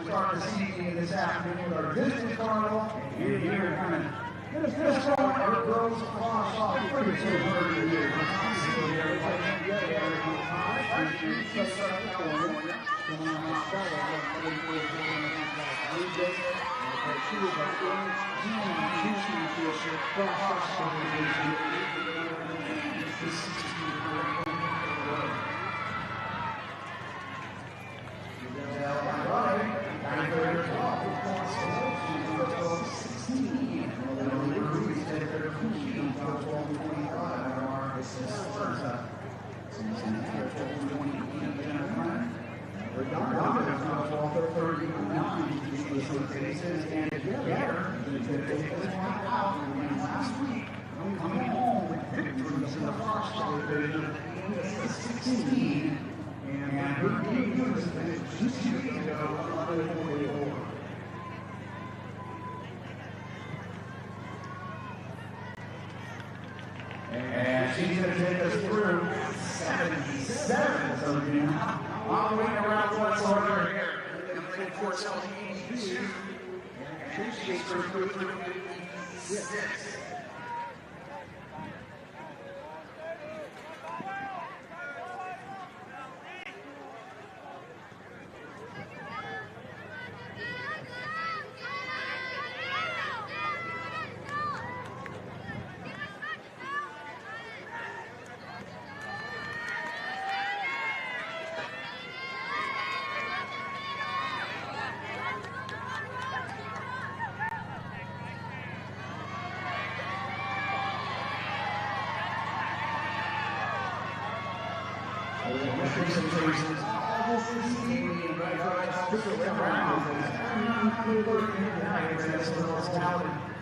start this evening and this afternoon with our distance carnival. And here we're coming. This one, our girls across off 32 hurry here. Last week, coming home with victories in the Varsity Division, 16, and her debut was just 2 weeks ago, 11-44. And she's going to take us through 77, so you know, while we're waiting around what's over here, they're going to play 4-17-2, and she's through 56.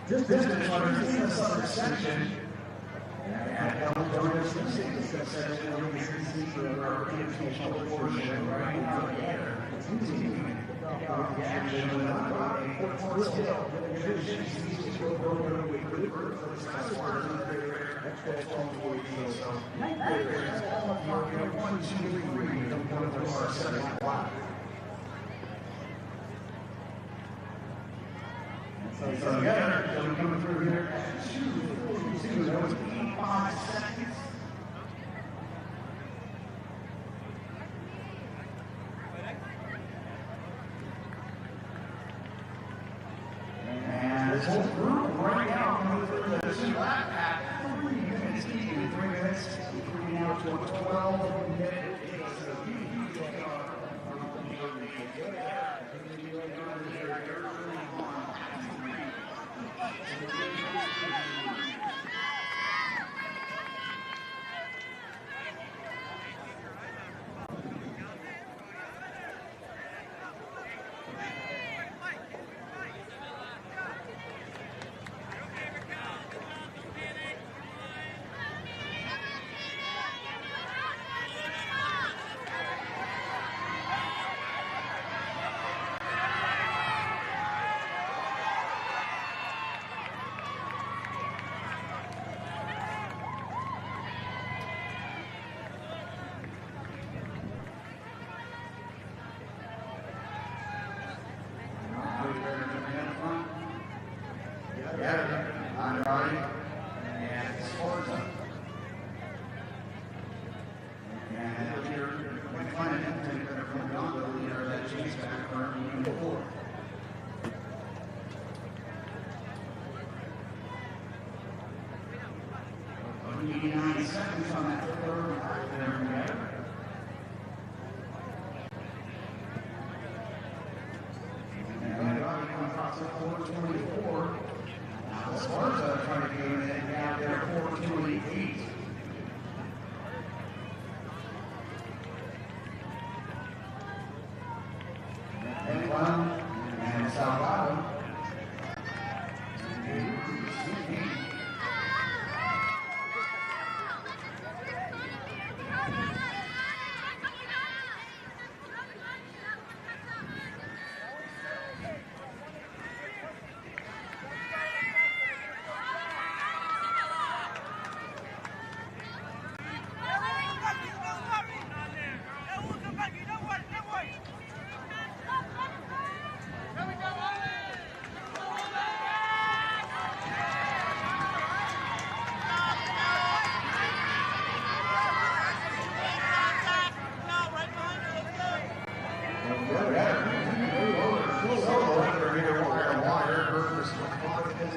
This business runners in the southern section, and they'll join us in the section of the for our invitational portion right now together. Continuing the action of the Fort Hill Division. So, 1, 2, 3, don't go to our 7 o'clock. So together, they're coming through here at 2:42. That was 85 seconds. And this whole group right now coming through the lap at 3 minutes, 3 minutes, between now to a 12-minute pace. So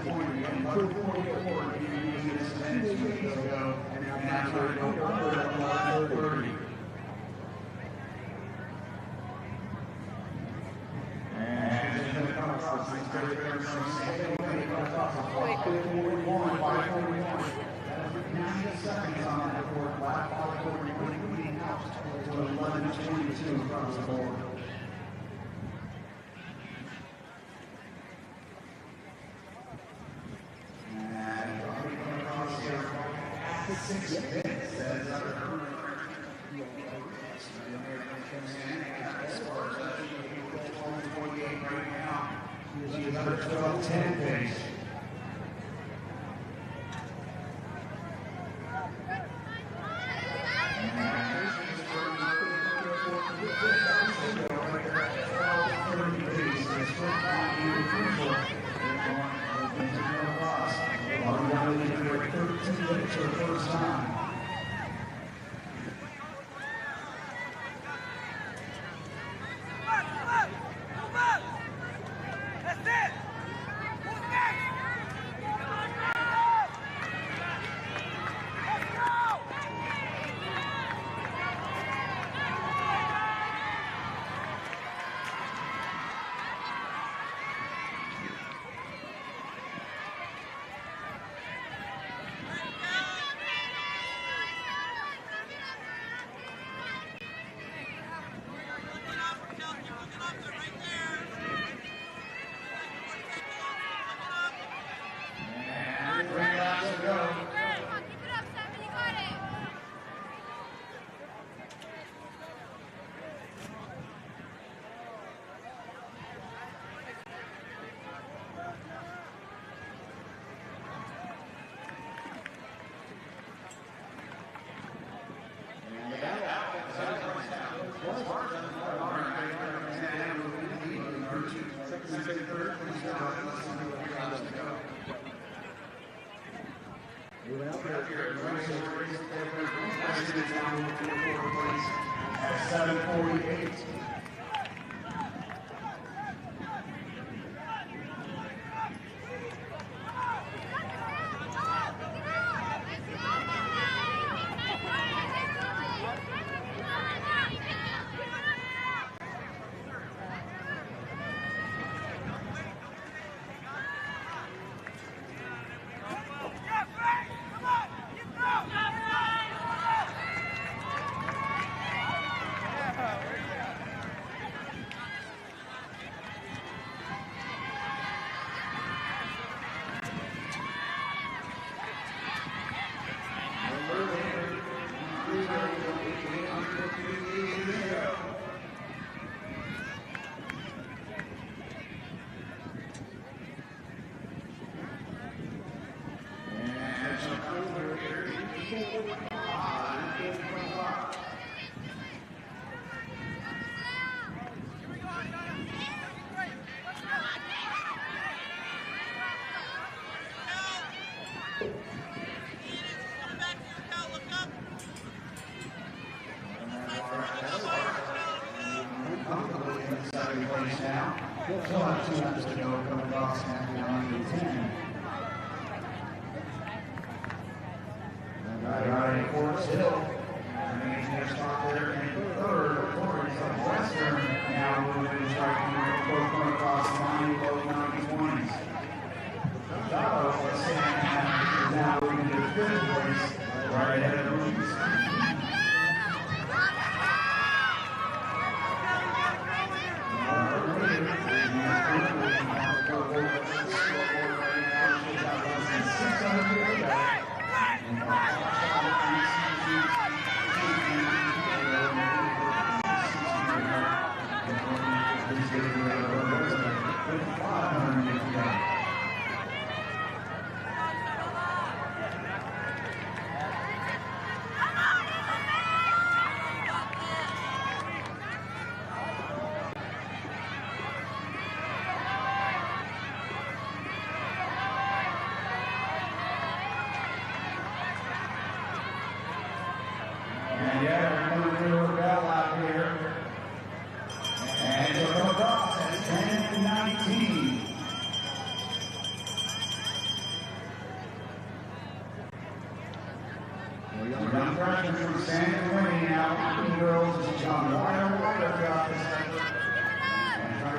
disappointing. And 444 in this event 2 weeks ago, and now we're going to 30. And it's going to come across the very from San Diego across the 541, 541. That was 90 seconds on that board. Black 541 leading out to 11:22 across the board. And coming across here after 6 minutes, that is our current. She is under 12-10 pace. At 7:48. Still have 2 laps to go coming across after 9-10. Right, Forest Hill. Their stop there in third. According to Western, now moving to strike both coming across 90, low 90-20s. Bravo, is now moving to 5th place, right ahead of the Rookies. freshman from San Quentin now, the girls is John Warner, and trying to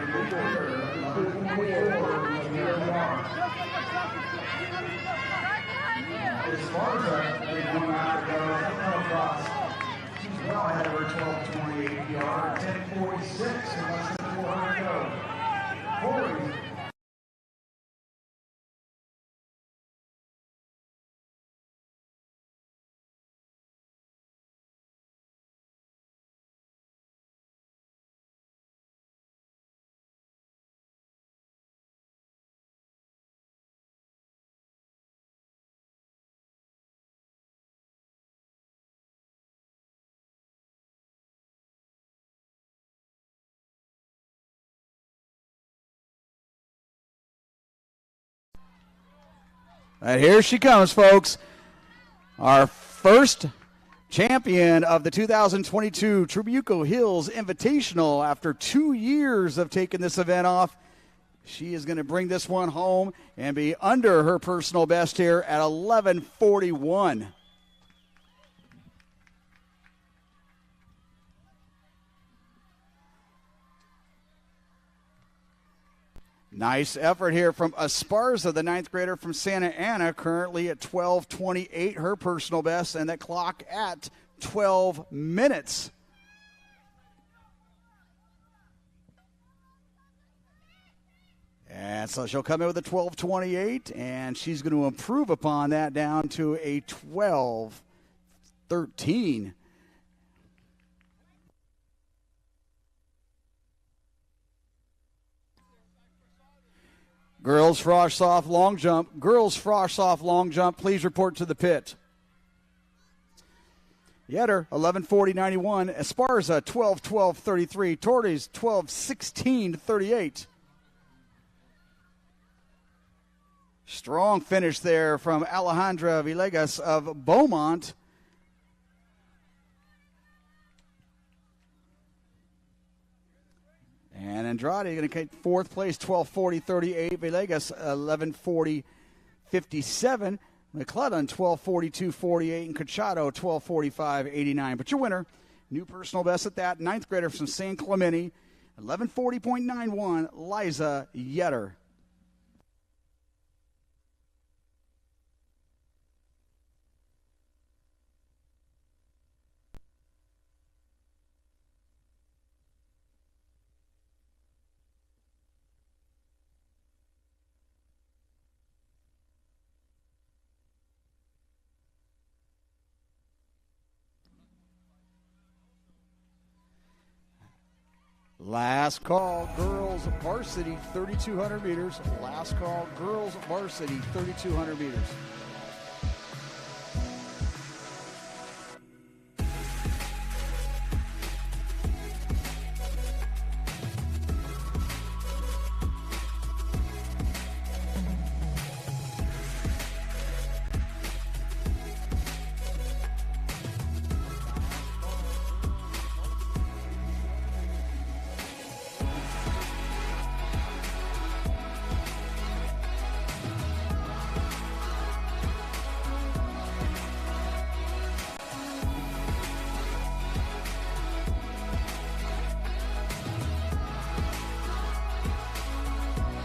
get as far as they won out to go across, she's well ahead of her 12:28 PR, 10:46 and less than 400 to go. 40. And here she comes, folks. Our first champion of the 2022 Trabuco Hills Invitational. After 2 years of taking this event off, she is going to bring this one home and be under her personal best here at 11:41. Nice effort here from Esparza, the ninth grader from Santa Ana, currently at 12:28, her personal best, and that clock at 12 minutes. And so she'll come in with a 12:28, and she's going to improve upon that down to a 12:13. Girls frosh soft long jump. Girls frosh soft long jump. Please report to the pit. Yetter 11:40.91. Esparza 12:12.33. Torres 12:16.38. Strong finish there from Alejandra Villegas of Beaumont. And Andrade going to take fourth place, 12:40.38. Villegas, 11:40.57. McClellan, 12:42.48. And Cachado, 12:45.89. But your winner, new personal best at that, ninth grader from San Clemente, 11:40.91, Liza Yetter. Last call, girls varsity, 3,200 meters. Last call, girls varsity, 3,200 meters.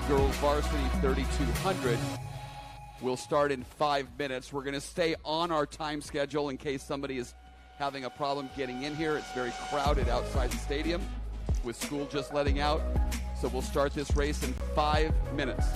Girls Varsity 3,200 will start in 5 minutes. We're going to stay on our time schedule in case somebody is having a problem getting in here. It's very crowded outside the stadium with school just letting out. So we'll start this race in 5 minutes.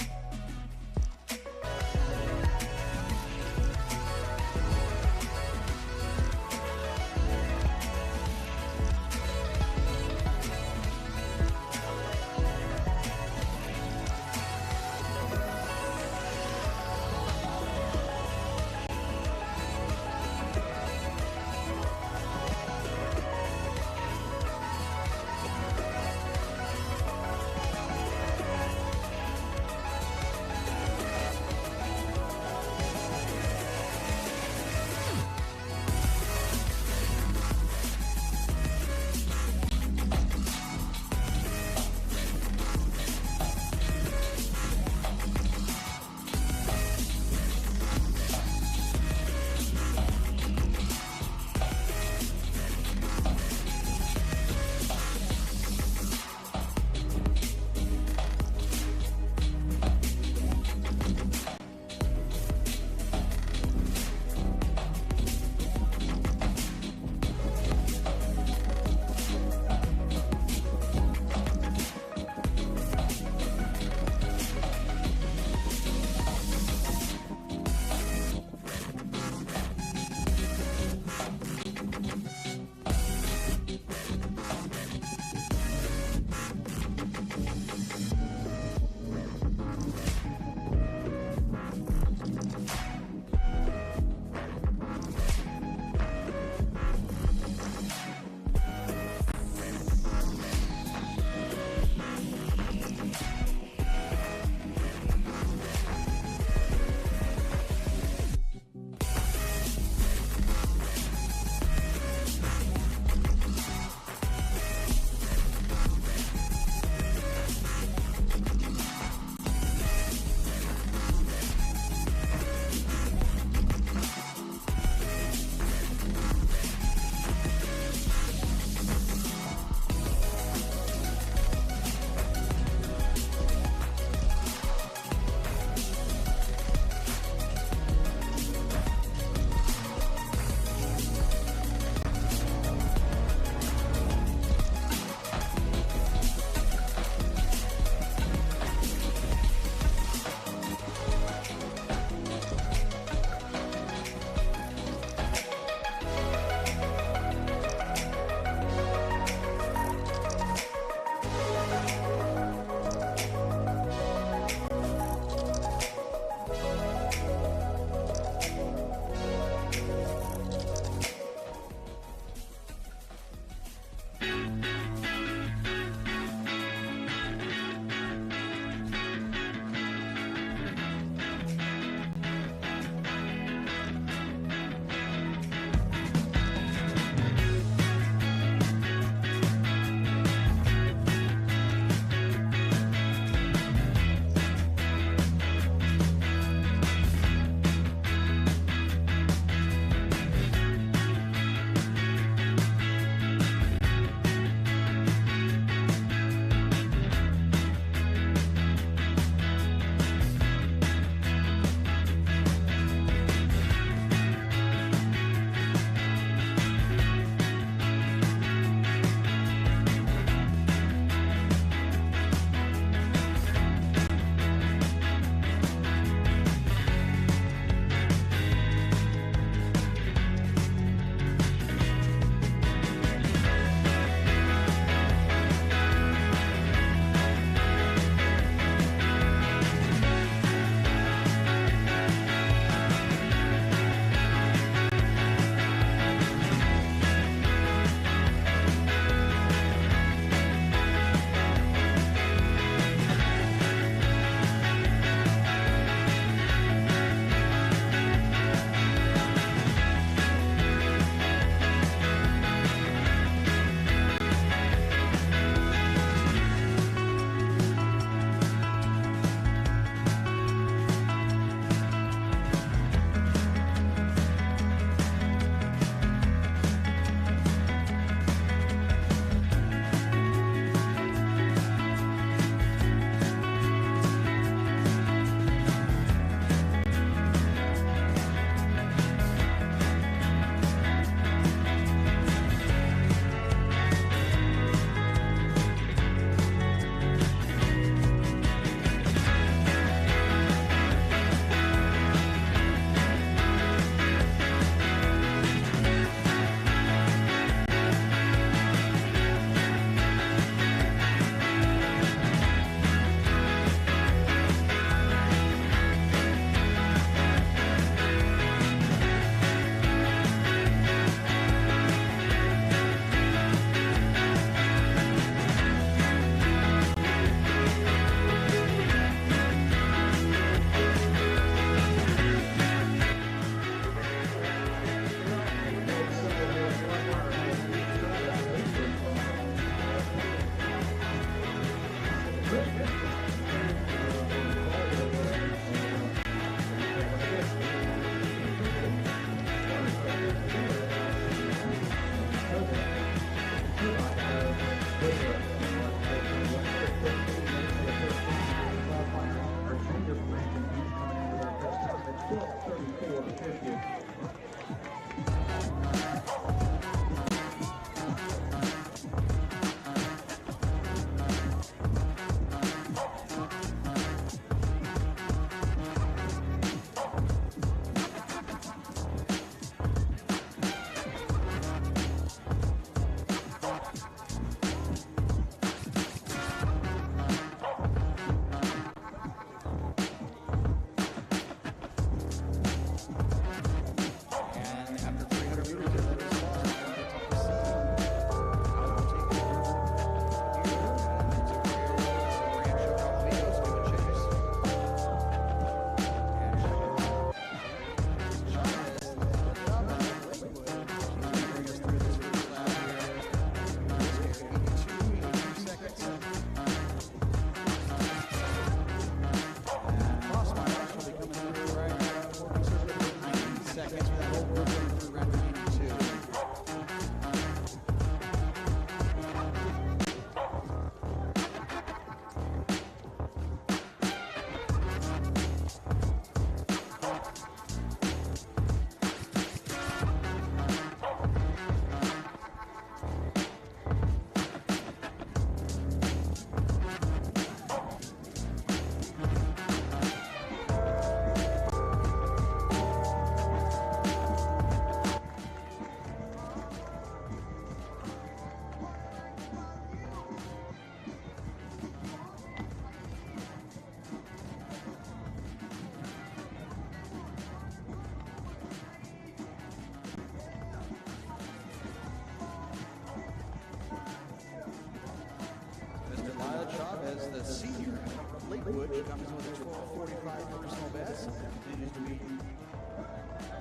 the senior from Lakewood. She comes with a 12:45 personal best. Continues to be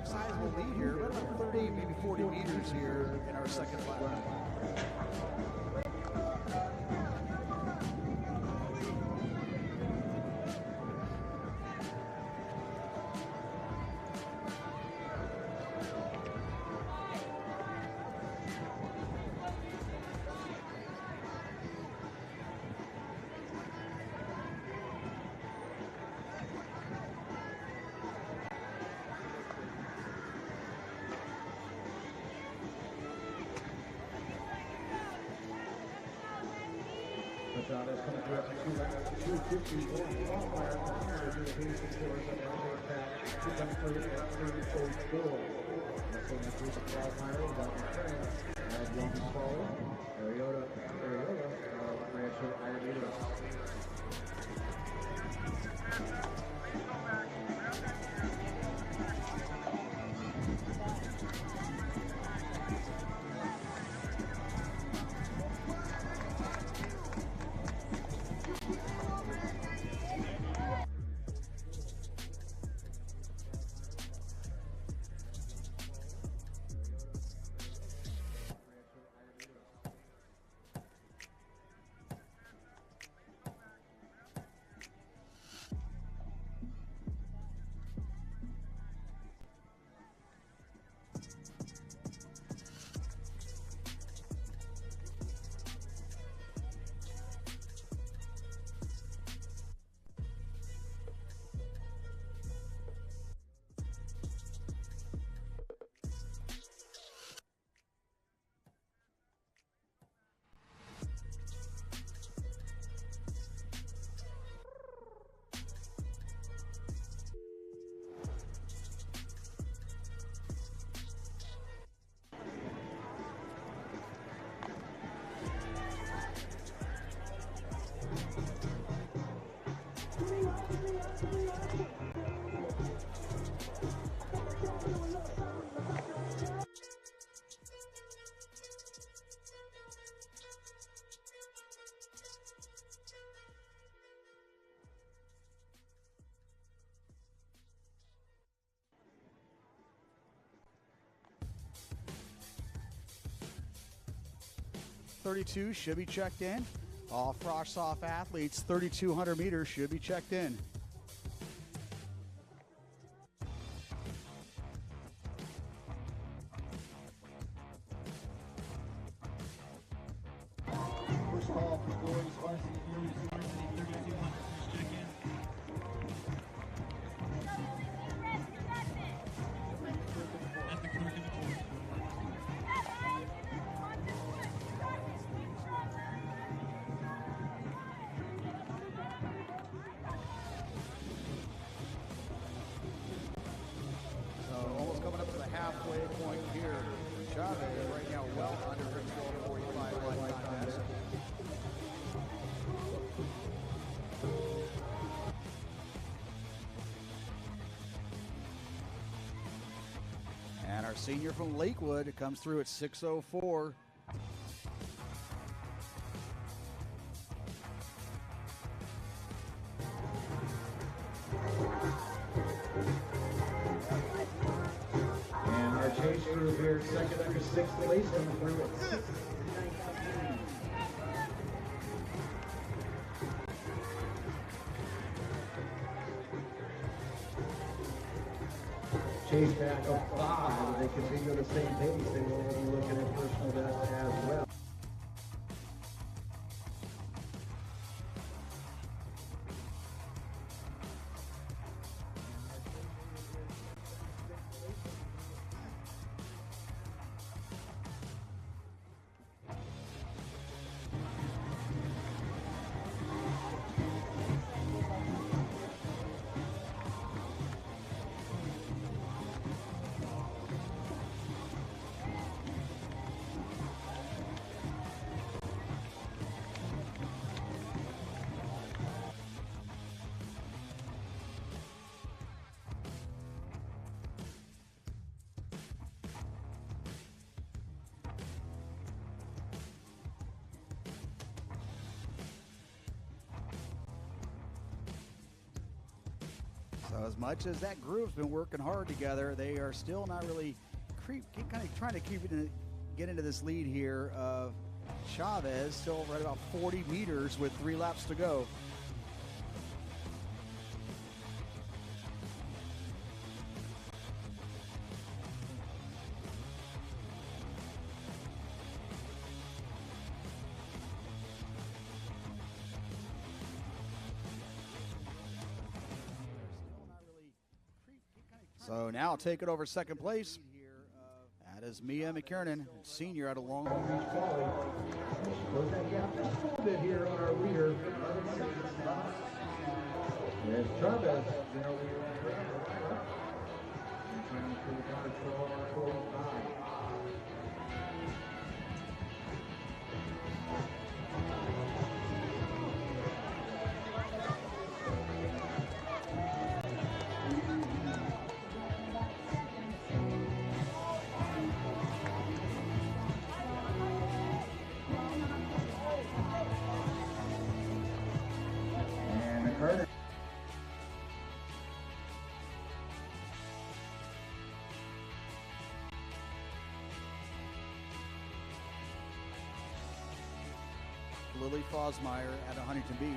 sizable lead here, about 30, maybe 40 meters here in our second lap. 32 should be checked in. All Frosh-Soft athletes, 3,200 meters should be checked in. First call for boys, Varsity Hills, Varsity 3,200. Please check in. That's the clerk in the court. Almost coming up to the halfway point here. Chavez right now well under her 12:45 lifetime best. And our senior from Lakewood comes through at 6:04. And our chase crew here, second under sixth place, coming through at 6:19. Chase back up 5. They continue the same pace. They will be looking at personal best as well. So as much as that group's been working hard together, they are still not really kind of trying to get into this lead here of Chavez, still right about 40 meters with 3 laps to go. So now take it over second place. That is Mia McKiernan, senior out of Long Beach. Close that gap just a little bit here on our leader. There's Travis. Trying to the counter 12:45. Lily Fosmeyer at Huntington Beach.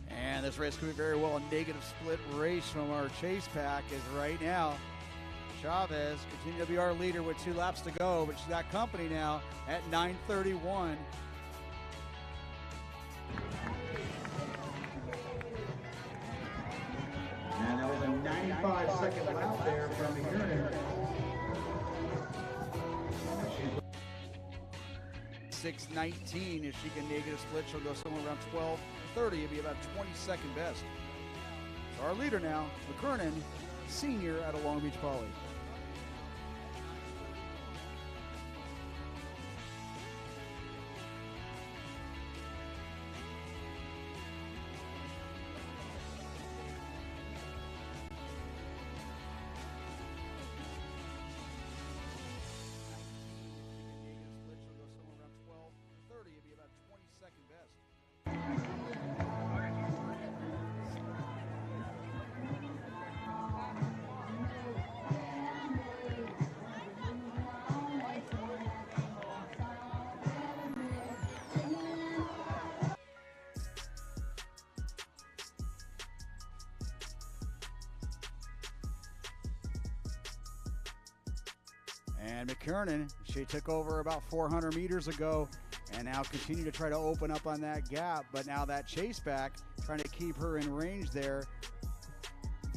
And this race could be very well a negative split race from our chase pack, as right now Chavez continue to be our leader with 2 laps to go, but she's got company now at 9:31. And that was a 95-second lap there from McKiernan. 6:19. If she can negative split, she'll go somewhere around 12:30. It'll be about 22nd best. So our leader now, McKiernan, senior out of Long Beach Poly. It'd be about 22nd best. And McKiernan, she took over about 400 meters ago and now continue to try to open up on that gap, but now that chase back, trying to keep her in range there.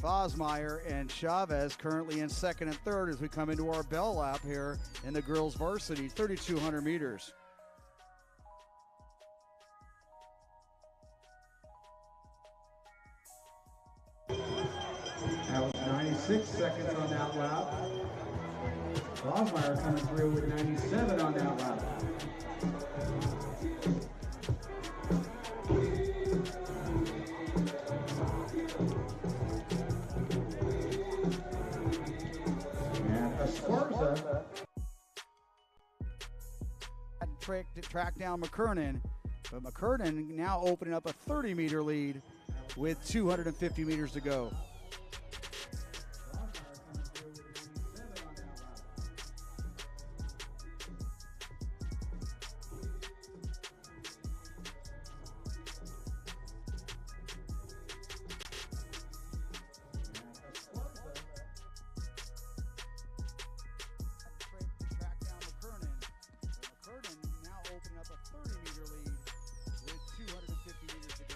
Fosmeyer and Chavez currently in second and third as we come into our bell lap here in the girls varsity, 3,200 meters. That was 96 seconds on that lap. Fosmeyer coming through with 97 on that lap. Track down McKiernan, but McKiernan now opening up a 30-meter lead with 250 meters to go. Opening up a 30-meter lead with 250 meters to go.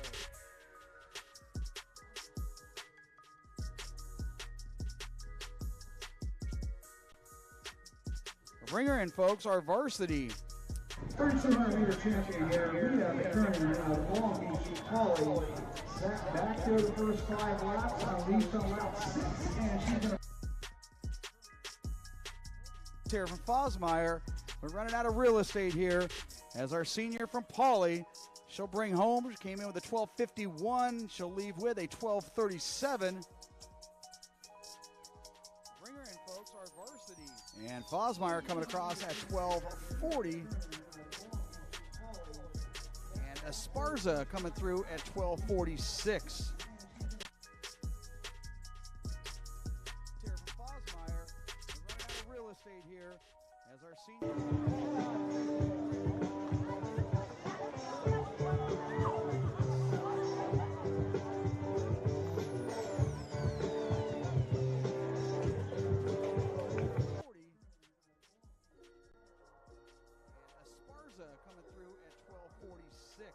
Bring her in, folks, our varsity. 3,200-meter champion here, Rita McKiernan out of Long Beach Poly. Sat back there the first 5 laps, unleashed on lap 6, and she's going to Here from Fosmeyer. We're running out of real estate here as our senior from Pauley. She'll bring home. She came in with a 12:51. She'll leave with a 12:37. Bring her in, folks, our varsity. And Fosmeyer coming across at 12:40. And Esparza coming through at 12:46. Here from Fosmeyer. We're running out of real estate here as our senior. Coming through at 12:46.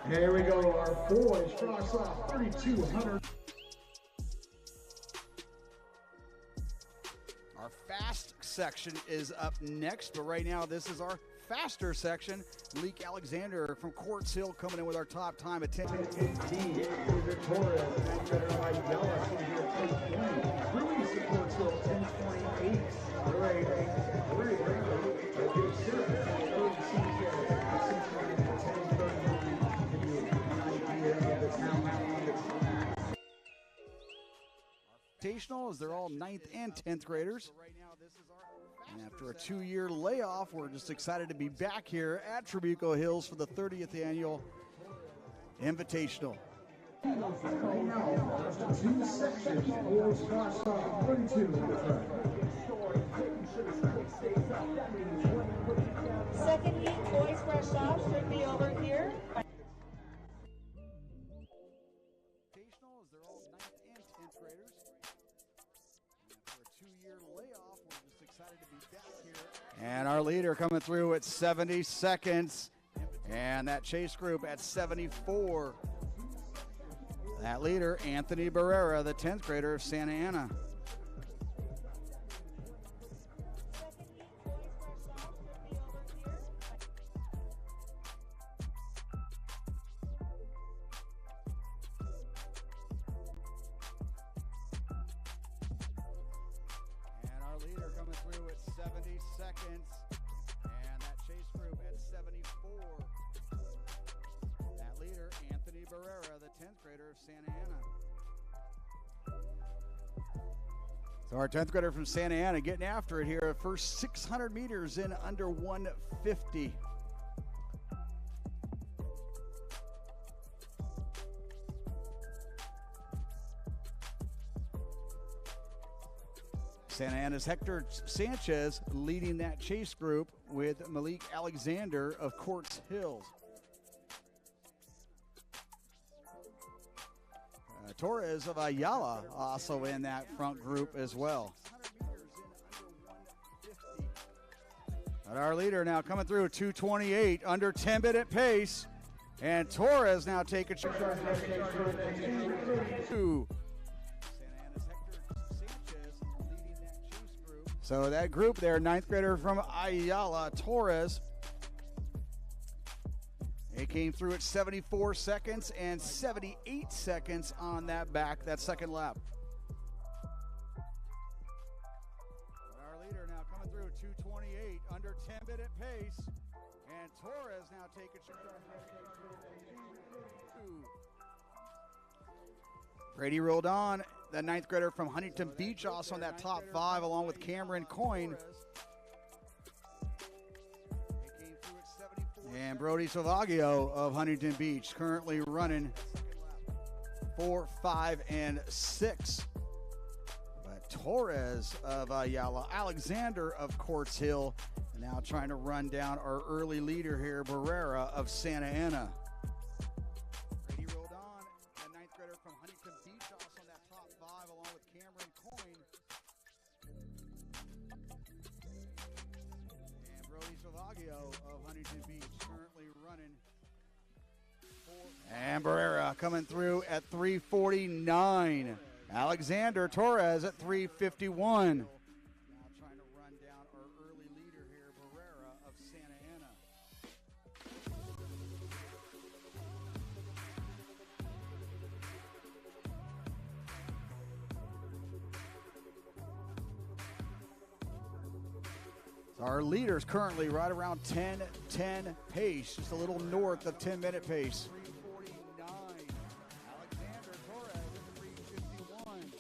Here we go, our boys cross off 3,200. Our fast section is up next, but right now this is our faster section. Leek Alexander from Quartz Hill coming in with our top time at 10. Indeed, Victoria, and better by Yella, sitting here at 10:20. Ruiz of Quartz Hill, 10:28. All right, As they're all 9th and 10th graders. And after a 2-year layoff, we're just excited to be back here at Trabuco Hills for the 30th annual Invitational. Right now, 2 sections, boys cross off 32 in the front. Second heat, boys fresh off, should be over here. As they're all 9th and 10th graders. After a 2-year layoff, we're just excited to be back here. And our leader coming through at 70 seconds. And that chase group at 74. That leader, Anthony Barrera, the 10th grader of Santa Ana. And our leader coming through at 70 seconds. And that chase group at 74. That leader, Anthony Barrera, the 10th grader of Santa Ana. So our 10th grader from Santa Ana getting after it here. First 600 meters in under 150. Santa Ana's Hector Sanchez leading that chase group with Malik Alexander of Quartz Hills. Torres of Ayala also in that front group as well. But our leader now coming through 2:28, under 10-minute pace. And Torres now taking two. So that group there, ninth grader from Ayala, Torres. It came through at 74 seconds and 78 seconds on that second lap. Our leader now coming through 2:28, under 10-minute pace. And Torres now taking Brady rolled on, the ninth grader from Huntington Beach, also in that top five, along with Cameron Coyne. And Brody Salvaggio of Huntington Beach currently running 4, 5, and 6. But Torres of Ayala, Alexander of Quartz Hill, now trying to run down our early leader here, Barrera of Santa Ana. Brady rolled on, the ninth grader from Huntington Beach, also in that top five, along with Cameron Coyne. And Brody Salvaggio of Huntington Beach currently running. And Barrera coming through at 3:49. Alexander Torres at 3:51. Our leader's currently right around 10:10 pace, just a little north of 10-minute pace. 3:49. Alexander Torres at 3:51.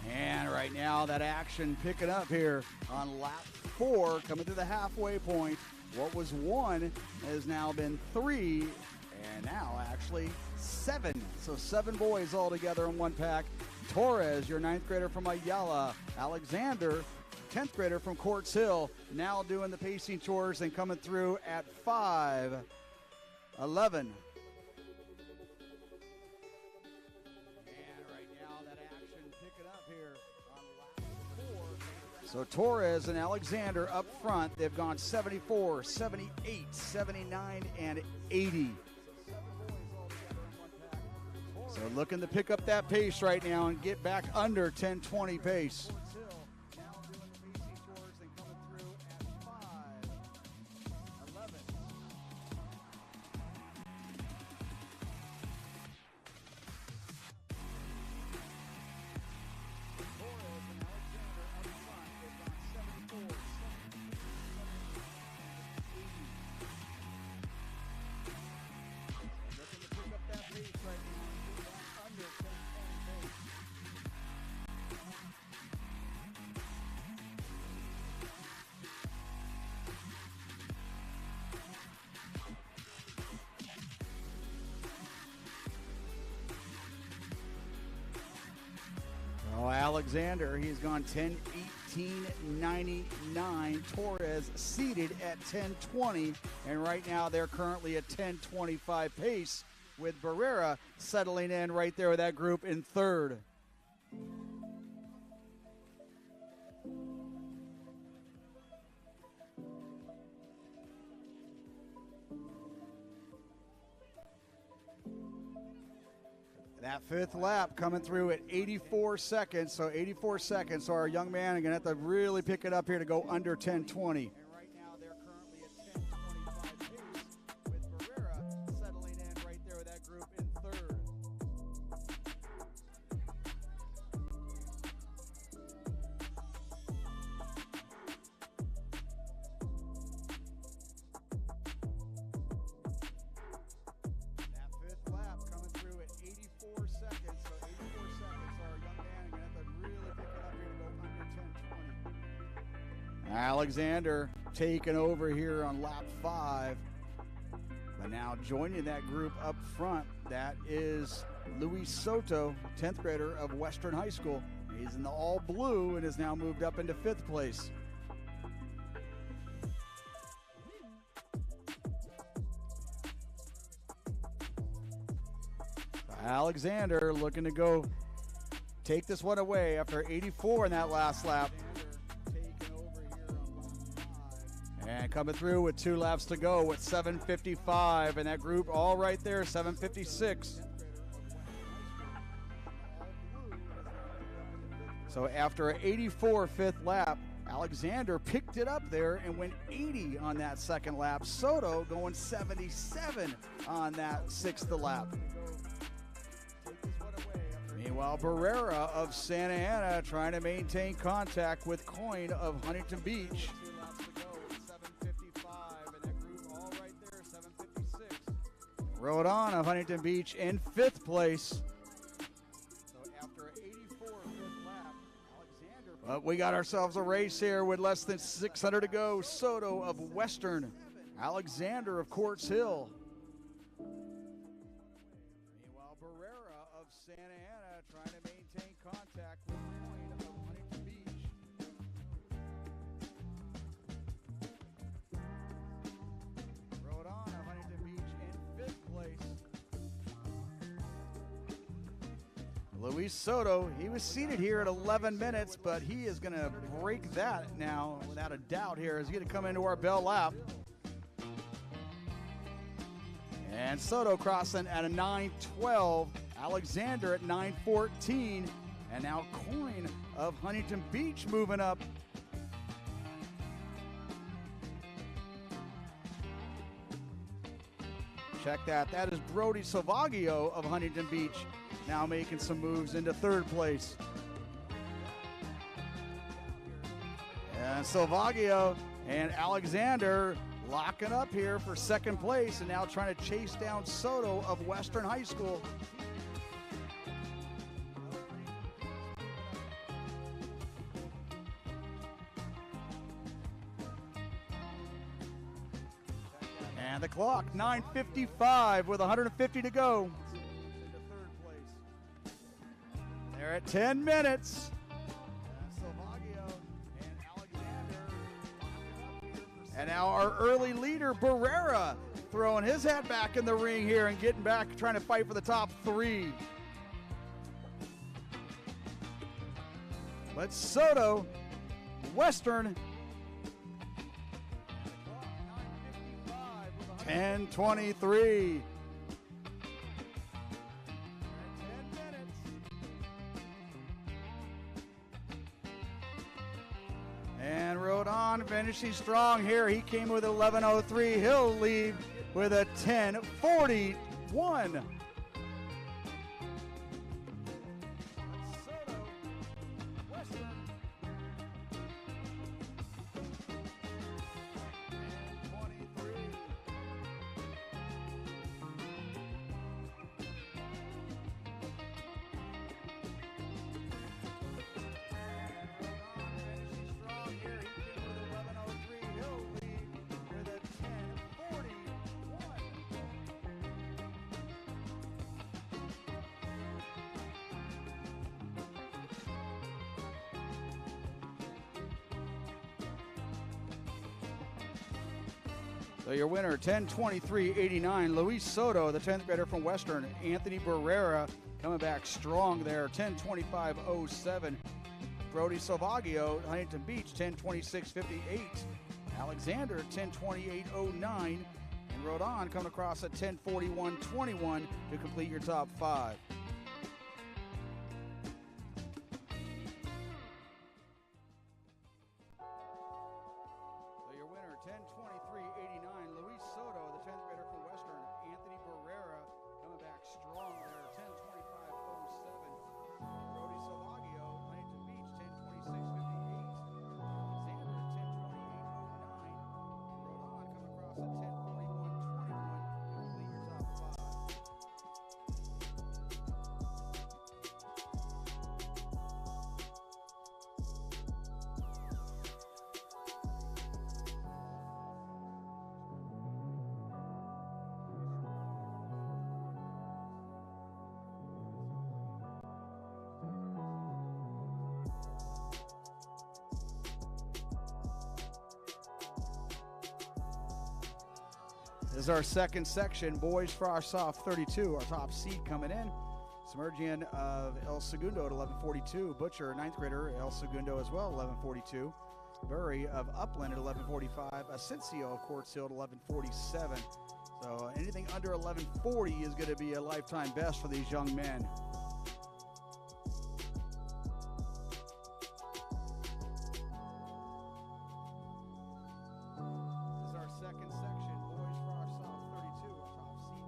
And right now, that action picking up here on lap 4, coming to the halfway point. What was 1 has now been 3, and now actually 7. So 7 boys all together in one pack. Torres, your 9th grader from Ayala. Alexander, 10th grader from Quartz Hill, now doing the pacing chores and coming through at 5:11. So Torres and Alexander up front. They've gone 74, 78, 79, and 80. So looking to pick up that pace right now and get back under 10:20 pace. Alexander, he's gone 10:18.99. Torres seated at 10:20, and right now they're currently at 10:25 pace, with Barrera settling in right there with that group in third. That 5th lap coming through at 84 seconds. So 84 seconds. So our young man are going to have to really pick it up here to go under 10:20. And right now they're currently at 10:25 pace, with Barrera settling in right there with that group in third. Alexander taking over here on lap 5. But now joining that group up front, that is Luis Soto, 10th grader of Western High School. He's in the all blue and has now moved up into 5th place. Alexander looking to go take this one away after 84 in that last lap. And coming through with 2 laps to go with 7:55, and that group all right there, 7:56. So after an 84 5th lap, Alexander picked it up there and went 80 on that second lap. Soto going 77 on that 6th lap. Meanwhile, Barrera of Santa Ana trying to maintain contact with Coyne of Huntington Beach. Rode on of Huntington Beach in 5th place. So after an 84 5th lap, Alexander. But we got ourselves a race here with less than 600 to go. Soto of Western, Alexander of Quartz Hill. Meanwhile, Barrera of Santa Ana trying to maintain contact with Coyne of Huntington Beach. Rode on of Huntington Beach in 5th place. Luis Soto, he was seated here at 11 minutes, but he is going to break that now without a doubt here. He's going to come into our bell lap. And Soto crossing at a 9:12. Alexander at 9:14. And now Coyne of Huntington Beach moving up. Check that. That is Brody Salvaggio of Huntington Beach now making some moves into 3rd place. And Salvaggio and Alexander locking up here for 2nd place and now trying to chase down Soto of Western High School. And the clock, 9:55 with 150 to go. They're at 10 minutes. And now our early leader, Barrera, throwing his hat back in the ring here and getting back, trying to fight for the top 3. But Soto, Western, 10:23. And rode on, finishing strong here. He came with 11:03. He'll leave with a 10:41. So your winner, 10:23.89, Luis Soto, the 10th grader from Western. Anthony Barrera coming back strong there, 10:25.07. Brody Salvaggio, Huntington Beach, 10:26.58. Alexander, 10:28.09. And rode on, coming across at 10:41.21 to complete your top 5. So your winner, 10:23.89, Luis Soto, the 10th grader from Western. Anthony Barrera coming back strong there, 10:25.07. Brody Salvaggio, Huntington Beach, 10:26.58. Alexander, 10:28.09. Rode on, coming across at 10:41.21. Complete your top 5. This is our second section, boys frosh soft 32, our top seed coming in. Submergian of El Segundo at 11:42. Butcher, 9th grader, El Segundo as well, 11:42. Burry of Upland at 11:45. Asensio of Quartz Hill at 11:47. So anything under 11:40 is going to be a lifetime best for these young men. This is our second section, boys frosh soft 32, our top seed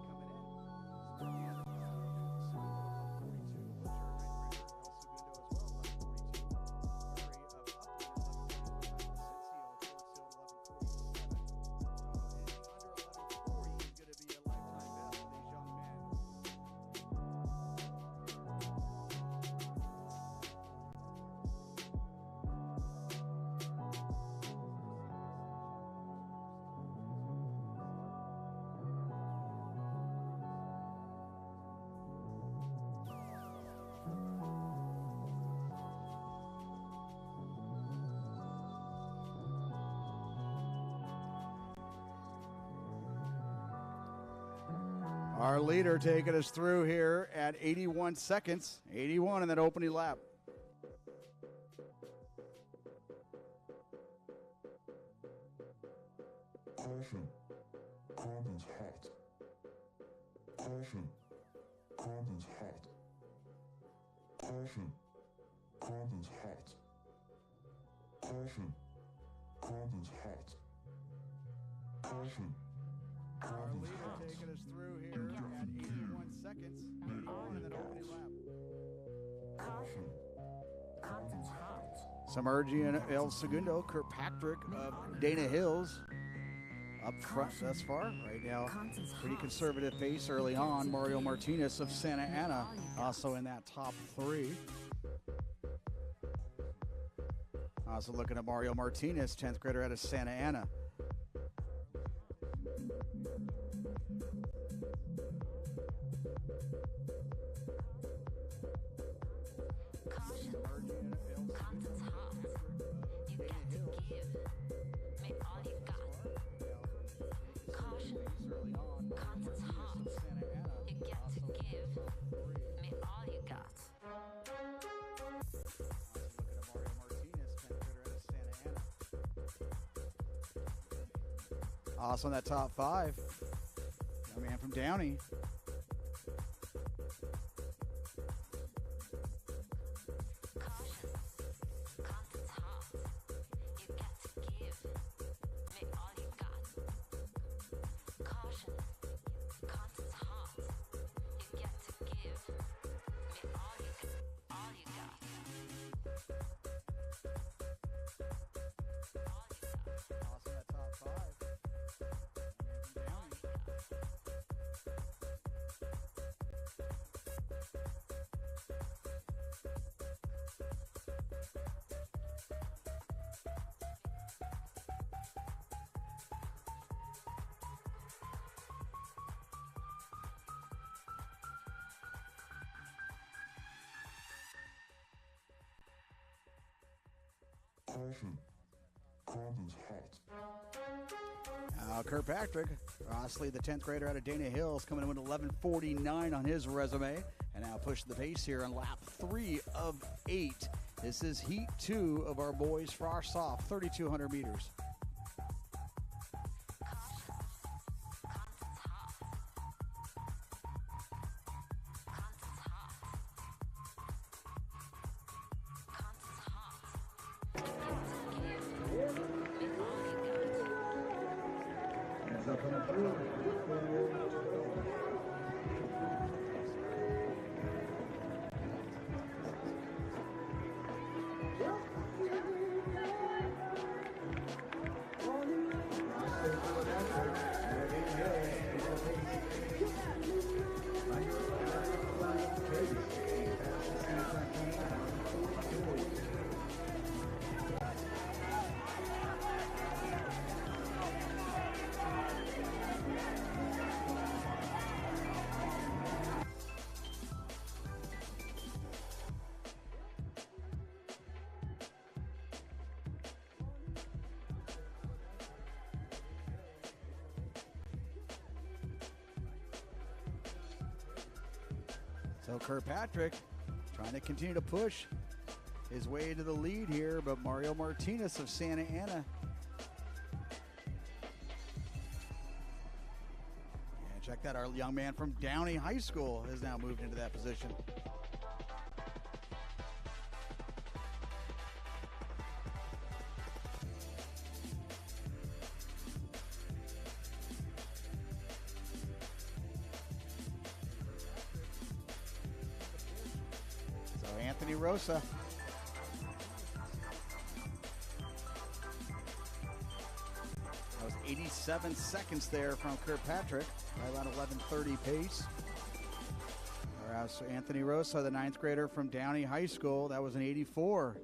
coming in. Submergian of El Segundo, 42. Butcher, 9th grader, El Segundo as well, 11:42. Burry of Upland at 11:45. Asensio of Quartz Hill at 11:47. So anything under 11:40 is going to be a lifetime best for these young men. Our leader taking us through here at 81 seconds, 81 in that opening lap. Caution, carbon's hot. Caution, carbon's hot. Caution, carbon's hot. Caution, carbon's hot. Caution. Our leader taking us through here at 81 seconds, 81 in that opening lap. Caution, carbon's hot. Submergian El Segundo, Kirkpatrick of Dana Hills up front thus far. Right now, pretty conservative pace early on. Mario Martinez of Santa Ana also in that top three. Also looking at Mario Martinez, 10th grader out of Santa Ana. Content's hot. You got to give. Make all you got. Caution. Content's hot. You got to give. Make all you got. Looking at Mario Martinez, 10th grader out of Santa Ana. Also in that top five, young man from Downey. Caution, carbon's hot. Now Kirkpatrick, obviously the 10th grader out of Dana Hills, coming in with 11:49 on his resume, and now pushing the pace here on lap 3 of 8. This is heat 2 of our boys frosh soft, 3,200 meters. So Kirkpatrick trying to continue to push his way to the lead here, but Mario Martinez of Santa Ana. And check that, our young man from Downey High School has now moved into that position. So Anthony Rosa. That was 87 seconds there from Kirkpatrick, right around 11:30 pace. Whereas Anthony Rosa, the 9th grader from Downey High School, that was an 84.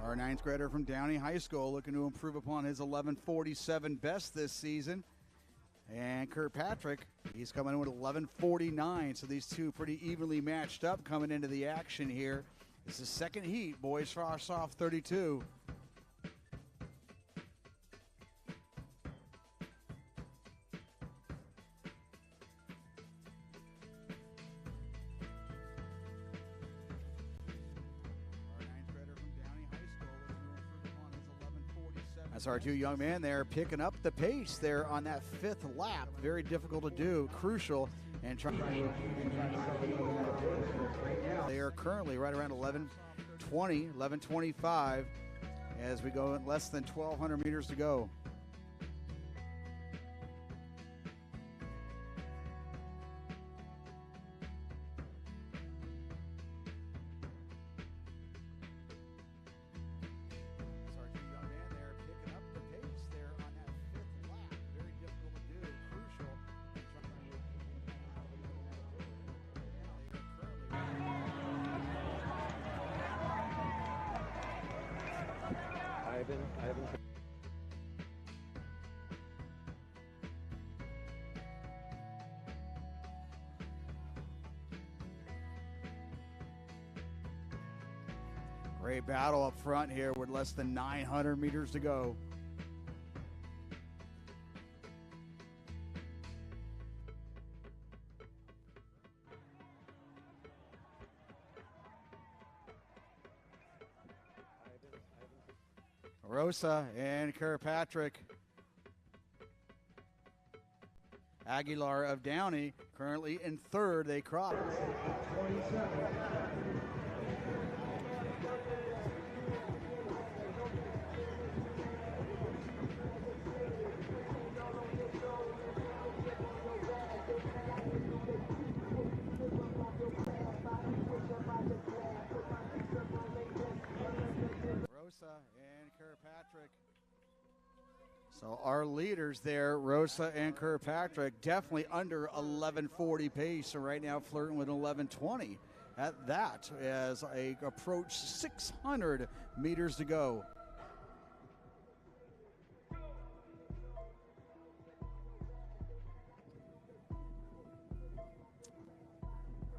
Our 9th grader from Downey High School looking to improve upon his 11:47 best this season. And Kirkpatrick, he's coming in with 11:49. So these two pretty evenly matched up coming into the action here. This is second heat. Boys frost off 32. That's our two young men there picking up the pace there on that 5th lap. Very difficult to do, crucial, and trying. They are currently right around 11:20, 11:25 as we go in less than 1,200 meters to go. Great battle up front here with less than 900 meters to go. Rosa and Kirkpatrick. Aguilar of Downey currently in 3rd. They cross. Rosa and Kirkpatrick. So our leaders there, Rosa and Kirkpatrick, definitely under 11:40 pace. So right now flirting with 11:20 at that as I approach 600 meters to go.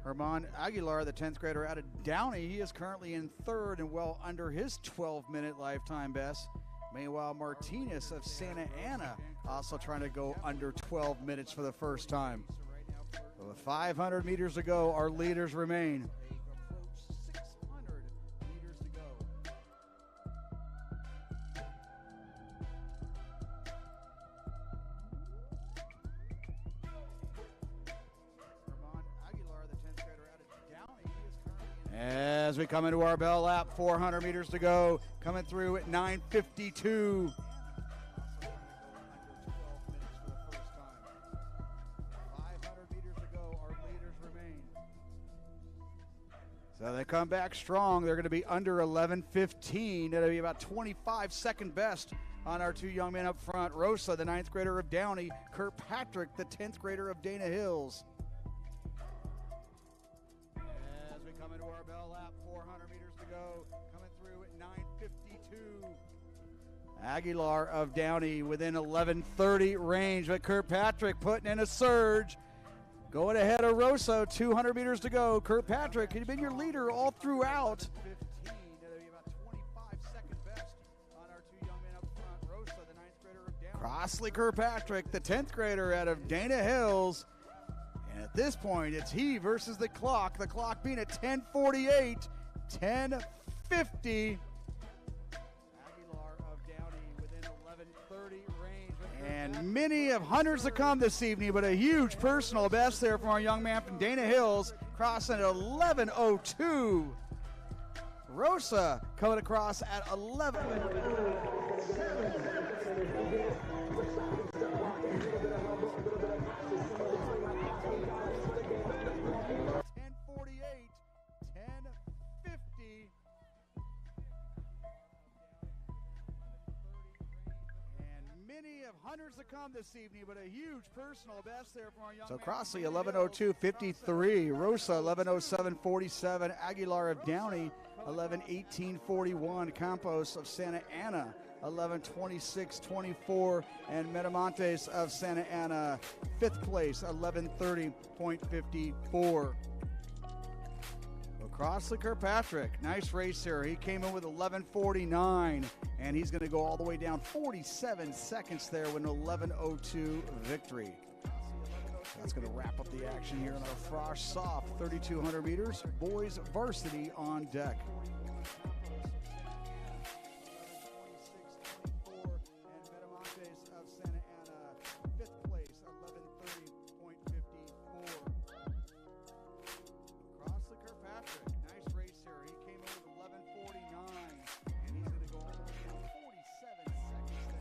Herman Aguilar, the 10th grader out of Downey, he is currently in 3rd and well under his 12-minute lifetime best. Meanwhile, Martinez of Santa Ana also trying to go under 12 minutes for the first time. So with 500 meters to go, our leaders remain. Approach 600 meters to go. As we come into our bell lap, 400 meters to go, coming through at 9:52. So So they come back strong. They're going to be under 11:15. It'll be about 25-second best on our two young men up front. Rosa, the 9th grader of Downey. Kirkpatrick, the 10th grader of Dana Hills. As we come into our bell lap, 400 meters to go. Coming through at 9:52. Aguilar of Downey within 11:30 range, but Kirkpatrick putting in a surge. Going ahead of Rosa, 200 meters to go. Kirkpatrick had been your leader all throughout. 15, it'll be about 25-second best on our two young men up front. Rosa, the 9th grader of Downey. Crossley Kirkpatrick, the 10th grader out of Dana Hills. And at this point, it's he versus the clock being at 10:48, 10:50. Aguilar of Downey within 11:30 range. And many of hundreds to come this evening, but a huge personal best there from our young man from Dana Hills, crossing at 11:02. Rosa coming across at 10:48, 10:50. And many of hundreds to come this evening, but a huge personal best there from our young man. So Crossley 11:02.53, Rosa 11:07.47, Aguilar of Downey 11:18.41, Campos of Santa Ana 11:26.24, and Metamontes of Santa Ana 5th place 11:30.54. Crossley Kirkpatrick, nice race here. He came in with 11:49, and he's going to go all the way down 47 seconds there with an 11:02 victory. That's going to wrap up the action here in our Frosh Soft 3,200 meters. Boys Varsity on deck. And Metamontes of Santa Ana, 5th place, 11:30.54. Crossley Kirkpatrick, nice race here. He came in with 11:49, and he's going to go all the way down 47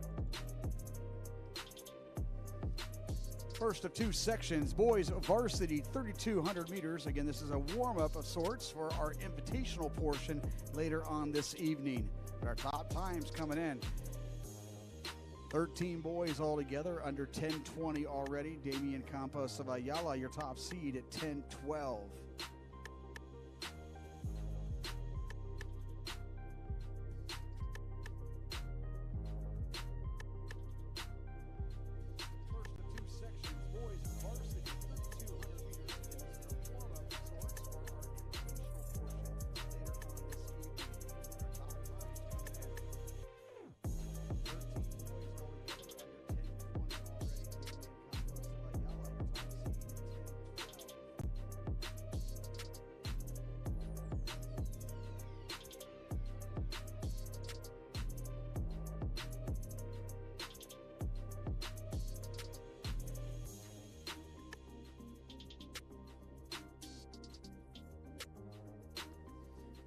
seconds there with 1st of 2 sections, boys varsity 3,200 meters. Again, this is a warm-up of sorts for our invitational portion later on this evening. Our top times coming in. 13 boys altogether, under 10:20 already. Damian Campos of Ayala, your top seed at 10:12.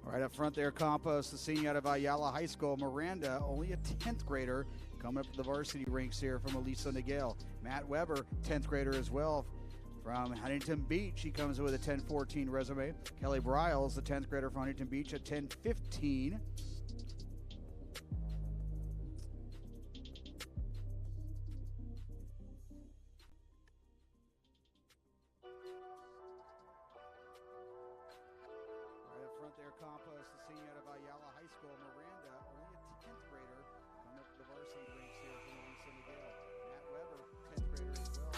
Right up front there, Campos, the senior out of Ayala High School. Miranda, only a 10th grader, coming up to the varsity ranks here from Elisa Nagel. Matt Weber, 10th grader as well from Huntington Beach. He comes with a 10-14 resume. Kelly Bryles, the 10th grader from Huntington Beach, at 10-15. There, Campos, the senior out of Ayala High School. Miranda, only a 10th grader, coming up to the varsity ranks here from Elisa Miguel. Matt Weber, 10th grader as well.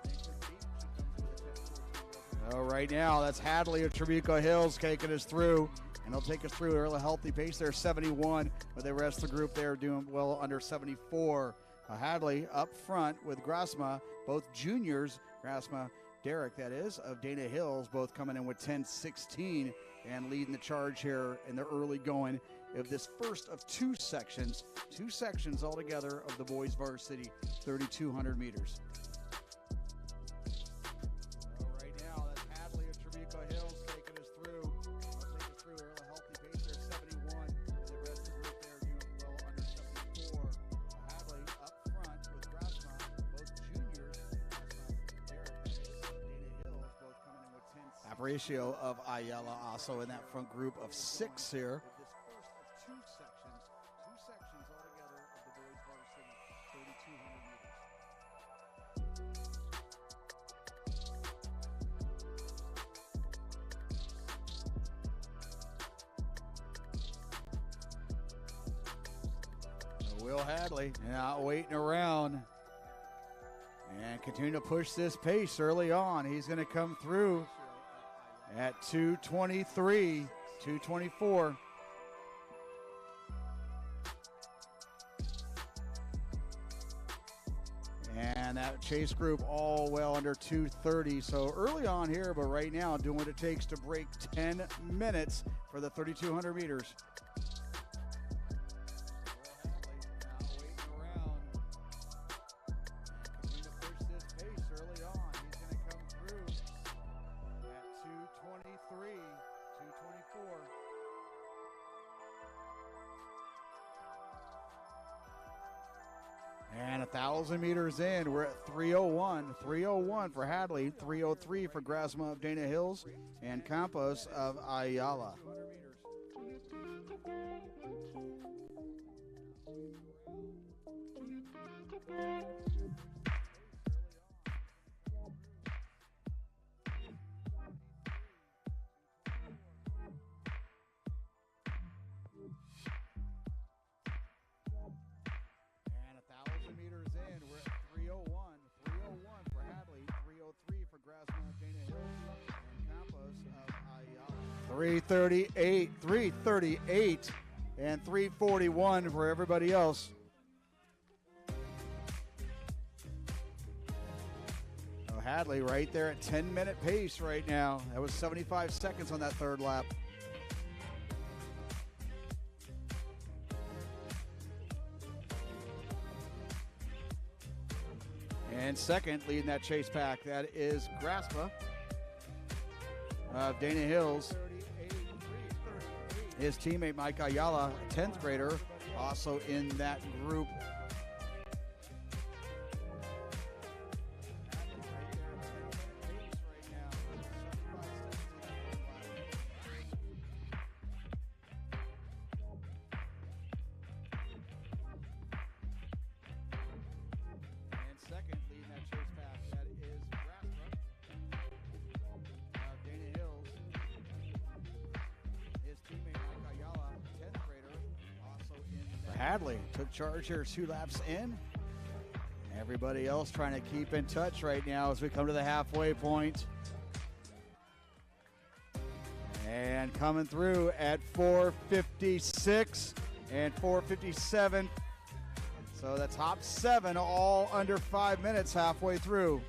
Huntington Beach, she comes with a 10-14 resume. Right now, that's Hadley of Trabuco Hills taking us through, and he'll take us through a healthy pace there, 71, but the rest of the group there doing well under 74. Hadley up front with Grasma, both juniors, Grasma, Derek, that is, of Dana Hills, both coming in with 10-16 and leading the charge here in the early going of this first of two sections altogether of the boys varsity 3,200 meters. Right now, that's Hadley of Trabuco Hills taking us through. He'll take us through a healthy pace there, 71. The rest of the group there doing well under 74. Hadley up front with Grasma, both juniors. Aparicio of Ayala also in that front group of 6 here. This first of two sections altogether of the boys varsity 3,200 meters. Will Hadley not waiting around and continue to push this pace early on. He's going to come through at 2:23, 2:24. And that chase group all well under 2:30. So early on here, but right now doing what it takes to break 10 minutes for the 3,200 meters. And 1,000 meters in, we're at 3:01. 3:01 for Hadley, 3:03 for Grasma of Dana Hills, and Campos of Ayala. We're at 3:01. 3:01 for Hadley, 3:03 for Grasma of Dana Hills, and Campos of Ayala. 3:38, and 3:41 for everybody else. Oh, Hadley right there at 10-minute pace right now. That was 75 seconds on that third lap. And second, leading that chase pack, that is Graspa of Dana Hills. His teammate Mike Ayala, a 10th grader, also in that group. Second, leading that chase pack, that is Graspa of Dana Hills. His teammate Mike Ayala, 10th grader, also in that. Hadley took charge here 2 laps in. Everybody else trying to keep in touch right now as we come to the halfway point. And coming through at 4:56 and 4:57. So the top 7 all under 5 minutes halfway through.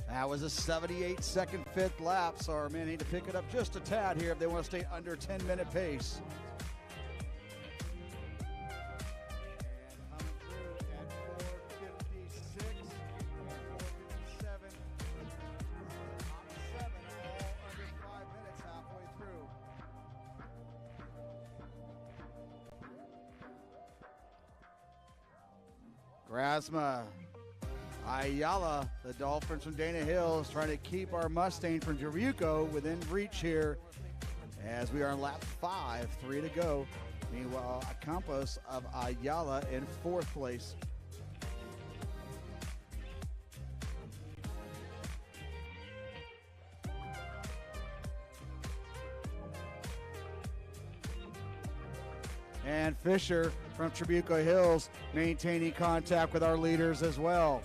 That was a 78-second 5th lap, so our men need to pick it up just a tad here if they want to stay under 10-minute pace. And coming through at Grasma Ayala, the Dolphins from Dana Hills, trying to keep our Mustang from Trabuco within reach here as we are on lap 5, 3 to go. Meanwhile, Campos of Ayala in 4th place. And Fisher from Trabuco Hills maintaining contact with our leaders as well.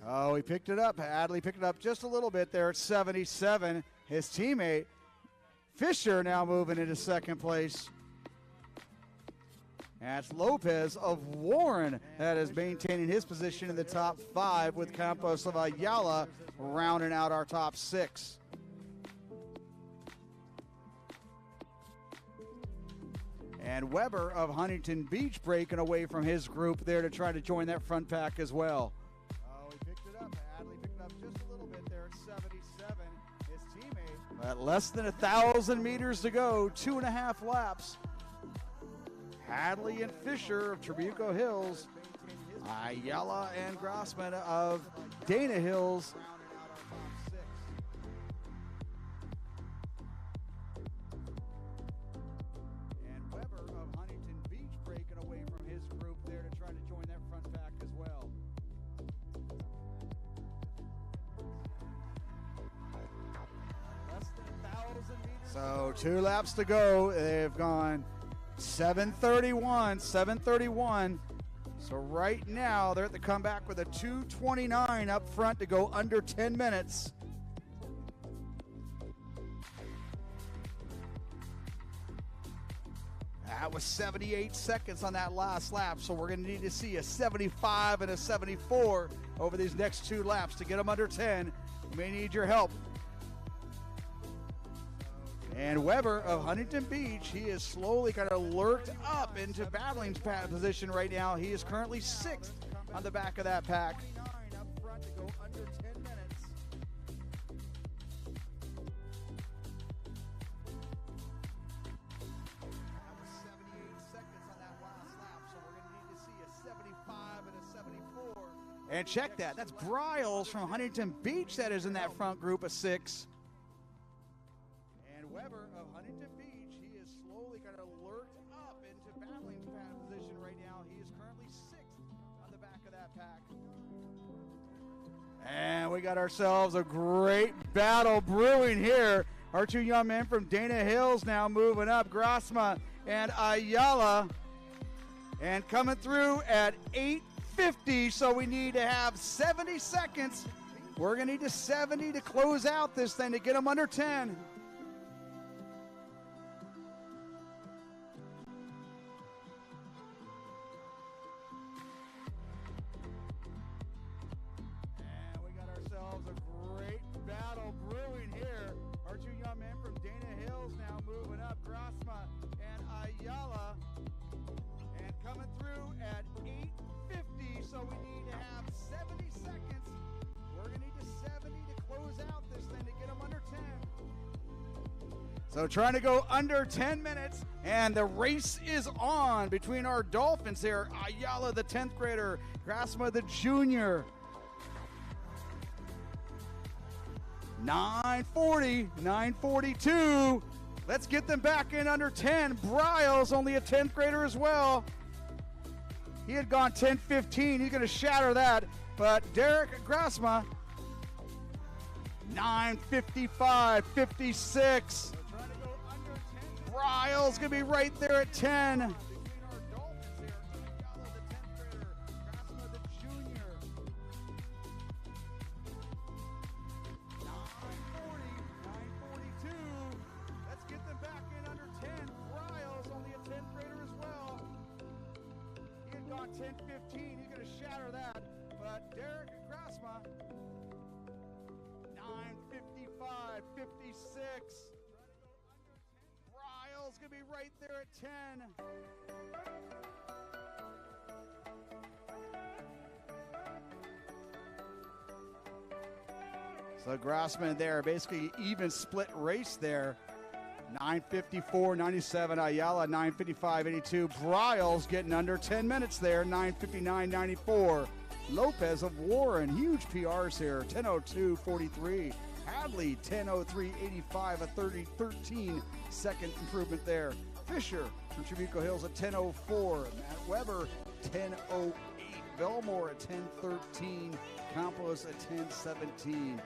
Oh, he picked it up. Adley picked it up just a little bit there at 77. His teammate, Fisher, now moving into 2nd place. That's Lopez of Warren that is maintaining his position in the top 5 with Campos of Ayala rounding out our top 6. And Weber of Huntington Beach breaking away from his group there to try to join that front pack as well. Oh, he picked it up. Adley picked it up just a little bit there at 77. His teammate. At less than 1,000 meters to go, 2.5 laps. Hadley and Fisher of Trabuco Hills, Ayala and Grossman of Dana Hills. And Weber of Huntington Beach breaking away from his group there to try to join that front pack as well. Less than 1,000 meters. So 2 laps to go. They've gone 7:31. So right now they're at the comeback with a 2:29 up front to go under 10 minutes. That was 78 seconds on that last lap, so we're going to need to see a 75 and a 74 over these next 2 laps to get them under 10. We may need your help. And Weber of Huntington Beach, he is slowly kind of lurked up into battling position right now. He is currently 6th on the back of that pack. Up front to go under 10 minutes. That was 78 seconds on that last lap, so we're going to need to see a 75 and a 74. And check that. That's Bryles from Huntington Beach that is in that front group of 6. Weber of Huntington Beach, he is slowly kind of lurked up into battling position right now. He is currently 6th on the back of that pack. And we got ourselves a great battle brewing here. Our 2 young men from Dana Hills now moving up, Grasma and Ayala. And coming through at 8:50, so we need to have 70 seconds. We're going to need to 70 to close out this thing to get them under 10. A great battle brewing here. Our 2 young men from Dana Hills now moving up, Grasma and Ayala, and coming through at 8:50, so we need to have 70 seconds. We're going to need to 70 to close out this thing to get them under 10. So trying to go under 10 minutes, and the race is on between our Dolphins here. Ayala, the 10th grader, Grasma, the junior. 9:40, 9:42. Let's get them back in under 10. Bryles, only a 10th grader as well. He had gone 10:15. He's going to shatter that. But Derek Grasma, 9:55, 56. Bryles going to be right there at 10. on 10:15. He's going to shatter that. But Derek Grasma, 9:55, 56. Ryle's going to be right there at 10. So Grossman there, basically even split race there. 9:54.97 Ayala, 9:55.82. Bryles getting under 10 minutes there, 9:59.94. Lopez of Warren, huge PRs here, 10:02.43. Hadley, 10:03.85, a 13-second improvement there. Fisher from Trabuco Hills at 10:04. Matt Weber, 10:08. Belmore at 10:13. Campos at 10:17.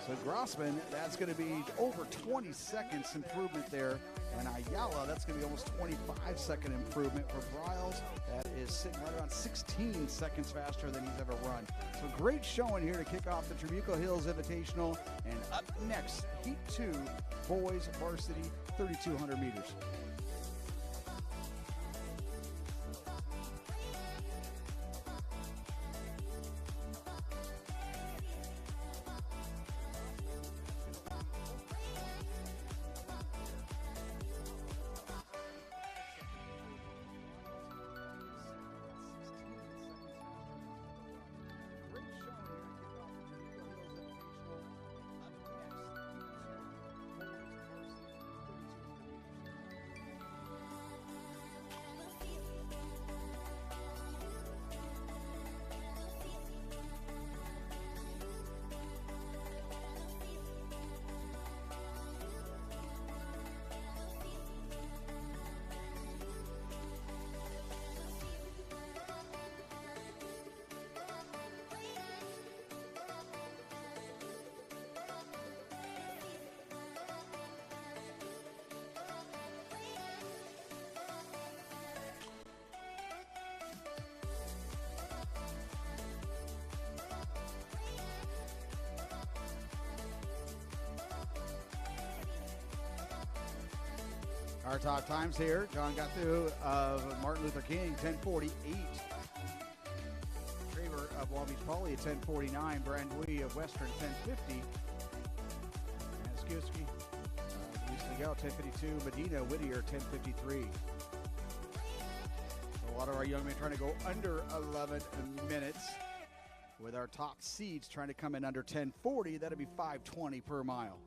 So Grossman, that's going to be over 20 seconds improvement there. And Ayala, that's going to be almost 25-second improvement. For Bryles, that is sitting right around 16 seconds faster than he's ever run. So great showing here to kick off the Trabuco Hills Invitational. And up next, Heat 2, boys varsity, 3,200 meters. Our top times here, John got through of Martin Luther King, 10:48. Traver of Long Beach Poly at 10:49. Brandwee of Western, 10:50. And Skuski, Luis Miguel, 10:52. Medina, Whittier, 10:53. So a lot of our young men trying to go under 11 minutes, with our top seeds trying to come in under 10:40. That'd be 5:20 per mile.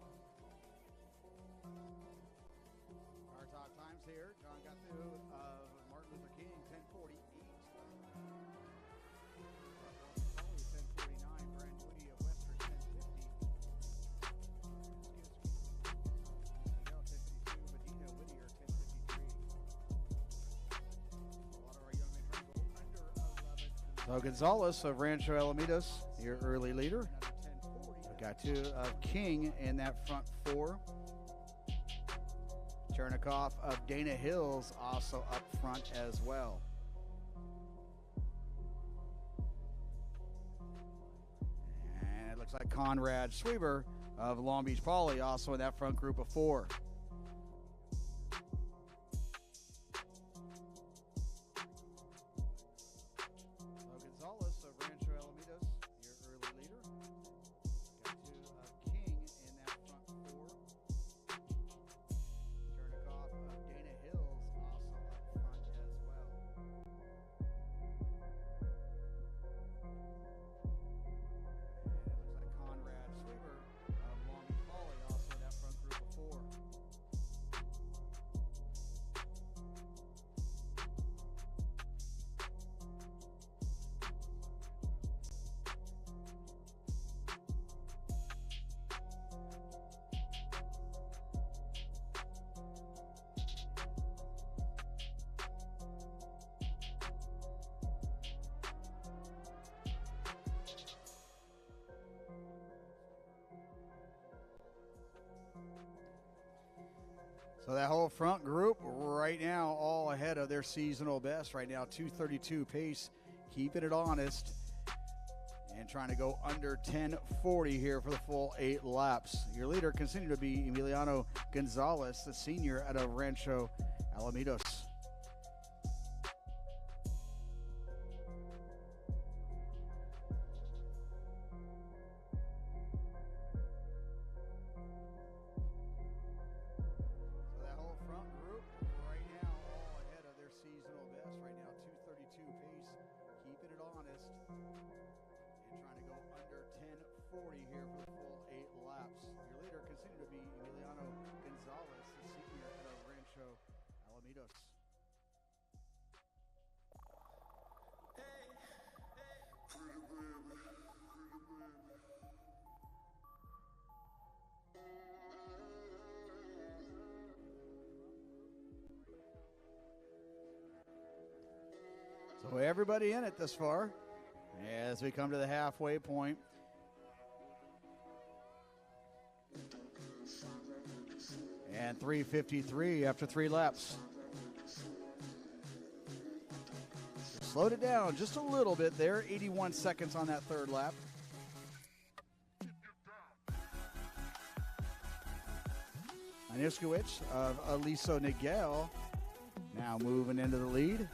Times here, John got through of Martin Luther King, 10:48. 10:49. Brandwee of Western, 10:50. 10:52. Medina, Whittier, 10:53. A lot of our young men trying to go under 11. So Gonzalez of Rancho Alamitos, your early leader. We got two of King in that front four. Chernikoff of Dana Hills also up front as well. And it looks like Conrad Schweber of Long Beach Poly also in that front group of four. So Gonzalez of Rancho Alamitos, your early leader. Got two of King in that front four. Of Dana Hills also up front as well. And it looks like Conrad Schweber of Long Beach Poly also in that front group of four. So that whole front group right now all ahead of their seasonal best right now, 2:32 pace, keeping it honest and trying to go under 10:40 here for the full 8 laps. Your leader continued to be Emiliano Gonzalez, the senior out of Rancho Alamitos. Seasonal best right now, 2:32 pace, So everybody in it this far as we come to the halfway point. And 3:53 after 3 laps. Slowed it down just a little bit there, 81 seconds on that third lap. Aniskowicz of Aliso Niguel now moving into the lead.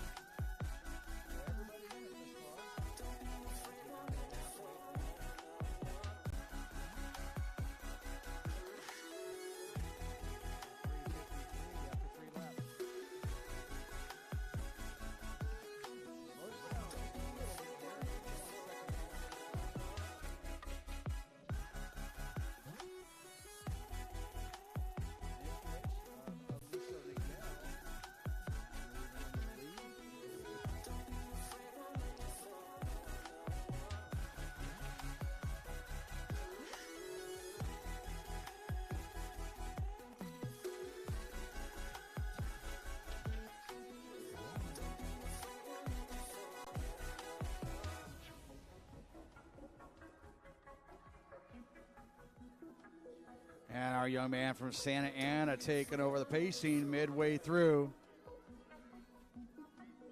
And our young man from Santa Ana taking over the pacing midway through.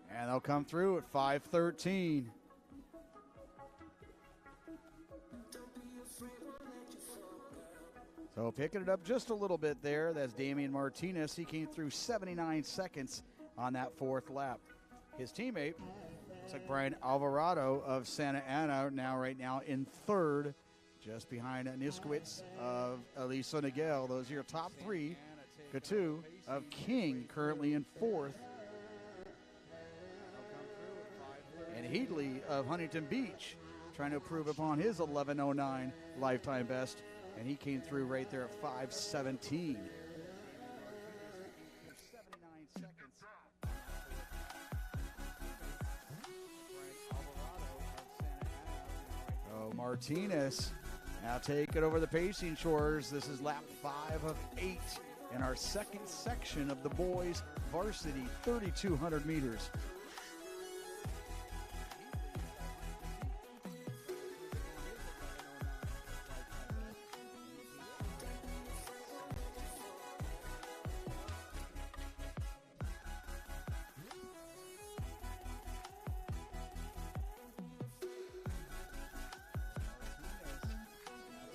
And they'll come through at 5:13. So picking it up just a little bit there, that's Damian Martinez. He came through 79 seconds on that fourth lap. His teammate, looks like Brian Alvarado of Santa Ana, right now in third, just behind Niskowitz of Aliso Niguel. Those are your top three. Katu of King currently in fourth. And Headley of Huntington Beach trying to improve upon his 11:09 lifetime best. And he came through right there at 5:17. So Martinez now taking over the pacing chores. This is lap 5 of 8 in our second section of the boys varsity 3,200 meters.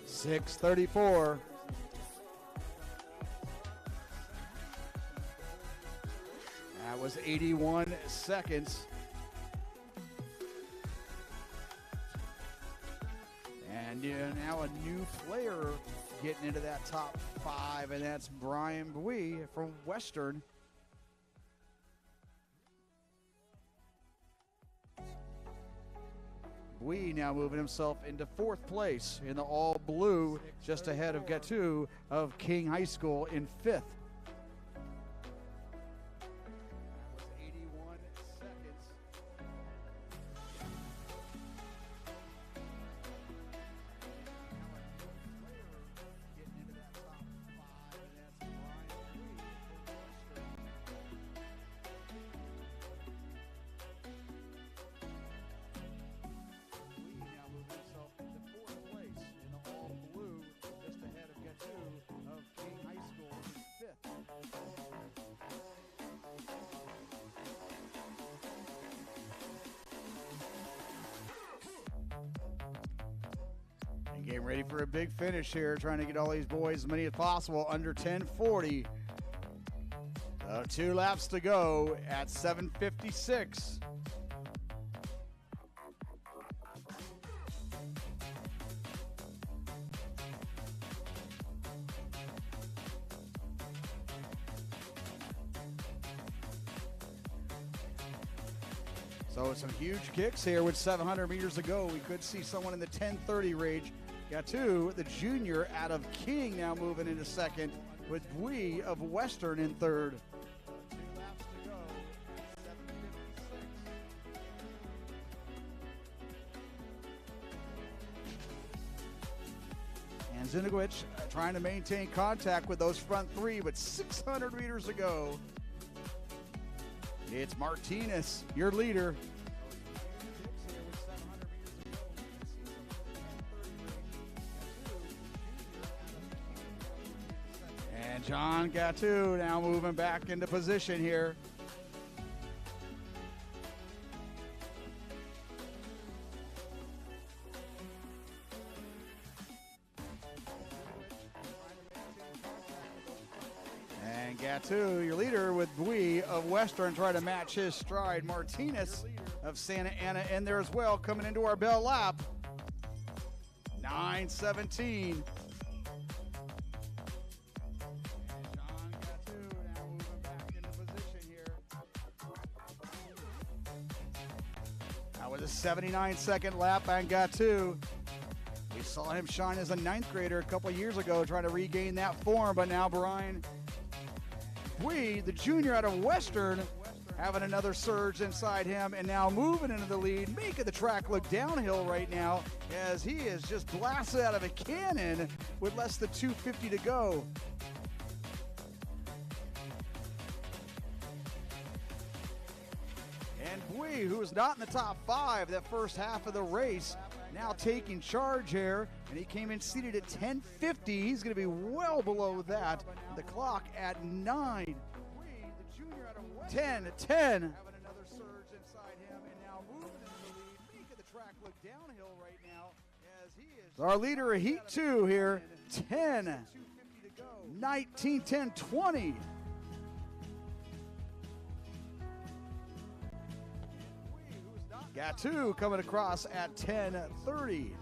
.634. That was 81 seconds. And now a new player getting into that top 5, and that's Brian Bui from Western. Bui now moving himself into 4th place in the all blue, just ahead of Gatu of King High School in 5th. That was 81 seconds. Getting into that top 5, and that's Brian Bui from Western. Now moving himself into 4th place in the all blue, just ahead of Gatu of King High School in 5th. And getting ready for a big finish here, trying to get all these boys as many as possible under 10:40. 2 laps to go at 7:56. So some huge kicks here with 700 meters to go. We could see someone in the 10:30 range. Gatu, the junior out of King, now moving into second, with Bui of Western in third. 2 laps to go, 7:56. And Zinogwich trying to maintain contact with those front 3, but 600 meters to go. It's Martinez, your leader, And John Gattu now moving back into position here. And Gattu, your leader with Bui of Western, trying to match his stride. Martinez of Santa Ana in there as well, coming into our bell lap. 9:17. That was a 79-second lap on Gattu. We saw him shine as a ninth grader a couple years ago, trying to regain that form, but now Brian Bui, the junior out of Western, having another surge inside him and now moving into the lead, making the track look downhill right now as he is just blasted out of a cannon with less than 250 to go. And Bui, who was not in the top 5 that first half of the race, now taking charge here, and he came in seated at 10:50. He's going to be well below that. The clock at 9. 10-10. Having another surge inside him and now moving into the lead, making the track look downhill right now as he is our leader of Heat 2 here. 10, 19, 10, 20. Gattu coming across at 10:30.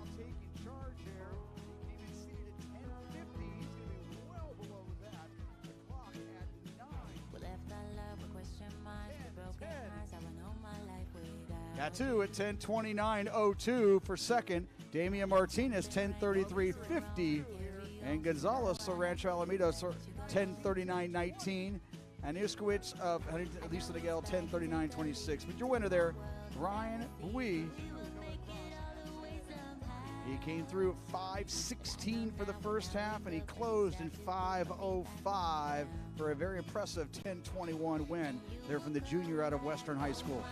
Gattu at 10:29.02 for second. Damian Martinez 10:33.50. And Gonzalez of Rancho Alameda 10:39.19. And Iskowitz of Lisa DeGale 10:39.26. But your winner there, Brian Bui. He came through 5:16 for the first half, and he closed in 5:05 for a very impressive 10:21 win there from the junior out of Western High School.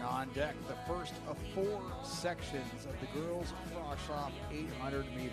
On deck, the first of 4 sections of the girls' frosh-off 800 meters.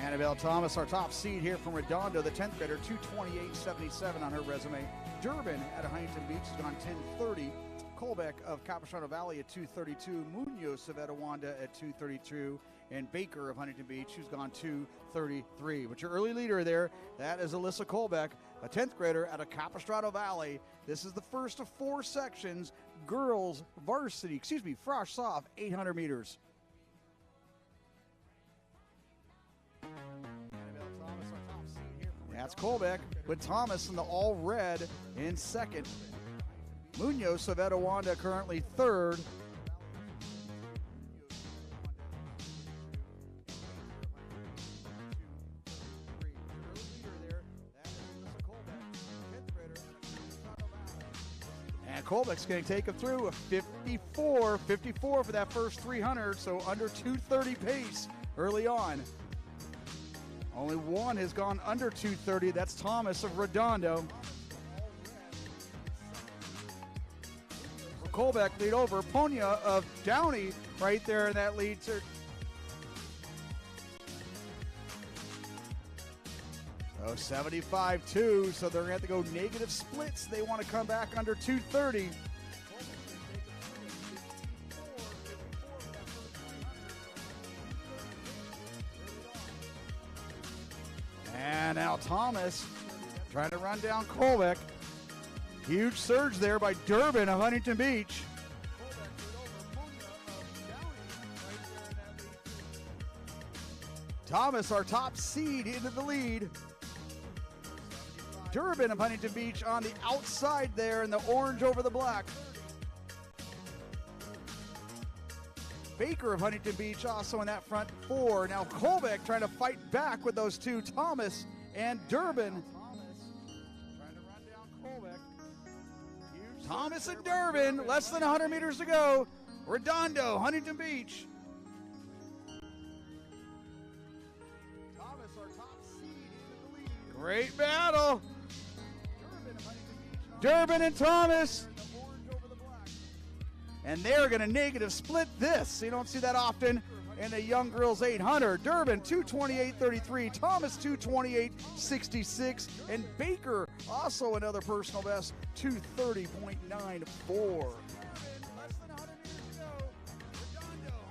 Annabelle Thomas, our top seed here from Redondo, the 10th grader, 228.77 on her resume. Durbin at Huntington Beach has gone 10:30. Colbeck of Capistrano Valley at 2:32. Munoz of Etowanda at 2:32. And Baker of Huntington Beach, who's gone 2:33. But your early leader there, that is Alyssa Colbeck, a 10th grader out of Capistrano Valley. This is the first of 4 sections, girls varsity, frosh-off 800 meters. That's Colbeck with Thomas in the all red in second. Munoz of Etowanda currently third. And Colbeck's going to take him through a 54 for that first 300, so under 2:30 pace early on. Only one has gone under 2:30. That's Thomas of Redondo. Colbeck lead over Ponya of Downey right there in that lead. So 75-2, so they're going to have to go negative splits. They want to come back under 2:30. And now Thomas trying to run down Colbeck. Huge surge there by Durbin of Huntington Beach. Thomas, our top seed, into the lead. Durbin of Huntington Beach on the outside there in the orange over the black. Baker of Huntington Beach also in that front four. Now Colbeck trying to fight back with those two, Thomas and Durbin. Trying to run down Colbeck. Thomas and Durbin, less than 100 meters to go. Redondo, Huntington Beach. Thomas, our top seed, into the lead. Great battle. Durbin and Thomas. And they're going to negative split this. You don't see that often in the young girls 800. Durbin 228.33, Thomas 228.66, and Baker also another personal best 230.94.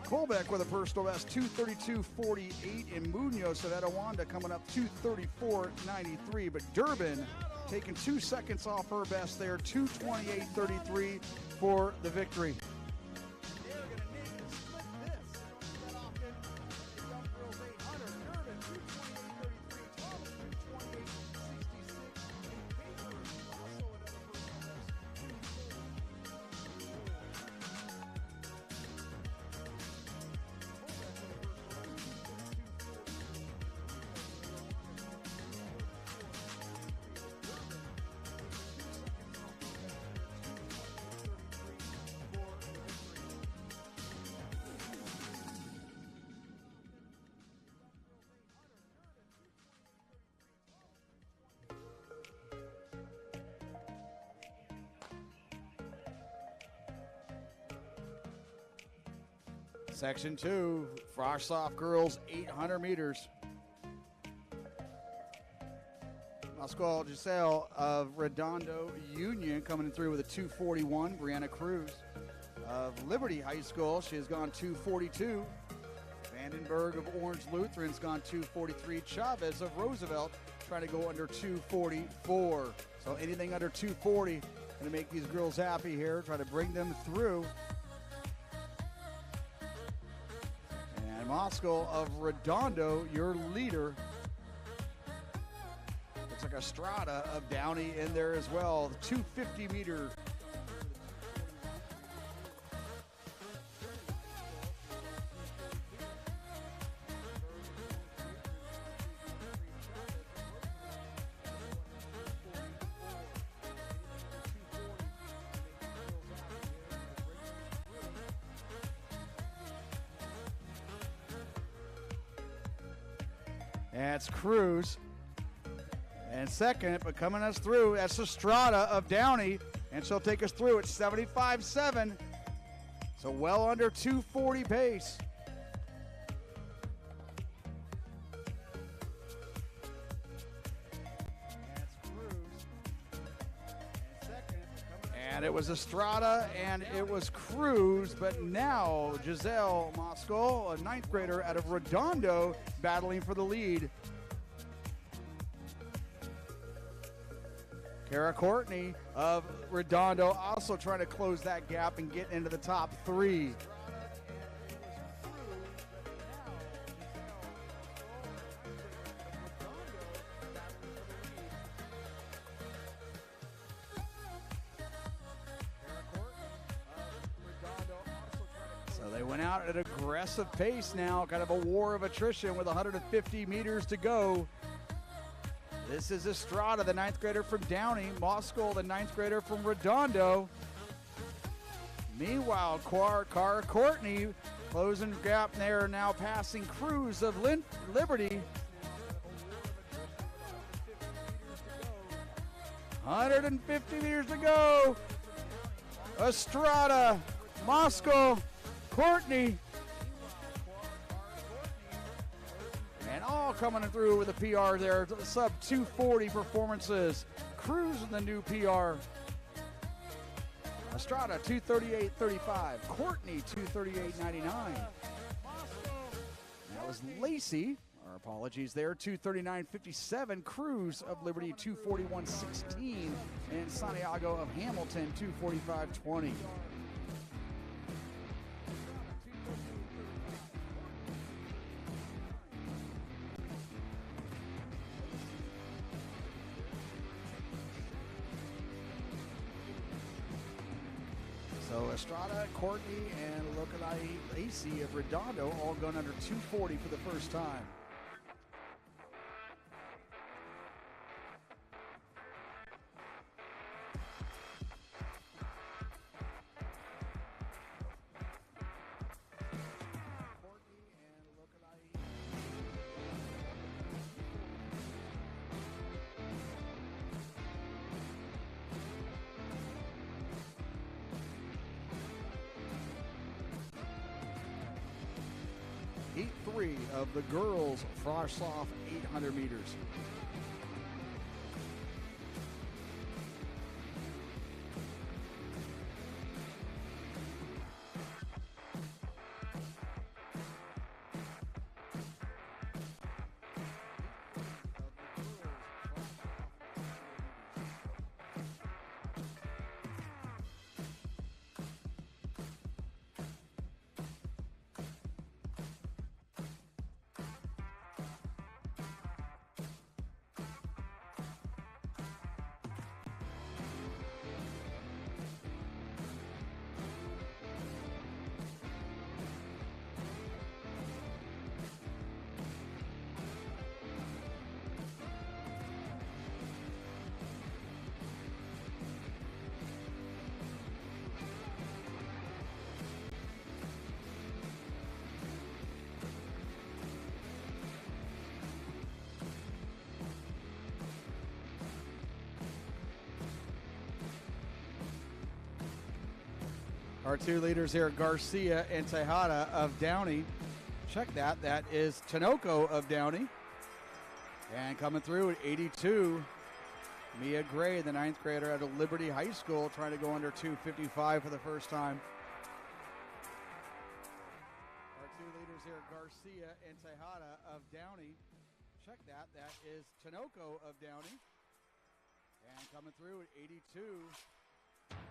Colbeck with a personal best 232.48, and Munoz of Etowanda coming up 234.93, but Durbin taking 2 seconds off her best there, 228.33 for the victory. Section 2, Frosh-Soft girls, 800 meters. Pascual Giselle of Redondo Union coming through with a 241. Brianna Cruz of Liberty High School, she has gone 242. Vandenberg of Orange Lutheran's gone 243. Chavez of Roosevelt trying to go under 244. So anything under 240 going to make these girls happy here, try to bring them through. Moscow of Redondo, your leader. Looks like Estrada of Downey in there as well. The 250 meter. That's Cruz. And second, but coming us through, that's Estrada of Downey, and she'll take us through at 75.7. So well under 240 pace. That's Cruz. And second, and it was Estrada and it was Cruz, but now Giselle Moscow, a 9th grader out of Redondo, battling for the lead. Kara Courtney of Redondo also trying to close that gap and get into the top 3. went out at an aggressive pace now, kind of a war of attrition with 150 meters to go. This is Estrada, the 9th grader from Downey. Moskal, the 9th grader from Redondo. Meanwhile, Cara Courtney closing gap there, now passing Cruz of Liberty. 150 meters to go. Estrada, Moskal, Courtney. And all coming through with a PR there. Sub 240 performances. Cruz in the new PR. Estrada 238.35. Courtney 238.99. That was Lacey. Our apologies there. 239.57. Cruz of Liberty 241.16. And Santiago of Hamilton 245.20. So Estrada, Courtney, and Localai Lacey of Redondo all going under 240 for the first time. Heat 3 of the girls frosh off 800 meters. Our two leaders here, Garcia and Tejada of Downey. Check that. That is Tinoco of Downey. And coming through at 82, Mia Gray, the 9th grader out of Liberty High School, trying to go under 255 for the first time. Our two leaders here, Garcia and Tejada of Downey. Check that. That is Tinoco of Downey. And coming through at 82,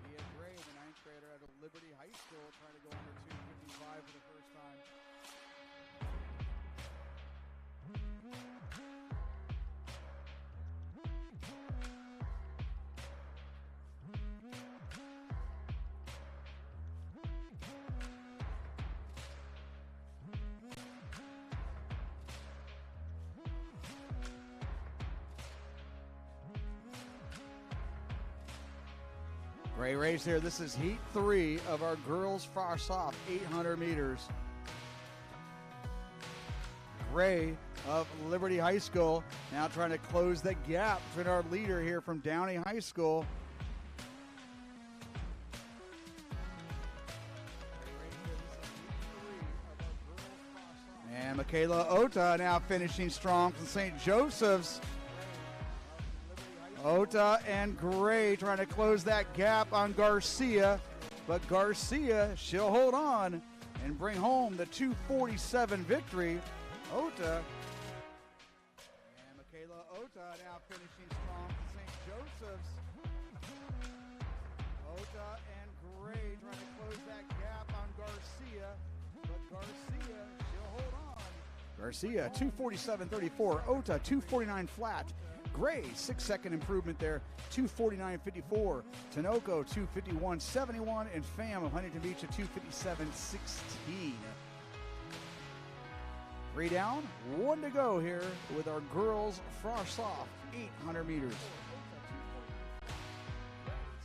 Mia Gray, the 9th grader out of Liberty High School, trying to go under 255 for the first time. Great race here. This is Heat 3 of our girls frosh off 800 meters. Gray of Liberty High School now trying to close the gap between our leader here from Downey High School. And Michaela Ota now finishing strong from St. Joseph's. Ota and Gray trying to close that gap on Garcia, but Garcia, she'll hold on and bring home the 247 victory. Ota and Michaela Ota now finishing strong for St. Joseph's. Ota and Gray trying to close that gap on Garcia, but Garcia, she'll hold on. Garcia 247.34, Ota 249 flat. Gray, 6-second improvement there, 2:49.54. Tinoco, 2:51.71. And Pham of Huntington Beach at 2:57.16. 3 down, 1 to go here with our girls frosh-soft 800 meters.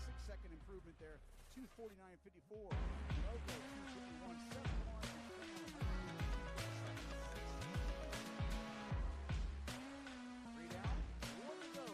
6-second improvement there, 2:49.54. Tinoco, 2:51.71. 3 down, 1 to go.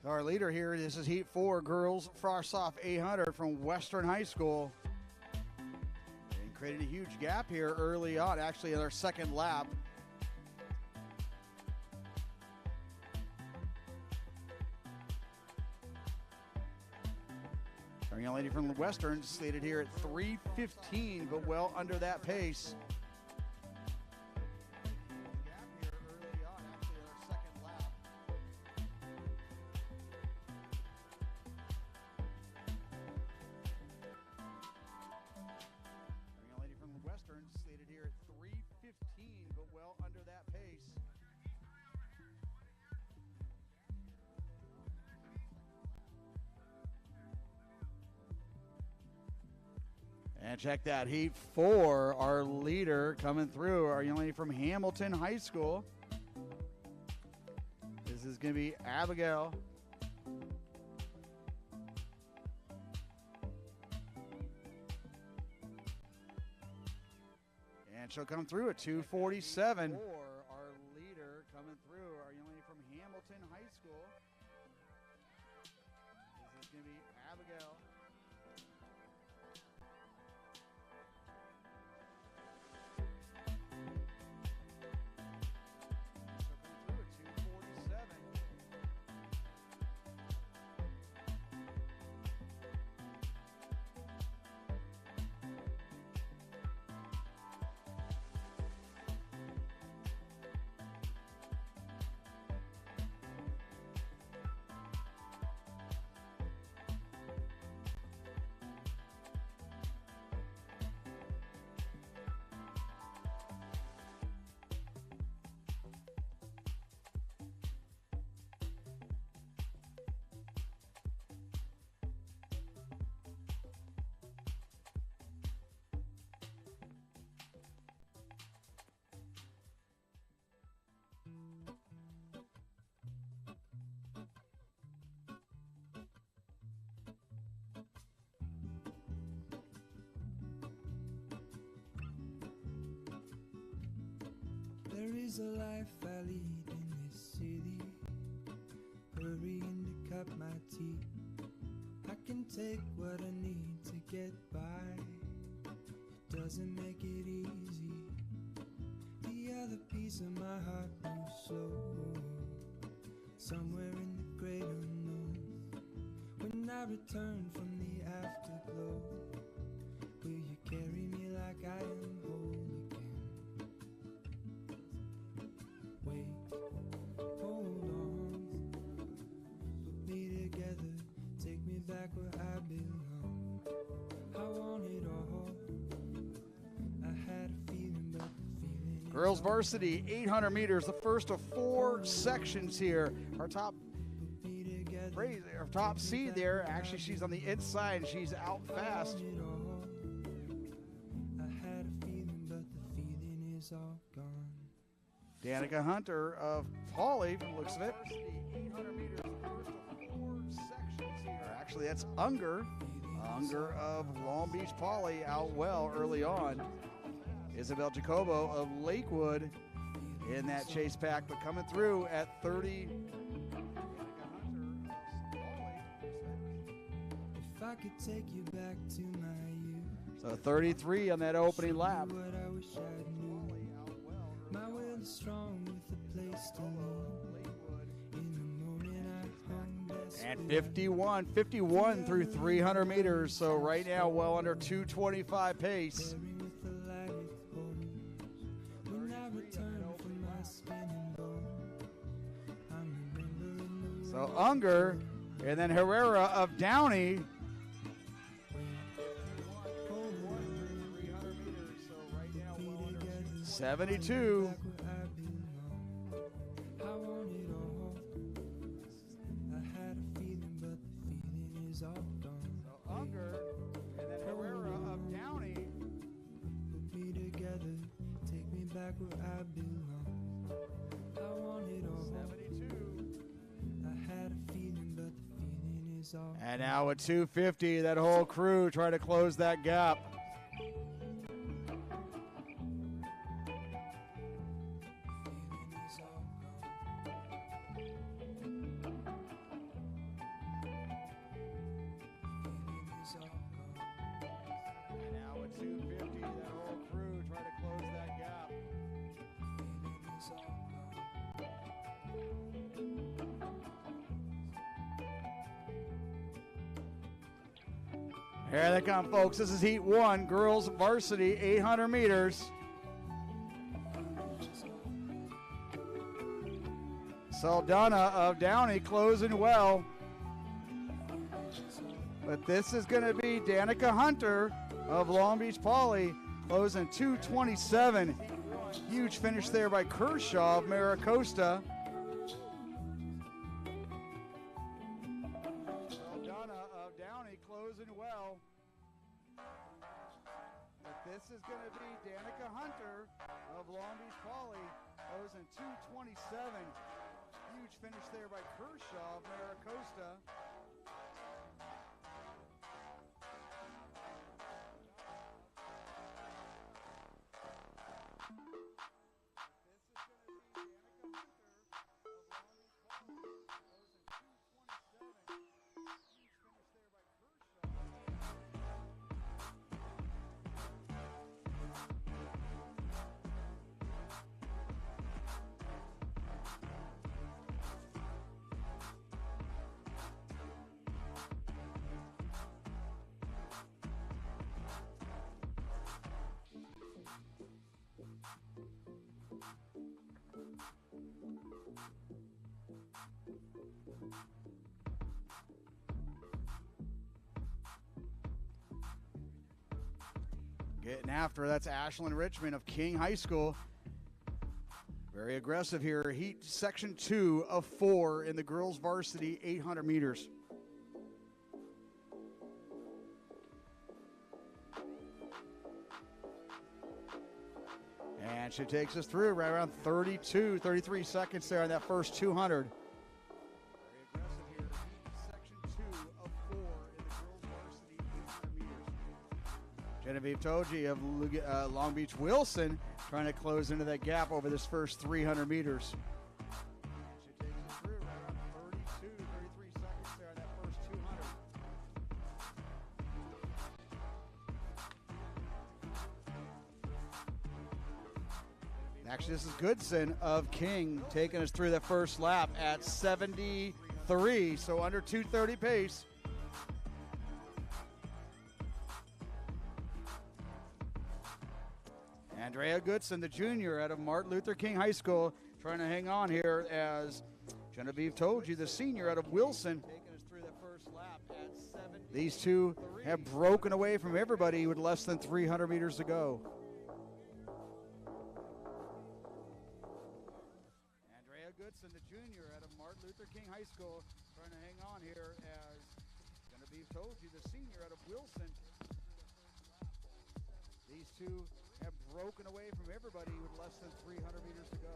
Our leader here, this is Heat 4, girls frosh-soft 800 from Western High School. And created a huge gap here early on, actually in our second lap. Our young lady from Western slated here at 3:15, but well under that pace. Slated here at 3:15, but well under that pace. And check that, Heat 4, our leader coming through, our young lady from Hamilton High School. This is going to be Abigail. And she'll come through at 2:47. Our leader coming through, our young lady from Hamilton High School. This is going to be Abigail. She'll come through at 2:47. is the life I lead in this city. Hurrying to cut my teeth. I can take what I need to get by. It doesn't make it easy. The other piece of my heart moves slow, somewhere in the great unknown. When I return from the afterglow, will you carry me like I am whole again? Wait, hold on, put me together, take me back where I belong. I want it all. I had a feeling, but the feeling is Girls varsity 800 meters, the first of 4 sections here. Our top seed there, actually she's on the inside, she's out fast. I had a feeling, but the feeling is all gone. Danica Hunter of Pauley, from the looks of it. 800 meters, the first of 4 sections here. Actually, that's Unger of Long Beach Poly out well early on. Isabel Jacobo of Lakewood in that chase pack, but coming through at 30. If I could take you back to my youth, So 33 on that opening lap. what I wish I knew. My will is strong with a place to lean. In the moment I hung And desperate. 51 through 300 meters. So right now, well under 225 pace. Staring with the light it holds. When I return from my skin and bone, I'm remembering the So world Unger, and then Herrera of Downey. be together. 72. Back where I belong. I want it all. I had a feeling, but the feeling is all gone. Unger, and then Herrera of Downey. Put me together, take me back where I belong. I want it all. 72. I had a feeling, but the feeling is all And now at 250, that whole crew try to close that gap. feeling is all gone. Feeling is all gone. And now at 250, that whole crew try to close that gap. Feeling is all gone. Here they come, folks. This is Heat 1, girls varsity, 800 meters. Saldana of Downey closing well. But this is going to be Danica Hunter of Long Beach Poly closing 227. Huge finish there by Kershaw of Maricosta. Saldana of Downey closing well. But this is going to be Danica Hunter of Long Beach Poly closing 227. Huge finish there by Kershaw of Maricosta. Getting after, that's Ashlyn Richmond of King High School. Very aggressive here. Heat section 2 of 4 in the girls varsity 800 meters. And she takes us through right around 32, 33 seconds there on that first 200. Very aggressive here. Heat section 2 of 4 in the girls varsity 800 meters. Genevieve Toji of Long Beach Wilson trying to close into that gap over this first 300 meters. She takes it through right around 32, 33 seconds there on that first 200. Actually, this is Goodson of King taking us through that first lap at 73, so under 2:30 pace. Andrea Goodson, the junior out of Martin Luther King High School, trying to hang on here as Genevieve Toji, the senior out of Wilson, taking us through that first lap at 73. These two have broken away from everybody with less than 300 meters to go. Andrea Goodson, the junior out of Martin Luther King High School, trying to hang on here as Genevieve Toji, the senior out of Wilson. These two have broken away from everybody with less than 300 meters to go.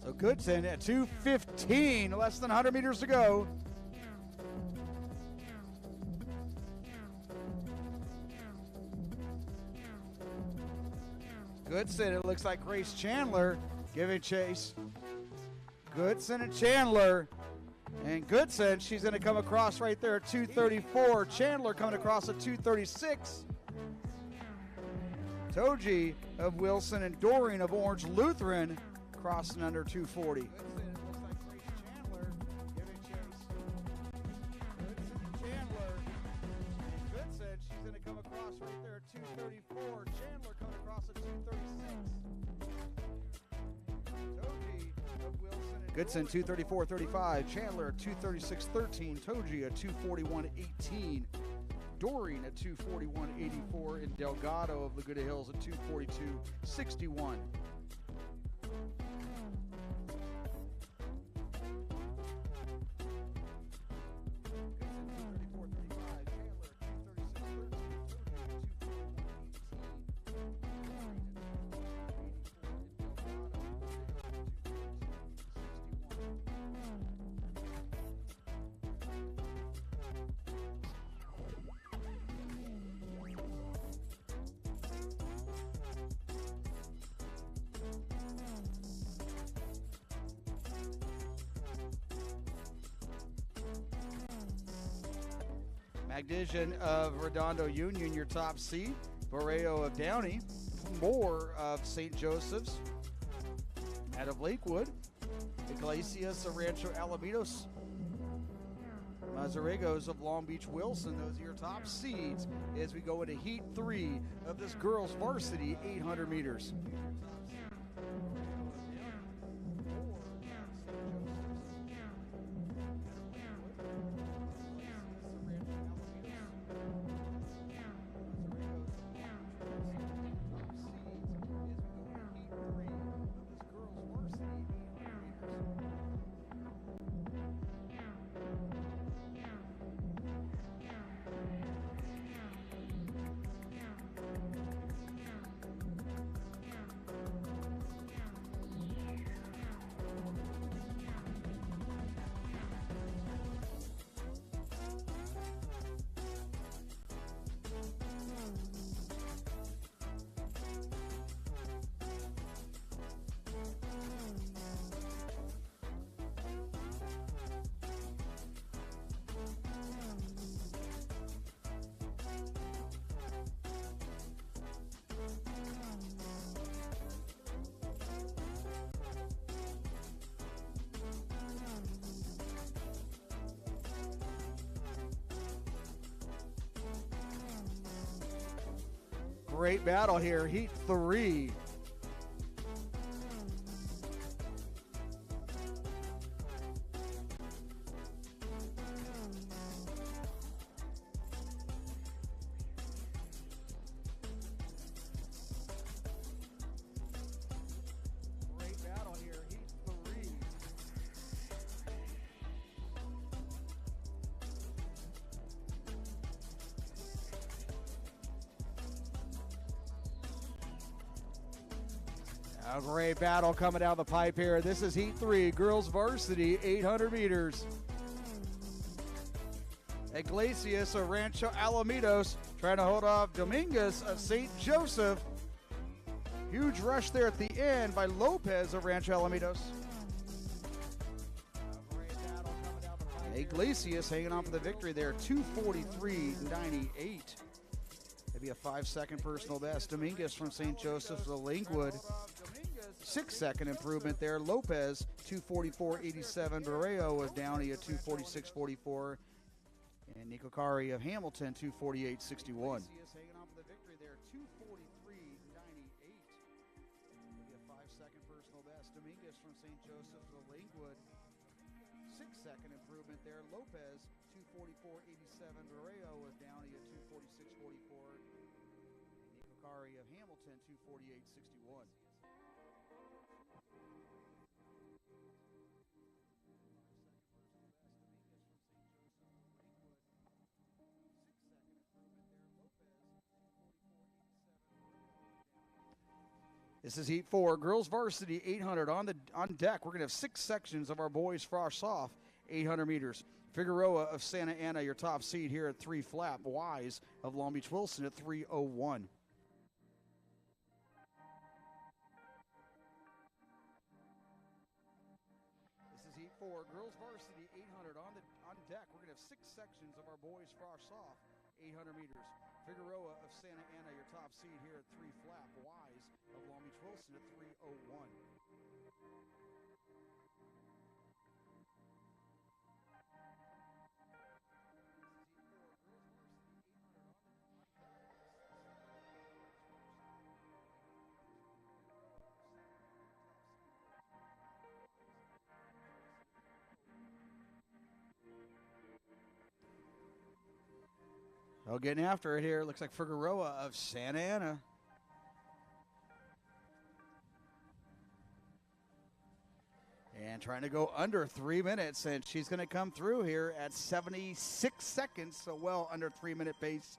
So Goodson at 2:15, less than 100 meters to go. Goodson, it looks like Grace Chandler giving chase. Goodson and Chandler. And Goodson, she's going to come across right there at 2:34. Chandler coming across at 2:36. Toji of Wilson and Doreen of Orange Lutheran crossing under 2:40. Goodson, it looks like Grace Chandler giving chase. Goodson and Chandler. And Goodson, she's going to come across right there at 2:34. Chandler coming across at 2:36. Toji of Wilson and Goodson 2:34.35. Chandler at 2:36.13. Toji at 2:41.18. Doreen at 2:41.84. And Delgado of Laguna Hills at 2:42.61. Magdisian of Redondo Union, your top seed. Borreo of Downey. Moore of St. Joseph's. Out of Lakewood. Iglesias of Rancho Alamitos. Mazarigos of Long Beach Wilson. Those are your top seeds as we go into Heat 3 of this girls varsity 800 meters. Great battle here, Heat 3. Great battle here, Heat 3. A great battle coming down the pipe here. This is Heat 3, girls varsity, 800 meters. Iglesias of Rancho Alamitos trying to hold off Dominguez of St. Joseph. Huge rush there at the end by Lopez of Rancho Alamitos. Iglesias hanging on for the victory there, 2:43.98. Maybe a 5-second personal best. Dominguez from St. Joseph's to Linkwood. 6-second improvement there. Lopez, 2:44.87. Barreo of Downey at 2:46.44. And Nico Kari of Hamilton, 2:48.61. Hanging on for the victory there, 2:43.98. Maybe a 5-second personal best. Dominguez from St. Joseph's to Linkwood. 6-second improvement there. Lopez, 2:44.87. Barreo of Downey at 2:46.44. And Nico Kari of Hamilton, 2:48.61. This is Heat 4, girls varsity 800 on deck. We're going to have 6 sections of our boys frosh off 800 meters. Figueroa of Santa Ana, your top seed here at 3 flat. Wise of Long Beach Wilson at 3:01. This is Heat 4, girls varsity 800 on deck. We're going to have 6 sections of our boys frosh off 800 meters. Figueroa of Santa Ana, your top seed here at 3 flat. Wise of Long Beach Wilson at 3:01. Oh, getting after it here. Looks like Figueroa of Santa Ana. And trying to go under 3 minutes, and she's going to come through here at 76 seconds, so well under 3-minute pace.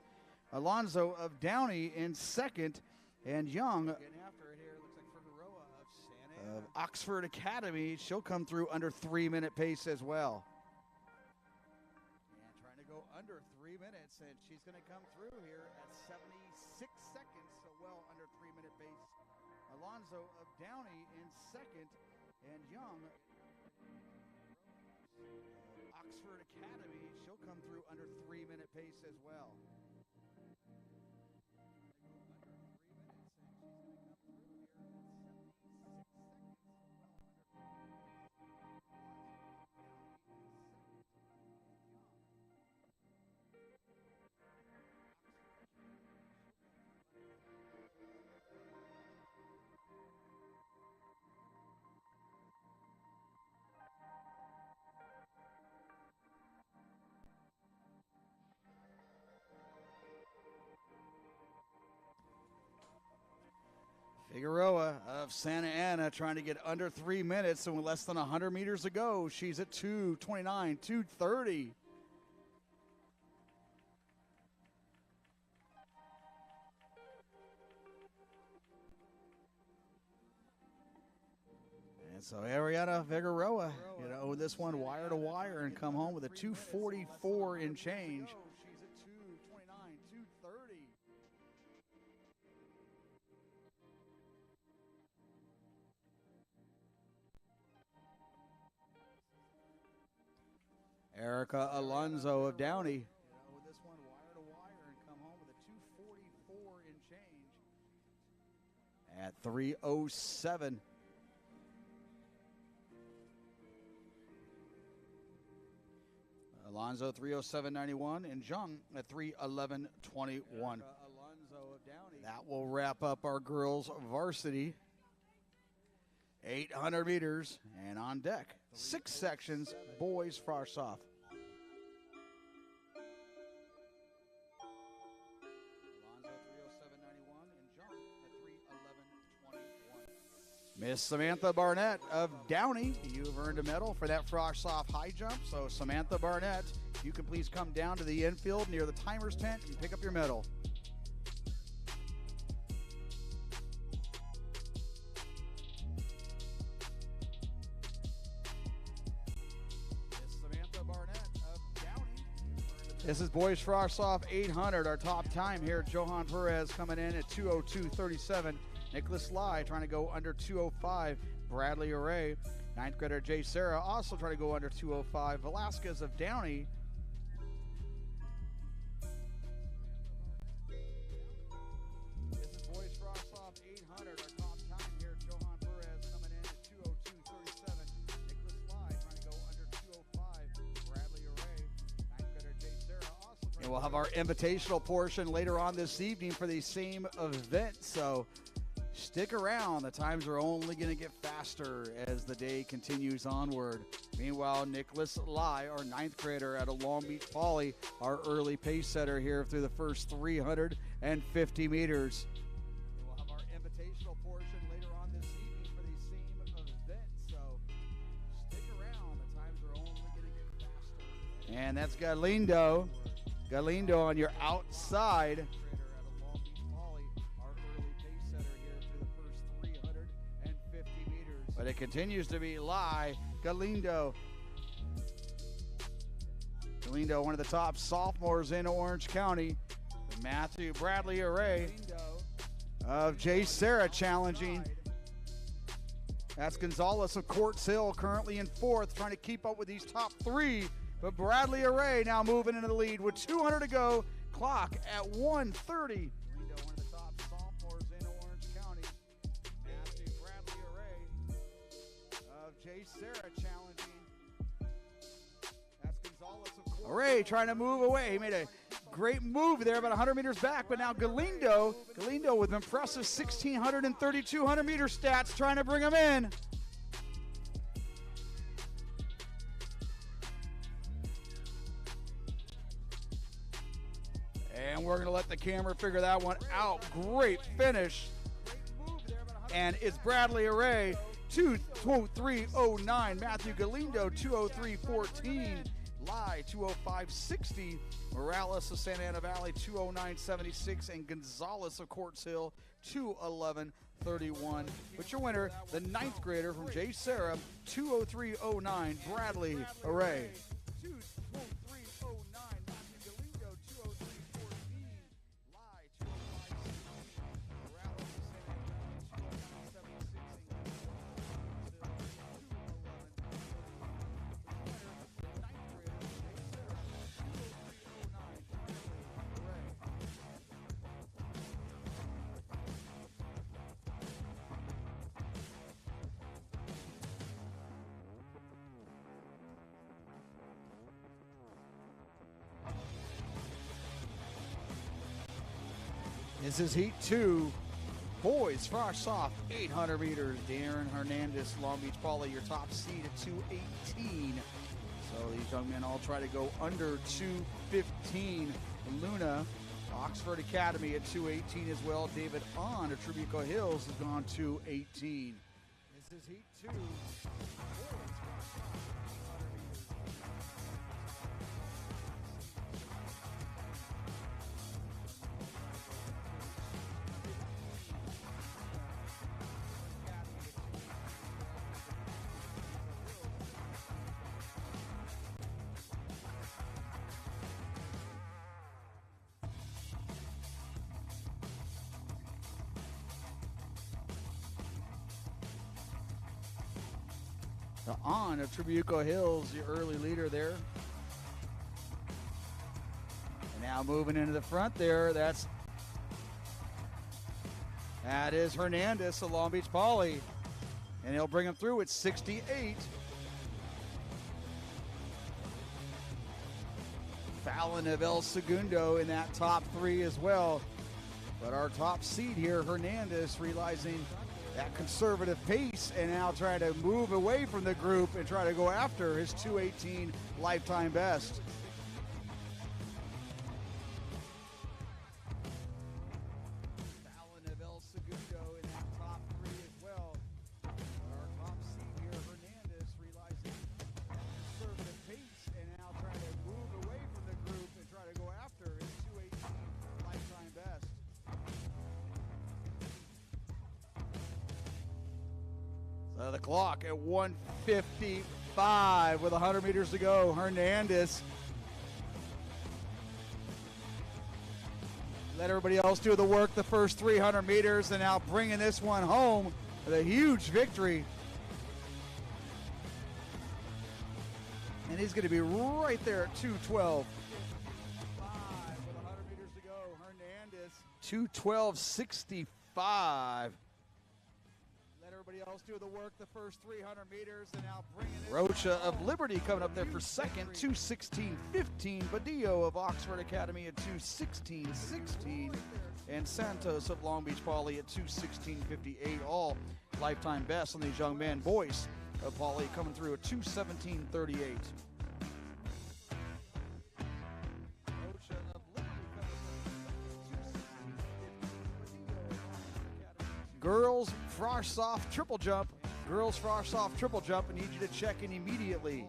Alonzo of Downey in second, and Young getting after it here. Looks like Figueroa of Santa Ana. Of Oxford Academy. She'll come through under 3-minute pace as well. And trying to go under 3 minutes, and she's going to come through here at 76 seconds, so well under 3-minute pace. Alonzo of Downey in second, and Young, Oxford Academy, she'll come through under 3-minute pace as well. Figueroa of Santa Ana trying to get under 3 minutes, and with less than 100 meters to go, she's at 2:29, 2:30. And so Ariana Figueroa, this one wire to wire and come home with a 2:44 in change. She's at 2:29, 2:30. Erica Alonso of Downey. With this one wire to wire and come home with a 2:44 in change at 3:07. Alonso 3:07.91 and Jung at 3:11.21. That will wrap up our girls varsity 800 meters, and on deck 6 sections, boys frosh off. Alonso 3:07.91 and Jung at 3:11.21. Miss Samantha Barnett of Downey, you've earned a medal for that frosh off high jump. So Samantha Barnett, you can please come down to the infield near the timer's tent and pick up your medal. This is boys frost off 800. Our top time here, Johan Perez coming in at 2:02:37. Nicholas Lai trying to go under 2:05. Bradley Array, 9th grader Jay Sarah, also trying to go under 2:05. Velasquez of Downey. This is boys frost off 800. Our top time here, Johan Perez coming in at 2:02:37. Nicholas Lai trying to go under 2:05. Bradley Array, 9th grader Jay Sarah, also trying. And we'll have our invitational portion later on this evening for the same event. So stick around. The times are only going to get faster as the day continues onward. Meanwhile, Nicholas Lai, our 9th grader out of Long Beach Poly, our early pace setter here through the first 350 meters. We'll have our invitational portion later on this evening for the same event. So stick around. The times are only going to get faster. And that's Galindo. Galindo on your outside. But it continues to be Lai. Galindo. Galindo, one of the top sophomores in Orange County. Matthew Bradley Array of Jay Sarah challenging. That's Gonzalez of Quartz Hill currently in 4th, trying to keep up with these top 3. But Bradley Array now moving into the lead with 200 to go. Clock at 1:30. Galindo, one of the top sophomores in Orange County. Matthew Bradley Array of Jay Sarah challenging. That's Gonzalez of Quartz. Array trying to move away. He made a great move there, about 100 meters back, but now Galindo with impressive 1,600 and 3,200 meter stats trying to bring him in. And we're going to let the camera figure that one out. Great finish. And it's Bradley Array, 2:03:09. Matthew Galindo, 2:03:14. Lai, 2:05:60. Morales of Santa Ana Valley, 2:09:76. And Gonzalez of Quartz Hill, 2:11:31. But your winner, the 9th grader from Jay Sarah, 2:03:09. Bradley Array. 2:03:09. Matthew Galindo, 2:03:14. Lai, 2:05:60. Morales of Santa Ana Valley, 2:09:28. This is Heat 2. Boys, frost off 800 meters. Darren Hernandez, Long Beach Poly, your top seed at 2:18. So these young men all try to go under 2:15. Luna, Oxford Academy at 2:18 as well. David On of Trabuco Hills has gone 2:18. This is Heat 2. Boys, frost off 800 meters. The On of Trabuco Hills, the early leader there. And now moving into the front there, that is Hernandez of Long Beach Poly. And he'll bring him through at 68. Fallon of El Segundo in that top 3 as well. But our top seed here, Hernandez, realizing that conservative pace and now trying to move away from the group and try to go after his 2:18 lifetime best. Fallon of El Segundo in that top 3 as well. Our top seed here, Hernandez, realizing that conservative pace and now trying to move away from the group and try to go after his 2:18 lifetime best. So the clock at 1:55 with 100 meters to go. Hernandez Let everybody else do the work the first 300 meters, and now bringing this one home with a huge victory. And he's going to be right there at 2:12. 100 meters to go. Hernandez, 2:12.65. Let everybody else do the work the first 300 meters, and now bringing it. Rocha of Liberty coming up there for second, 2:16.15. Badillo of Oxford Academy at 2:16.16. And Santos of Long Beach Poly at 2:16.58. All lifetime best on these young men. Boyce of Poly coming through at 2:17.38. Girls frosh soft triple jump. Girls frosh soft triple jump. I need you to check in immediately.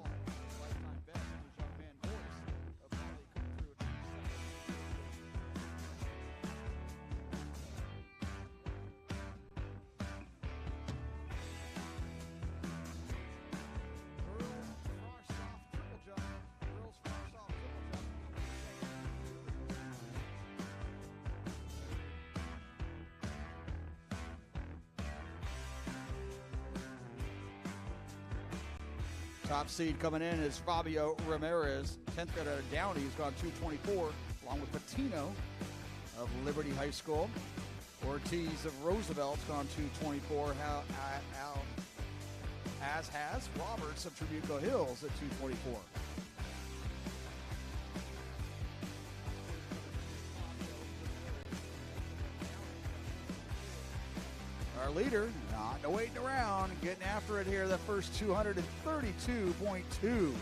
Top seed coming in is Fabio Ramirez, 10th out of Downey, who's gone 2:24, along with Patino of Liberty High School. Ortiz of Roosevelt's gone 2:24, as has Roberts of Trabuco Hills at 2:24. Our leader, not waiting around, getting after it here, the first 232.2.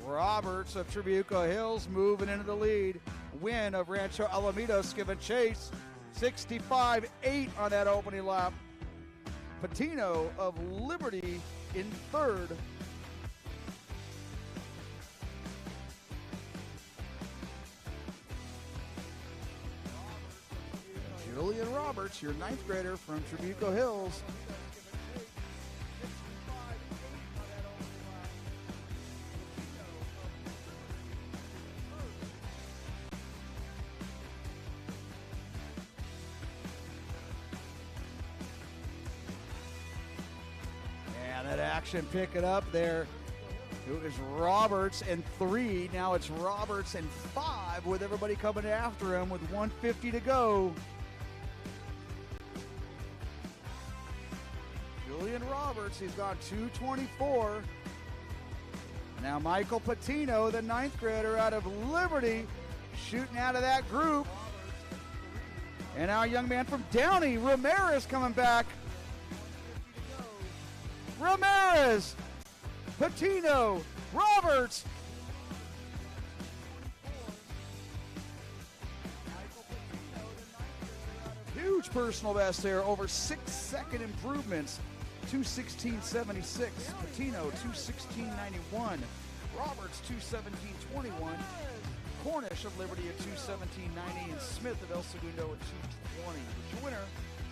Roberts of Trabuco Hills moving into the lead. Win of Rancho Alamitos giving chase. 65.8 on that opening lap. Patino of Liberty in third. Julian Roberts, your ninth grader from Trabuco Hills. That action picking up there. It was Roberts in 3. Now it's Roberts in 5 with everybody coming after him with 150 to go. Julian Roberts, he's gone 2:24. Now Michael Patino, the ninth grader out of Liberty, shooting out of that group. And our young man from Downey, Ramirez, coming back. Ramirez, Patino, Roberts. Huge personal best there, over 6-second improvements. 2:16.76, Patino 2:16.91, Roberts 2:17.21, Cornish of Liberty at 2:17.90, and Smith of El Segundo at 2:20. The winner,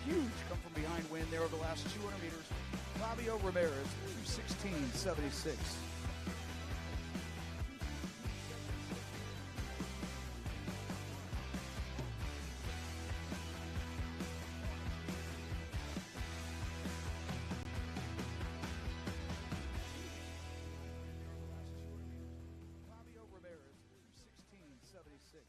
huge come from behind win there over the last 200 meters. Fabio Ramirez, 2:16.76. Fabio Ramirez, 2:16.76.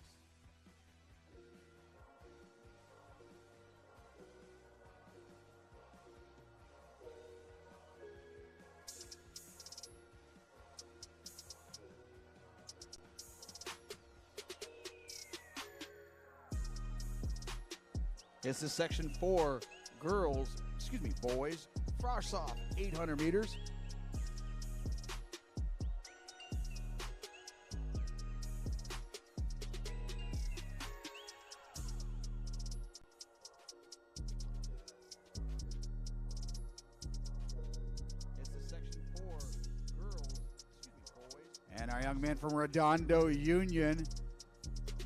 This is section 4, boys, frosh soft, 800 meters. And our young man from Redondo Union,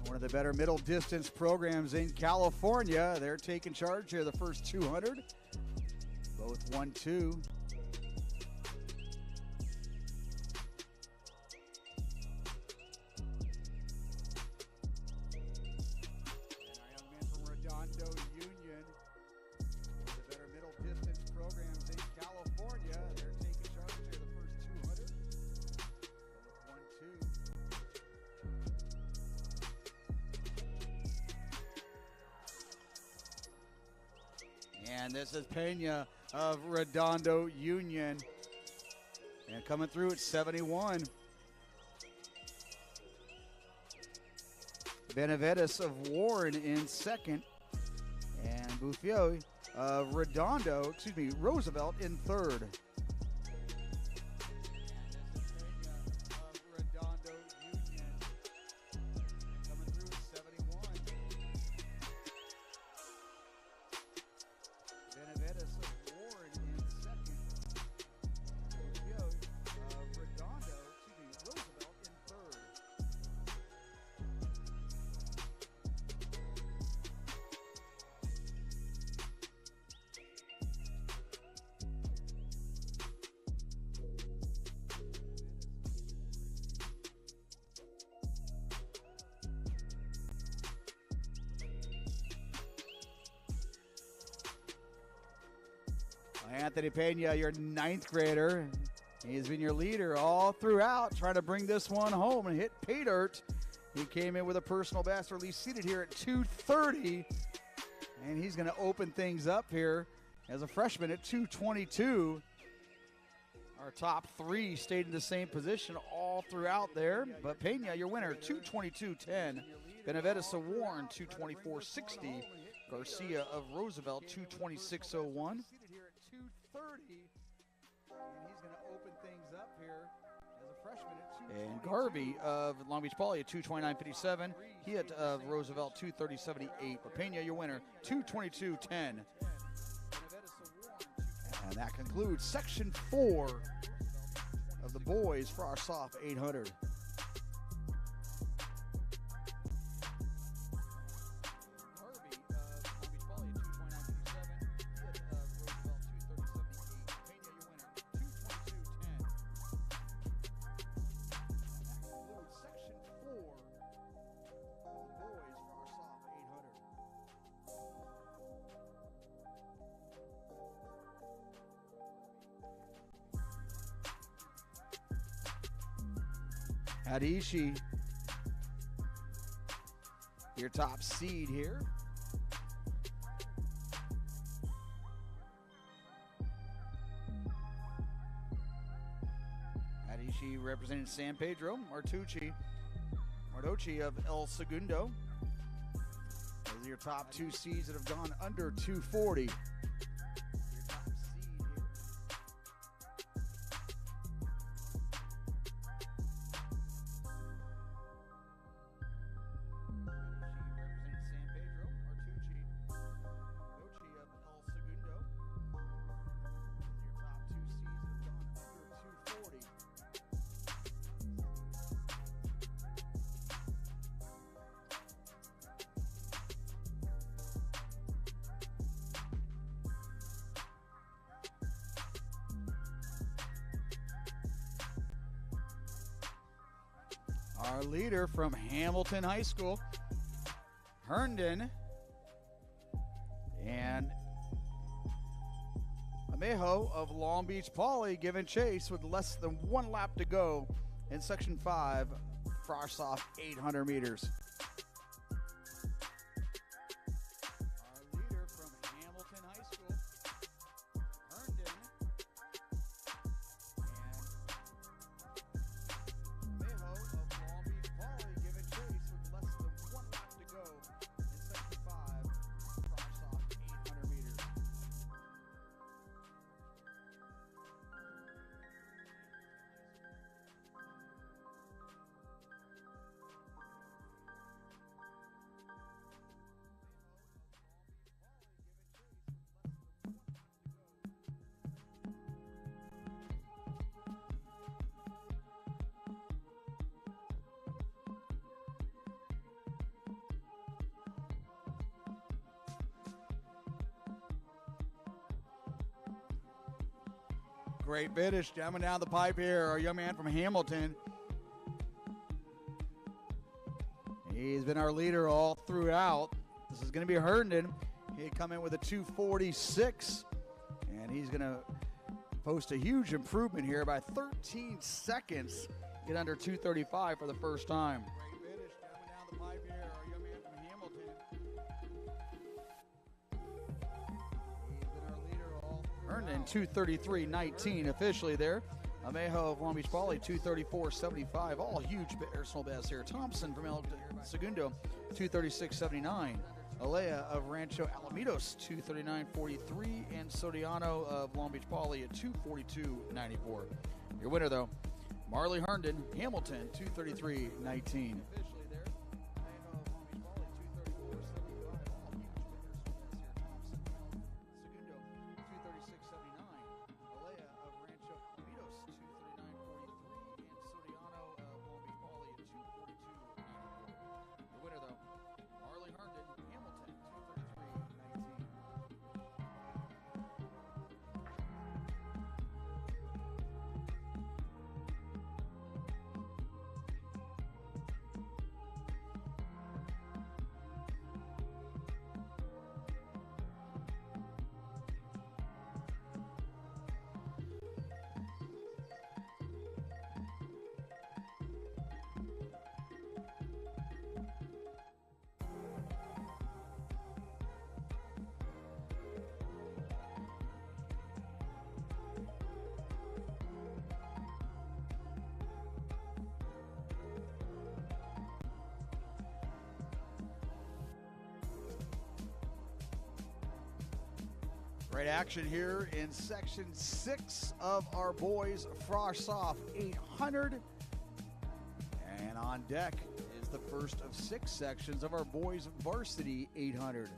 one of the better middle distance programs in California, they're taking charge here the first 200. Both 1-2. And this is Pena of Redondo Union. And coming through at 71. Benavides of Warren in second. And Buffio of Roosevelt in third. Anthony Pena, your ninth grader. He's been your leader all throughout, trying to bring this one home and hit pay dirt. He came in with a personal best, or at least seated here at 230. And he's going to open things up here as a freshman at 222. Our top three stayed in the same position all throughout there. But Pena, your winner, 222.10. Benavides of Warren, 224.60. Garcia of Roosevelt, 226.01. 230, and he's going to open things up here as a freshman at 222. And Garvey of Long Beach Poly at 229.57. He at Roosevelt 230.78. But Pena, your winner, 222.10. And that concludes section 4 of the boys Frost Soft 800. Adishi, your top seed here. Adishi representing San Pedro. Martucci of El Segundo. Those are your top two seeds that have gone under 240. Our leader from Hamilton High School, Herndon, and Amejo of Long Beach Poly giving chase with less than one lap to go in Section 5, Frost Soft 800 meters. Our leader from Hamilton High School, Herndon, Great finish. Coming down the pipe here, our young man from Hamilton. He's been our leader all throughout. This is going to be Herndon. He'd come in with a 2:46, and he's going to post a huge improvement here by 13 seconds. Get under 2:35 for the first time. Great finish coming down the pipe here, our young man from Hamilton. He's been our leader all Herndon 2:33.19 officially there. Amejo of Long Beach Poly 2:34.75. All huge personal bests here. Thompson from El Segundo 2:36.79. Alea of Rancho Alamitos 2:39.43, and Sodiano of Long Beach Poly at 2:42.94. Your winner though, Marley Herndon, Hamilton 2:33.19. Officially there, Amejo of Long Beach Poly 2:34.75. All huge Segundo 2:36.79. Alea of Rancho Alamitos 2:39.43, and Sodiano of Long Beach Poly at 2:42.94. The winner though, Marley Herndon, Hamilton 2:33.19. Great action here in section 6 of our boys Frosh Soft 800. And on deck is the first of 6 sections of our boys Varsity 800.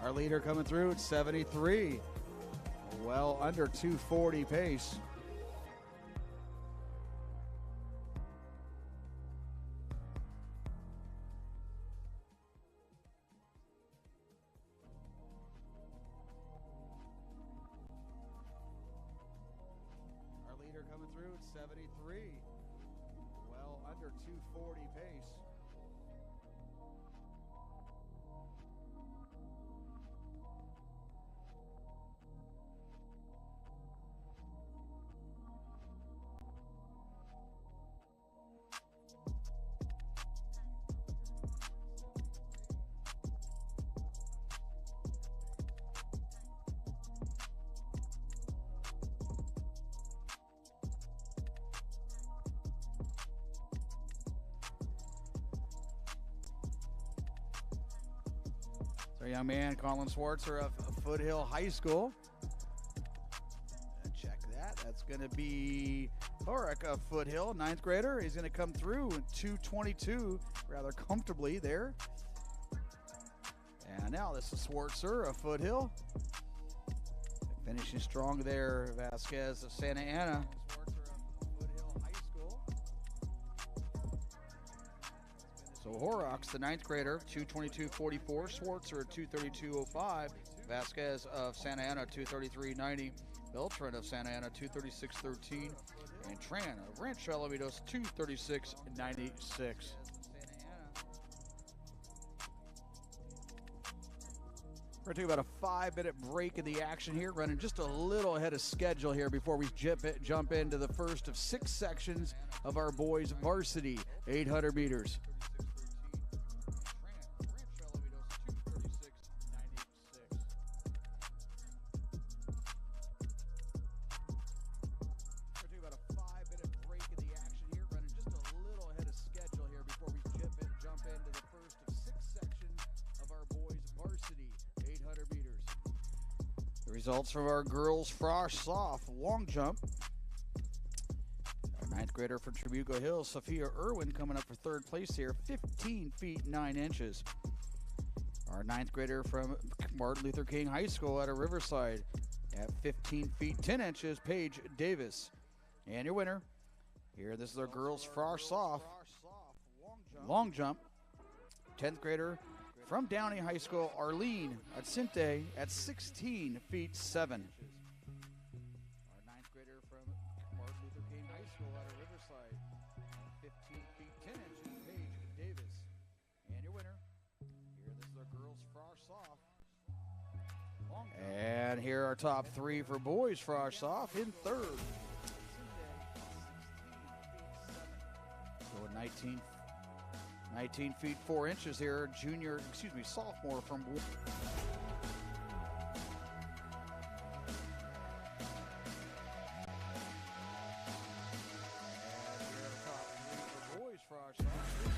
Our leader coming through at 73, well under 240 pace. Our leader coming through at 73, well under 240 pace. Our young man, Colin Swartzer of Foothill High School. Check that. That's going to be Horak of Foothill, 9th grader. He's going to come through in 2:22 rather comfortably there. And now this is Swartzer of Foothill. Finishing strong there, Vasquez of Santa Ana. So Horrocks, the 9th grader, 2:22.44. Swartzer at 2:32.05. Vasquez of Santa Ana, 2:33.90. Beltran of Santa Ana, 2:36.13. And Tran of Rancho Alamitos, 2:36.96. We're going to take about a 5-minute break in the action here, running just a little ahead of schedule here before we jump into the first of 6 sections of our boys Varsity 800 meters. Results from our girls Frosh Soft long jump. Our 9th Ninth grader from Trabuco Hills, Sophia Irwin, coming up for third place here, 15 feet 9 inches. Our ninth grader from Martin Luther King High School out of Riverside at 15 feet 10 inches, Paige Davis. And your winner here, this is our girls frosh soft long jump, 10th grader from Downey High School, Arlene Adsinte at 16 feet 7. Our ninth grader from Martin Luther King High School out of Riverside at 15 feet 10 inches, Paige Davis. And your winner here, this is our girls frosh soft. And here are top three for boys frosh soft in third. So 19 feet 4 inches here, sophomore from boys frosh soft.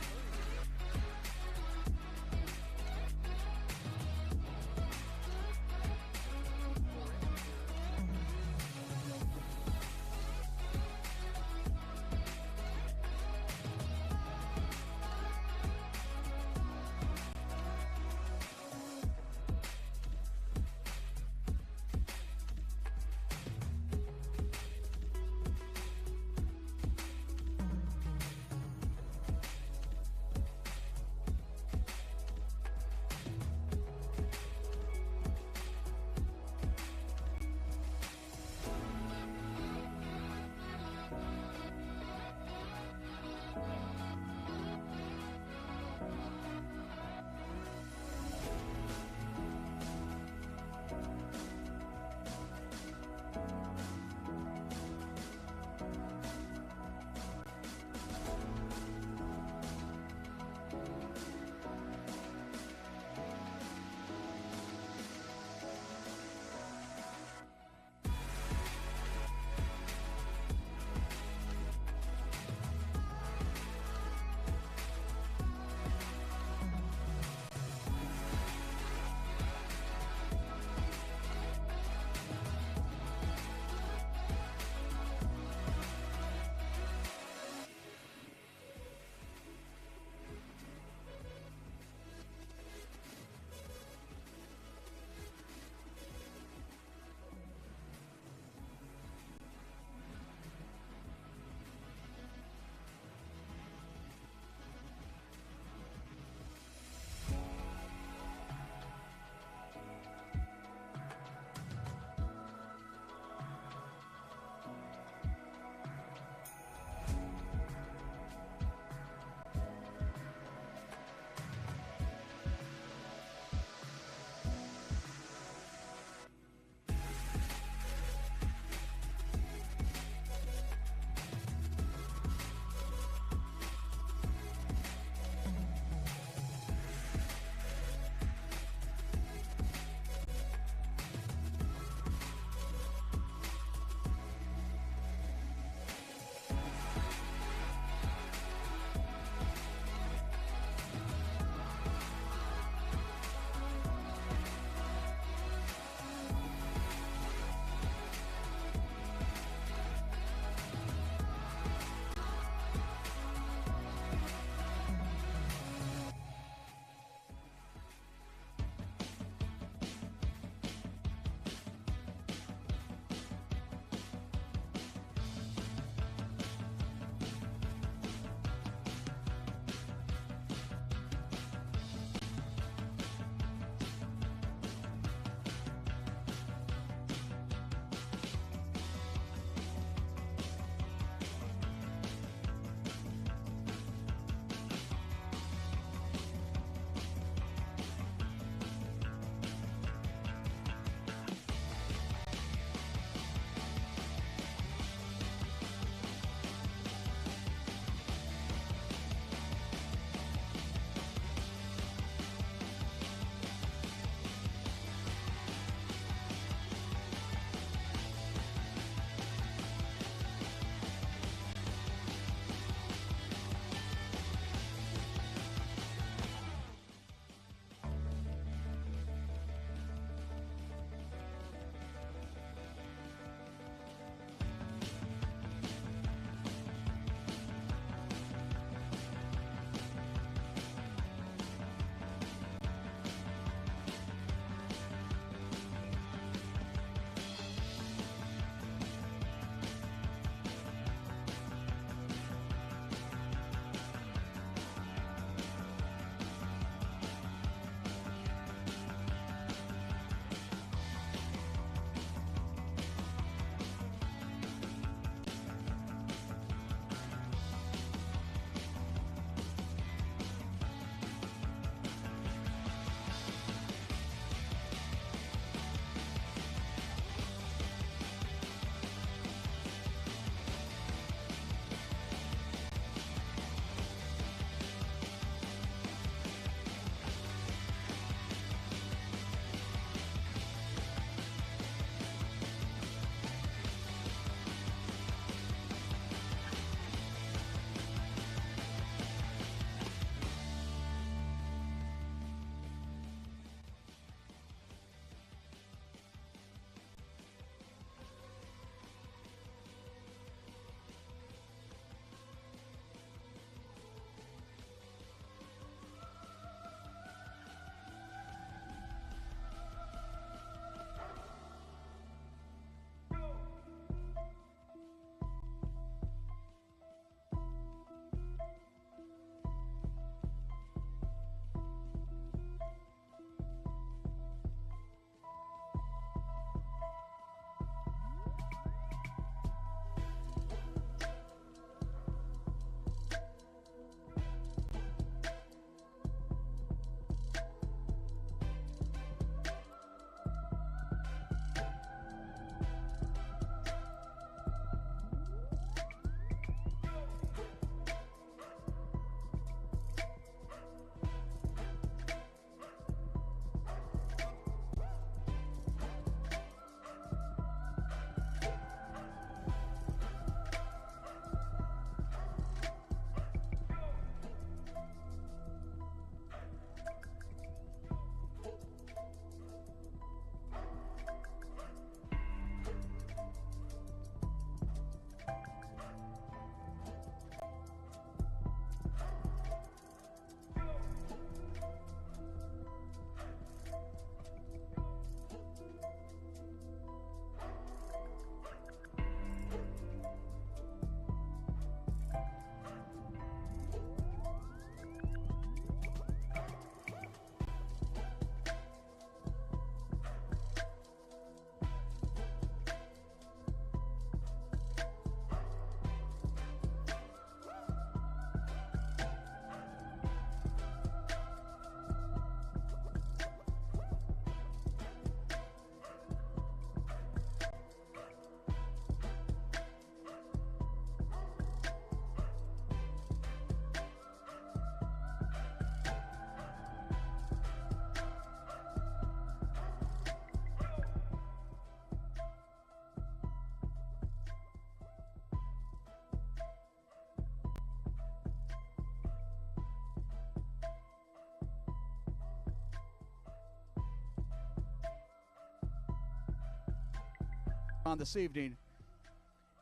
on this evening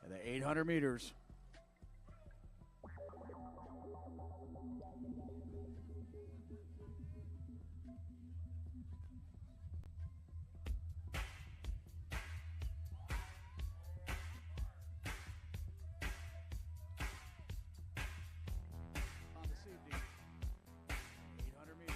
at the 800 meters. On this evening, 800 meters.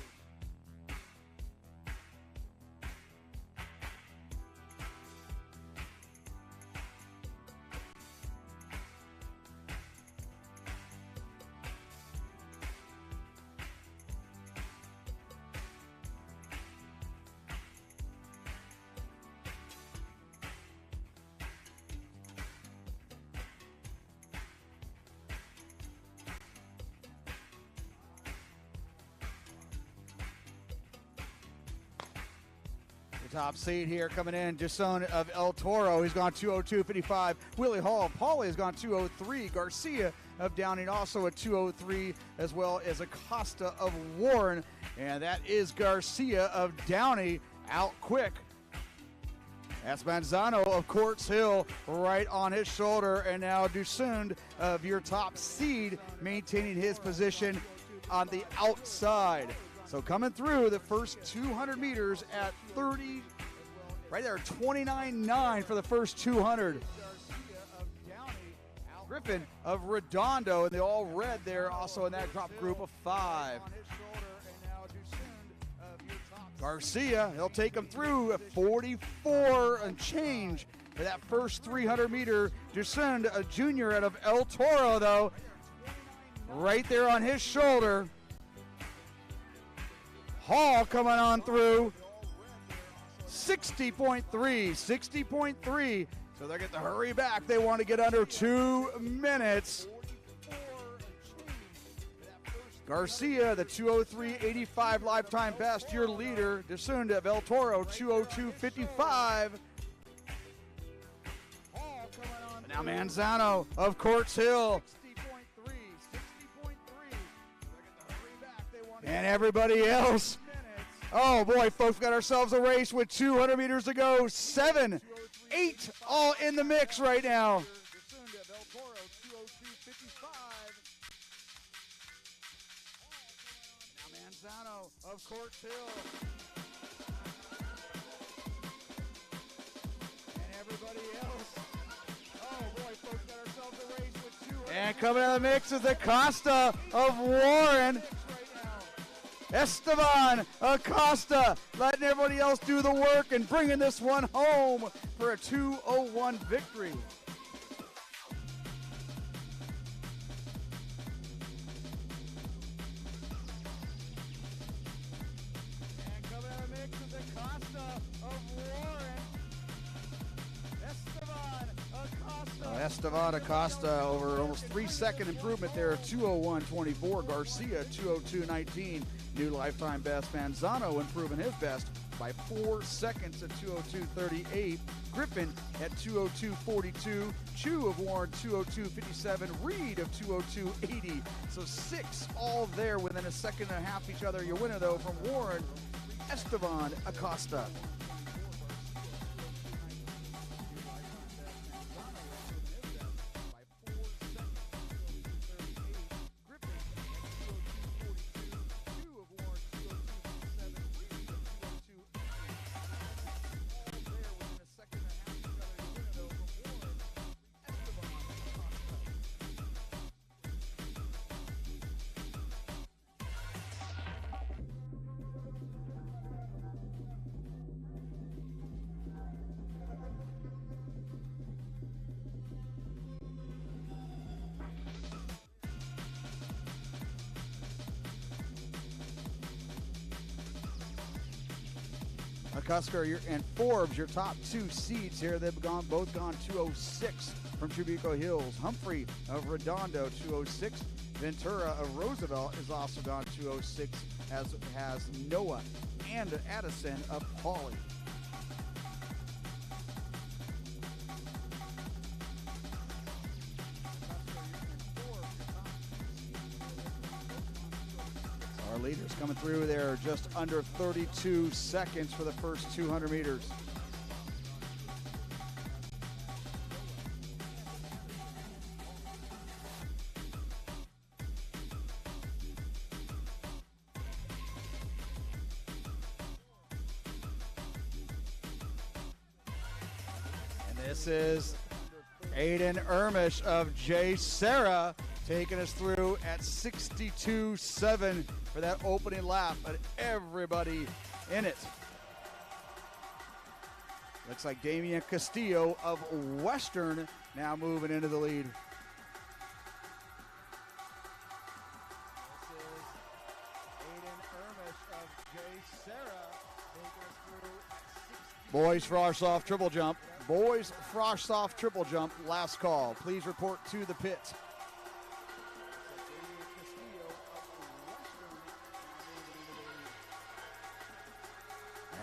The top seed here coming in, Jason of El Toro. He's gone 2:02.55. Willie Hall, Pauly has gone 2:03. Garcia of Downing also at 2:03, as well as Acosta of Warren. And that is Garcia of Downey out quick. That's Manzano of Courts Hill right on his shoulder. And now Dusund of your top seed maintaining his position on the outside. So coming through the first 200 meters at 30, right there, 29.9 for the first 200. Griffin of Redondo, and they all red there, also in that top group of 5. Garcia, he'll take him through at 44 and change for that first 300 meter. Dusund, a junior out of El Toro, though, right there on his shoulder. Hall coming on through 60.3. So they're going to hurry back. They want to get under 2 minutes. Garcia, the 2:03.85 lifetime best, your leader. Dusund of El Toro, 2:02.55. Now Manzano of Courts Hill. And everybody else. Oh boy, folks, got ourselves a race with 200 meters to go. 7, 8 all in the mix right now. Now Manzano of Courts Hill. And everybody else. Oh boy, folks, got ourselves a race with 200. And coming out of the mix is Acosta of Warren. Esteban Acosta letting everybody else do the work and bringing this one home for a 2:01 victory. And coming out of the mix is Acosta of Warren. Esteban Acosta over almost 3-second improvement there, 2:01.24. Garcia 2:02.19. New lifetime best. Manzano improving his best by 4 seconds at 2:02.38. Griffin at 2:02.42. Chu of Warren 2:02.57. Reed of 2:02.80. So 6 all there within a second and a half each other. Your winner though from Warren, Esteban Acosta. Cusker and Forbes, your top 2 seeds here. They've both gone 2:06 from Trabuco Hills. Humphrey of Redondo, 2:06. Ventura of Roosevelt has also gone 2:06, as has Noah and Addison of Pauly. Our leaders coming through there just under 32 seconds for the first 200 meters. This is Aiden Ermish of J. Sarah taking us through at 62.7 for that opening lap, but everybody in it. Looks like Damian Castillo of Western now moving into the lead. This is Aiden Ermish of J. Sarah taking us through at 60. Boys frosh off triple jump. Boys frosh off triple jump. Last call. Please report to the pit.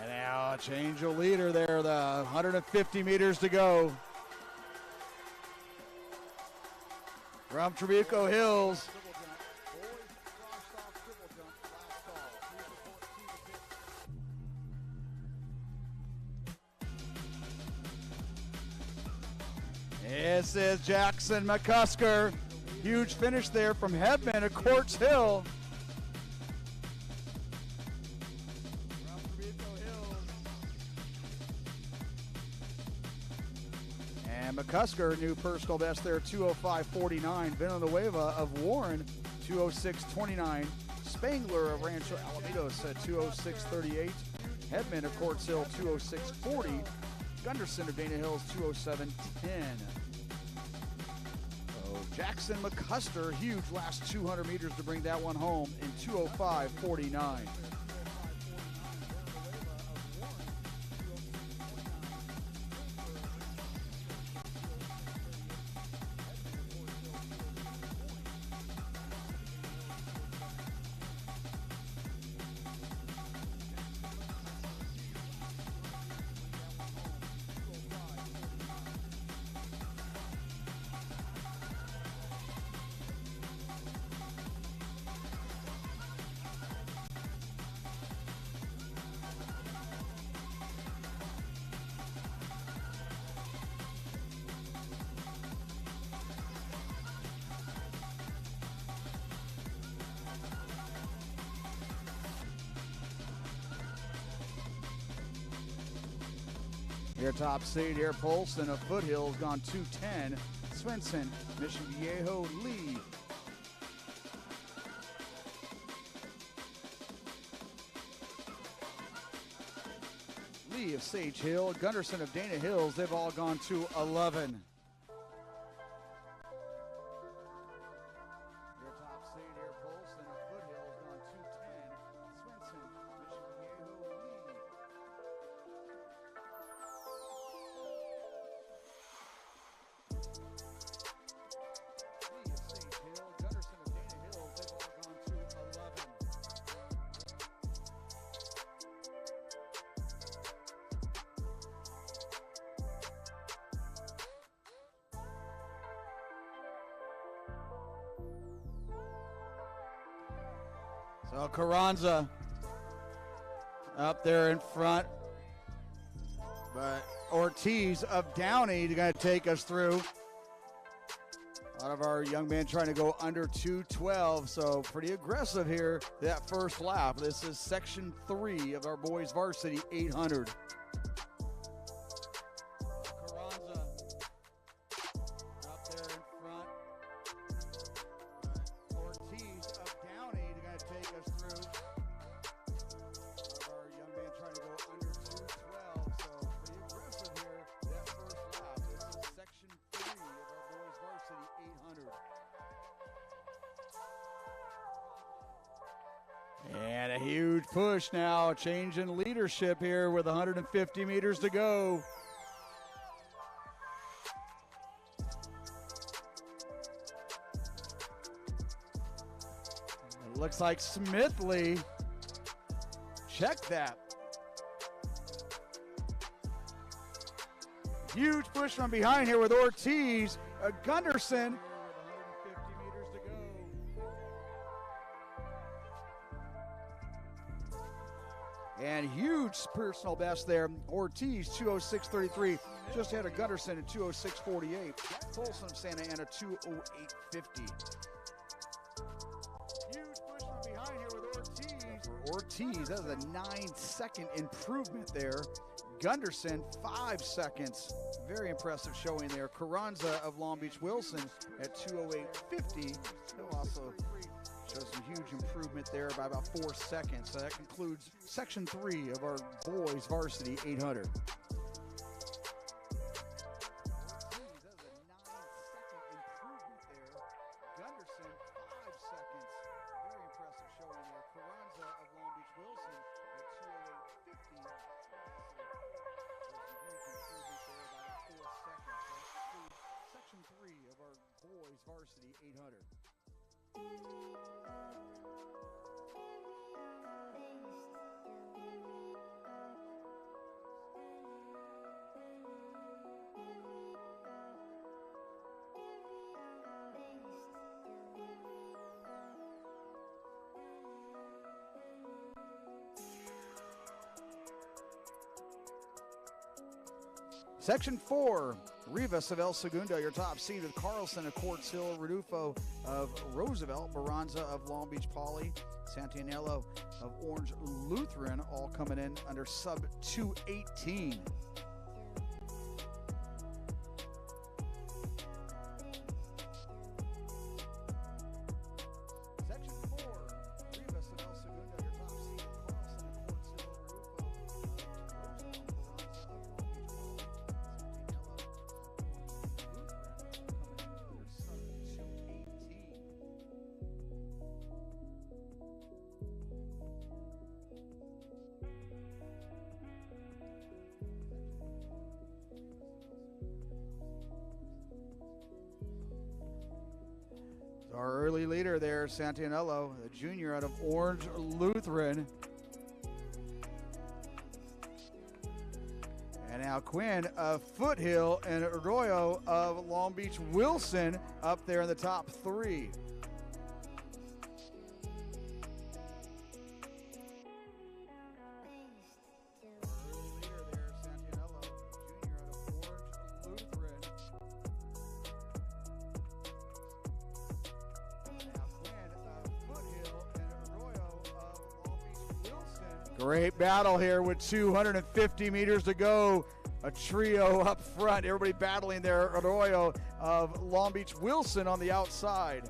And now a change of leader there. The 150 meters to go. From Trabuco Hills. This is Jackson McCusker. Huge finish there from Hebman at Quartz Hill. And McCusker, new personal best there, 205.49. Villanueva of Warren, 206.29. Spangler of Rancho Alamitos at 206.38. Hedman of Quartz Hill, 206.40. Gunderson of Dana Hills, 207.10. So Jackson McCusker, huge last 200 meters to bring that one home in 205.49. Your top seed here, Polson of Foothills gone 210. Swenson, Mission Viejo, Lee. Lee of Sage Hill, Gunderson of Dana Hills, they've all gone to 11. Your top seed here, Polson of Foothills gone 210. Swenson, Mission Viejo, Lee. So Carranza up there in front, but Ortiz of Downey going to take us through. A lot of our young men trying to go under 2:12, so pretty aggressive here that first lap. This is section 3 of our boys varsity 800. Carranza up there in front. Ortiz of Downey going to take us through. Our young man trying to go under 2:12, so pretty aggressive here that first lap. This is section 3 of our boys varsity 800. And a huge push now, a change in leadership here with 150 meters to go. It looks like Smithley, check that. Huge push from behind here with Ortiz, Gunderson. And huge personal best there. Ortiz, 206.33. Just had a Gunderson at 206.48. Folsom of Santa Ana, 208.50. Huge push from behind here with Ortiz. Ortiz, that is a 9-second improvement there. Gunderson, 5 seconds. Very impressive showing there. Carranza of Long Beach Wilson at 2:08.50. He'll also show some huge improvement there by about 4 seconds. So that concludes section 3 of our boys varsity 800. Gunderson, 5 seconds. Very impressive showing there. Carranza of Long Beach Wilson at 2:08.50. Section 3 of our boys varsity 800. Section 4, Rivas of El Segundo, your top seed with Carlson of Quartz Hill, Rodolfo of Roosevelt, Baranza of Long Beach Poly, Santinello of Orange Lutheran, all coming in under sub 2:18. Our early leader there, Santinello, a junior out of Orange Lutheran. And now Quinn of Foothill and Arroyo of Long Beach Wilson up there in the top 3. Great battle here with 250 meters to go. A trio up front. Everybody battling there. Arroyo of Long Beach Wilson on the outside.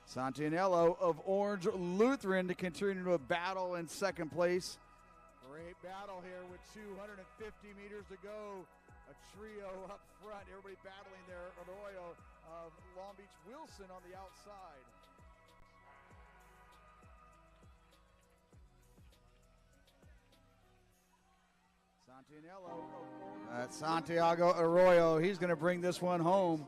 Santinello of Orange Lutheran to continue to battle in second place. Great battle here with 250 meters to go. A trio up front. Everybody battling there. Arroyo of Long Beach Wilson on the outside. Santinello. Santiago Arroyo. He's going to bring this one home.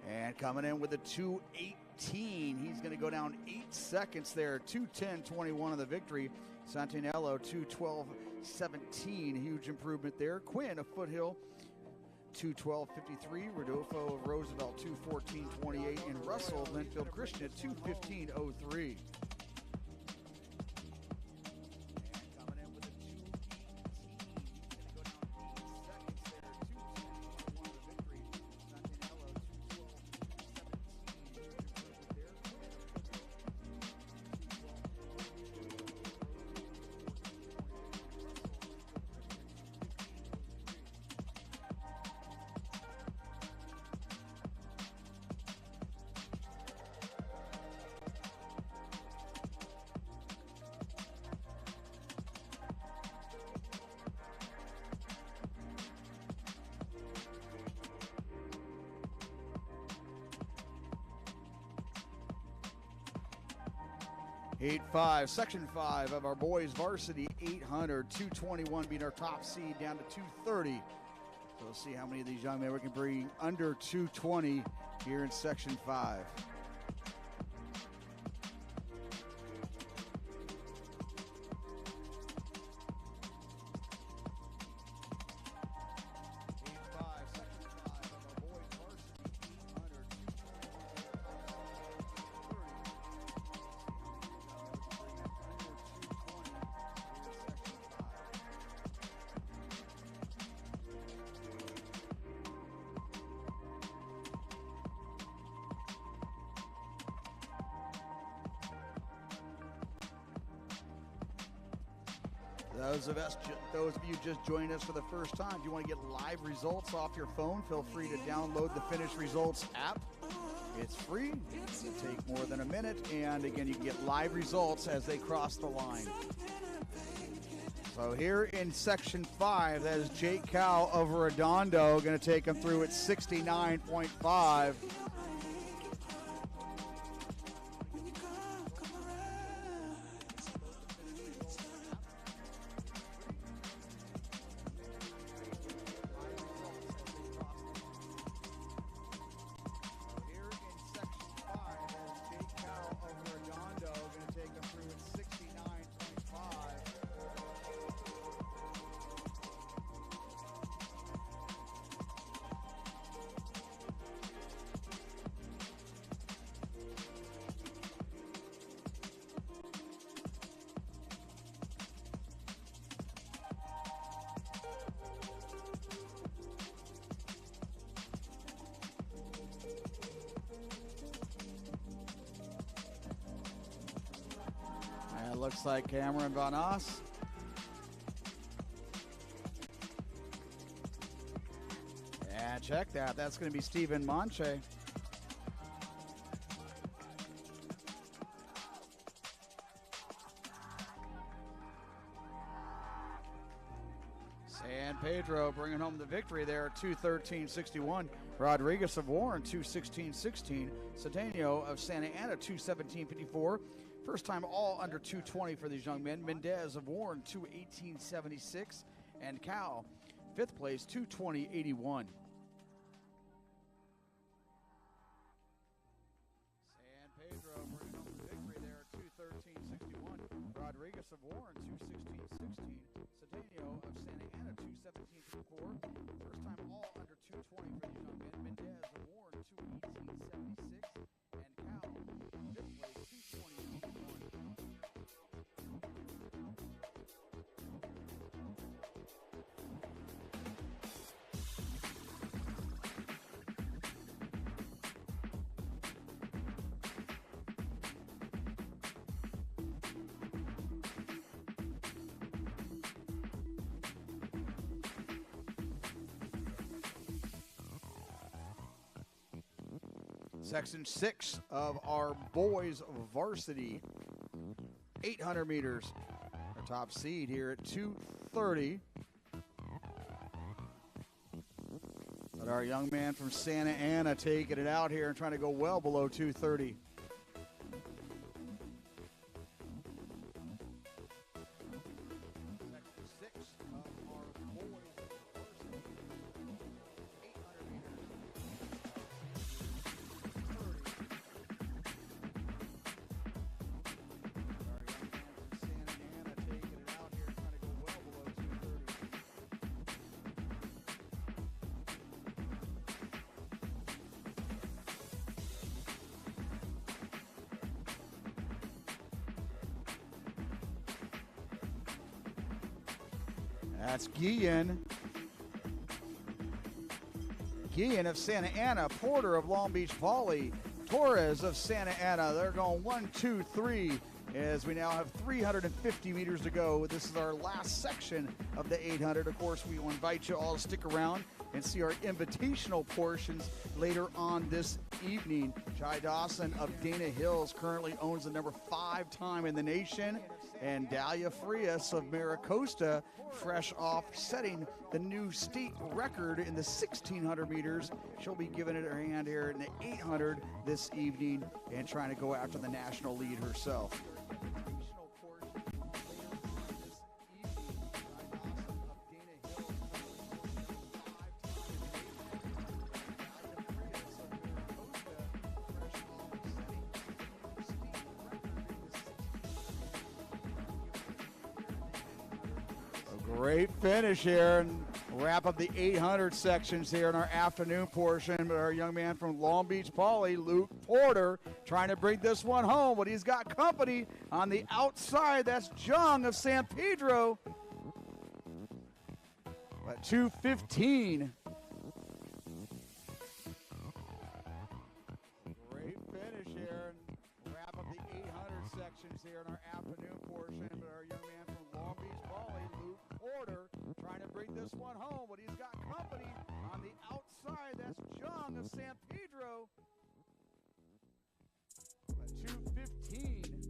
And coming in with a 2:18. He's going to go down 8 seconds there. 2:10.21 of the victory. Santinello 2:12.17. Huge improvement there. Quinn of Foothill 2:12.53. Rodolfo of Roosevelt 2:14.28. And Russell of Linfield Christian at 2:15.03. Section 5 of our boys varsity 800. 221 being our top seed down to 230. So we'll see how many of these young men we can bring under 220 here in section 5. Those of you just joining us for the first time, if you want to get live results off your phone, feel free to download the Finish Results app. It's free. It doesn't take more than a minute. And again, you can get live results as they cross the line. So here in Section 5, that is Jake Cow of Redondo going to take him through at 69.5. Looks like Cameron Van Os. And check that. That's going to be Stephen Monche. San Pedro bringing home the victory there at 2:13.61. Rodriguez of Warren 2:16.16. Centennial of Santa Ana 2:17.54. First time all under 2:20 for these young men. Mendez of Warren 2:18.76. And Cal, fifth place, 2:20.81. San Pedro bringing home the victory there at 2:13.61. Rodriguez of Warren 2:16.16. Centennial of Santa Ana 2:17.54. First time all under 2:20 for these young men. Mendez of Warren 2:18.76. And Cal, fifth place, 2:20.81. Section 6 of our boys varsity, 800 meters. Our top seed here at 2:30. But our young man from Santa Ana taking it out here and trying to go well below 2:30. That's Guillen. Guillen of Santa Ana, Porter of Long Beach Poly, Torres of Santa Ana. They're going 1, 2, 3 as we now have 350 meters to go. This is our last section of the 800. Of course, we will invite you all to stick around and see our invitational portions later on this evening. Jai Dawson of Dana Hills currently owns the number 5 time in the nation. And Dalia Frias of Maricosta, fresh off setting the new state record in the 1,600 meters. She'll be giving it her hand here in the 800 this evening and trying to go after the national lead herself. Great finish here and wrap up the 800 sections here in our afternoon portion. But our young man from Long Beach Poly, Luke Porter, trying to bring this one home, but he's got company on the outside. That's Jung of San Pedro at 2:15. Great finish here and wrap up the 800 sections here in our afternoon portion. But our young man from Long Beach Poly, bring this one home, but he's got company on the outside. That's Jung of San Pedro. A 2:15.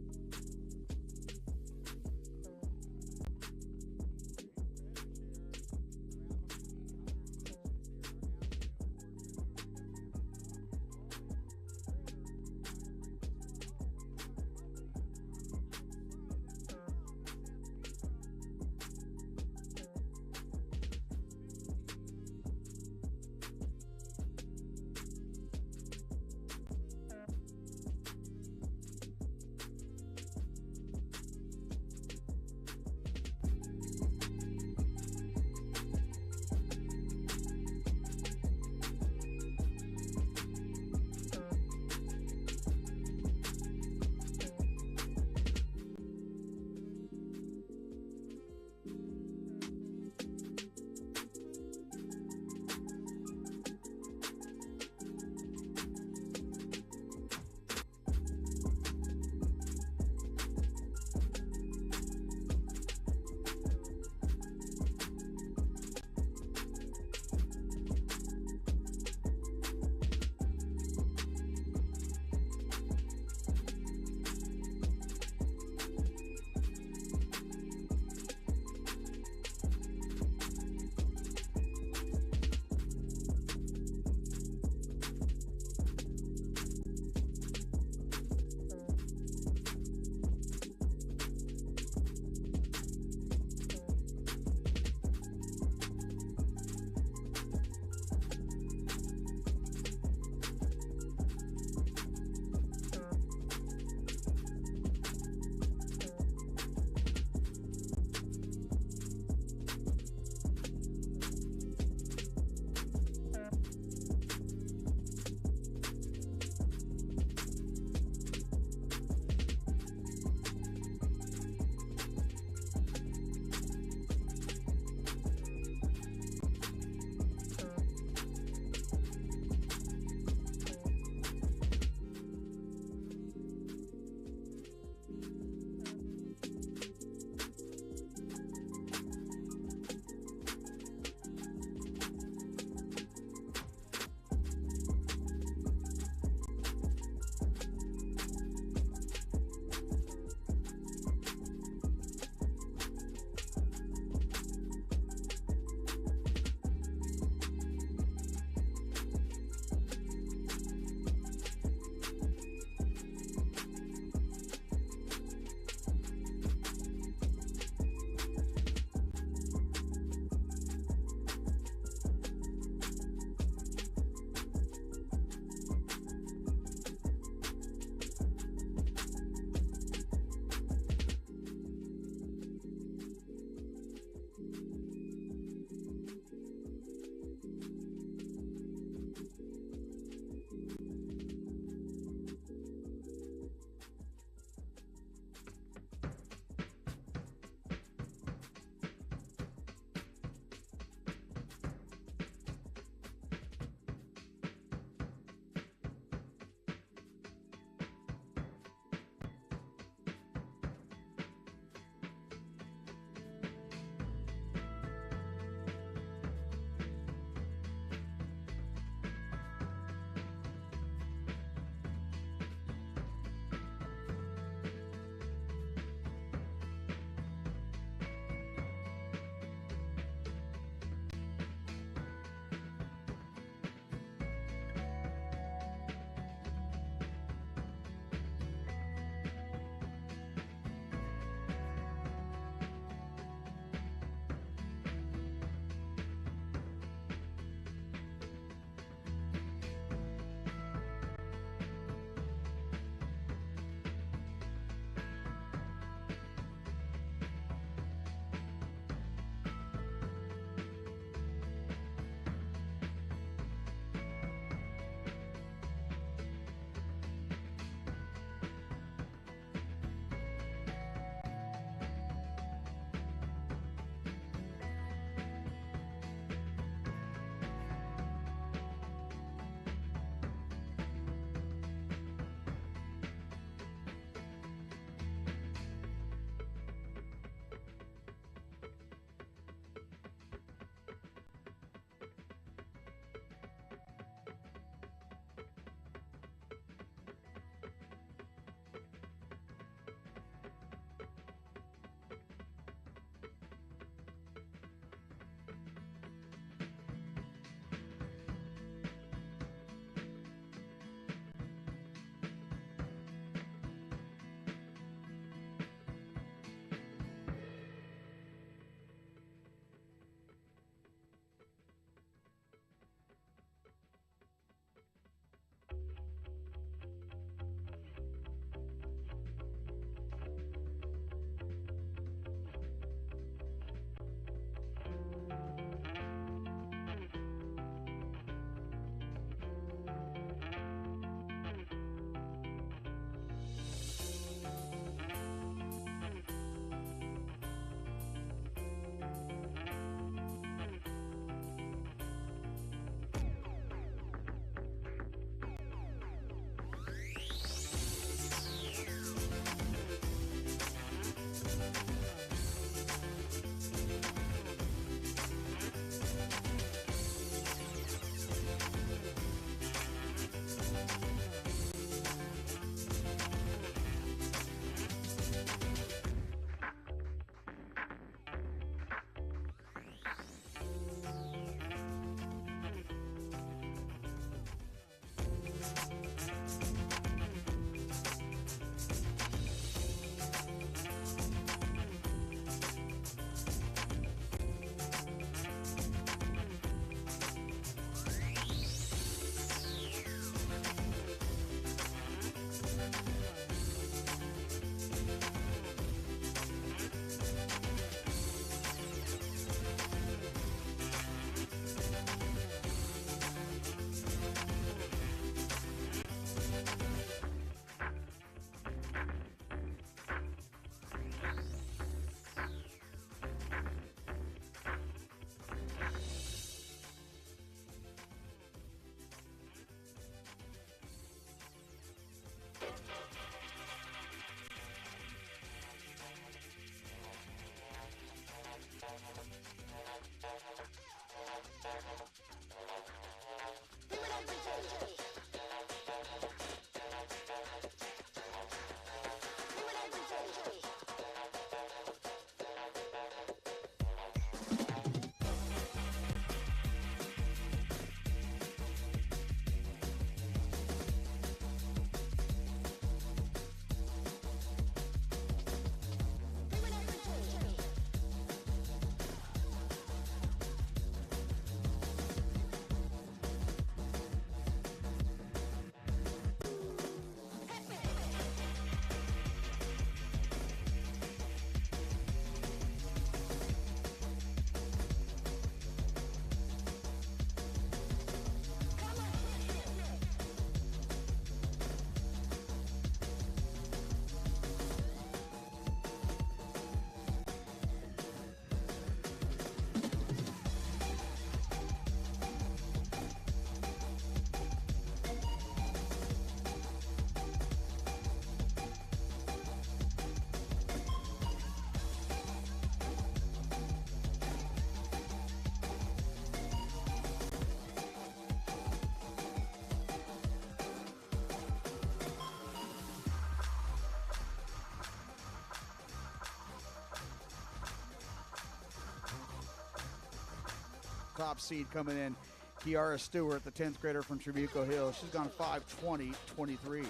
top seed coming in. Kiara Stewart, the 10th grader from Trabuco Hills. She's gone 5:20.23.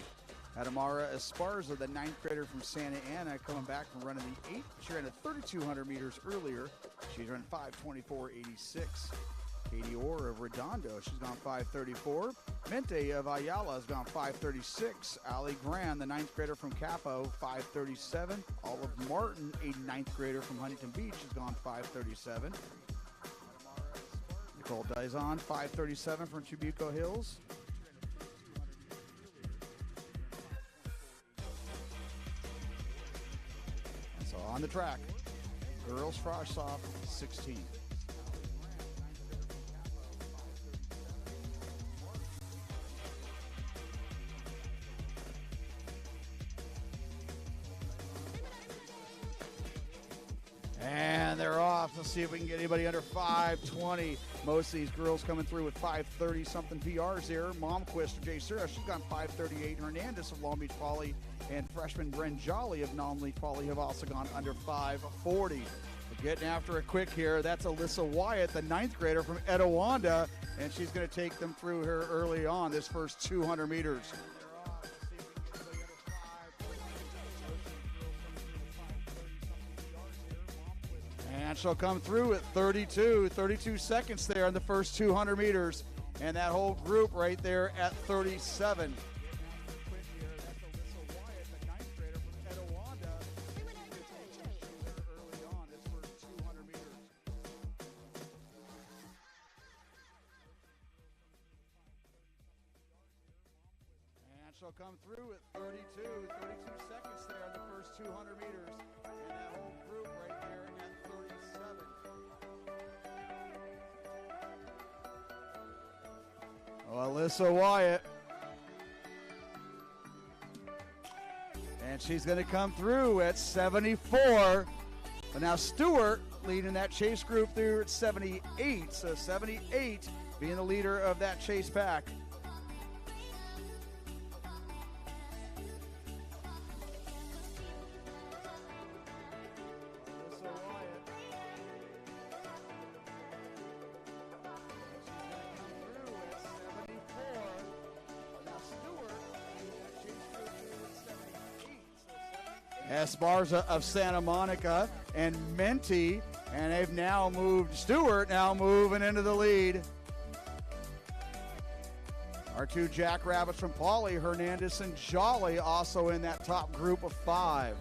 Adamara Esparza, the 9th grader from Santa Ana, coming back from running the 8th. She ran at 3,200 meters earlier. She's run 5:24.86. Katie Orr of Redondo, she's gone 5:34. Mente of Ayala has gone 5:36. Ali Graham, the 9th grader from Capo, 5:37. Olive Martin, a 9th grader from Huntington Beach, has gone 5:37. Nicole Dizon, 5:37 from Trabuco Hills. And so on the track, girls frosh off 16. And they're off. Let's see if we can get anybody under 5:20. Most of these girls coming through with 5:30 something PRs here. Momquist of J. Sura, she's gone 5:38. Hernandez of Long Beach Poly and freshman Bren Jolly of Long Beach Poly have also gone under 5:40. We're getting after it quick here. That's Alyssa Wyatt, the 9th grader from Etowanda, and she's going to take them through here early on this first 200 meters. And she'll come through at 32 seconds there in the first 200 meters. And that whole group right there at 37. And she'll come through at 32 seconds there in the first 200 meters. And that whole group right there at 37. Oh, Alyssa Wyatt. And she's going to come through at 74. But now Stewart leading that chase group through at 78. So 78 being the leader of that chase pack. Esparza of Santa Monica and Menti, and they've now moved, Stewart now moving into the lead. Our two jackrabbits from Pauley, Hernandez and Jolly, also in that top group of 5.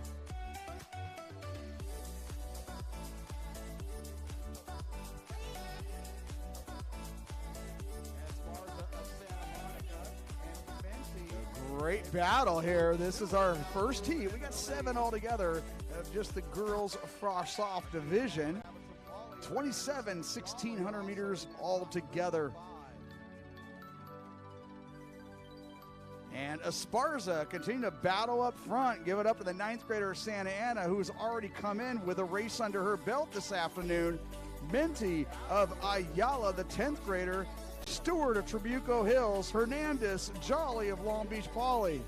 Great battle here. This is our first heat. We got 7 altogether of just the girls frosh off division. 27 1600 meters altogether. And Esparza continuing to battle up front. Give it up to the 9th grader Santa Ana, who's already come in with a race under her belt this afternoon. Menti of Ayala, the 10th grader. Stewart of Trabuco Hills, Hernandez, Jolly of Long Beach Poly.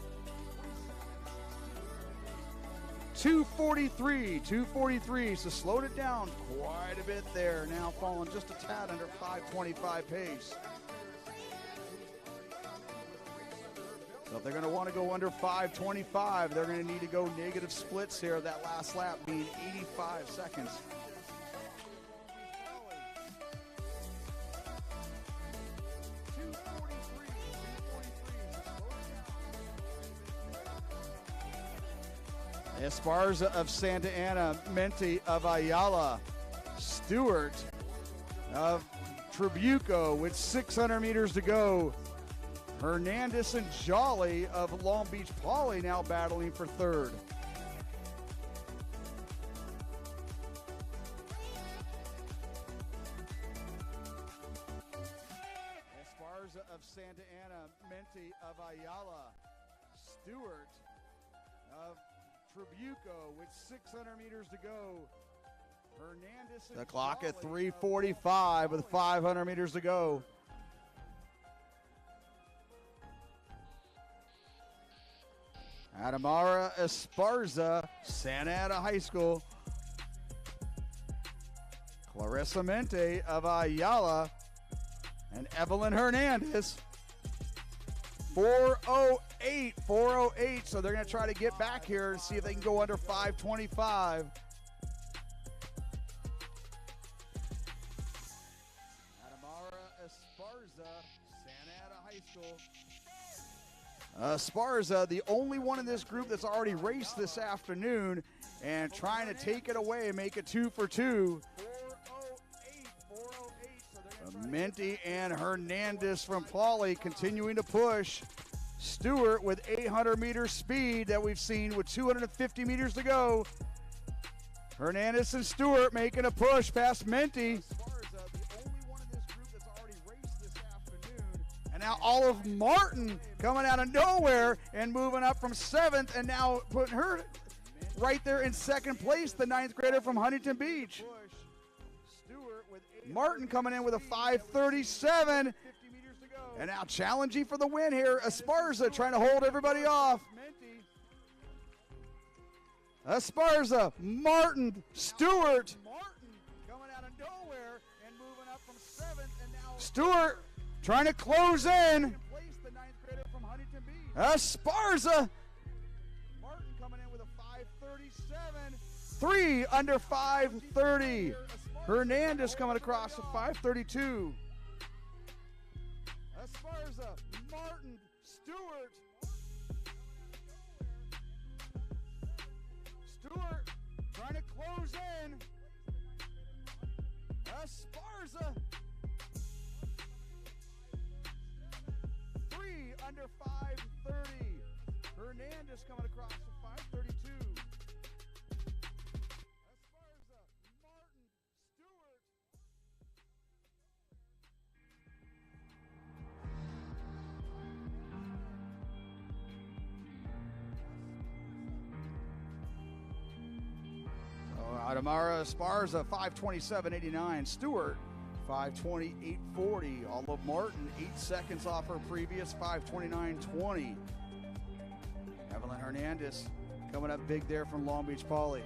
2:43, so slowed it down quite a bit there. Now falling just a tad under 5:25 pace. So if they're going to want to go under 5:25, they're going to need to go negative splits here. That last lap being 85 seconds. Esparza of Santa Ana, Menti of Ayala, Stewart of Trabuco with 600 meters to go. Hernandez and Jolly of Long Beach Poly now battling for 3rd. Esparza of Santa Ana, Menti of Ayala, Stewart of Trabuco with 600 meters to go. Hernandez. The clock at 3:45 with 500 meters to go. Adamara Esparza, Santa Ana High School. Larissa Mente of Ayala, and Evelyn Hernandez. 4:08, so they're going to try to get back here and see if they can go under 5:25. Adamara Esparza, Santa Ana High School. Esparza, the only one in this group that's already raced this afternoon, and trying to take it away and make it 2 for 2. 4:08. Minty and Hernandez from Pauley continuing to push. Stewart with 800-meter speed that we've seen with 250 meters to go. Hernandez and Stewart making a push past Minty. And now Olive Martin coming out of nowhere and moving up from 7th and now putting her right there in 2nd place, the 9th grader from Huntington Beach. Martin coming in with a 5:37. And now challenging for the win here. Esparza trying to hold everybody off. Esparza, Martin, Stewart. Coming out of nowhere and moving up from 7th and now Stewart trying to close in. Esparza. Martin coming in with a 5:37. 3 under 5:30. Hernandez coming across at 5:32. Esparza, Martin, Stewart. Stewart trying to close in. Esparza. 3 under 5:30. Hernandez coming across at 5:32. Esparza, Martin, Stewart. Adamara Esparza, 5:27.89. Stewart, 5:28.40. Olive Martin, 8 seconds off her previous 5:29.20. Evelyn Hernandez coming up big there from Long Beach Poly.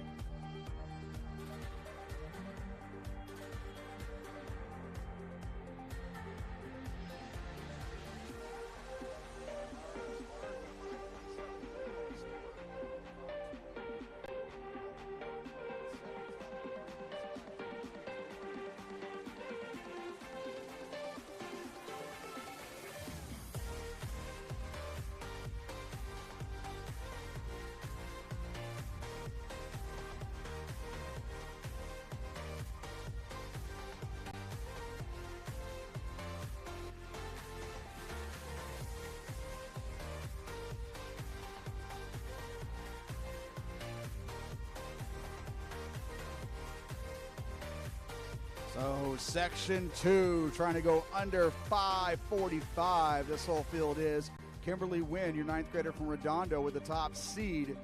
So section 2 trying to go under 5:45. This whole field is. Kimberly Wynn, your 9th grader from Redondo, with the top seed.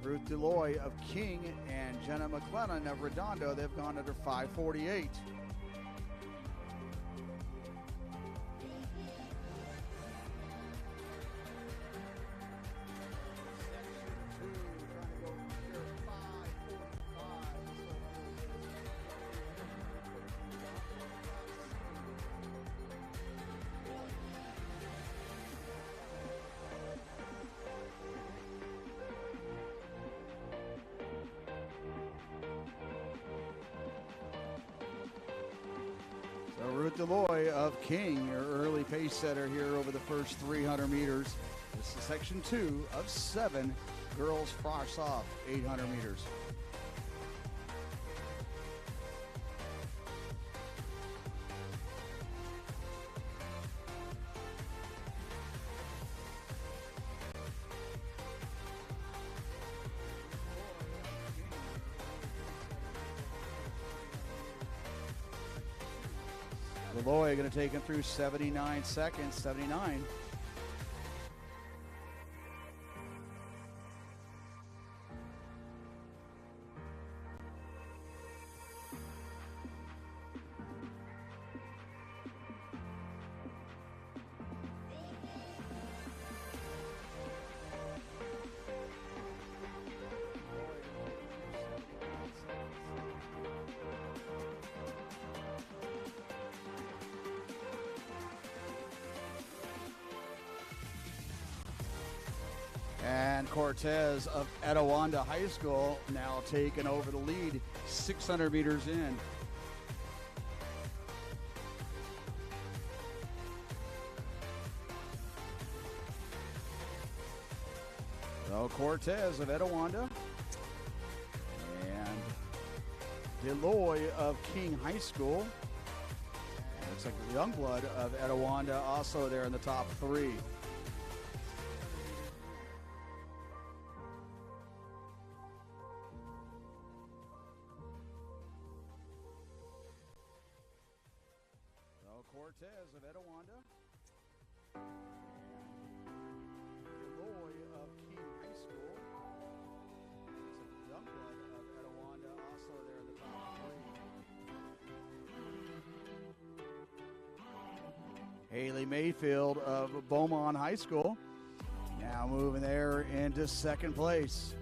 Ruth Deloy of King and Jenna McClellan of Redondo, they've gone under 5:48. Ruth Deloy of King, your early pace setter here over the first 300 meters. This is section 2 of 7. Girls frosh off 800 meters. Deloy going to take him through 79 seconds, 79. And Cortez of Etiwanda High School now taking over the lead, 600 meters in. So Cortez of Etiwanda and Deloy of King High School. Looks like Youngblood of Etiwanda also there in the top three. Cortez of Etiwanda. Deloy of King High School. Youngblood of Etiwanda also there in the top three. Haley Mayfield of Beaumont High School now moving there into second place.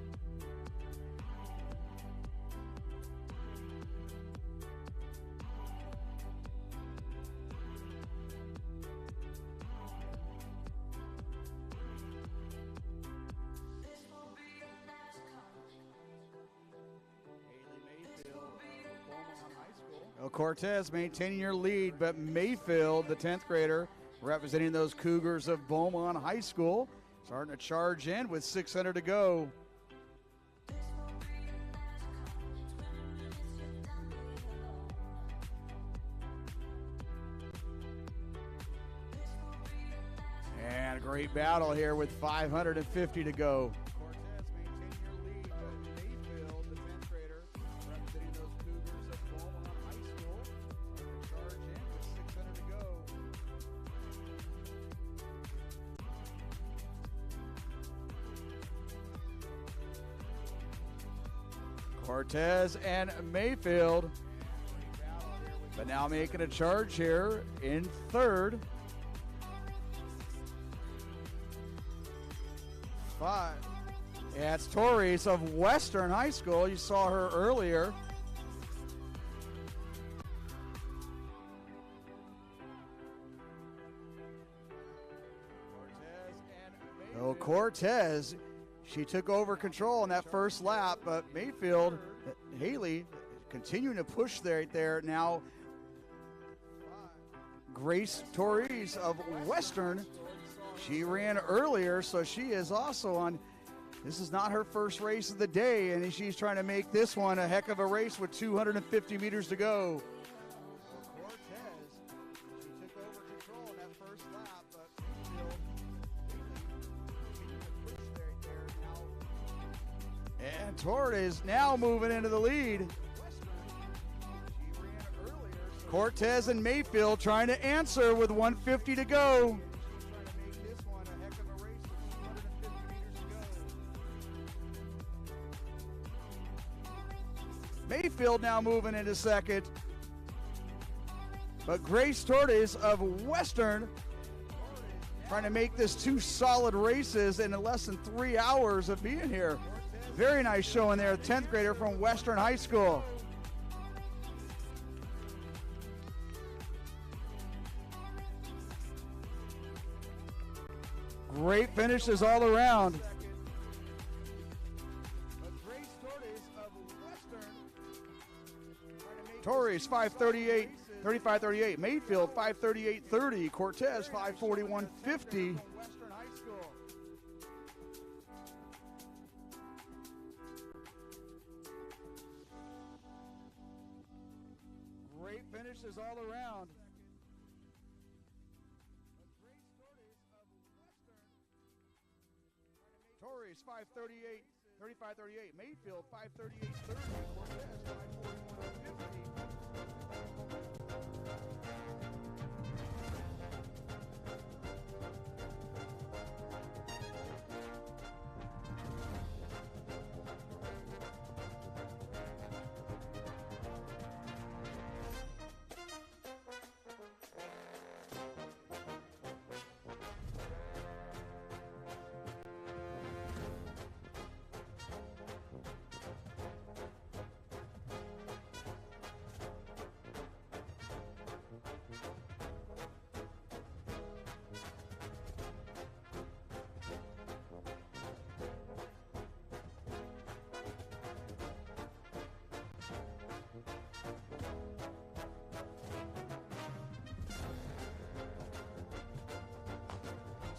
Cortez maintaining your lead, but Mayfield, the 10th grader, representing those Cougars of Beaumont High School, starting to charge in with 600 to go. And a great battle here with 550 to go. Cortez maintaining your lead, but Mayfield, the 10th grader, representing those Cougars of Beaumont High School, charge in with 600 to go. Cortez and Mayfield, but now making a charge here in third. Yeah, it's Torres of Western High School. You saw her earlier. So Cortez, she took over control in that first lap, but Mayfield, Haley, continuing to push there now. Grace Torres of Western, she ran earlier, so she is also on. This is not her first race of the day, and she's trying to make this one a heck of a race with 250 meters to go. Cortez, she took over control in that first lap, but Mayfield continued to push there now. And Torres now moving into the lead. Cortez and Mayfield trying to answer with 150 to go. Mayfield now moving into second. But Grace Torres of Western trying to make this two solid races in less than 3 hours of being here. Very nice showing there, 10th grader from Western High School. Great finishes all around. Torres 5:38, Mayfield 5:38.30, Cortez 5:41.50. Great finishes all around. Torres 5:35.38, Mayfield 5:38.30, Cortez 5:41.50.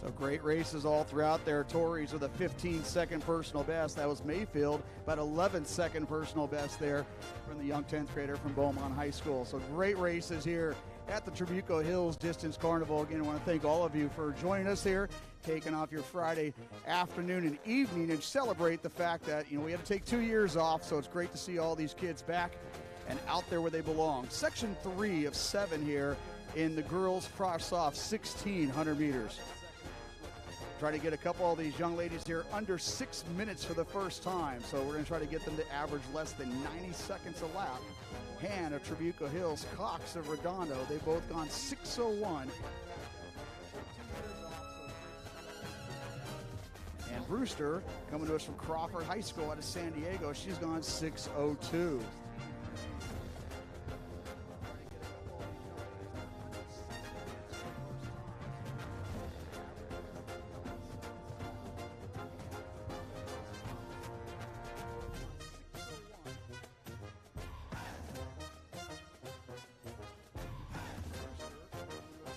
So great races all throughout there. Torrey's with a 15-second personal best. That was Mayfield, about 11-second personal best there from the young 10th grader from Beaumont High School. So great races here at the Trabuco Hills Distance Carnival. Again, I want to thank all of you for joining us here, taking off your Friday afternoon and evening, and celebrate the fact that, we had to take 2 years off, so it's great to see all these kids back and out there where they belong. Section 3 of 7 here in the girls cross-off 1,600 meters. Try to get a couple of these young ladies here under 6 minutes for the first time. So we're going to try to get them to average less than 90 seconds a lap. Han of Trabuco Hills, Cox of Redondo, they've both gone 6:01. And Brewster, coming to us from Crawford High School out of San Diego, she's gone 6:02.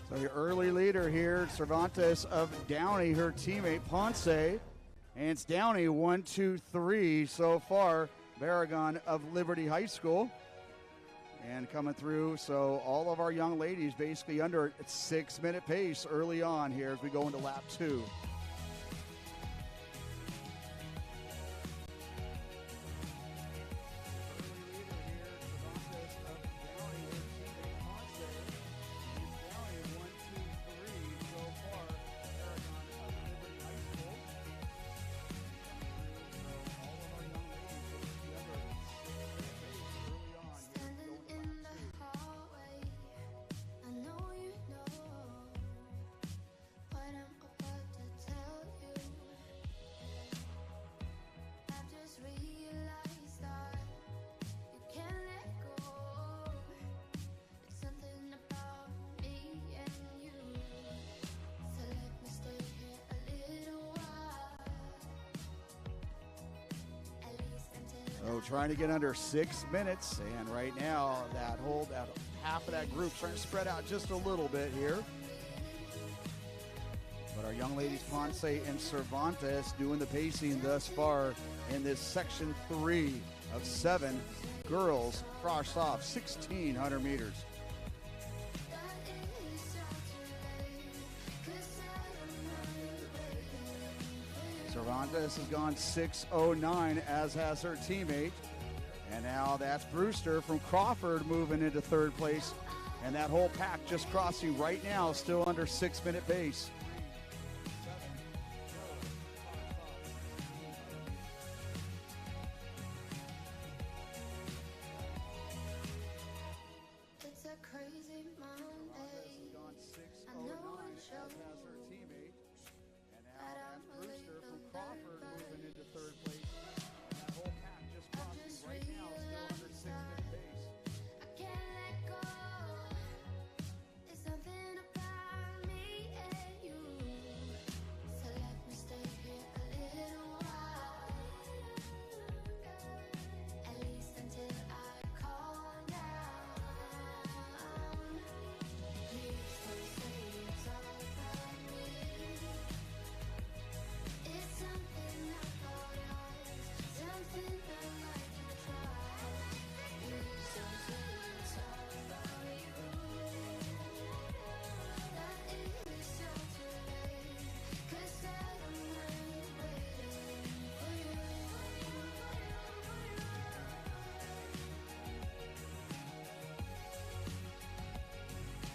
So your early leader here, Cervantes of Downey, her teammate Ponce. And it's Downey 1, 2, 3 so far. Barragon of Liberty High School. And coming through, so all of our young ladies basically under a 6-minute pace early on here as we go into lap 2. So trying to get under 6 minutes, and right now that half of that group trying to spread out just a little bit here. But our young ladies, Ponce and Cervantes, doing the pacing thus far in this section 3 of 7 girls cross off 1,600 meters. Cervantes has gone 6:09, as has her teammate. And now that's Brewster from Crawford moving into third place. And that whole pack just crossing right now, still under 6-minute pace. It's a crazy Monday. Gone 6:09, as has her teammate. And now that's Brewster from Crawford moving into third place. That whole pack just crossing right now, still under 6-minute pace. I can't let go. There's something about me and you. So let me stay here a little while. At least until I calm down. Please don't say it's all about me. It's something I thought of, something I like to try. Please don't say it's all about you. That is so too late, 'cause I don't mind waiting for you.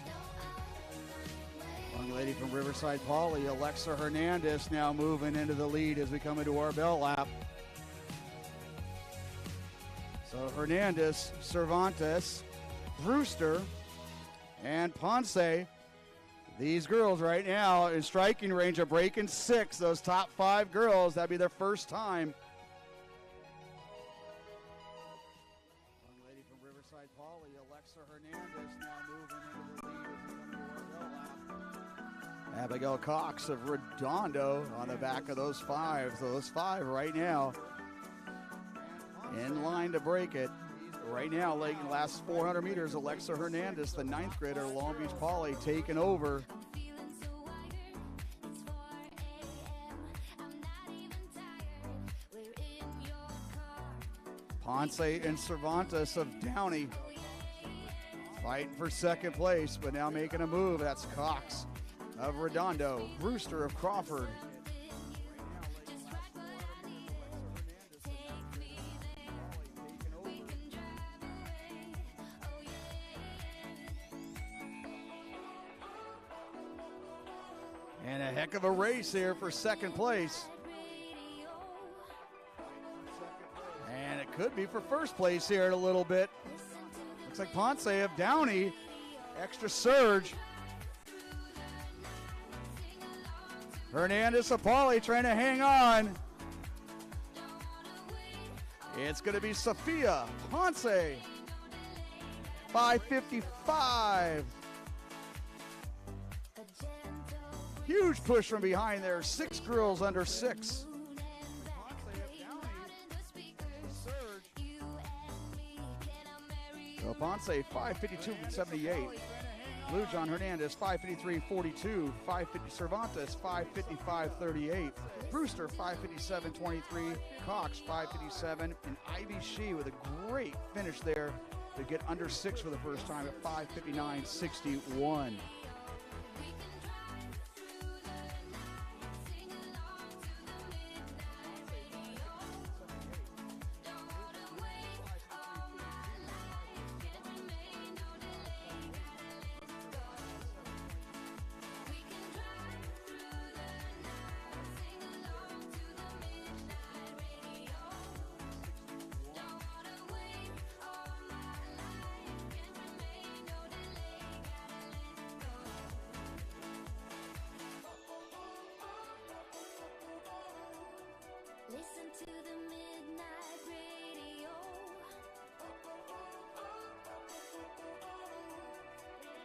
No, I don't mind waiting. Young lady from Riverside Poly, Alexa Hernandez, now moving into the lead as we come into our bell lap. So Hernandez, Cervantes, Brewster, and Ponce. These girls right now in striking range of breaking 6. Those top 5 girls, that'd be their first time. Young lady from Riverside Poly, Alexa Hernandez, now moving into the lead as we come into our bell lap. Abigail Cox of Redondo on the back of those 5. So those 5 right now in line to break it. Right now, like in the last 400 meters, Alexa Hernandez, the 9th grader, Long Beach Poly, taking over. I'm feeling so wired. It's 4 Ponce and Cervantes of Downey fighting for second place, but now making a move. That's Cox of Redondo, Brewster of Crawford. And a heck of a race here for second place. And it could be for first place here in a little bit. Looks like Ponce of Downey, extra surge. Hernandez Apolli trying to hang on. It's going to be Sophia Ponce, 5:55. Huge push from behind there. 6 girls under 6. So Ponce, 5:52.78. Blue John Hernandez, 5:53.42. 5:50 Cervantes, 5:55.38. Brewster, 5:57.23. Cox, 5:57. And Ivy Shee with a great finish there to get under 6 for the first time at 5:59.61. Listen to the midnight radio.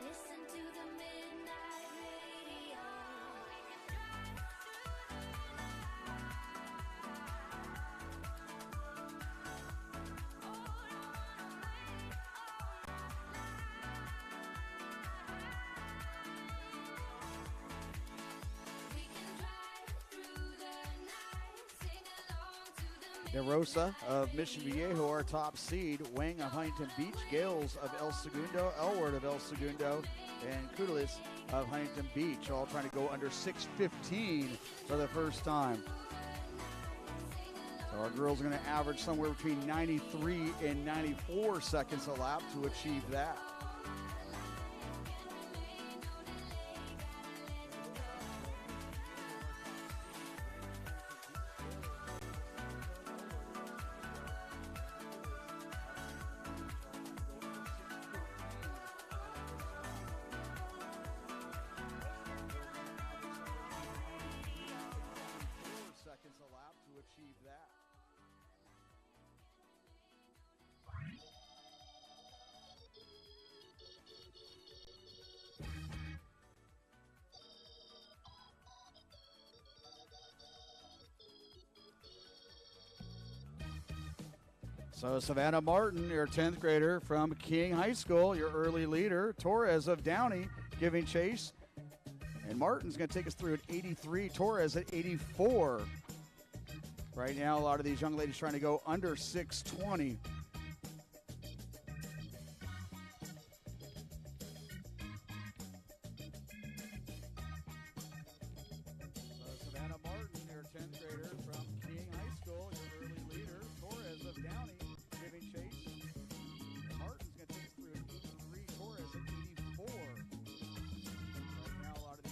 Listen to the midnight radio. We can drive through the night, sing along to the DeRosa of Mission Viejo, our top seed. Wang of Huntington Beach. Gales of El Segundo. Elward of El Segundo. And Kudelis of Huntington Beach, all trying to go under 6:15 for the first time. So our girls are going to average somewhere between 93 and 94 seconds a lap to achieve that. Seconds a lap to achieve that. So Savannah Martin, your 10th grader from King High School, your early leader. Torres of Downey giving chase. And Martin's going to take us through at 83. Torres at 84. Right now, a lot of these young ladies trying to go under 6:20. So Savannah Martin, your 10th grader from King High School, your early leader. Torres of Downey giving chase. And Martin's going to take us through at 83. Torres at 84. Right now, a lot of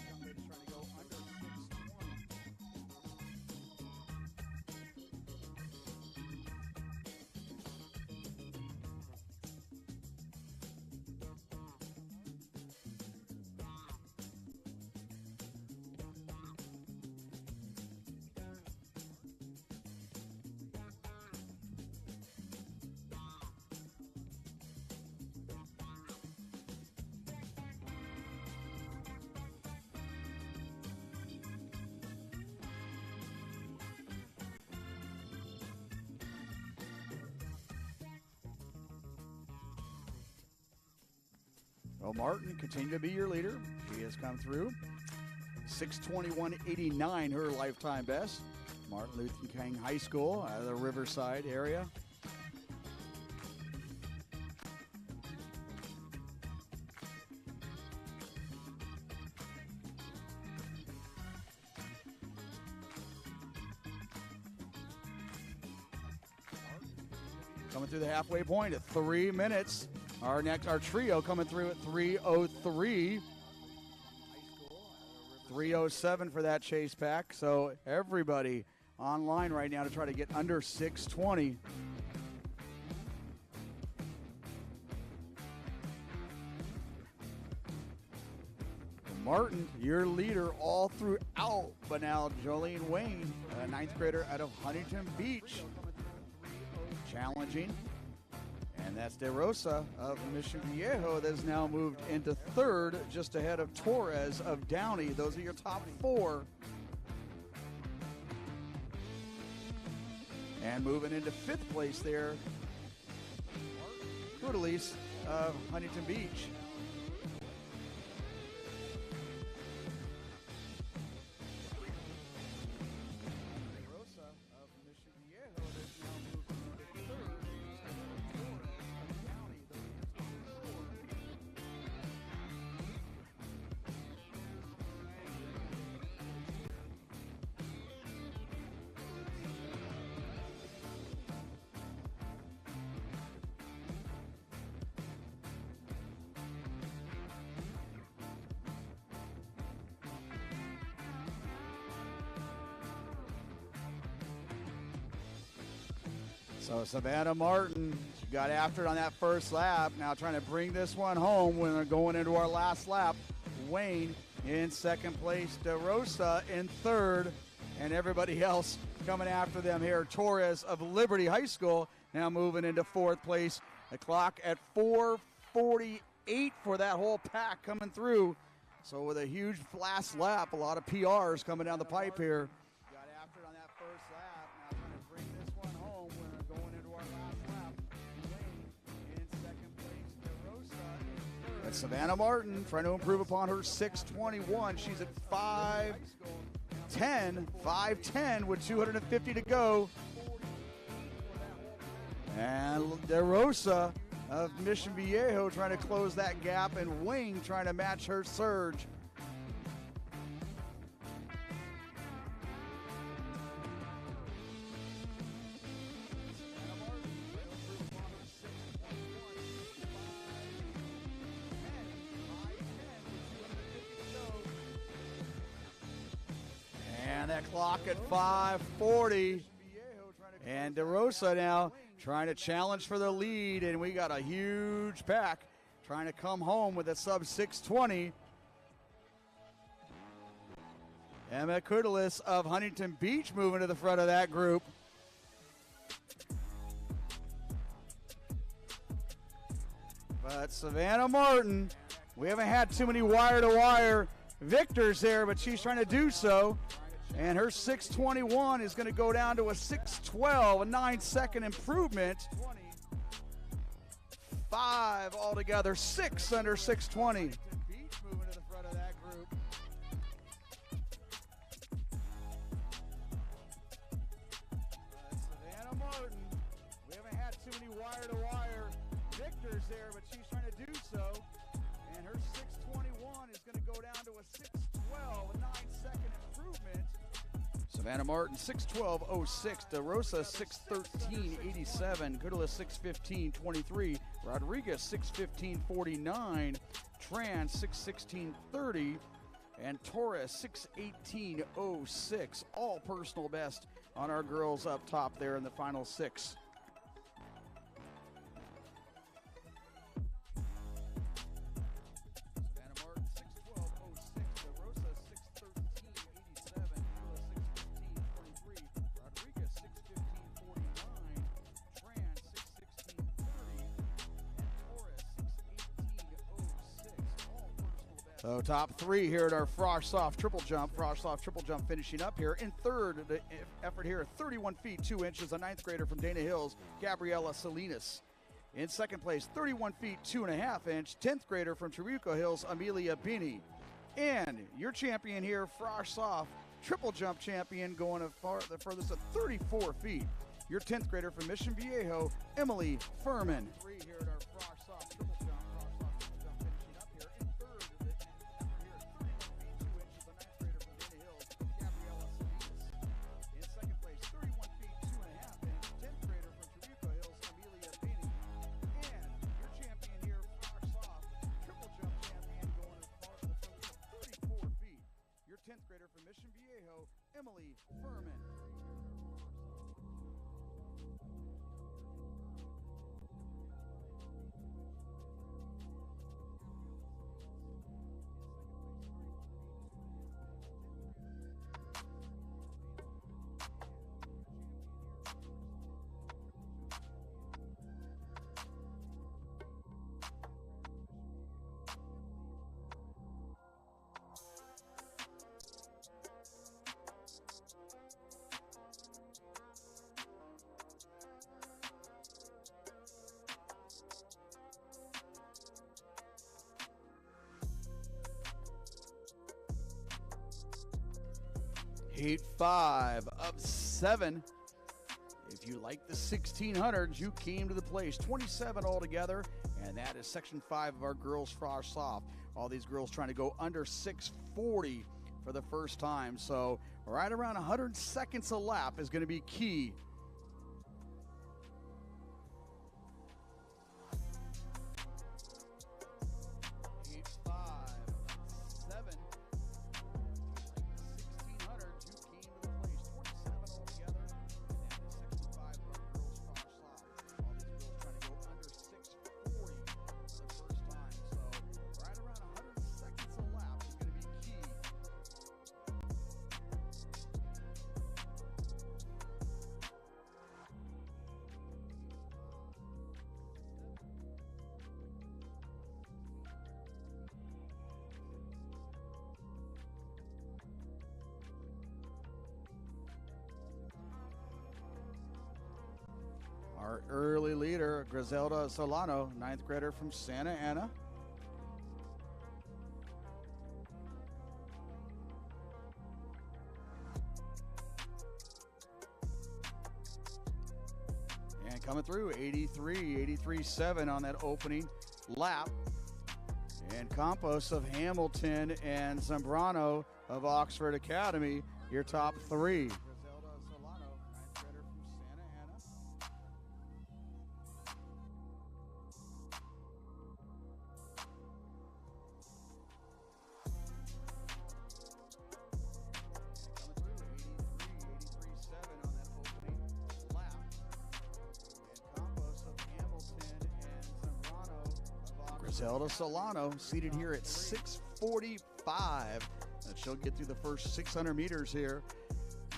these young ladies trying to go under 6:20. Well, Martin continue to be your leader. She has come through. 6:21.89, her lifetime best. Martin Luther King High School out of the Riverside area. coming through the halfway point at 3 minutes. Our trio coming through at 3:03. 3:07 for that chase pack. So everybody online right now to try to get under 6:20. Martin, your leader all throughout, but now Jolene Wayne, a ninth grader out of Huntington Beach, challenging. And that's De Rosa of Mission Viejo that has now moved into third, just ahead of Torres of Downey. Those are your top four. And moving into fifth place there, Kudelis of Huntington Beach. So Savannah Martin, she got after it on that first lap. Now trying to bring this one home when they're going into our last lap. Wayne in second place, De Rosa in third, and everybody else coming after them here. Torres of Liberty High School now moving into fourth place. The clock at 4:48 for that whole pack coming through. So with a huge last lap, a lot of PRs coming down the pipe here. Got after it on that first lap. Now trying to bring this one home when they're going into our last lap. Wayne in second place, De Rosa in third. That's Savannah Martin trying to improve upon her 6:21. She's at 5:10 with 250 to go. And De Rosa of Mission Viejo trying to close that gap, and Wayne trying to match her surge. And that clock at 5:40. And De Rosa now trying to challenge for the lead, and we got a huge pack trying to come home with a sub 6:20. Emma Kudelis of Huntington Beach moving to the front of that group. But Savannah Martin, we haven't had too many wire-to-wire victors there, but she's trying to do so. And her 6:21 is going to go down to a 6:12, a 9-second improvement. 5 altogether, 6 under 6:20. Beach moving to the front of that group. Savannah Martin, we haven't had too many wire-to-wire victors there, but she's trying to do so. And her 6:21 is going to go down to a 6:12, a 9-second improvement. Savannah Martin, 6:12.06. De Rosa, 6:13.87. Kudelis, 6:15.23. Rodriguez, 6:15.49. Tran, 6:16.30. And Torres, 6:18.06. All personal best on our girls up top there in the final 6. So top 3 here at our Frosh Soft Triple Jump. Frosh Soft Triple Jump finishing up here. In third, the effort here, 31 feet 2 inches, a 9th grader from Dana Hills, Gabriela Salinas. In second place, 31 feet 2.5 inch, 10th grader from Trabuco Hills, Amelia Bini. And your champion here, Frosh Soft Triple Jump champion, going the furthest at 34 feet. Your 10th grader from Mission Viejo, Emily Furman. 3 here at our Frosh Soft Triple Jump. Emily Furman. Heat 5 of 7. If you like the 1600s, you came to the place. 27 altogether, and that is section 5 of our girls frosh soft. All these girls trying to go under 640 for the first time. So right around 100 seconds a lap is going to be key. Heat 5 of 7. 1600, you came to the place. 27 altogether, and that is section 5 of our girls frosh soft. All these girls trying to go under 640 for the first time. So right around 100 seconds a lap is going to be key. Our early leader, Griselda Solano, 9th grader from Santa Ana. And coming through, 83.7 on that opening lap. And Campos of Hamilton and Zambrano of Oxford Academy, your top 3. Griselda Solano, 9th grader from Santa Ana. Coming through, 83.7 on that opening lap. And Campos of Hamilton and Zambrano of Oxford. Griselda Solano seated here at 645. And she'll get through the first 600 meters here.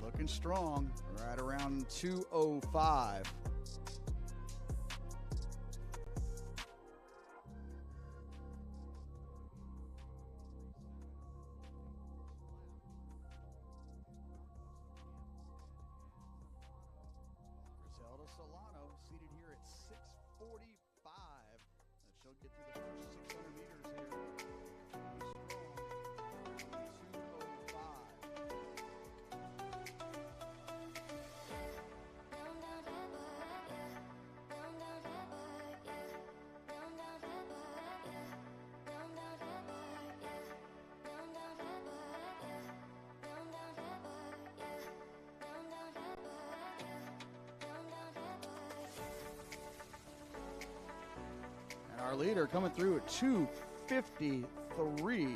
Looking strong, right around 205. Griselda Solano seated here at 645. And she'll get through the first 600 meters here. 205. And our leader coming through at 253.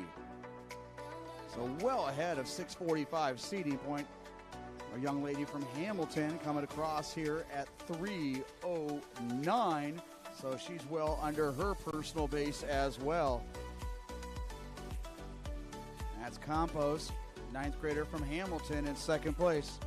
So well ahead of 645 seating point. A young lady from Hamilton coming across here at 309. So she's well under her personal base as well. That's Campos, 9th grader from Hamilton in second place.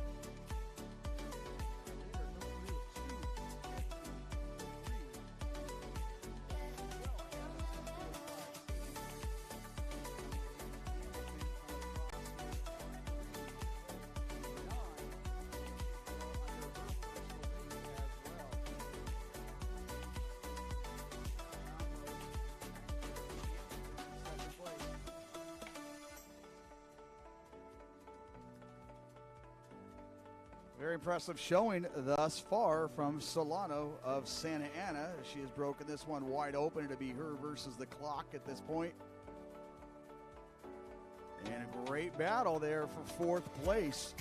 Very impressive showing thus far from Solano of Santa Ana. She has broken this one wide open. It'll be her versus the clock at this point. And a great battle there for fourth place.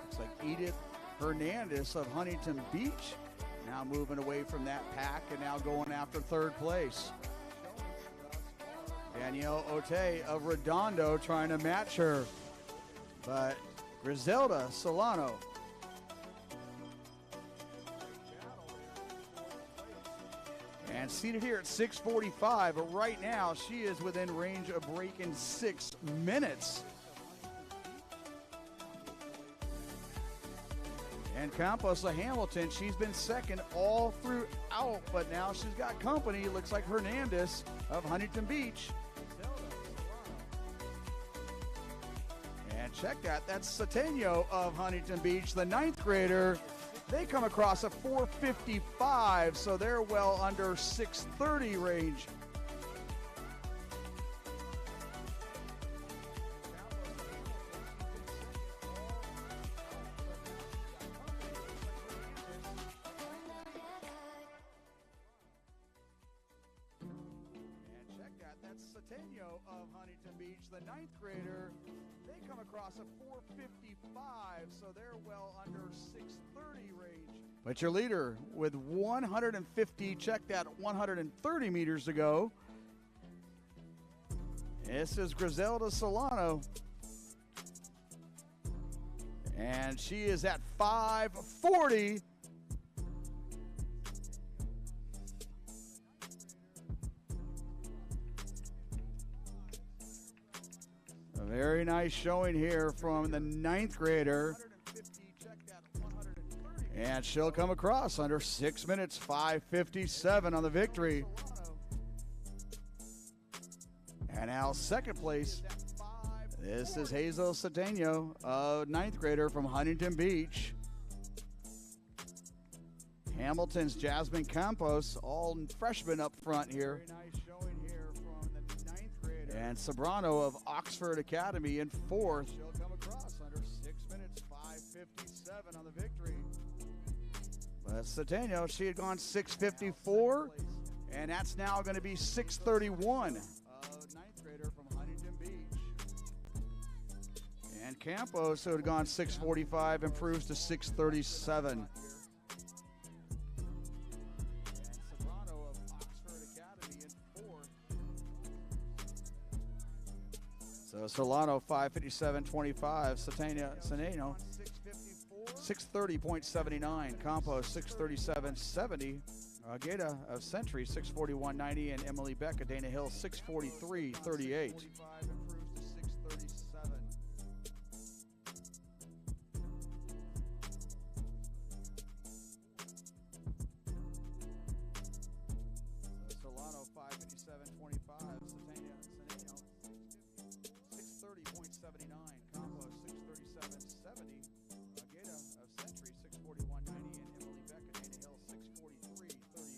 Looks like Edith Hernandez of Huntington Beach now moving away from that pack and now going after third place. Danielle Ote of Redondo trying to match her. But Griselda Solano. And seated here at 6:45, but right now she is within range of breaking 6 minutes. And Campos of Hamilton, she's been second all throughout, but now she's got company. Looks like Hernandez of Huntington Beach. And check that, that's Sateno of Huntington Beach, the 9th grader. They come across a 4:55, so they're well under 6:30 range. That's Sateno of Huntington Beach, the 9th grader. They come across a 4:55, so they're well under 6:30 range. But your leader with 150, check that, 130 meters to go. This is Griselda Solano. And she is at 5:40. A very nice showing here from the 9th grader. And she'll come across under 6 minutes, 5:57 on the victory. And now second place, this is Hazel Sateno, a 9th grader from Huntington Beach. Hamilton's Jasmine Campos, all freshmen up front here. And Sobrano of Oxford Academy in 4th. She'll come across under 6 minutes, 5:57 on the victory. But Sateno, she had gone 6:54, and that's now going to be 6:31. 9th grader from Huntington Beach. And Campos, who had gone 6:45, improves to 6:37. So Solano 5:57.25, Sateno 6:30.79, Campos 6:37.70, Geta of Century 6:41.90, and Emily Beck of Dana Hill 6:43.38. Solano 5:57.25, Sateno 6:30.79, Campos 6:37.70, Geta of Century 6:41.90, and Emily Beck of Dana Hill 6:43.38.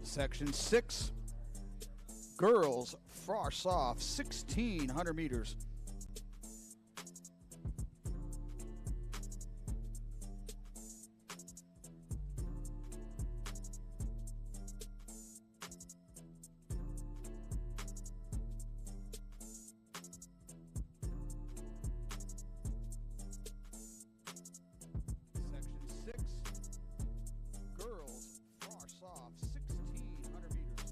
Section 6, girls, frosh off, 1,600 meters. Section 6, girls, frosh off, 1,600 meters.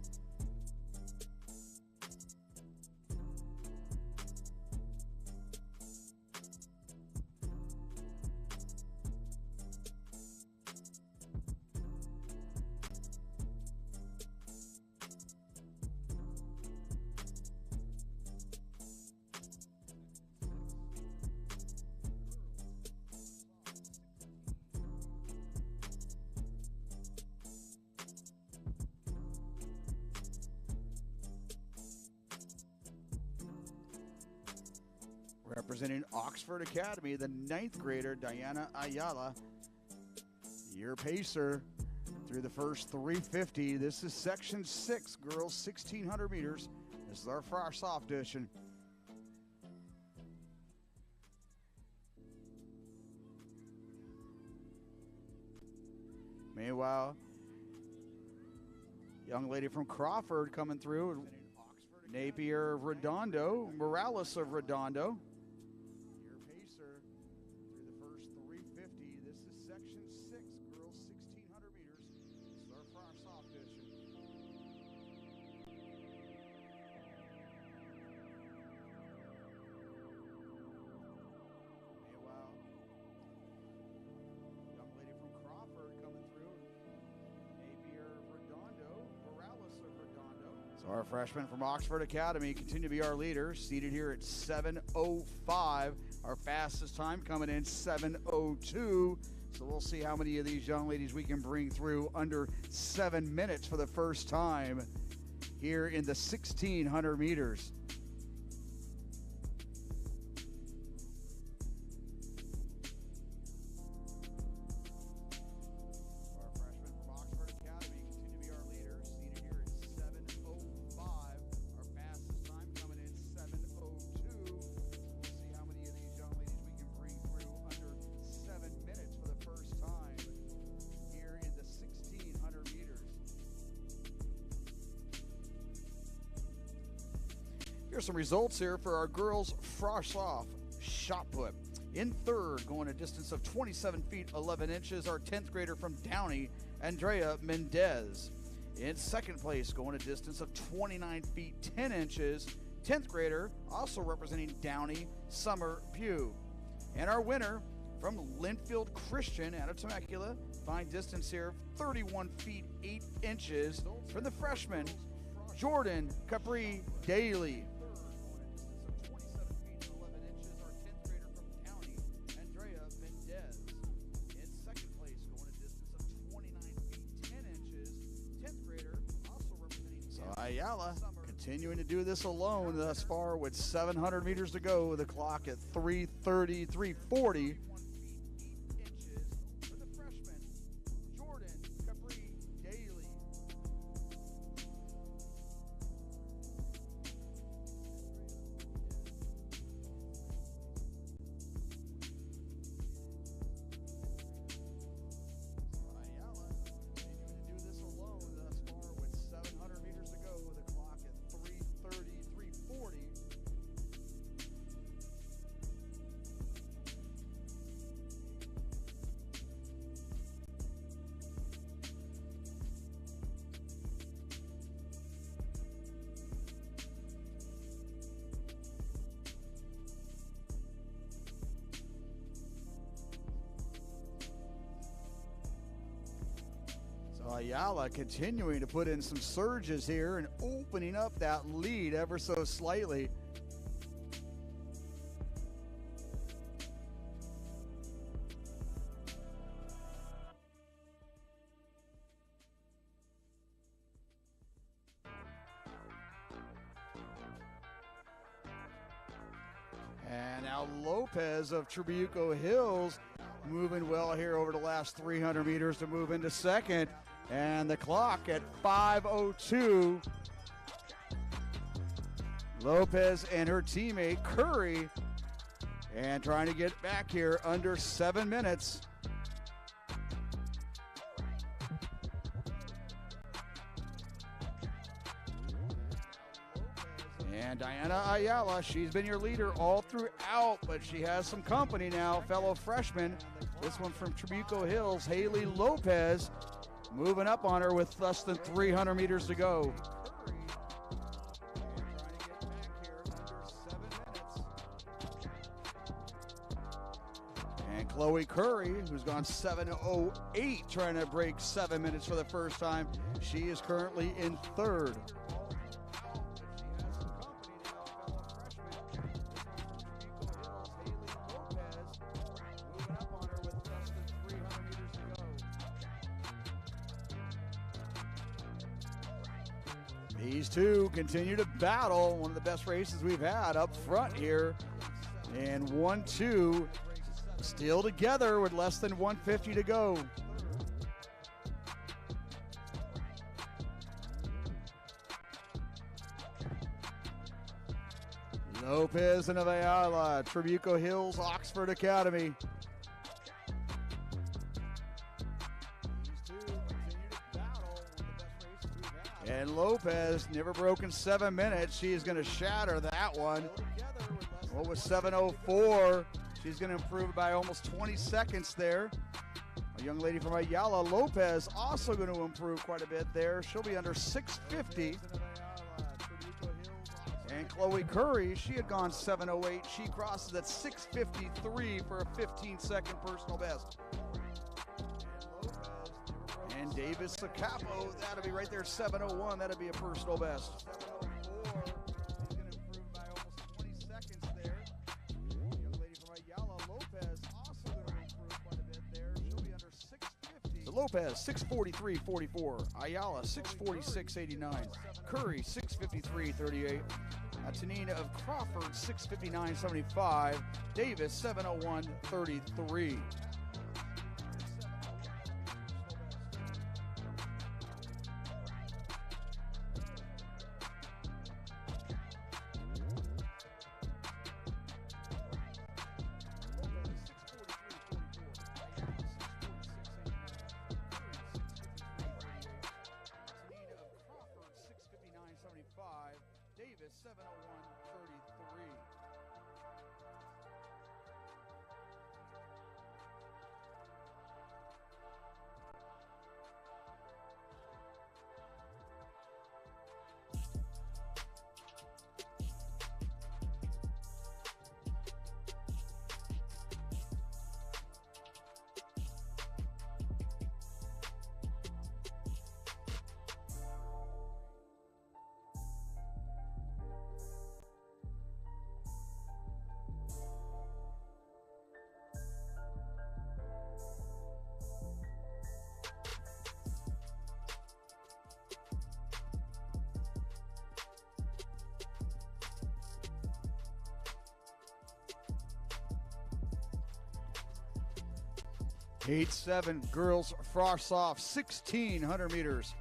representing Oxford Academy, the 9th grader, Diana Ayala. Your pacer through the first 350. This is section 6, girls 1,600 meters. This is our frosh soft edition. Meanwhile, young lady from Crawford coming through. Napier of Redondo, Morales of Redondo. Your pacer through the first 350. This is section 6, girls 1,600 meters. This is our frosh soft edition. Meanwhile, young lady from Crawford coming through. Napier of Redondo, Morales of Redondo. So our freshman from Oxford Academy continue to be our leader, seated here at 7:05. Our fastest time coming in 7:02. So we'll see how many of these young ladies we can bring through under 7 minutes for the first time here in the 1,600 meters. Our freshmen from Oxford Academy continue to be our leader, seated here at 7:05. Our fastest time coming in 7:02. We'll see how many of these young ladies we can bring through under 7 minutes for the first time here in the 1,600 meters. Here's some results here for our girls frosh off shot put. In third, going a distance of 27 feet 11 inches, our 10th grader from Downey, Andrea Mendez. In second place, going a distance of 29 feet 10 inches, 10th grader, also representing Downey, Summer Pugh. And our winner from Linfield Christian out of Temecula, fine distance here, 31 feet 8 inches for the freshman, Jordan Capri Daly. Ayala continuing to do this alone thus far with 700 meters to go. The clock at 3:30, 3:40. For the freshman, Jordan Capri Daly. Ayala continuing to do this alone thus far with 700 meters to go. The clock at 3:30, 3:40. So Ayala continuing to put in some surges here and opening up that lead ever so slightly. And now Lopez of Trabuco Hills moving well here over the last 300 meters to move into second. And the clock at 5:02. Lopez and her teammate Curry, and trying to get back here under 7 minutes. And Diana Ayala, she's been your leader all throughout, but she has some company now, fellow freshman. This one from Trabuco Hills, Haley Lopez, moving up on her with less than 300 meters to go. And Chloe Curry, who's gone 7:08, trying to break 7 minutes for the first time. She is currently in third. These two continue to battle. One of the best races we've had up front here And 1-2 still together with less than 150 to go. Lopez and Ayala, Trabuco Hills, Oxford Academy. And Lopez, never broken 7 minutes. She is going to shatter that one. What was 7:04? She's going to improve by almost 20 seconds there. A young lady from Ayala, Lopez, also going to improve quite a bit there. She'll be under 650. And Chloe Curry, she had gone 7:08. She crosses at 6:53 for a 15-second personal best. And Davis Sacapo, that'll be right there, 7:01. That'll be a personal best. 7:04. She's going to improve by almost 20 seconds there. Young lady from Ayala, Lopez, also going to improve quite a bit there. She'll be under 6:50. So Lopez, 6:43.44. Ayala, 6:46.89. Curry, 6:53.38. Tanina of Crawford, 6:59.75. Davis, 7:01.33. Davis, 7:01.33. Heat 7, girls frost off 1,600 meters.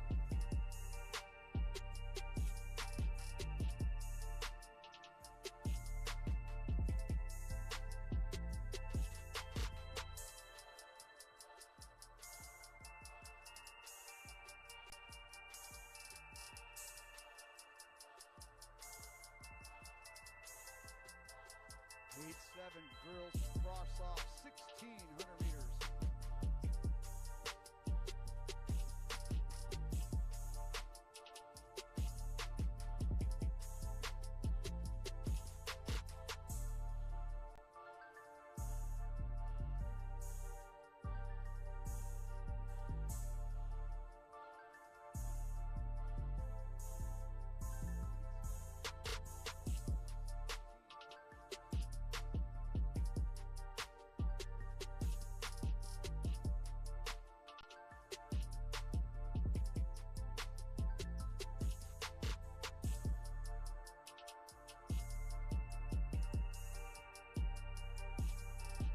Heat 7, girls frost off 1,600 meters.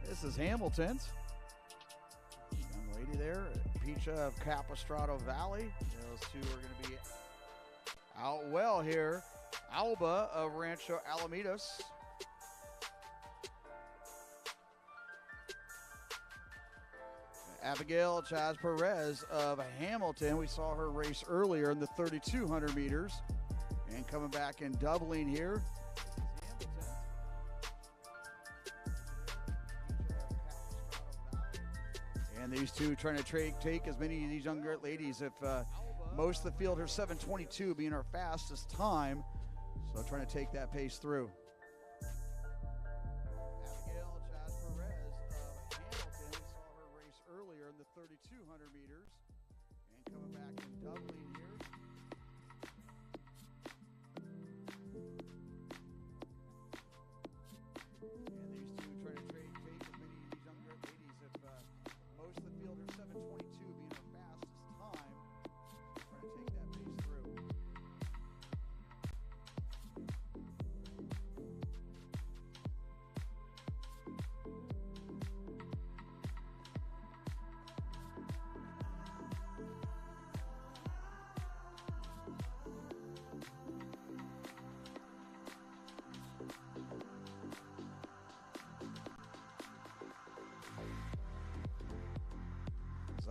This is Hamilton's. Young lady there, Picha of Capistrano Valley. Those two are going to be out well here. Alba of Rancho Alamitos. Abigail Chaz Perez of Hamilton. We saw her race earlier in the 3,200 meters. And coming back and doubling here. And these two trying to take as many of these younger ladies. If most of the field are 7:22 being our fastest time. So trying to take that pace through. Abigail Chaz Perez of Hamilton. We saw her race earlier in the 3,200 meters. And coming back and doubling here. And these two trying to take as many of these younger ladies. If most of the field are 7:22 being our fastest time. Trying to take that pace through.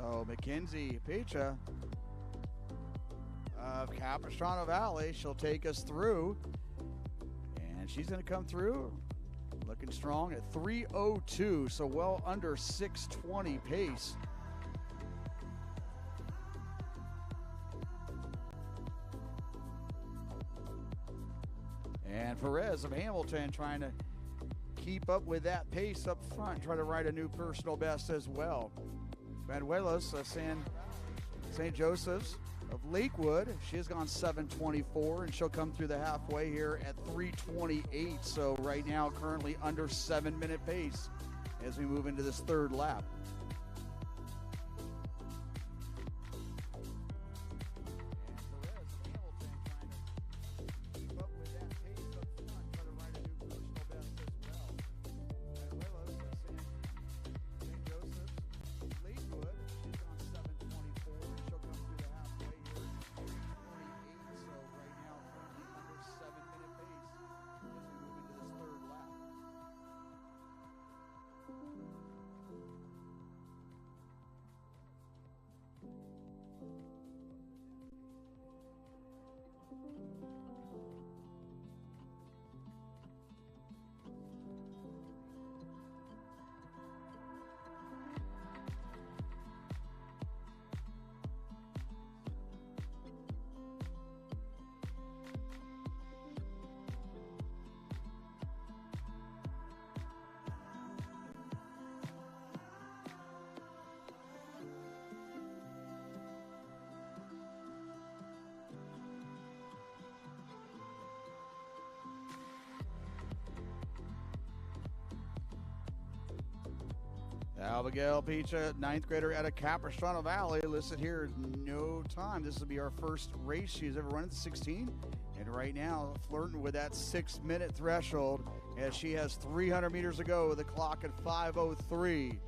So Mackenzie Pecha of Capistrano Valley, she'll take us through. And she's going to come through looking strong at 3:02, so well under 6:20 pace. And Perez of Hamilton trying to keep up with that pace up front, try to ride a new personal best as well. Manuelos of St. Joseph's of Lakewood, she has gone 7:24, and she'll come through the halfway here at 3:28. So right now, currently under 7-minute pace as we move into this third lap. Abigail Pecha, 9th grader out of Capistrano Valley, listed here no time. This will be our first race she's ever run at 16. And right now, flirting with that 6-minute threshold as she has 300 meters to go with the clock at 5:03.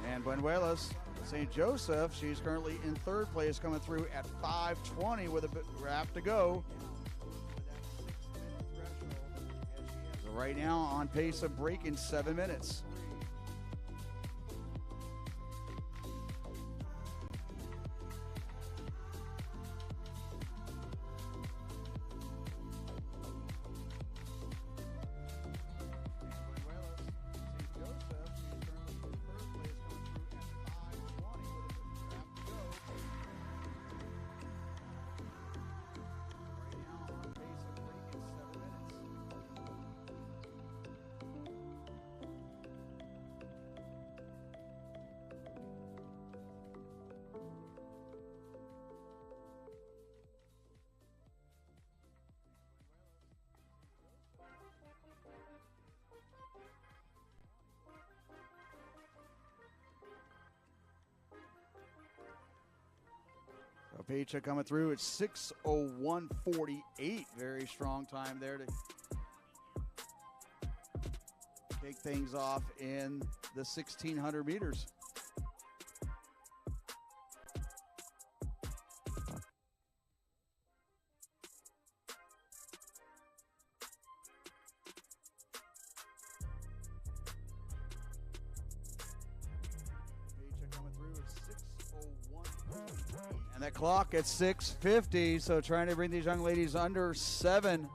And Buenuelos, St. Joseph, she's currently in third place, coming through at 5:20 with a lap to go. So right now on pace of breaking 7 minutes. Pecha coming through at 6:01:48. Very strong time there to take things off in the 1,600 meters. Pecha coming through at 6:01:48. And that clock at 6:50, so trying to bring these young ladies under 7.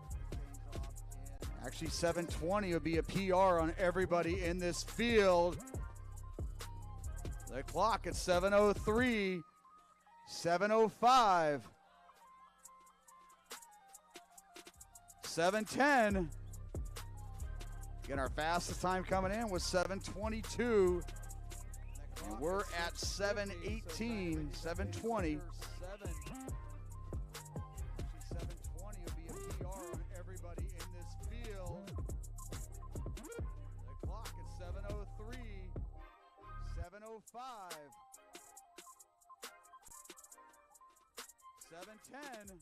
Actually, 7:20 would be a PR on everybody in this field. The clock at 7:03, 7:05, 7:10. Again, our fastest time coming in was 7:22. And we're at 7:18, 7:20. 7:20 will be a PR on everybody in this field. The clock at 7:03, 7:05, 7:10.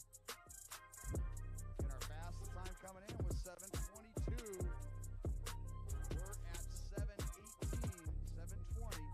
And our fastest time coming in was 7:22. We're at 7:18, 7:20.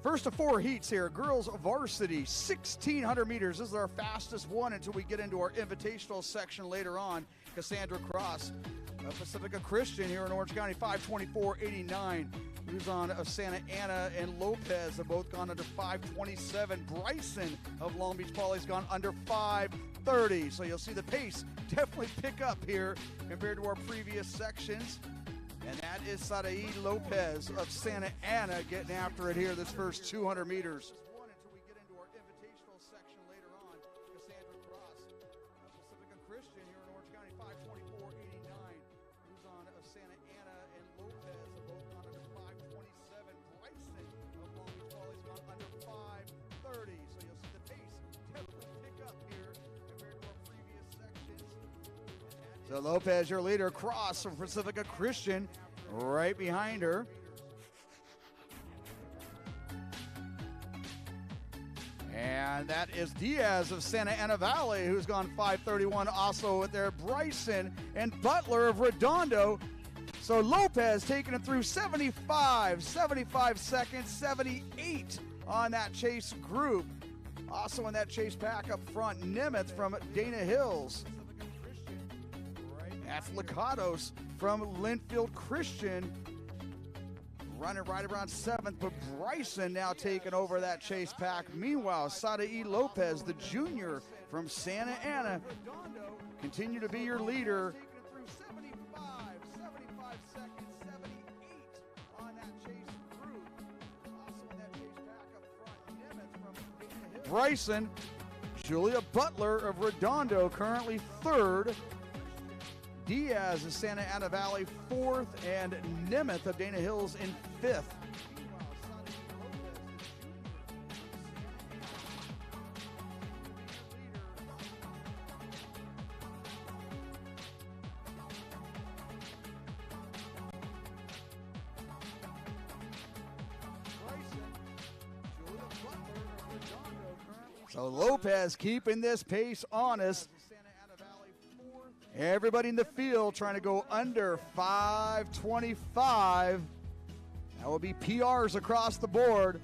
First of four heats here, girls varsity, 1,600 meters. This is our fastest one until we get into our invitational section later on. Cassandra Cross, Pacifica Christian here in Orange County, 5:24.89. Luzon of Santa Ana and Lopez have both gone under 5:27. Bryson of Long Beach Poly's gone under 5:30. So you'll see the pace definitely pick up here compared to our previous sections. And that is Sadaid Lopez of Santa Ana getting after it here this first 200 meters. Until we get into our invitational section later on. Cassandra Cross, Pacifica Christian here in Orange County, 5:24.89. Luzon of Santa Ana and Lopez have both gone under 5:27. Bryson of Long Beach Poly's gone under 5:30. So you'll see the pace definitely pick up here compared to our previous sections. So Lopez, your leader. Cross from Pacifica Christian right behind her. And that is Diaz of Santa Ana Valley, who's gone 5:31 also with there. Bryson and Butler of Redondo. So Lopez taking it through 75 seconds, 78 on that chase group. Also in that chase pack up front, Nemeth from Dana Hills. That's Lakatos from Linfield Christian, running right around 7th, but Bryson now taking over that chase pack. Meanwhile, Sadaid Lopez, the junior from Santa Ana, continue to be your leader. 75 seconds, 78 on that chase group. Also in that chase pack up front, Nemeth from Dana Hills. Bryson, Julia Butler of Redondo currently 3rd. Diaz of Santa Ana Valley 4th, and Nemeth of Dana Hills in 5th. So Lopez keeping this pace on us. Everybody in the field trying to go under 5:25. That will be PRs across the board.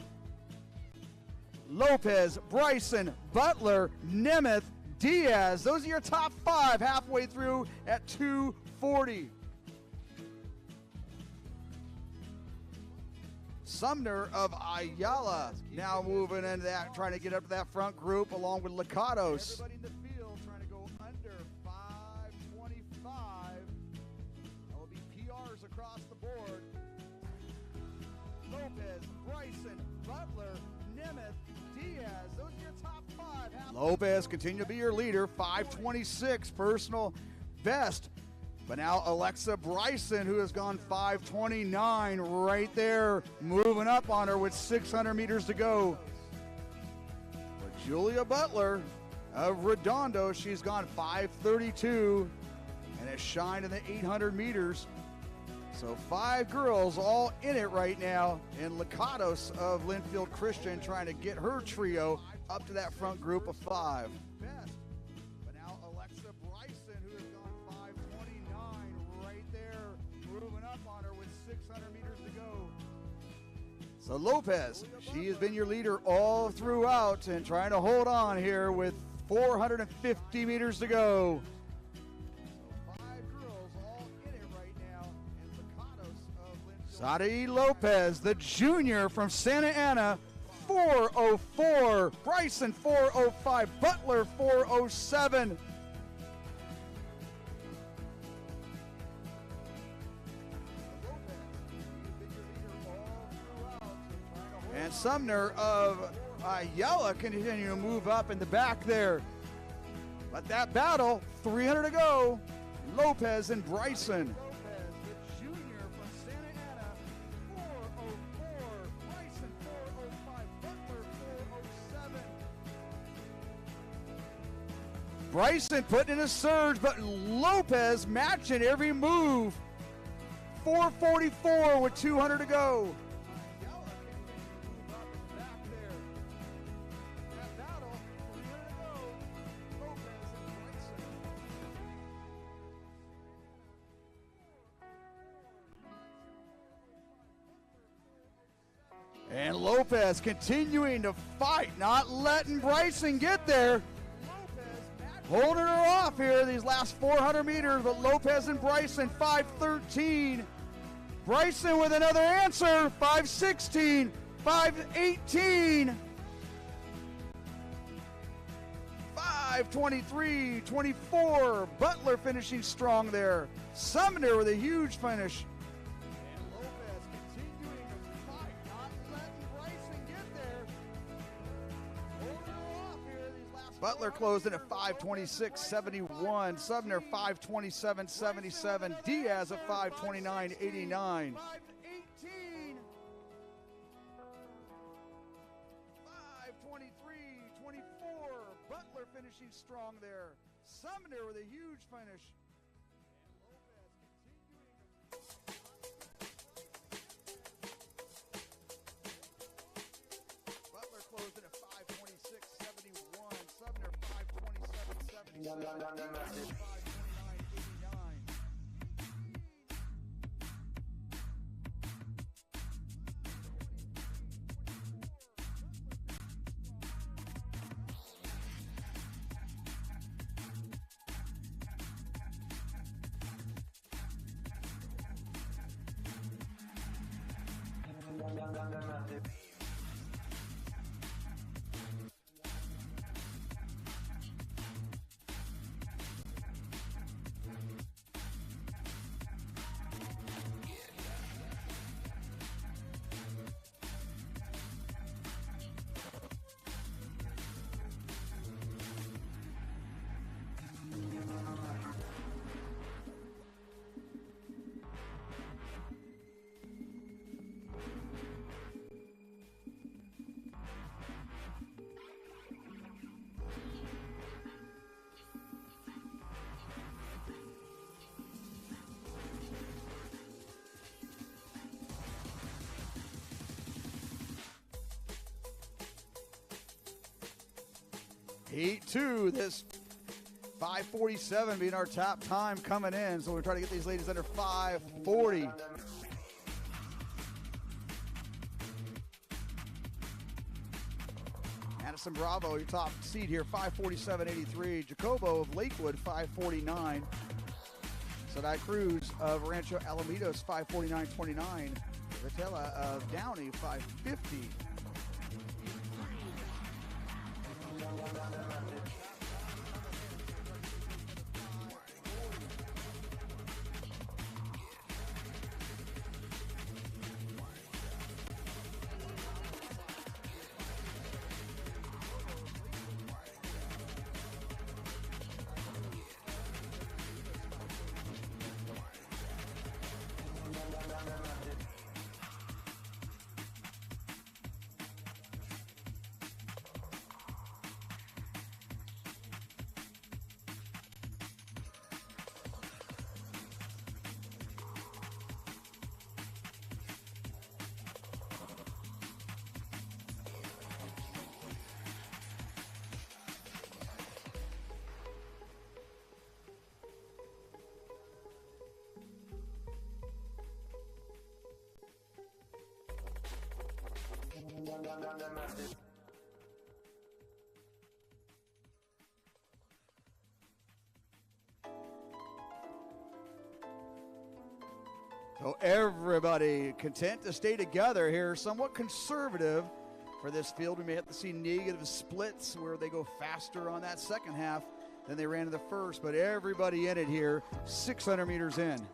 Lopez, Bryson, Butler, Nemeth, Diaz. Those are your top 5 halfway through at 2:40. Sumner of Ayala now moving into that, trying to get up to that front group along with Lakatos. Everybody in the field trying to go under 5:25. That will be PRs across the board. Lopez, Bryson, Butler, Nemeth, Diaz. Those are your top 5. Lopez continue to be your leader. 5:26 personal best. But now Alexa Bryson, who has gone 5:29 right there, moving up on her with 600 meters to go. But Julia Butler of Redondo, she's gone 5:32 and has shined in the 800 meters. So 5 girls all in it right now. And Lakatos of Linfield Christian trying to get her trio up to that front group of 5. But now Alexa Bryson, who has gone 5:29 right there, moving up on her with 600 meters to go. So Lopez, she has been your leader all throughout and trying to hold on here with 450 meters to go. So 5 girls all in it right now. And Lakatos of Linfield. Sadaid Lopez, the junior from Santa Ana, 4:04. Bryson 4:05. Butler 4:07. And Sumner of Ayala continue to move up in the back there. But that battle, 300 to go. Lopez and Bryson. Bryson putting in a surge, but Lopez matching every move. 4:44 with 200 to go. And Lopez continuing to fight, not letting Bryson get there. Holding her off here these last 400 meters, but Lopez and Bryson 5:13. Bryson with another answer, 5:16, 5:18. 5:23-24. Butler finishing strong there. Sumner with a huge finish. And Lopez continuing to fight, not letting Bryson get there. Holding her off here these last Butler closing at 5:26.71. Sumner 5:27.77. Diaz at 5:29.89. 5:18. 5:23-24. Butler finishing strong there. Sumner with a huge finish. And Lopez continuing. Butler closing at 5:26.71. Sumner 5:27.77. 5:29.89. Heat 2, this 5:47 being our top time coming in. So we're trying to get these ladies under 5:40. Madison Bravo, your top seed here, 5:47.83. Jacobo of Lakewood, 5:49. Sadai Cruz of Rancho Alamitos, 5:49.29. Vitella of Downey, 5:50. So everybody content to stay together here, somewhat conservative for this field. We may have to see negative splits where they go faster on that second half than they ran in the first, but everybody in it here, 600 meters in.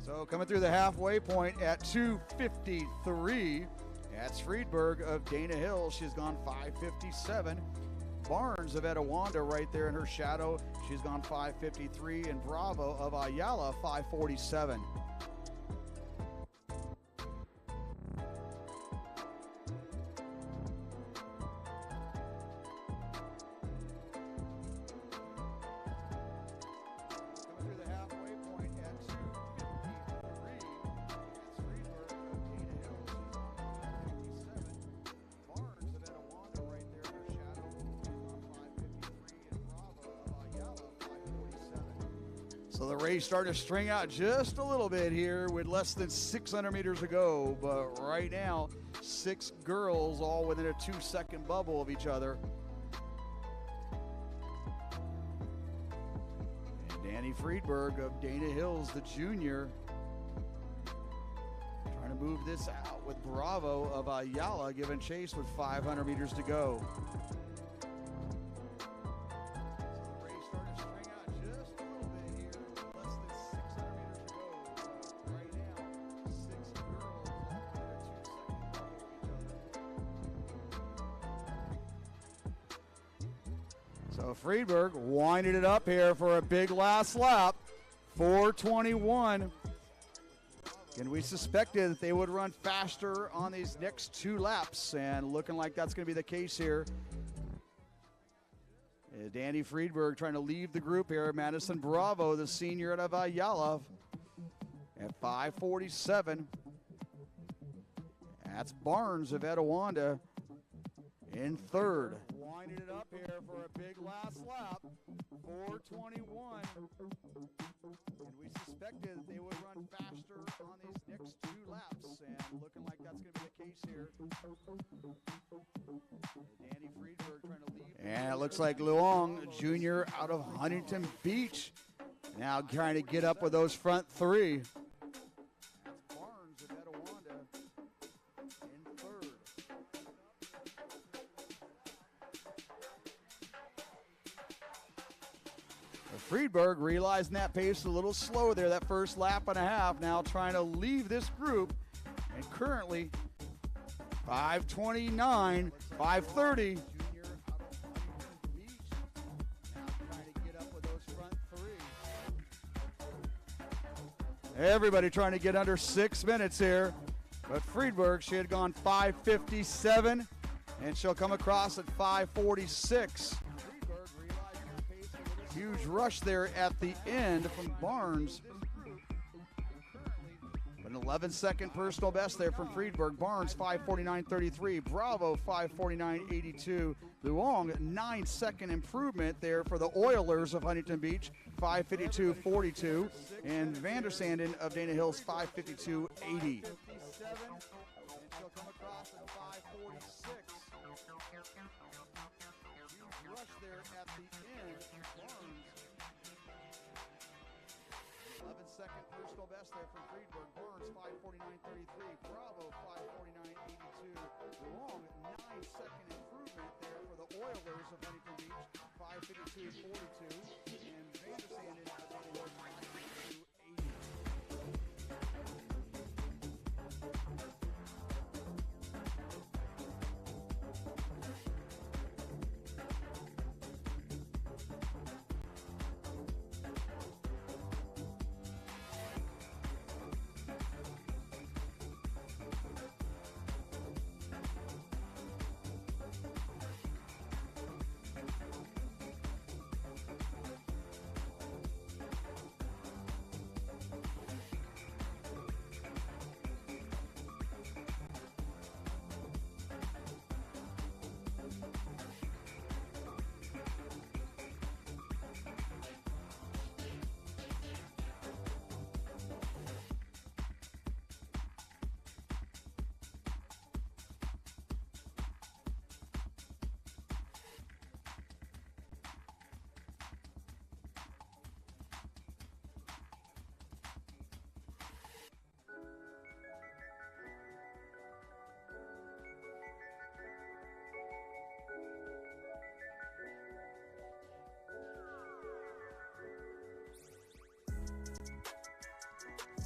So coming through the halfway point at 2:53 That's Friedberg of Dana Hills. She's gone 5:57. Barnes of Etowanda right there in her shadow. She's gone 5:53. And Bravo of Ayala, 5:47. So the race starting to string out just a little bit here with less than 600 meters to go. But right now, 6 girls all within a 2-second bubble of each other. And Danny Friedberg of Dana Hills, the junior, trying to move this out with Bravo of Ayala giving chase with 500 meters to go. So Friedberg winding it up here for a big last lap, 4:21. And we suspected that they would run faster on these next 2 laps, and looking like that's going to be the case here. Danny Friedberg trying to leave the group here. Madison Bravo, the senior out of Ayala, at 5:47. That's Barnes of Etowanda in third. Winding it up here for a big last lap, 4:21. And we suspected that they would run faster on these next 2 laps, and looking like that's going to be the case here. Danny Friedberg trying to lead. And it looks like Luong, junior out of Huntington Beach, now trying to get up with those front 3. That's Barnes of Etowanda in third. Friedberg realizing that pace a little slow there, that first lap and a half, now trying to leave this group, and currently 5:29, 5:30. Everybody trying to get under 6 minutes here, but Friedberg, she had gone 5:57, and she'll come across at 5:46. Huge rush there at the end from Barnes. An 11-second personal best there from Friedberg. Barnes 5:49.33. Bravo 5:49.82. Luong 9-second improvement there for the Oilers of Huntington Beach, 5:52.42. And Vandersanden of Dana Hills 5:52.80. She'll come across at 5:46. Huge rush there at the end. Barnes. 11-second personal best there from Friedberg. Barnes 5:49.33. Bravo 5:49.82. Long 9-second improvement there for the Oilers of Huntington Beach, 5:52.42. And Vandersanden of Dana Hills 5:52.80.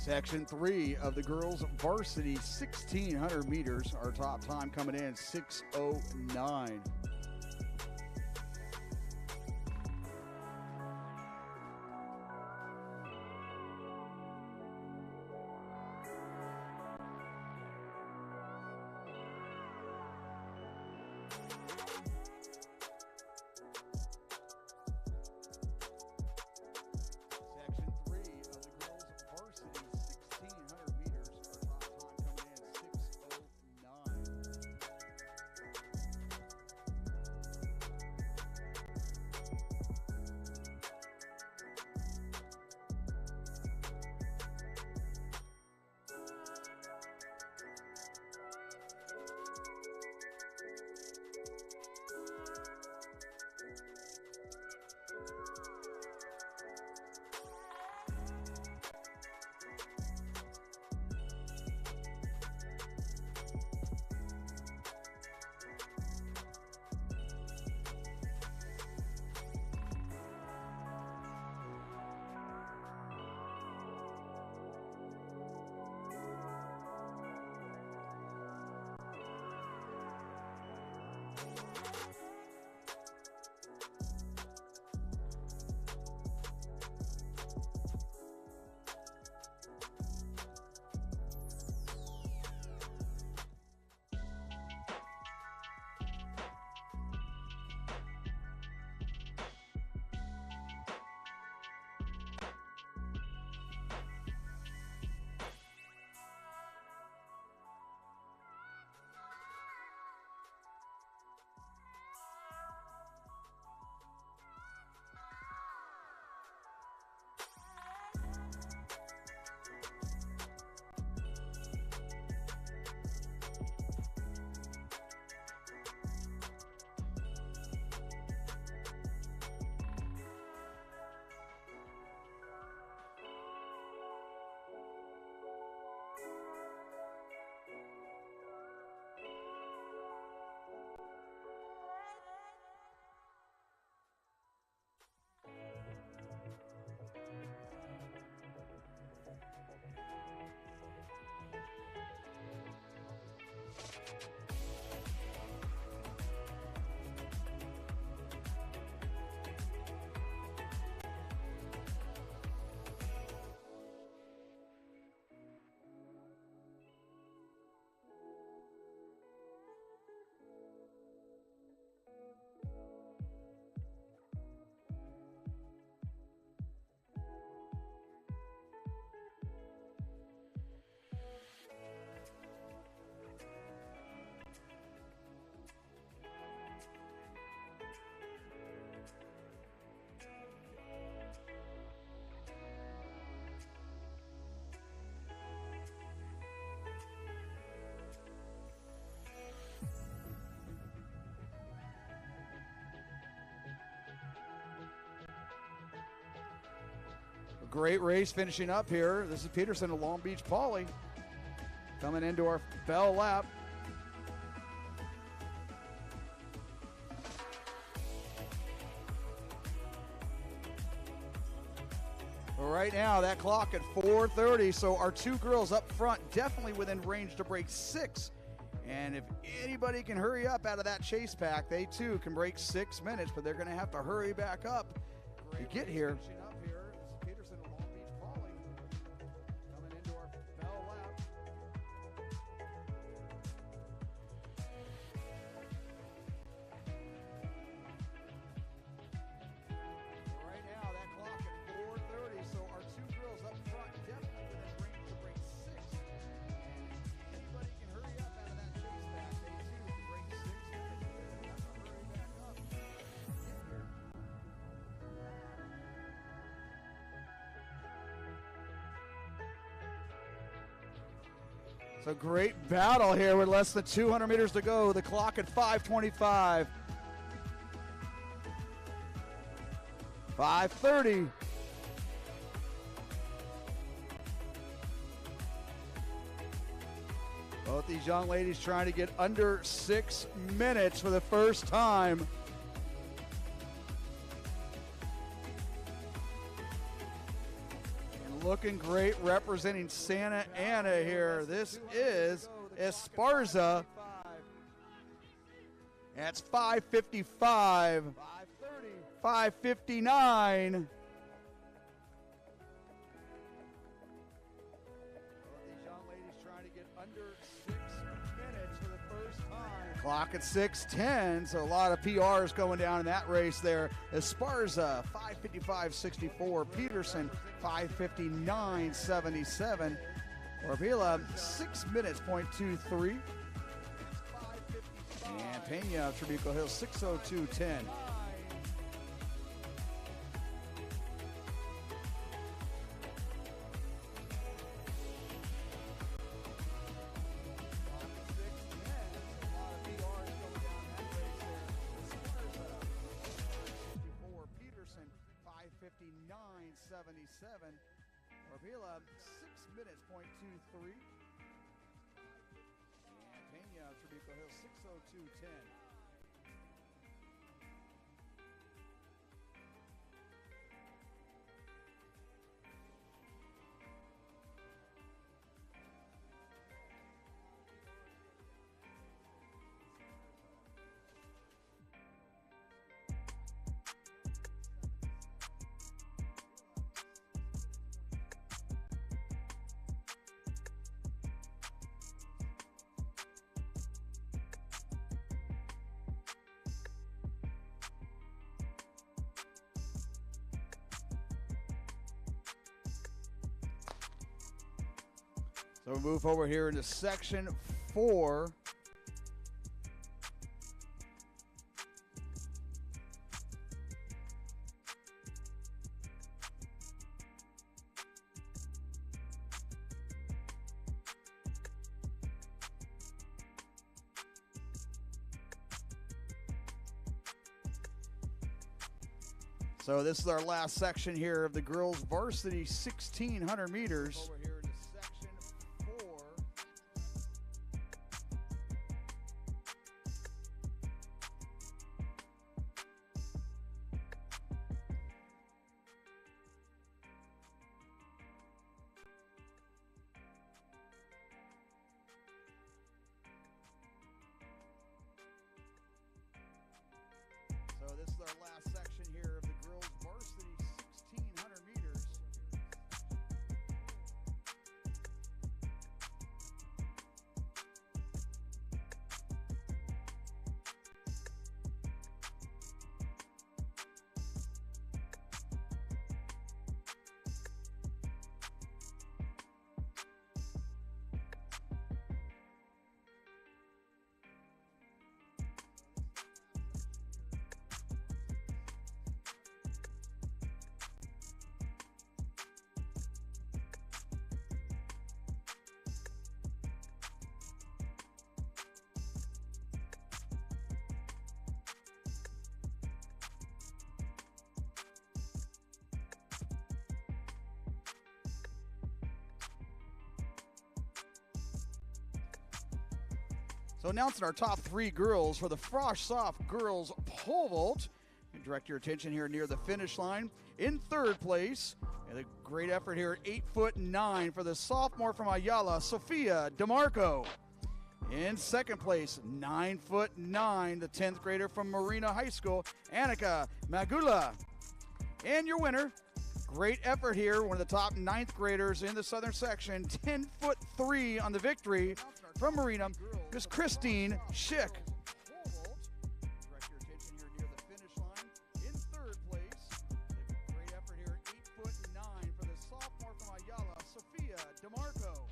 Section 3 of the girls varsity 1600 meters. Our top time coming in 6:09. Section 3 of the girls varsity 1600 meters. Our top time coming in 6:09. A great race finishing up here. This is Peterson of Long Beach Poly coming into our bell lap. Right now, that clock at 4:30, so our two girls up front definitely within range to break 6. And if anybody can hurry up out of that chase pack, they too can break 6 minutes, but they're going to have to hurry back up to get here. Peterson of Long Beach Poly coming into our bell lap. Right now, that clock at 4:30, so our two girls up front definitely within range to break 6. And if anybody can hurry up out of that chase pack, they too can break 6 minutes. They're going to have to hurry back up to get here. So great battle here with less than 200 meters to go. The clock at 5:25. 5:30. Both these young ladies trying to get under 6 minutes for the first time. And looking great representing Santa Ana here. This is Esparza. That's 5:55. 5:59. These young ladies trying to get under 6 minutes for the first time. Clock at 6:10, so a lot of PRs going down in that race there. Esparza 5:55.64. Peterson 5:59.77. Orvila 6 minutes, .23. And Pena of Trabuco Hills 6:02.10. Peterson 5:59.77. Orvila 6 minutes, .23. And Pena of Trabuco Hills 6:02.10. So we move forward here into section 4. So this is our last section here of the girls varsity 1600 meters. Over here into section 4. So this is our last section here of the girls varsity 1600 meters. So announcing our top 3 girls for the Frosh Soft Girls Pole Vault. And direct your attention here near the finish line. In 3rd place, and a great effort here at 8'9" for the sophomore from Ayala, Sophia DeMarco. In 2nd place, 9'9", the 10th grader from Marina High School, Annika Magula. And your winner, great effort here, one of the top 9th graders in the southern section, 10'3" on the victory from Marina, is Christine Schick. Direct your attention here near the finish line. In 3rd place, a great effort here, 8'9" for the sophomore from Ayala, Sophia DeMarco.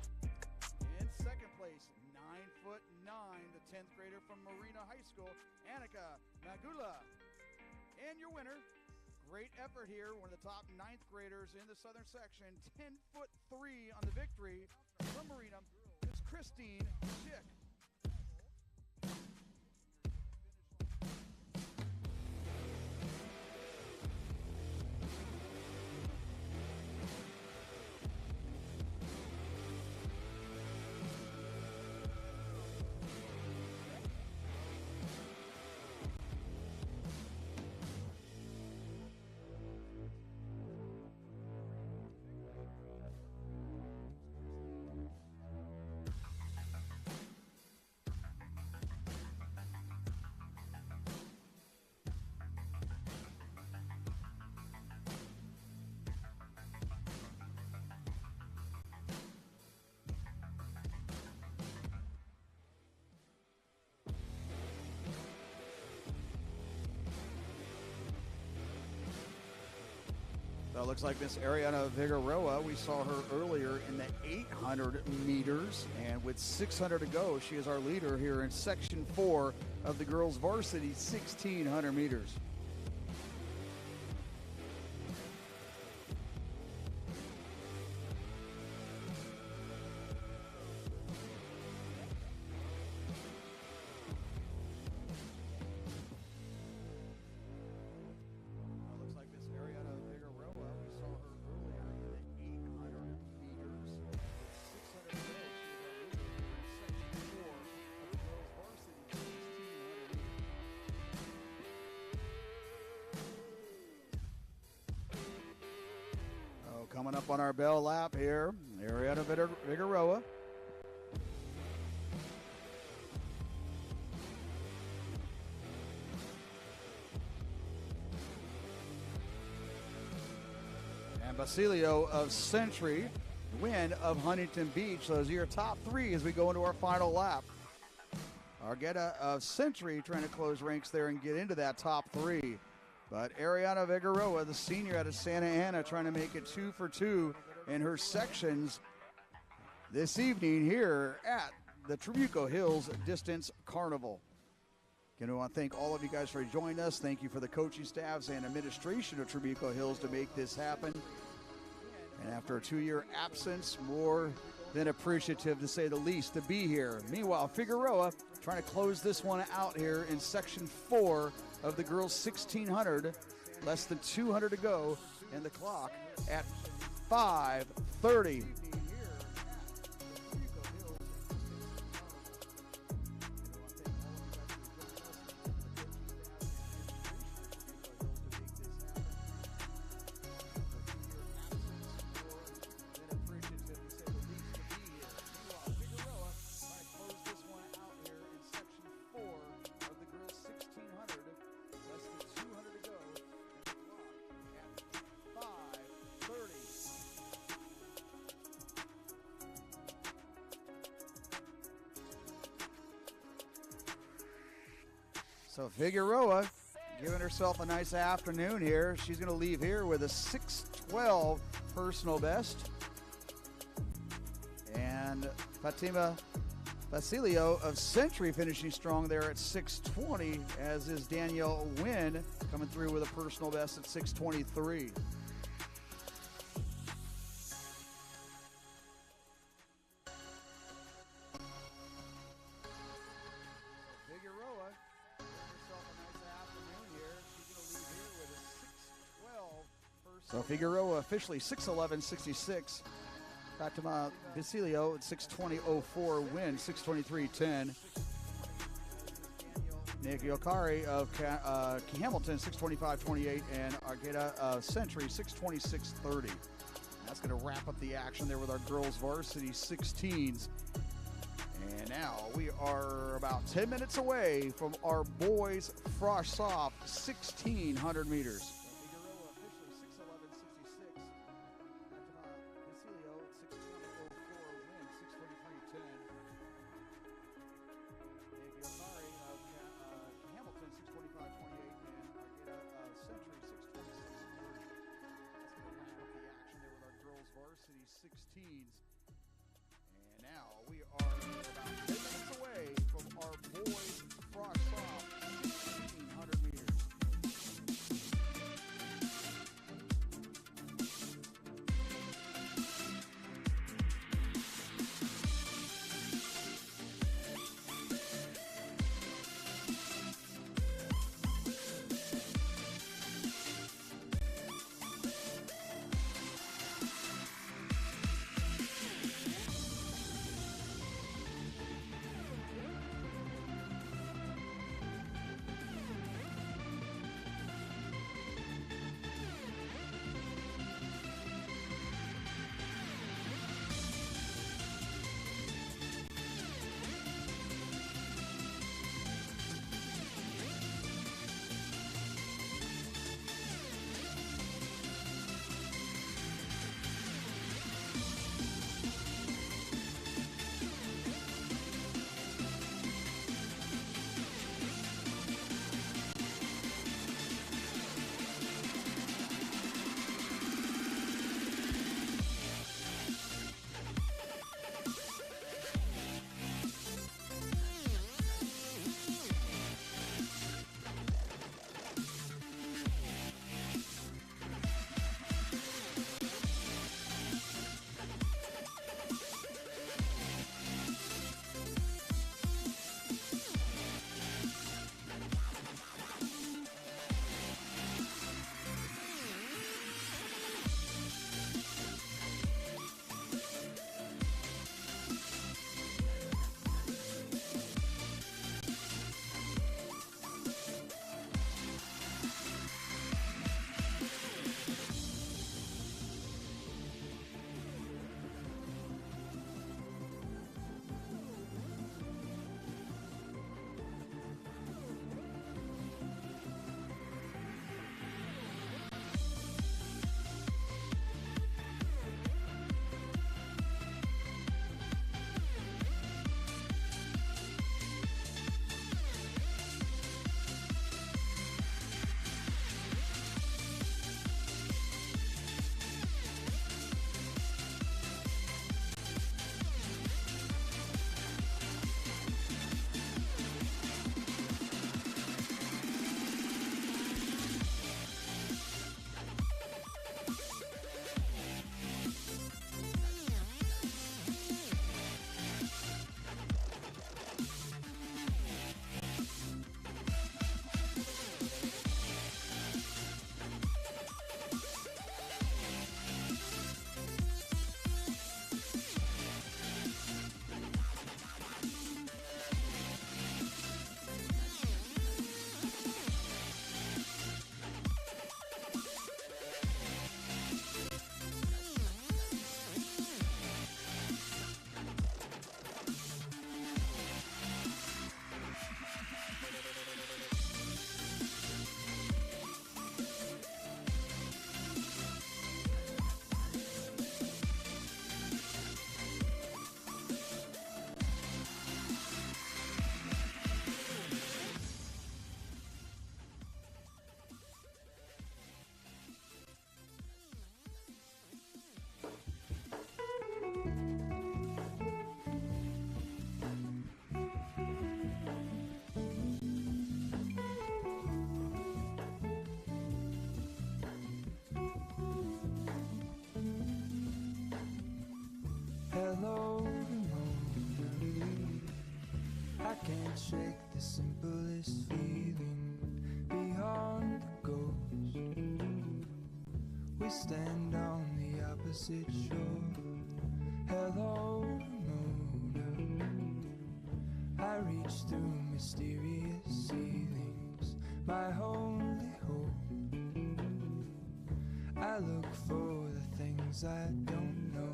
In 2nd place, 9'9", the 10th grader from Marina High School, Annika Magula. And your winner, great effort here, one of the top 9th graders in the southern section, 10'3" on the victory from Marina, is Christine Schick. Looks like Miss Ariana Figueroa, we saw her earlier in the 800 meters, and with 600 to go, she is our leader here in Section 4 of the girls' varsity 1600 meters. Looks like Miss Ariana Figueroa, we saw her earlier in the 800 meters. With 600 to go, she is our leader in Section 4 of the girls' varsity 1600 meters. Oh, coming up on our bell lap here, Ariana Figueroa. And Basilio of Century, Wynn of Huntington Beach. Those are your top three as we go into our final lap. Argueta of Century trying to close ranks there and get into that top three. But Ariana Figueroa, the senior out of Santa Ana, trying to make it 2 for 2 in her sections this evening here at the Trabuco Hills Distance Carnival. Again, I want to thank all of you guys for joining us. Thank you for the coaching staffs and administration of Trabuco Hills to make this happen. And after a 2-year absence, more than appreciative, to say the least, to be here. Meanwhile, Figueroa trying to close this one out here in Section 4 of the girls' 1600. Less than 200 to go, and the clock at 5:30. So Figueroa giving herself a nice afternoon here. She's going to leave here with a 6:12 personal best. And Fatima Basilio of Century finishing strong there at 6:20, as is Danielle Wynn coming through with a personal best at 6:23. Figueroa giving herself a nice afternoon here. She's going to leave here with a 6:12 personal. So Figueroa officially 6:11.66. Fatima Basilio at 6:20.04, Win 6:23.10. Nick Yokari of Hamilton 6:25.28, and Argueta of Century 6:26.30. That's going to wrap up the action there with our girls varsity 16s. And now we are about 10 minutes away from our boys frosh off 1600 meters. Figueroa officially 6:11.66. Basilio 6:20.04, Win 6:23.10. Nick Yokari of Hamilton 6:25.28, and Argueta of Century 6:26.30. That's going to wrap up the action there with our girls varsity 16s. And now we are about 10 minutes away from our boys frosh off 1600 meters. We stand on the opposite shore. Hello, moon. I reach through mysterious ceilings, my only hope. I look for the things I don't know.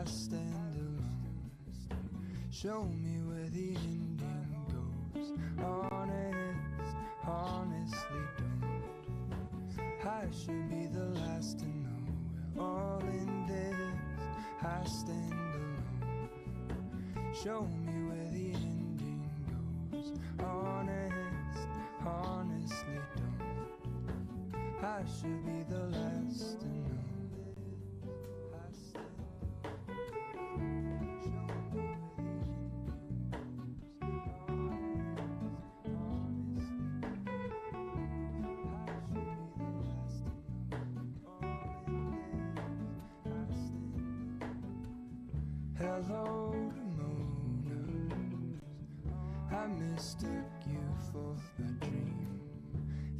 Stand alone. Show me where the ending goes. Honest, honestly don't. I should be the last to know. We're all in this. I stand alone. Show me where the ending goes. Honest, honestly don't. I should be the last to know. Hello, mooners. I mistook you for a dream.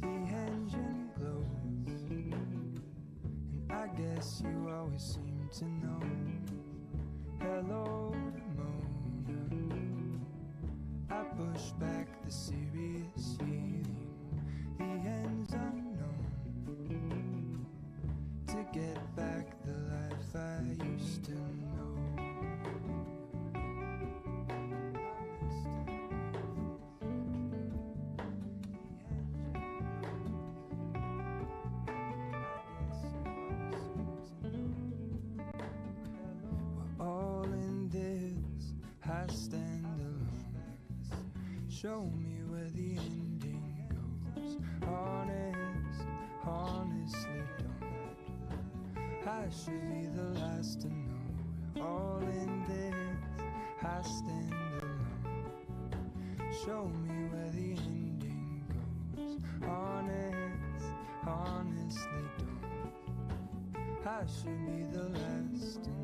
The engine glows, and I guess you always seem to know. Hello, moon. I push back the serious feeling. The end's unknown. To get back the life I used to know. I stand alone. Show me where the ending goes. Honest, honestly don't. I should be the last to know. We're all in this. I stand alone. Show me where the ending goes. Honest, honestly don't. I should be the last to know.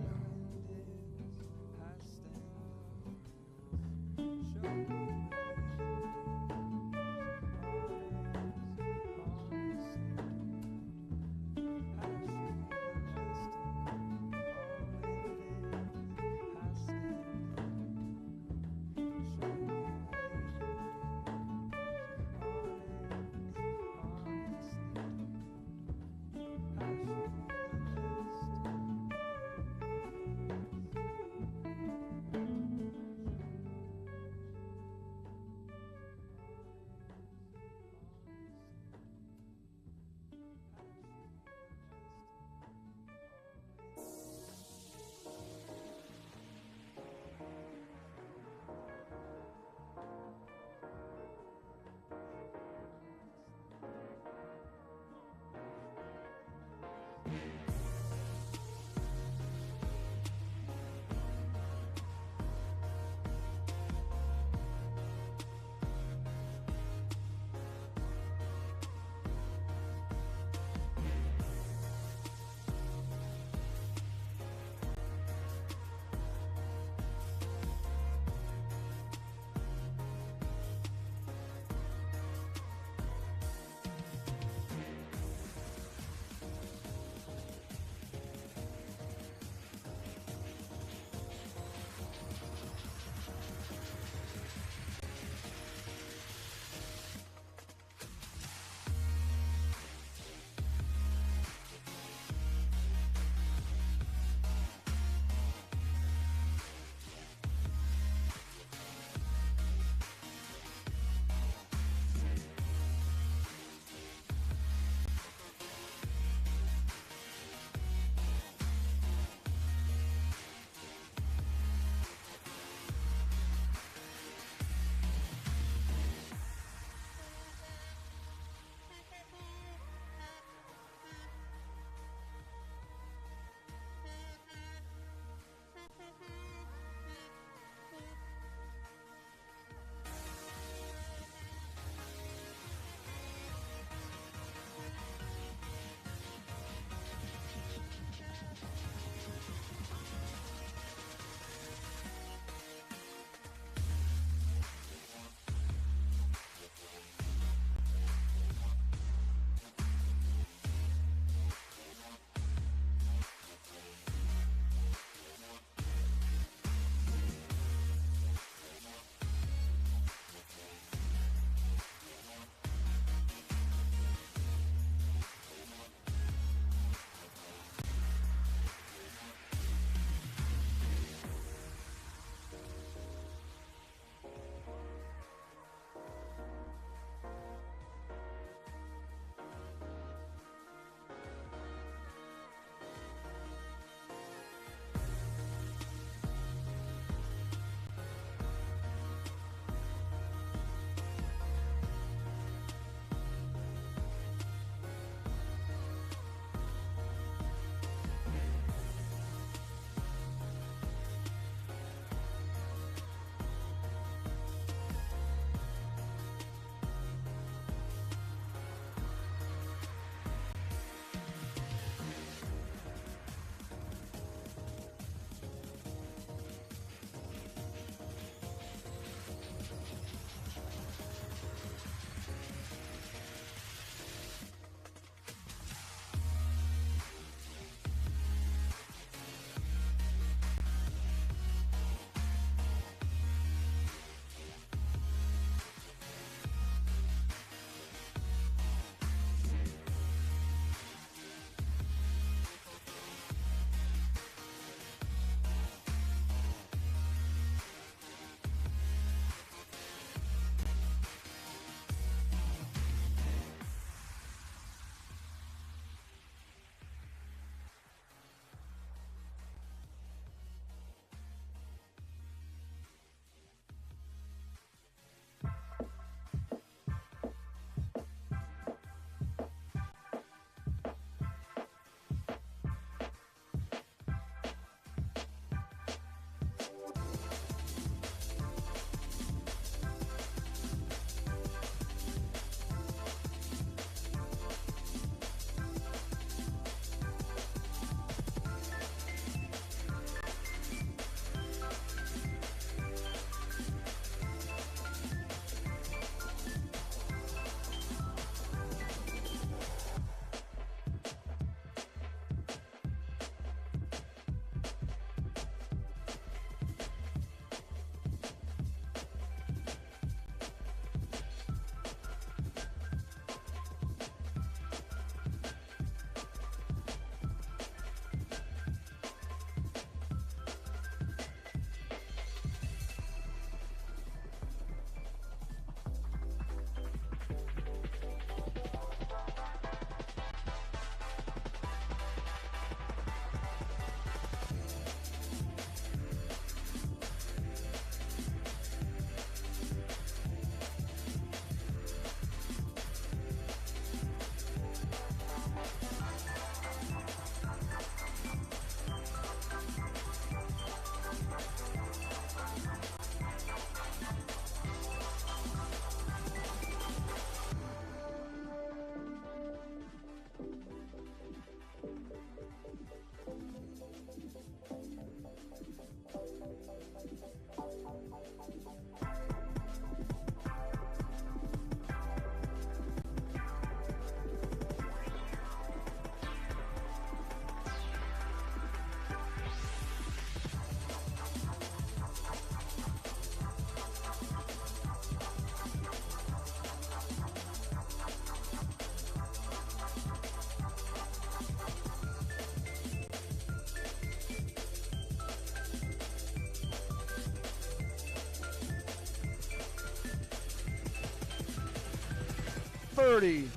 4:30.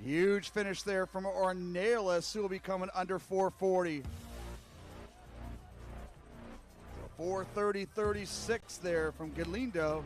Huge finish there from Ornelas, who will be coming under 4:40. 4:30.36 there from Galindo.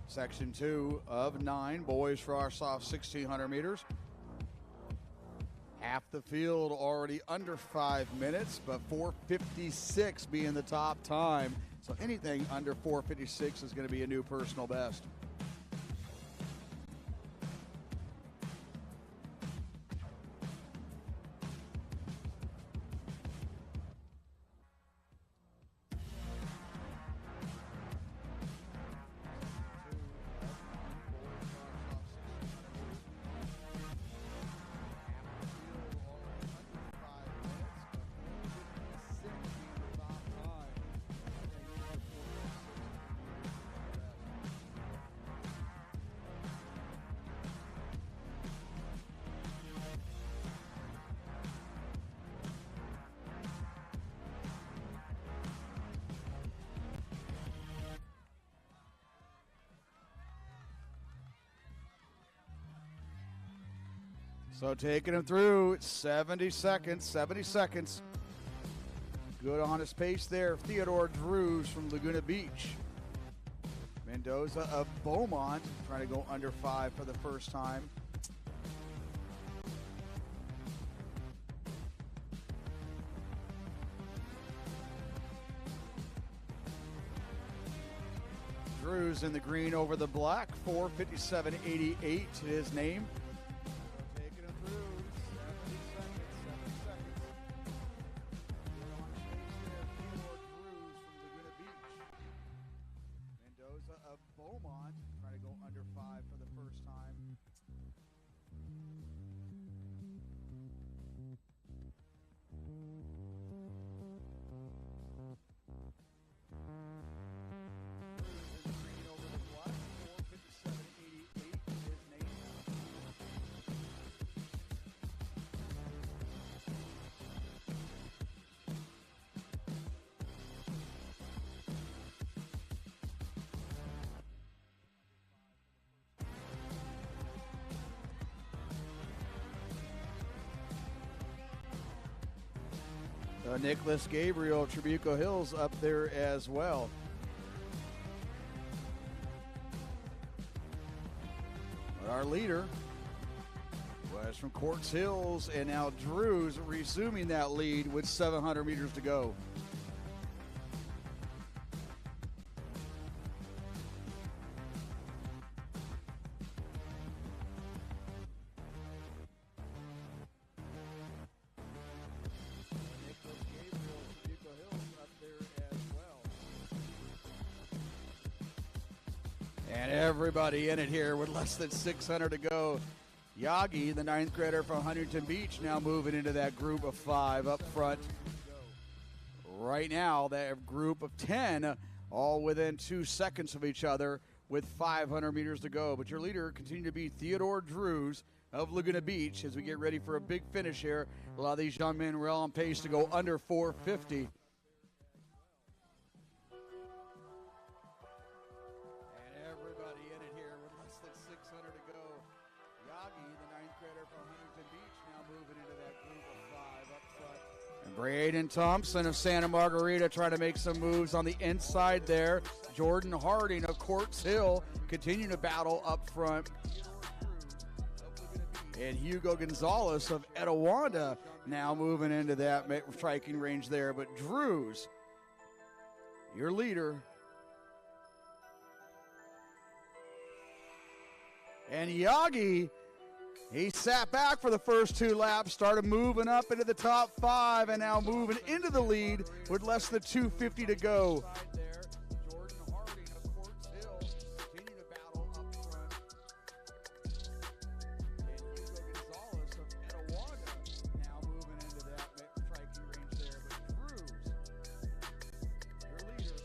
Section 2 of 9, boys for our soft 1,600 meters. Half the field already under 5 minutes, but 4:56 being the top time. So anything under 4:56 is going to be a new personal best. So taking him through 70 seconds. Good honest pace there. Theodore Drews from Laguna Beach. Mendoza of Beaumont trying to go under 5 for the first time. Drews in the green over the black. 4:57.88 his name. Of Beaumont trying to go under 5 for the first time. Green over the black, 4:57.88 his name. Nicholas Gabriel, Trabuco Hills up there as well. But our leader was from Quartz Hills, and now Drews resuming that lead with 700 meters to go. And everybody in it here with less than 600 to go. Yagi, the 9th grader from Huntington Beach, now moving into that group of 5 up front. Right now, that group of 10 all within 2 seconds of each other, with 500 meters to go. But your leader continued to be Theodore Drews of Laguna Beach as we get ready for a big finish here. A lot of these young men were on pace to go under 450. And everybody in it here with less than 600 to go. Yagi, the ninth grader from Huntington Beach, now moving into that group of 5 up front. And Braden Thompson of Santa Margarita trying to make some moves on the inside there. Jordan Harding of Quartz Hill continuing to battle up front. And Hugo Gonzalez of Etowanda now moving into that striking range there. But Drews, your leader. And Yagi, he sat back for the first 2 laps, started moving up into the top 5, and now moving into the lead with less than 250 to go. Jordan Harding of Quartz Hill continue to battle up front. And Hugo Gonzalez of Etowanda now moving into that striking range there. But Drews, your leader.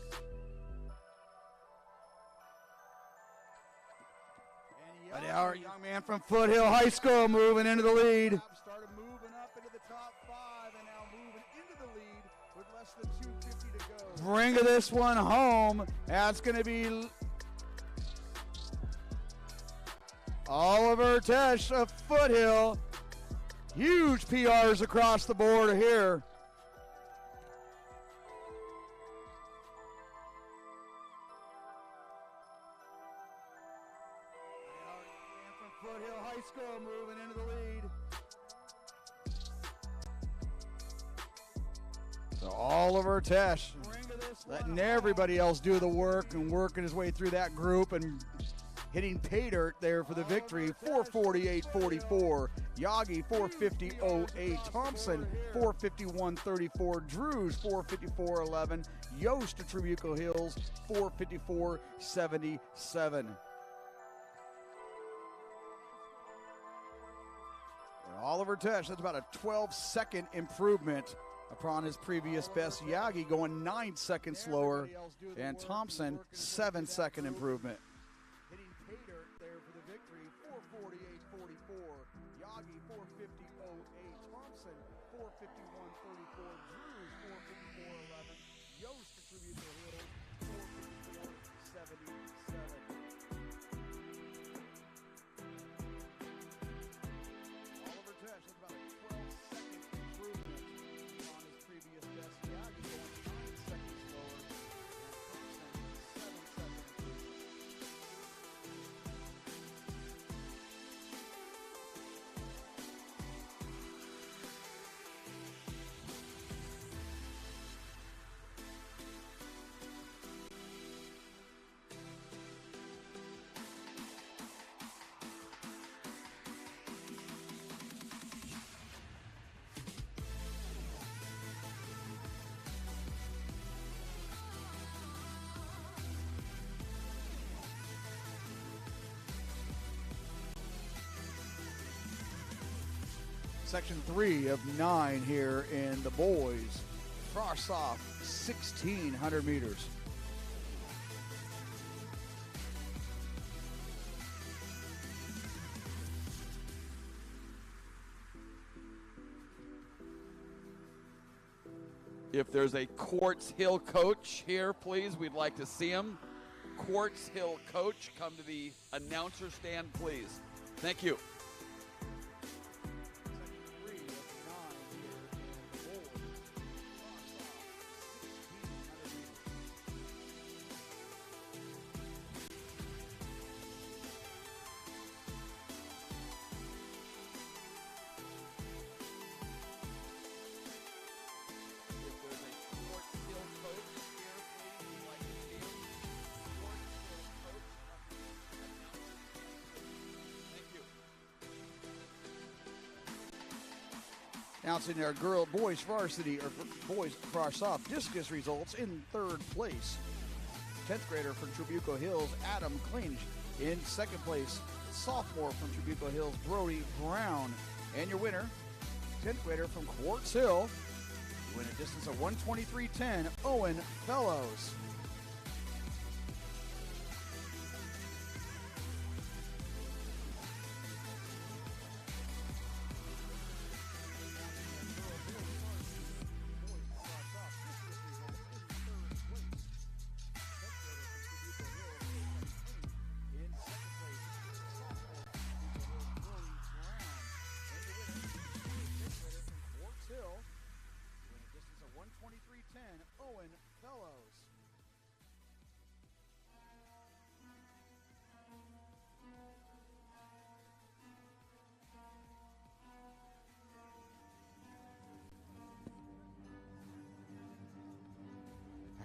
And our young man from Foothill High School moving into the lead. Started moving up into the top 5 and now moving into the lead with less than 250 to go. Bring this one home. That's going to be Oliver Tesh of Foothill. Huge PRs across the board here. Foothill High School moving into the lead. So Oliver Tesh letting everybody else do the work and working his way through that group and hitting pay dirt there for the victory. 448.44. Yagi 450.08. Thompson 451.34. Drews 454.11. Yost of Trabuco Hills 454.77. Oliver Tesh, that's about a 12-second improvement upon his previous best. Yagi going 9 seconds slower, and Thompson 7-second improvement. Hitting pay dirt there for the victory, 448.44. Yagi 450.08. Thompson 451.34. Drews 454.11. Yost of Trabuco Hills 454.77. That's about a 12-second improvement on his previous best. Yagi going 9 seconds lower, and Thompson 7-second improvement. Section 3 of 9 here in the boys. Frost off 1,600 meters. If there's a Quartz Hill coach here, please, we'd like to see him. Quartz Hill coach, come to the announcer stand, please. Thank you. Announcing our boys varsity or boys cross-off discus results in 3rd place. 10th grader from Trabuco Hills, Adam Klinge. In 2nd place, sophomore from Trabuco Hills, Brody Brown. And your winner, 10th grader from Quartz Hill, win a distance of 123.10, Owen Fellows.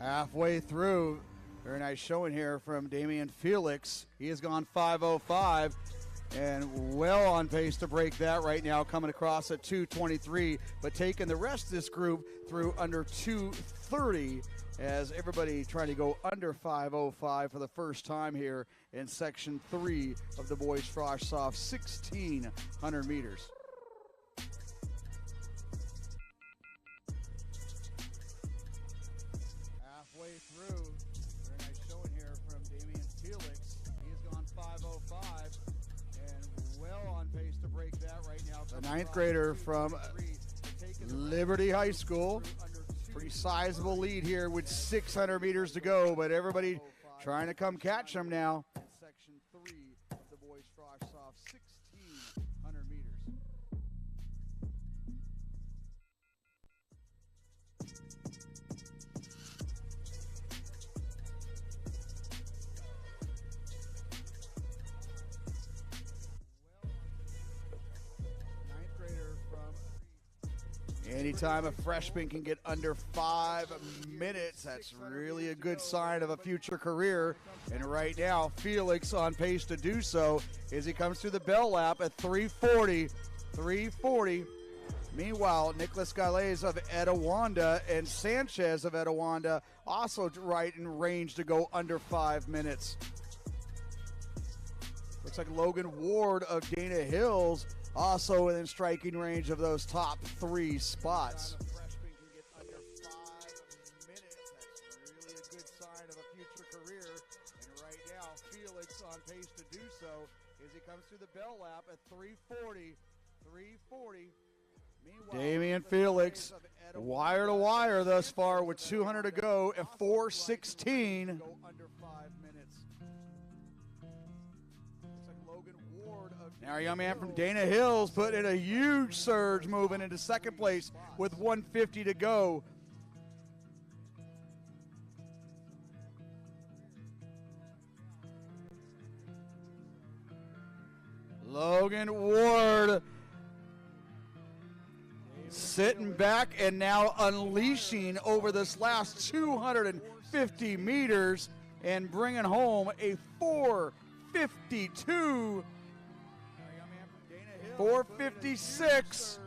Halfway through, very nice showing here from Damian Felix. He has gone 5:05 and well on pace to break that right now, coming across at 2:23, but taking the rest of this group through under 2:30 as everybody trying to go under 5:05 for the first time here in Section 3 of the boys frosh soft 1,600 meters. Halfway through, very nice showing here from Damian Felix. He has gone 5:05 and well on pace to break that right now. The ninth grader from Liberty High School. Pretty sizable lead here with 600 meters to go, but everybody trying to come catch him now. Section 3 of the boys frosh soft 1,600 meters. Ninth grader from anytime a freshman can get under 5 minutes, that's really a good sign of a future career. And right now, Felix on pace to do so as he comes through the bell lap at 3:40. Meanwhile, Nicholas Galez of Etowanda and Sanchez of Etowanda also right in range to go under 5 minutes. Looks like Logan Ward of Dana Hills also within striking range of those top 3 spots. A freshman can get under 5 minutes. That's really a good sign of a future career. And right now, Felix on pace to do so as he comes through the bell lap at 3:40. Meanwhile, Damian Felix, wire to wire thus far with 200 to go at 4:16. Go under 5 minutes. Now, our young man from Dana Hills put in a huge surge, moving into second place with 150 to go. Logan Ward sitting back and now unleashing over this last 250 meters and bringing home a 4:52. 4:56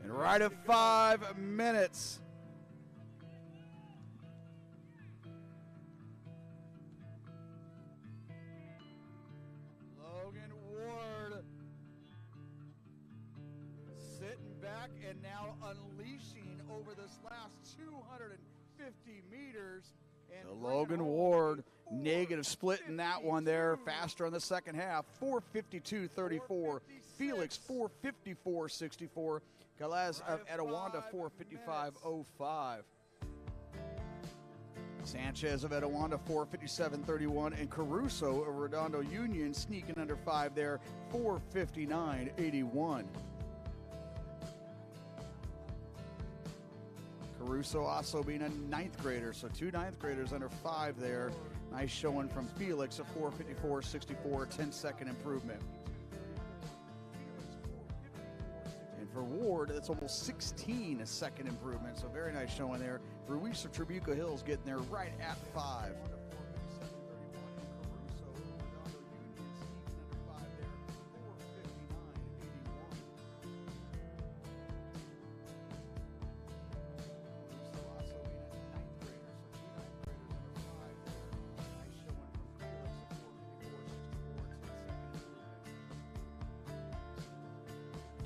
and right at 5 minutes. Logan Ward sitting back and now unleashing over this last 250 meters. And Logan Ward, negative split in that one there, faster on the second half, 4:52.34. Felix, 4:54.64. Galaz of Etowanda, 4:55.05. Sanchez of Etowanda, 4:57.31. And Caruso of Redondo Union sneaking under 5 there, 4:59.81. Caruso also being a ninth grader, so 2 ninth graders under 5 there. Nice showing from Felix at 4:54.64, 10-second improvement. And for Ward, that's almost 16-second improvement, so very nice showing there. Ruiz of Trabuco Hills getting there right at 5.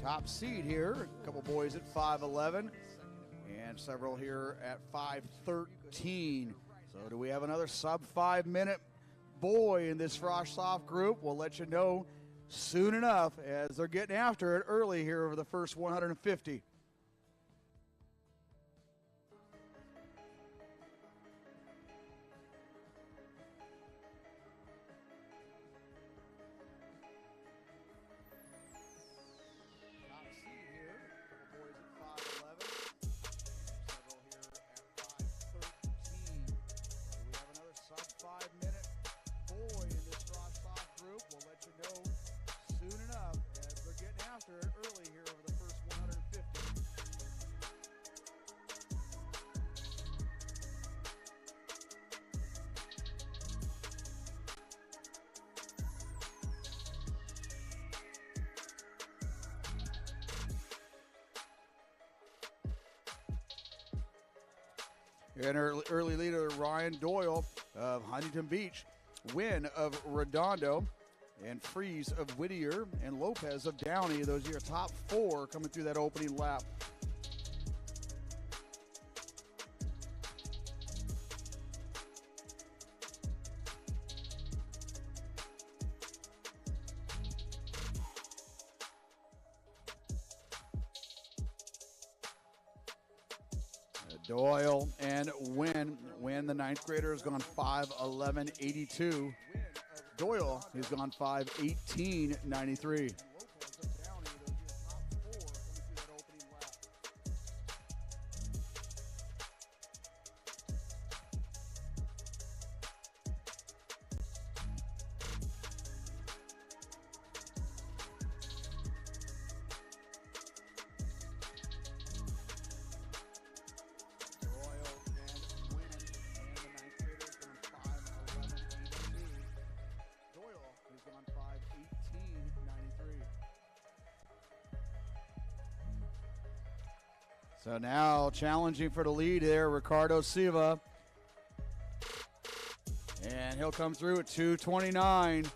Top seed here, a couple boys at 5'11", and several here at 5'13". So do we have another sub-5 minute boy in this frosh soft group? We'll let you know soon enough as they're getting after it early here over the first 150. We'll let you know soon enough as they're getting after it early here over the first 150. And our early leader, Ryan Doyle of Huntington Beach. Wynn of Redondo. And Freeze of Whittier. And Lopez of Downey. Those are your top 4 coming through that opening lap. Doyle and Wynn. Wynn, the 9th grader, has gone 5:11.82. Doyle has gone 5:18.93. So now challenging for the lead there, Ricardo Silva. And he'll come through at 2:29.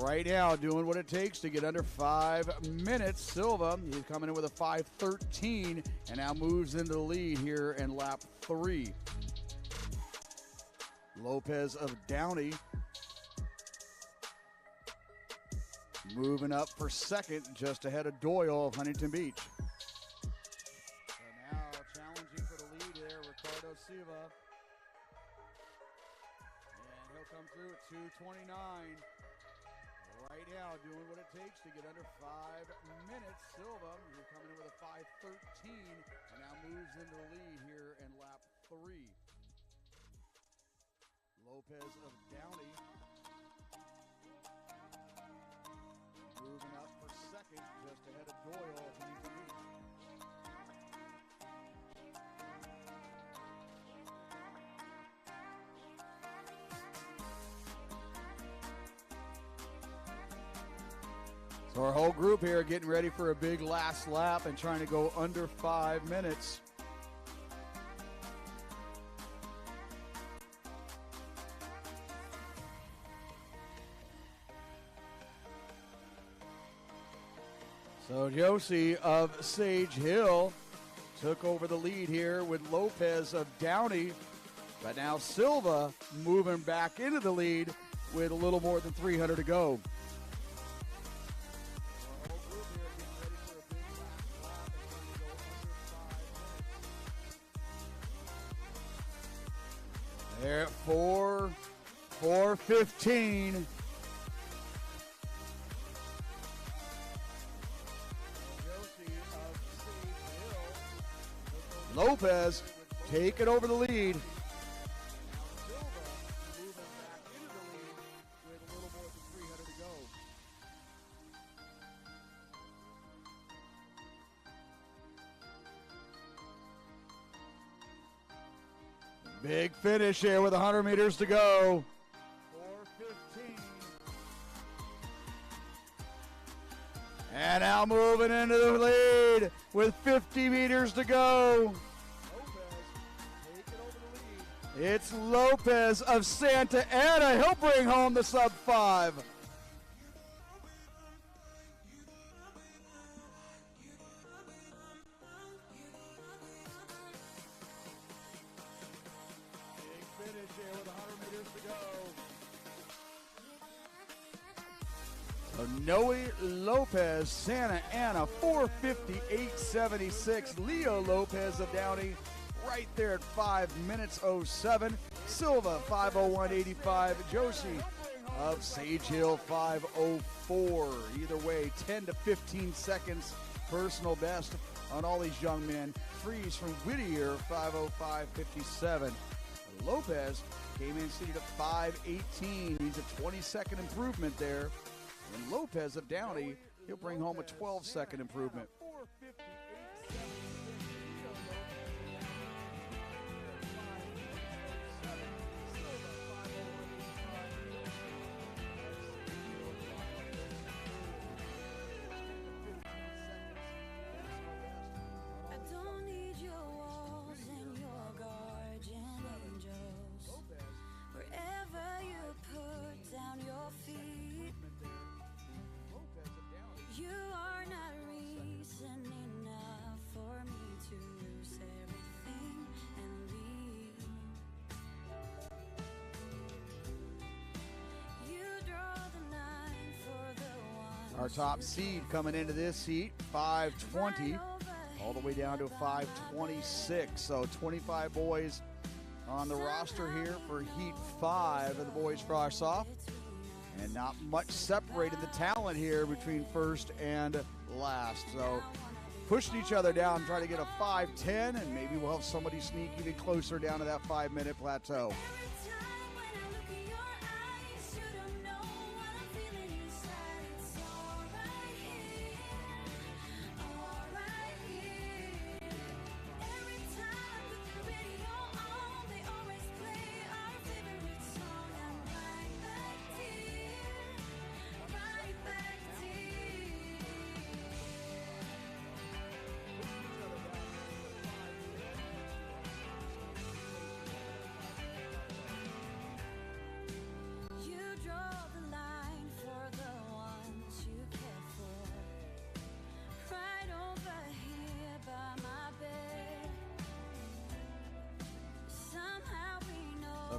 Right now doing what it takes to get under 5 minutes. Silva, he's coming in with a 5:13 and now moves into the lead here in lap 3. Lopez of Downey moving up for second, just ahead of Doyle of Huntington Beach. Silva. And he'll come through at 2:29. Right now doing what it takes to get under 5 minutes. Silva, who's coming in with a 5:13 and now moves into the lead here in lap 3. Lopez of Downey moving up for second, just ahead of Doyle of Huntington Beach. So our whole group here getting ready for a big last lap and trying to go under 5 minutes. So Josie of Sage Hill took over the lead here with Lopez of Downey. But now Silva moving back into the lead with a little more than 300 to go. They're at 4:15. Lopez taking over the lead. Big finish here with 100 meters to go. 4:15. And now moving into the lead with 50 meters to go. It's Lopez of Santa Ana. He'll bring home the sub-5. Noe Lopez, Santa Ana, 4:58.76. Leo Lopez of Downey, right there at 5:07. Silva, 5:01.85. Josie of Sage Hill, 5:04. Either way, 10 to 15 seconds personal best on all these young men. Freeze from Whittier, 5:05.57. Lopez came in seated at 5:18. He's a 20-second improvement there. And Lopez of Downey, he'll bring home a 12-second improvement. I don't need your walls and your guards. Our top seed coming into this heat, 520, all the way down to 526. So 25 boys on the roster here for Heat 5 of the boys frosh-off. And not much separated the talent here between first and last. So pushing each other down, trying to get a 5:10, and maybe we'll have somebody sneak even closer down to that 5-minute plateau.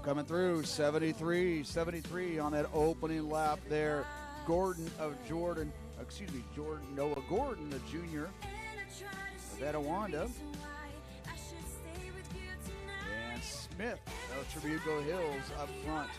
Coming through, 73 on that opening lap there. Jordan Noah Gordon, the junior. Avetta Wanda. And Smith of Trabuco Hills up front.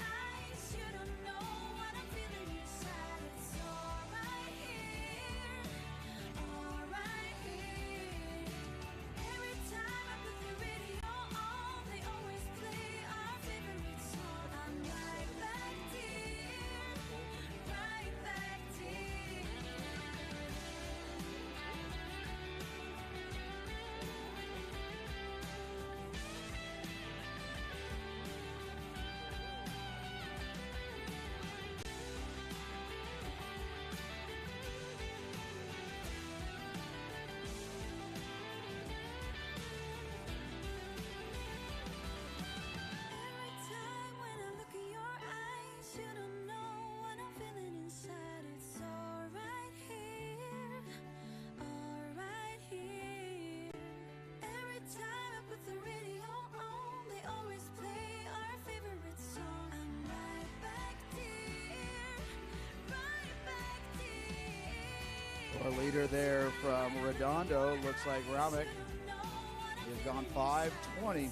Our leader there from Redondo, looks like Ramick, has gone 5:20.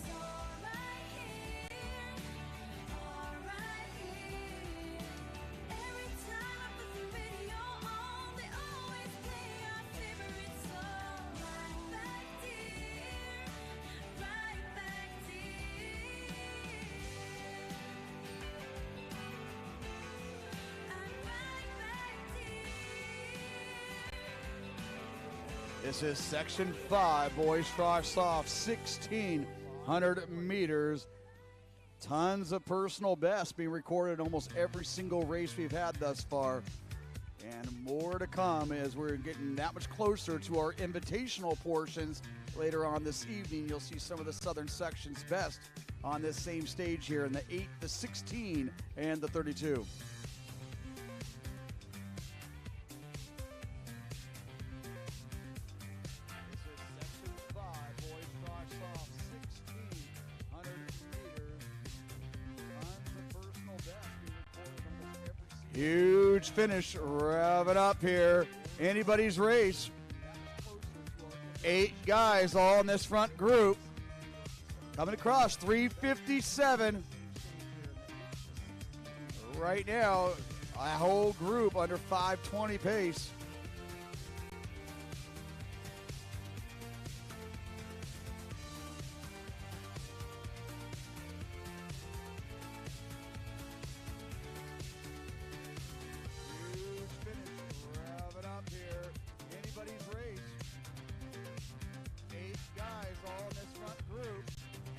This is Section 5, boys frosh-off, 1,600 meters. Tons of personal bests being recorded in almost every single race we've had thus far. And more to come as we're getting that much closer to our invitational portions. Later on this evening, you'll see some of the Southern section's best on this same stage here in the 8, the 16, and the 32. Huge finish, revving up here. Anybody's race. 8 guys all in this front group. Coming across, 3:57. Right now, a whole group under 5:20 pace.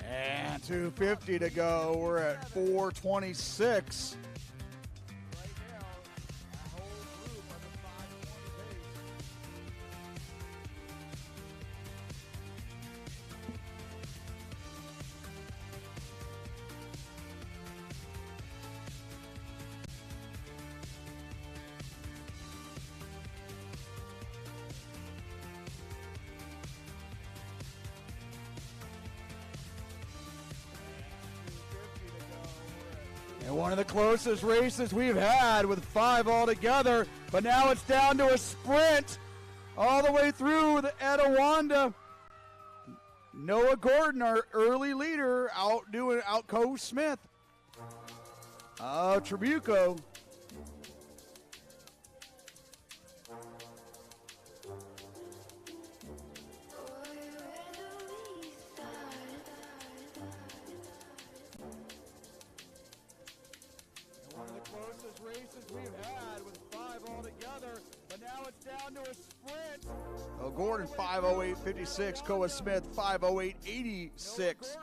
And 2:50 to go. We're at 4:26. Right now, a whole group under 5:20 One of the closest races we've had with 5 altogether, but now it's down to a sprint all the way through the Etowanda. Noah Gordon, our early leader, out Cove Smith. Trabuco. One of the closest races we've had with 5 altogether, but now it's down to a sprint. Gordon 5:08.56, Koa Smith 5:08.86,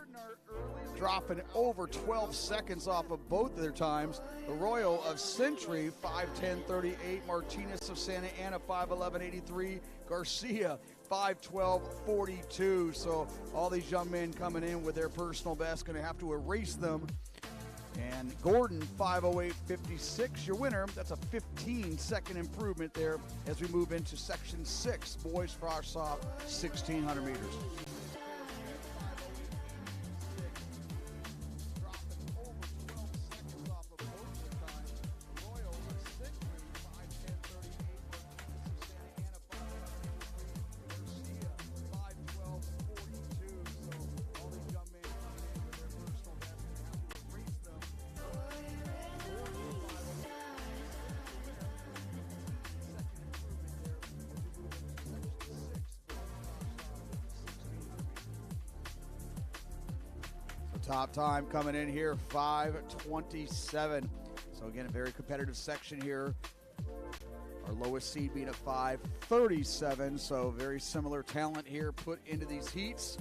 dropping over 12 seconds off of both of their times. The Royal of Century 5:10.38, Martinez of Santa Ana 5:11.83, Garcia 5:12.42. So all these young men coming in with their personal best, going to have to erase them. And Gordon, 5:08.56, your winner. That's a 15-second improvement there as we move into Section 6, boys frosh off 1,600 meters. Top time coming in here, 5:27. So again, a very competitive section here. Our lowest seed being a 5:37. So very similar talent here put into these heats.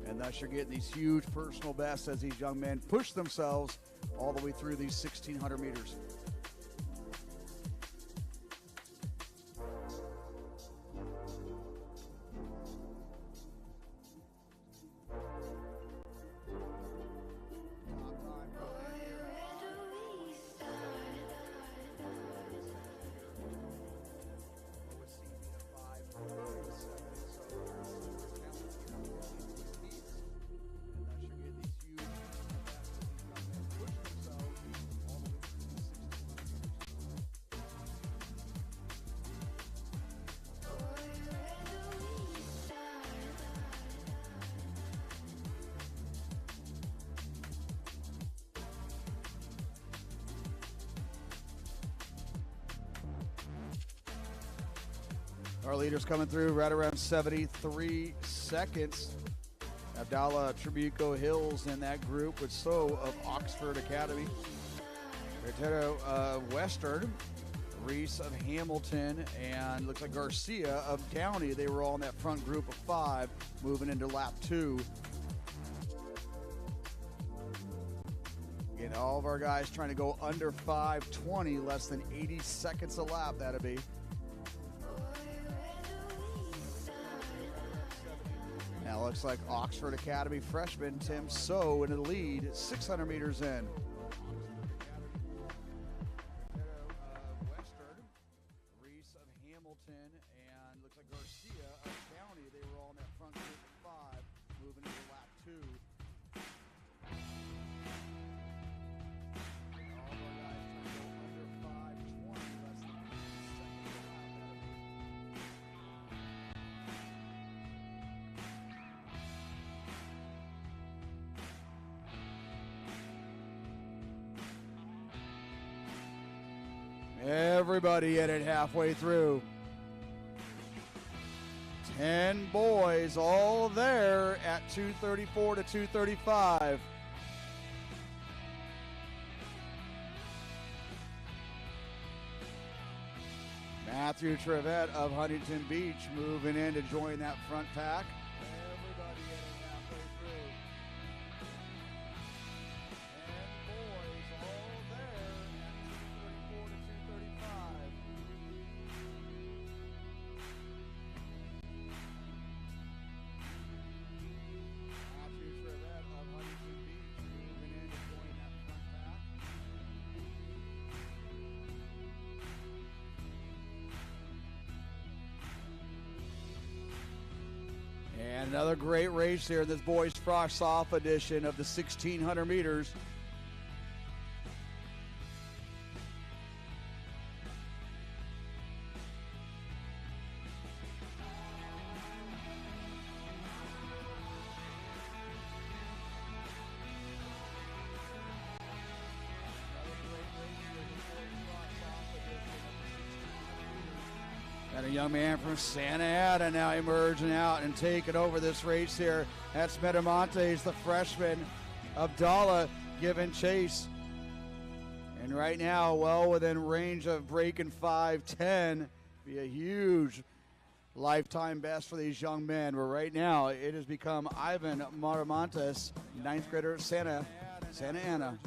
And thus you're getting these huge personal bests as these young men push themselves all the way through these 1,600 meters. Our leaders coming through right around 73 seconds. Abdallah Trabuco Hills in that group with So of Oxford Academy. Retero Western, Reese of Hamilton, and looks like Garcia of Downey. They were all in that front group of 5 moving into lap 2. Again, all of our guys trying to go under 5:20, less than 80 seconds a lap, that'll be. Now looks like Oxford Academy freshman Tim So in the lead, 600 meters in. Western, Reese of Hamilton, and looks like Garcia of Downey. They were all in that front group of 5, moving into lap 2. All of our guys trying to go under 5:20, less than 80 seconds a lap. Everybody in it halfway through. 10 boys all there at 2:34 to 2:35. Matthew Trevette of Huntington Beach moving in to join that front pack. Everybody in it halfway through. 10 boys all there at 2:34 to 2:35. Matthew Trevette of Huntington Beach moving in to join that front pack. And another great race here in this boys frosh off edition of the 1,600 meters. And a young man from Santa Ana now emerging out and taking over this race here. That's Metamontes, the freshman. Abdallah giving chase. And right now, well within range of breaking 5:10. Be a huge lifetime best for these young men. But right now, it has become Ivan Metamontes, ninth grader at Santa Ana.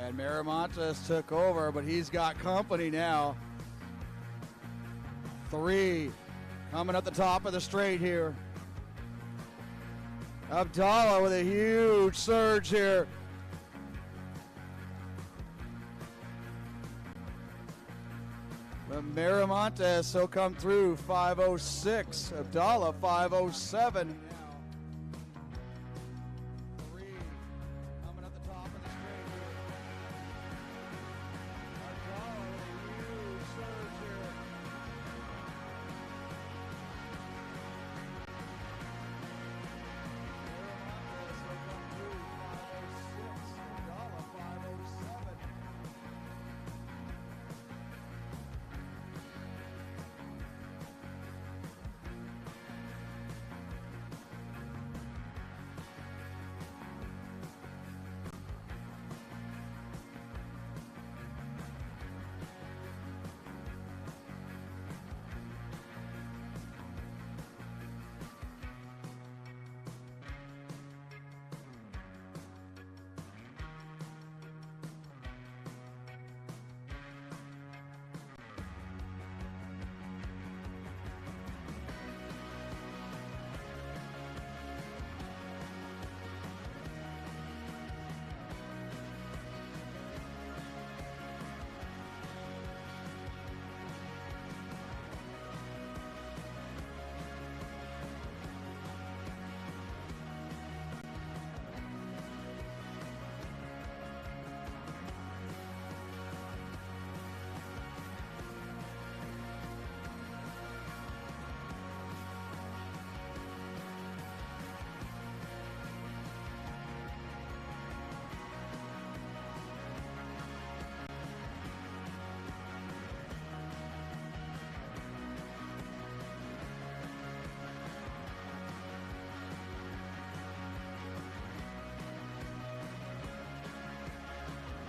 And Miramontes took over, but he's got company now. 3 coming up the top of the straight here. Abdallah with a huge surge here. But Miramontes will come through 5:06. Abdallah 5:07.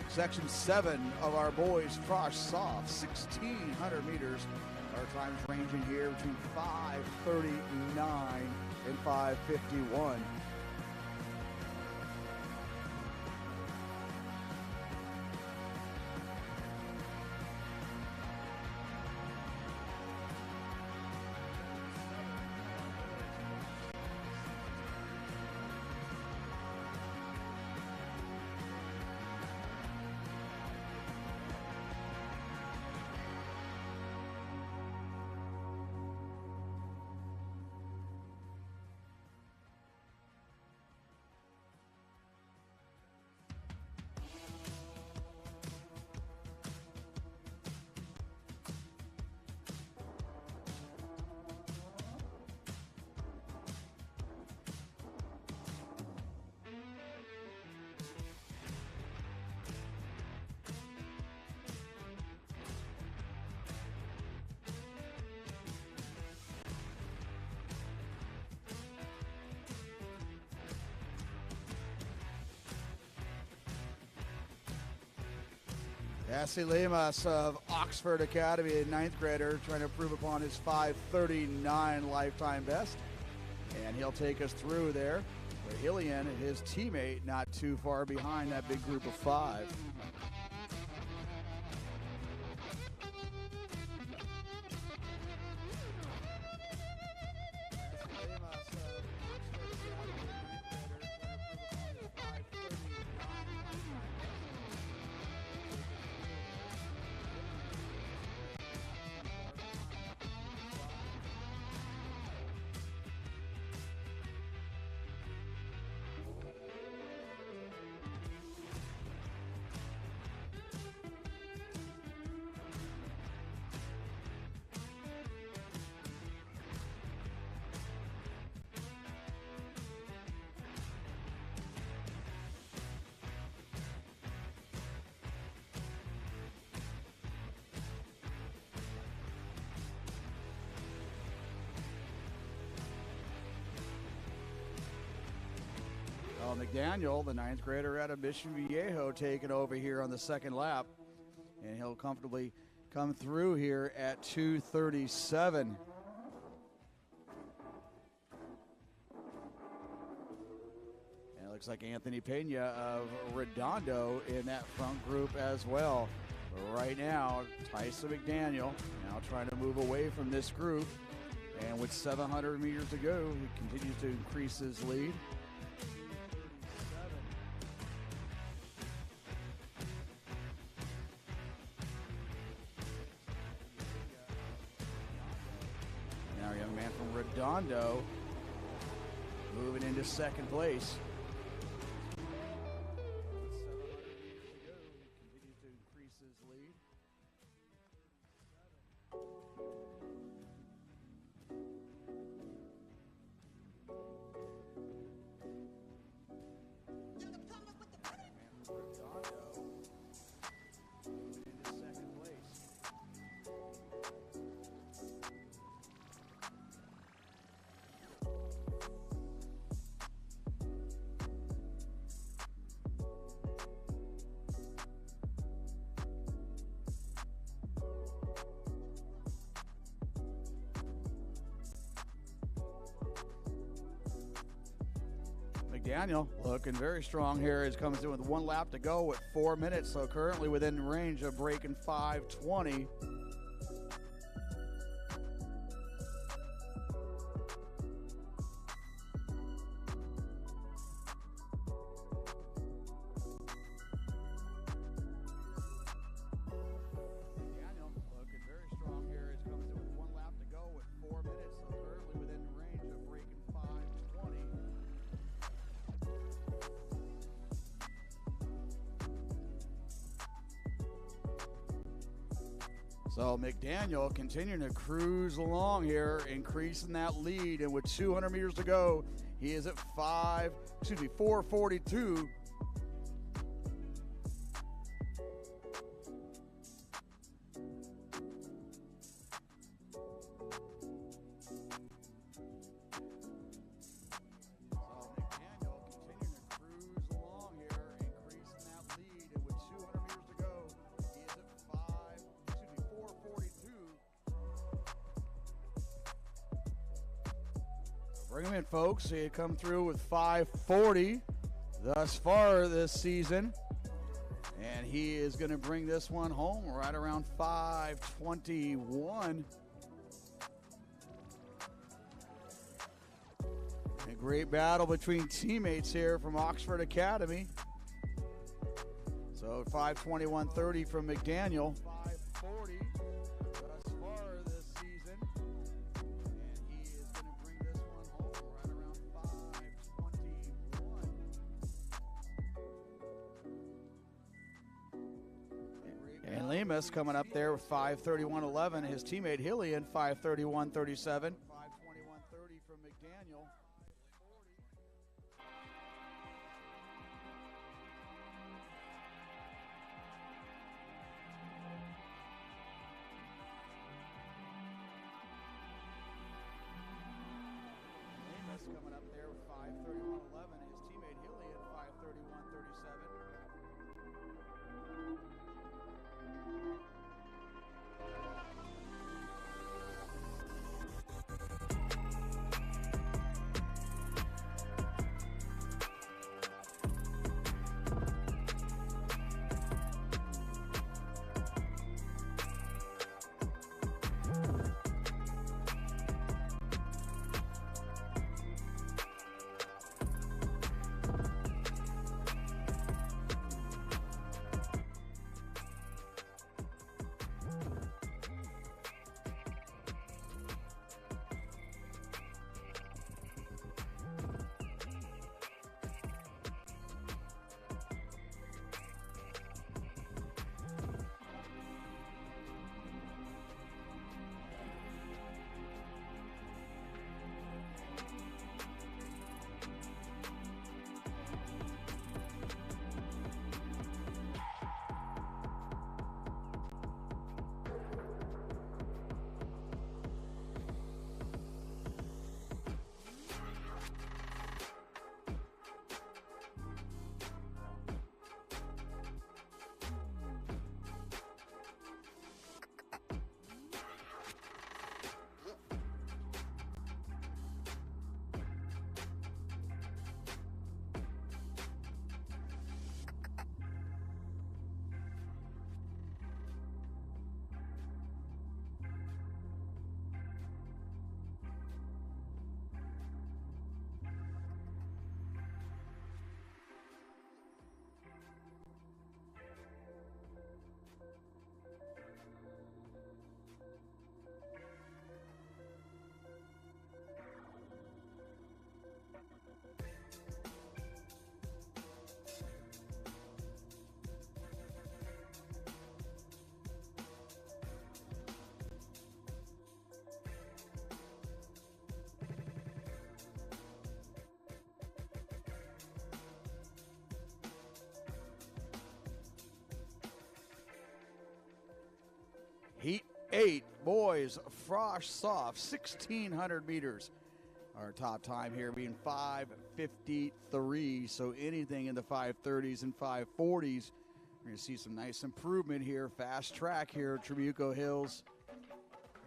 Section 7 of our boys Frosh Soft, 1,600 meters. Our times ranging here between 5:39 and 5:51. Cassie Lemas of Oxford Academy, a ninth grader, trying to improve upon his 5:39 lifetime best. And he'll take us through there. But Hillian, his teammate, not too far behind that big group of 5. McDaniel, the 9th grader out of Mission Viejo, taking over here on the second lap. And he'll comfortably come through here at 2:37. And it looks like Anthony Pena of Redondo in that front group as well. But right now, Tyson McDaniel now trying to move away from this group. And with 700 meters to go, he continues to increase his lead. Now a young man from Redondo moving into second place. With 700 meters to go, he continues to increase his lead. McDaniel looking very strong here. He comes in with 1 lap to go with 4 minutes, so currently within range of breaking 5:20. McDaniel looking very strong here. He comes in with 1 lap to go with 4 minutes, so currently within range of breaking 5:20. So McDaniel continuing to cruise along here, increasing that lead, and with 200 meters to go, he is at 4:42. Bring him in, folks. He had come through with 5:40 thus far this season. And he is going to bring this one home right around 5:21. A great battle between teammates here from Oxford Academy. So 5:21.30 from McDaniel. 5:40 thus far this season. And he is going to bring this one home right around 5:21. And Lemus coming up there with 5:31.11. His teammate Hillian 5:31.37. 5:21.30 from McDaniel. Coming up there with 5:31.11. His teammate Hillian 5:31.37. Heat 8, boys, Frosh Soft, 1,600 meters. Our top time here being 5:53, so anything in the 5:30s and 5:40s. We're going to see some nice improvement here. Fast track here at Trabuco Hills.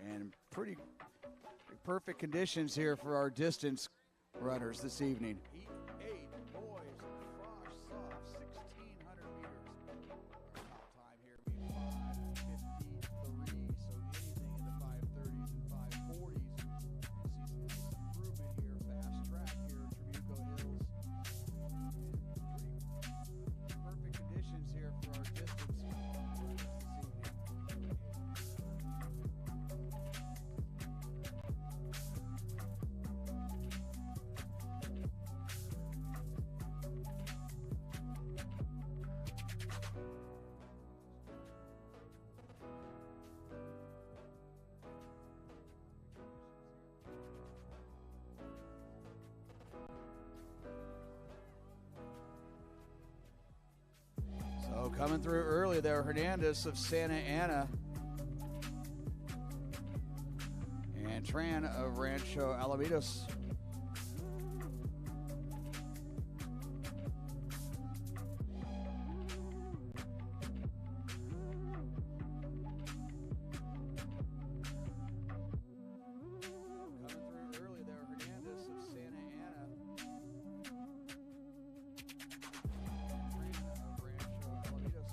And pretty perfect conditions here for our distance runners this evening. Heat 8, boys, Frosh Soft, 1,600 meters. Top time here being 5:53, so anything in the 5:30s and 5:40s. You see some nice improvement here. Fast track here at Trabuco Hills. And perfect conditions here for our distance runners this evening. So coming through early there, Hernandez of Santa Ana. And Tran of Rancho Alamitos. Coming through early there, Hernandez of Santa Ana. And Tran of Rancho Alamitos.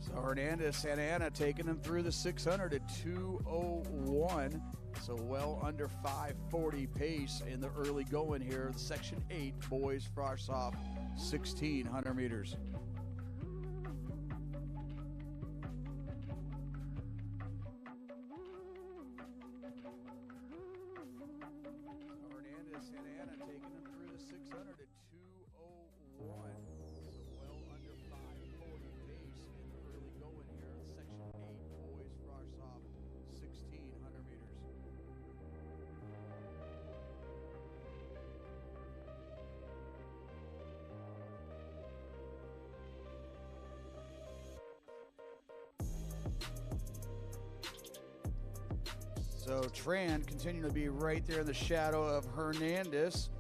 So Hernandez, Santa Ana taking them through the 600 at 2:01. So well under 5:40 pace in the early going here. Section 8, boys, Frosh Soft, 1,600 meters. So Hernandez, Santa Ana taking them through the 600 at 2:01. So well under 5:40 pace in the early going here. Section 8, boys, Frosh Soft, 1,600 meters. So Tran continuing to be right there in the shadow of Hernandez.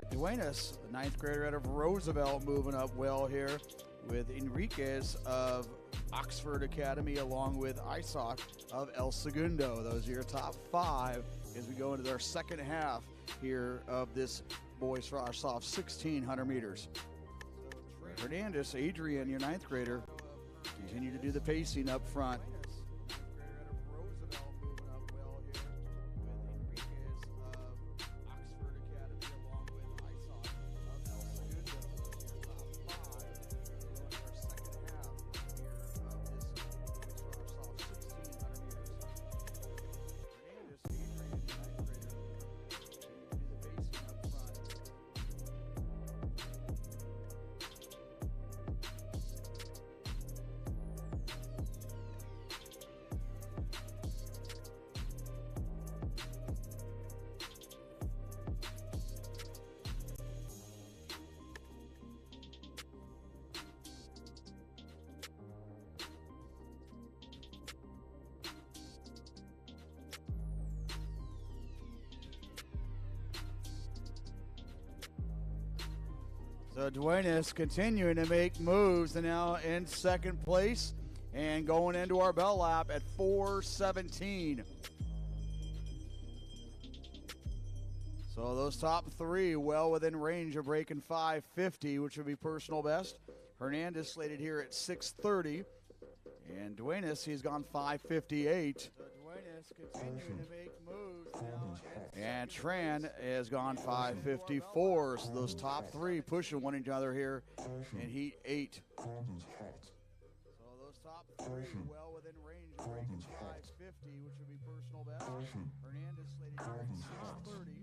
Duenas, the 9th grader out of Roosevelt, moving up well here with Enriquez of Oxford Academy along with Isaac of El Segundo. Those are your top 5 as we go into our second half here of this boys Frosh Soft 1,600 meters. Hernandez, Adrian, your 9th grader, continue to do the pacing up front. So Duenas continuing to make moves and now in second place and going into our bell lap at 4:17. So those top 3 well within range of breaking 5:50, which would be personal best. Hernandez slated here at 6:30. And Duenas, he's gone 5:58. So Duenas continuing to make moves now. And Tran has gone 5:54. So those top 3 pushing one another here in Heat 8. Condon's hot. So those top 3 well within range of breaking 5:50, which would be personal best. Hernandez slated here at 6:30.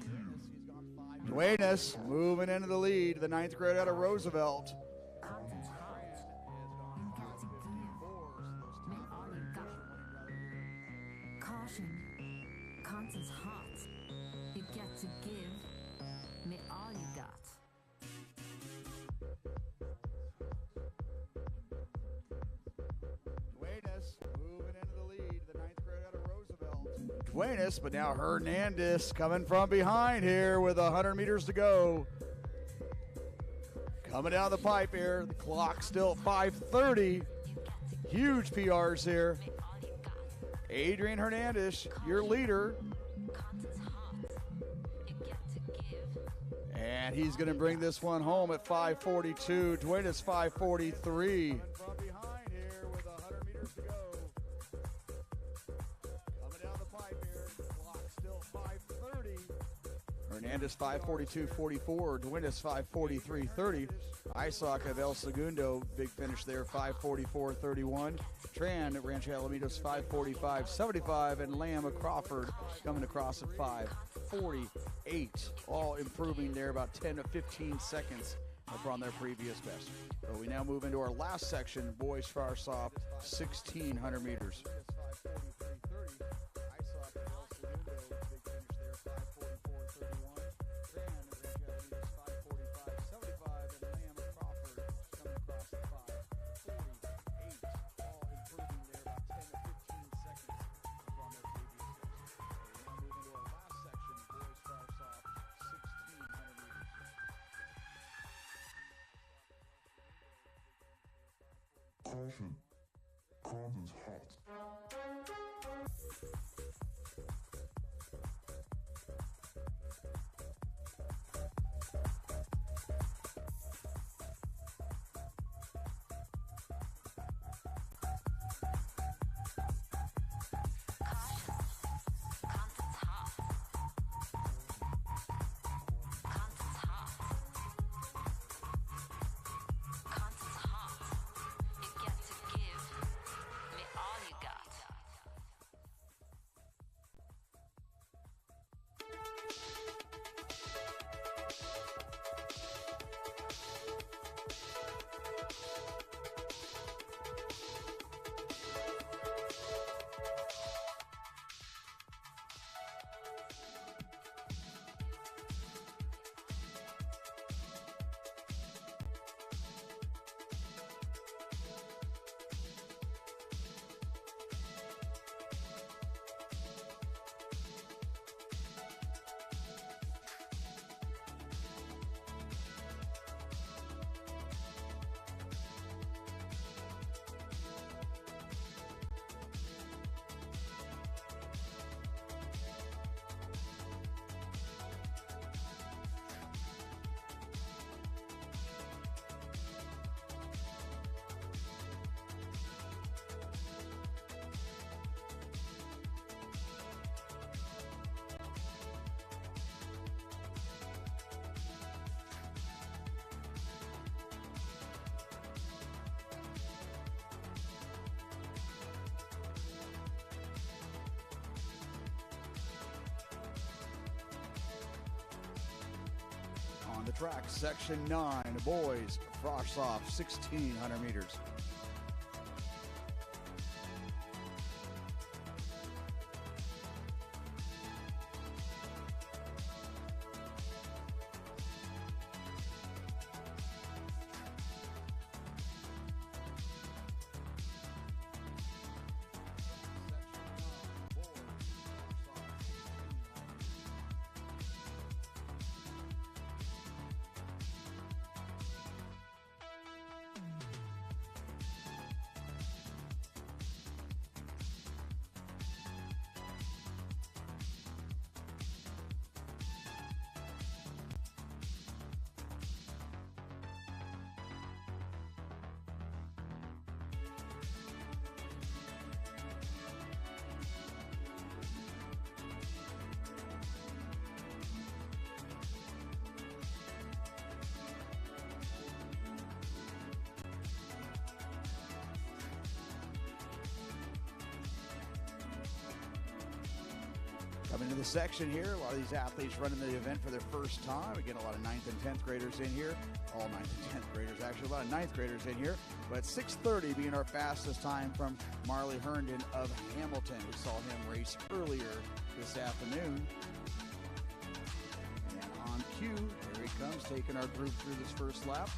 Duenas, he's gone 5. Duenas moving into the lead, the 9th grade out of Roosevelt. Condon's hot. Tran has gone 5:54. So those top 3 pushing one Caution. Content's hot. You get to give me all you got. Duenas moving into the lead, the 9th grade out of Roosevelt. Duenas, but now Hernandez coming from behind here with 100 meters to go. Coming down the pipe here, the clock still 5:30. Huge PRs here. Adrian Hernandez, your leader. And he's going to bring this one home at 5:42. Duenas 5:43. From behind here with 100 meters to go. Coming down the pipe here, clock still 5:30. Hernandez 5:42.44. Duenas 5:43.30. Isoc of El Segundo, big finish there, 5:44.31. Tran at Rancho Alamitos 5:45.75, and Lamb of Crawford coming across at 5:48. All improving there about 10 to 15 seconds upon their previous best. So we now move into our last section, boys far soft, 1,600 meters. Caution. Content's hot. On the track, section 9, boys, frosh off, 1,600 meters. Coming to the section here, a lot of these athletes running the event for their first time. We get a lot of 9th and 10th graders in here. all 9th and 10th graders. Actually, a lot of 9th graders in here. But 6:30 being our fastest time from Marley Herndon of Hamilton. We saw him race earlier this afternoon. And on cue, here he comes, taking our group through this first lap.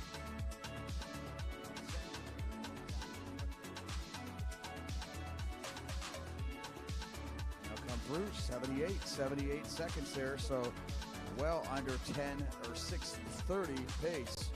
Now come through, 78 seconds there, so well under 10 or 6:30 pace.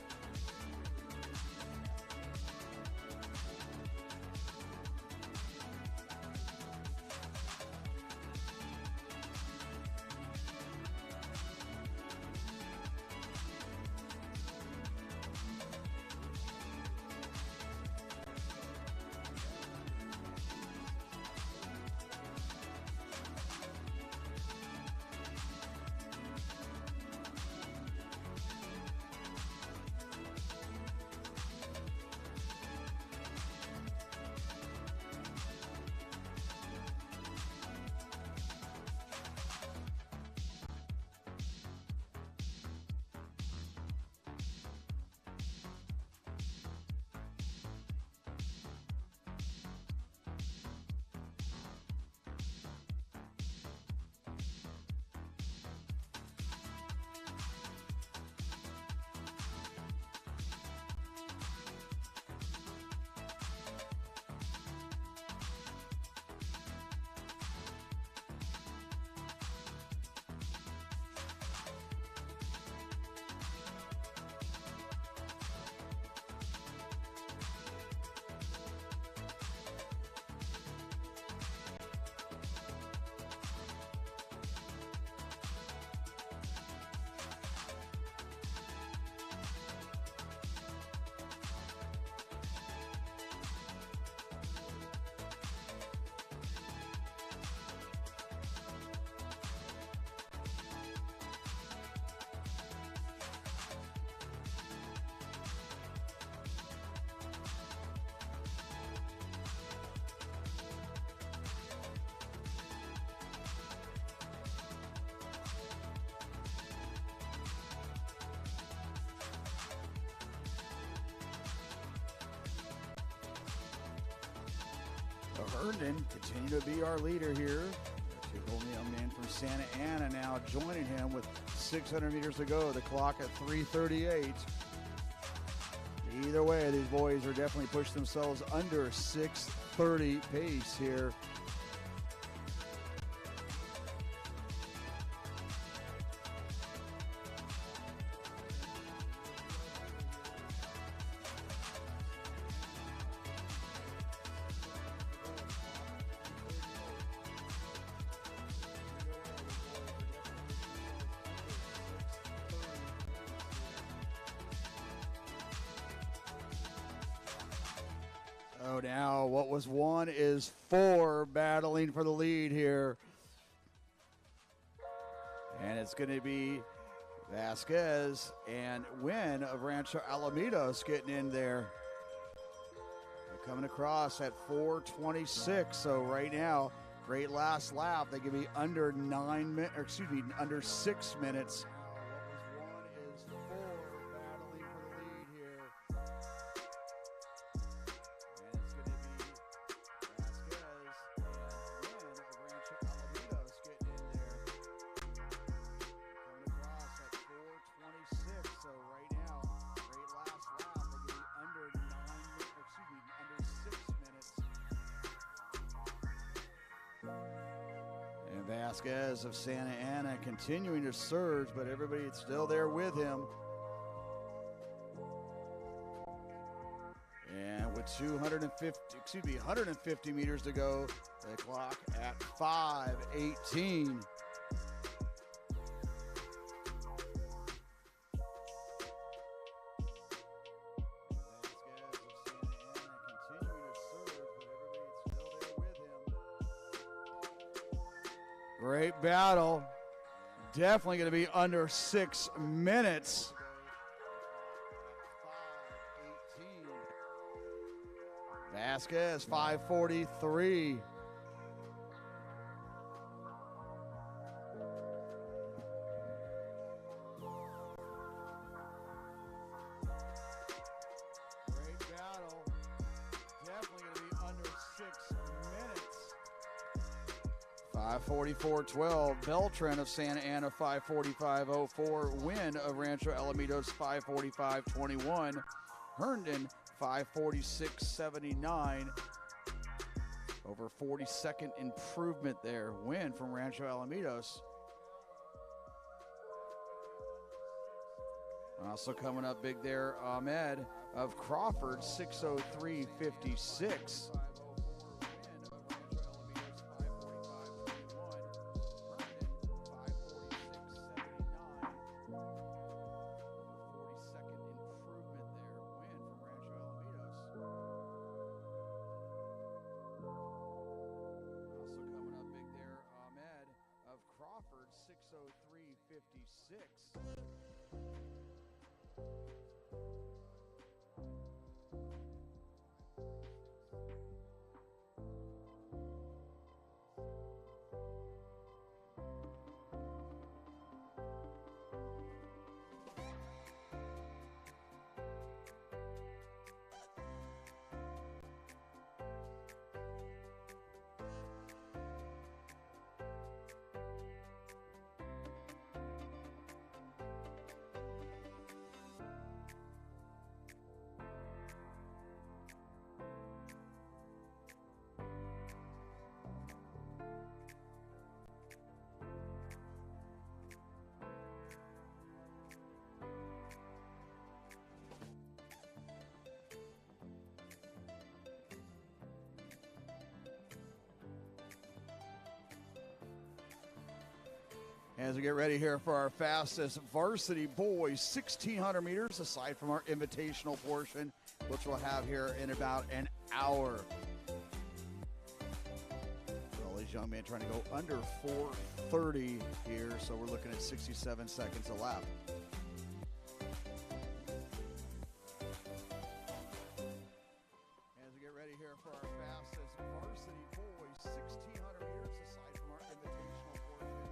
Herndon continue to be our leader here. Only young man from Santa Ana now joining him with 600 meters to go. The clock at 3:38. Either way, these boys are definitely pushing themselves under 6:30 pace here. Oh, now what was one is four battling for the lead here. And it's going to be Vasquez and Wynn of Rancho Alamitos getting in there. They're coming across at 4:26. So right now, great last lap. They could be under under 6 minutes. Vasquez of Santa Ana continuing to surge, but everybody's still there with him. And with 150 meters to go, the clock at 5:18. Great battle. Definitely going to be under 6 minutes. 5:18. Vasquez, 5:43. 5:44.12. Beltran of Santa Ana 5:45.04. Wynn of Rancho Alamitos 5:45.21. Herndon 5:46.79. Over 40-second improvement there. Wynn from Rancho Alamitos. Also coming up big there, Ahmed of Crawford 6:03.56. Crawford 6:03.56. As we get ready here for our fastest varsity boys 1,600 meters, aside from our invitational portion, which we'll have here in about an hour. All these young men trying to go under 4:30 here, so we're looking at 67 seconds a lap. As we get ready here for our fastest varsity boys 1,600 meters, aside from our invitational portion, which we'll have here in about an hour.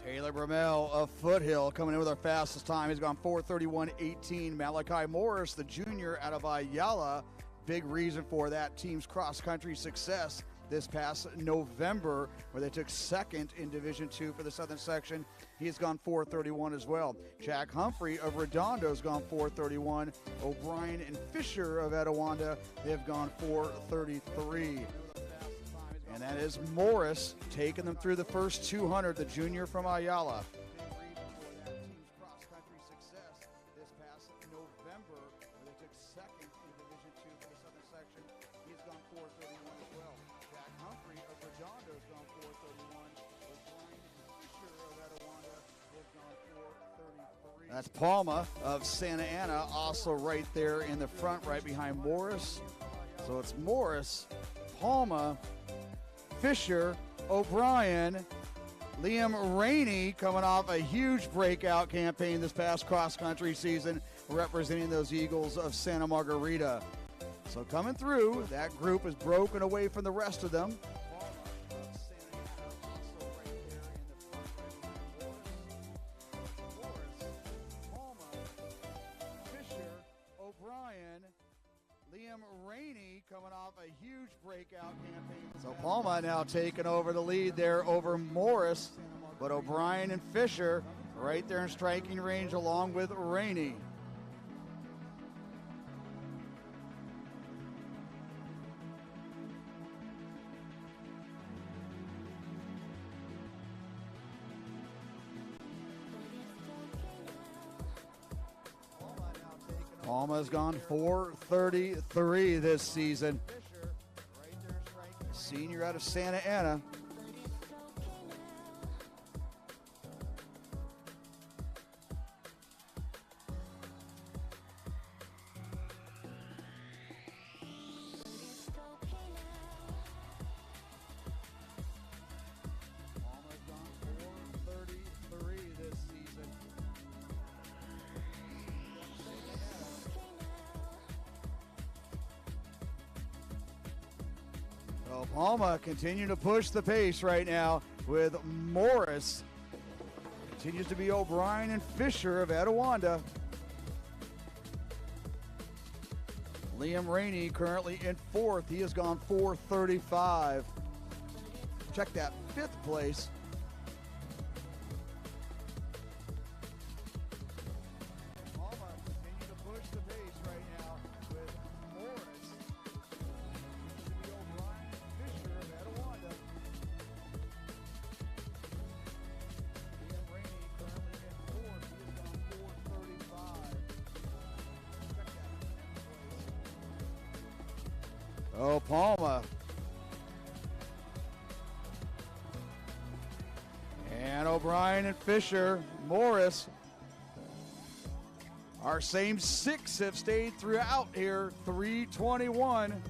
Taylor Bramell of Foothill coming in with our fastest time. He's gone 4:31.18. Malachi Morris, the junior out of Ayala, big reason for that team's cross-country success this past November, where they took second in Division II for the Southern Section. He has gone 4:31 as well. Jack Humphrey of Redondo has gone 4:31. O'Brien and Fisher of Etowanda, they have gone 4:33. And that is Morris taking them through the first 200, the junior from Ayala. Big reason for that team's cross-country success this past November, where they took second in Division II for the Southern Section. He's gone 4:31 as well. Jack Humphrey of Redondo has gone 4:31. O'Brien and Fisher of Etowanda have gone 4:33. That's Palma of Santa Ana, also right there in the front, right behind Morris. So it's Morris, Palma, Fisher, O'Brien, Liam Rainey coming off a huge breakout campaign this past cross-country season, representing those Eagles of Santa Margarita. So coming through, that group is broken away from the rest of them. Fisher, O'Brien, Liam Rainey coming off a huge breakout campaign. So Palma now taking over the lead there over Morris, but O'Brien and Fisher right there in striking range along with Rainey. Palma's gone 4:33 this season. Senior out of Santa Ana. Palma's gone 4:33 this season. So Palma continuing to push the pace right now with Morris Continues to be O'Brien and Fisher of Etiwanda. Liam Rainey currently in fourth. He has gone 4:35. Check that, fifth place. Palma continue to push the pace right now with Morris. Continues to be O'Brien and Fisher of Etiwanda. Liam Rainey currently in fourth. He has gone 4:35. Check that, fifth place. Oh, Palma. And O'Brien and Fisher, Morris. Our same six have stayed throughout here, 3:21.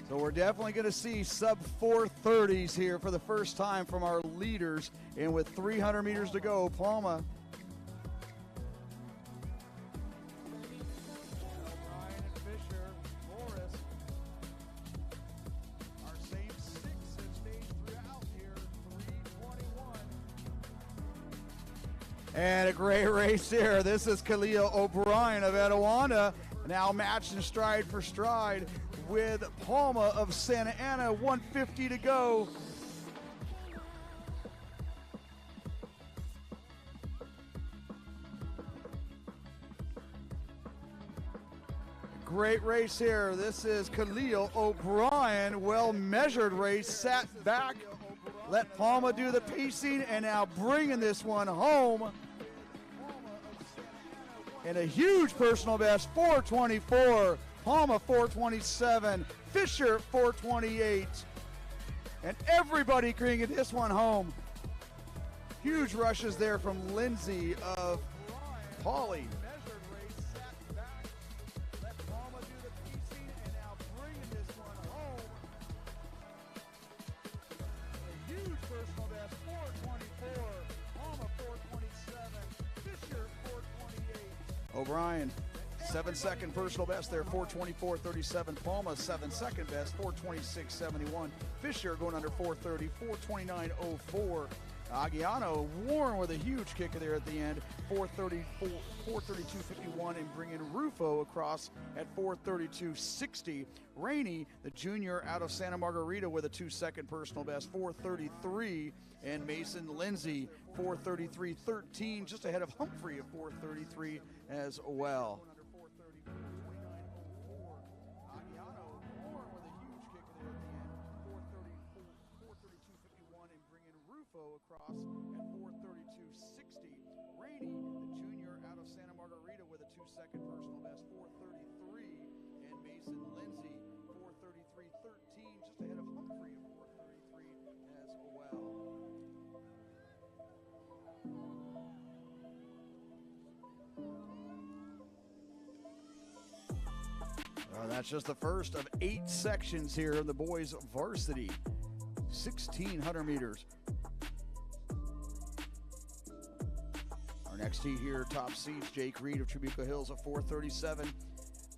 So we're definitely going to see sub 4:30s here for the first time from our leaders. And with 300 meters to go, Palma. O'Brien and Fisher, Morris. Our same six have stayed throughout here, 3:21. And a great race here. This is Khalil O'Brien of Etiwanda, now matching stride for stride with Palma of Santa Ana, 150 to go. Great race here. This is Khalil O'Brien. Well measured race, sat back, let Palma do the pacing, and now bringing this one home. And a huge personal best, 4:24. Palma 4:27. Fisher 4:28. And everybody bringing this one home. Huge rushes there from Lindsay of Pauley. Personal best, 4:24. Palma 4:27. Fisher 4:28. O'Brien, 7-second personal best there, 4:24.37. Palma 7-second best, 4:26.71. Fisher going under 4:30, 4:29.04. Aguiano Warren with a huge kick there at the end, 4:32.51, and bringing Rufo across at 4:32.60. Rainey, the junior out of Santa Margarita, with a 2-second personal best, 4:33, and Mason Lindsay 4:33.13, just ahead of Humphrey at 4:33 as well. Aguiano Warren with a huge kick there at the end, 4:32.51, and bringing Rufo across at 4:32.60. Rainey, the junior out of Santa Margarita, with a 2-second personal best, 4:33, and Mason Lindsay 4:33.13, just ahead of Humphrey at 4:33 as well. That's just the first of 8 sections here in the boys' varsity. 1,600 meters. Our next heat here, top seeds, Jake Reed of Trabuco Hills at 4:37.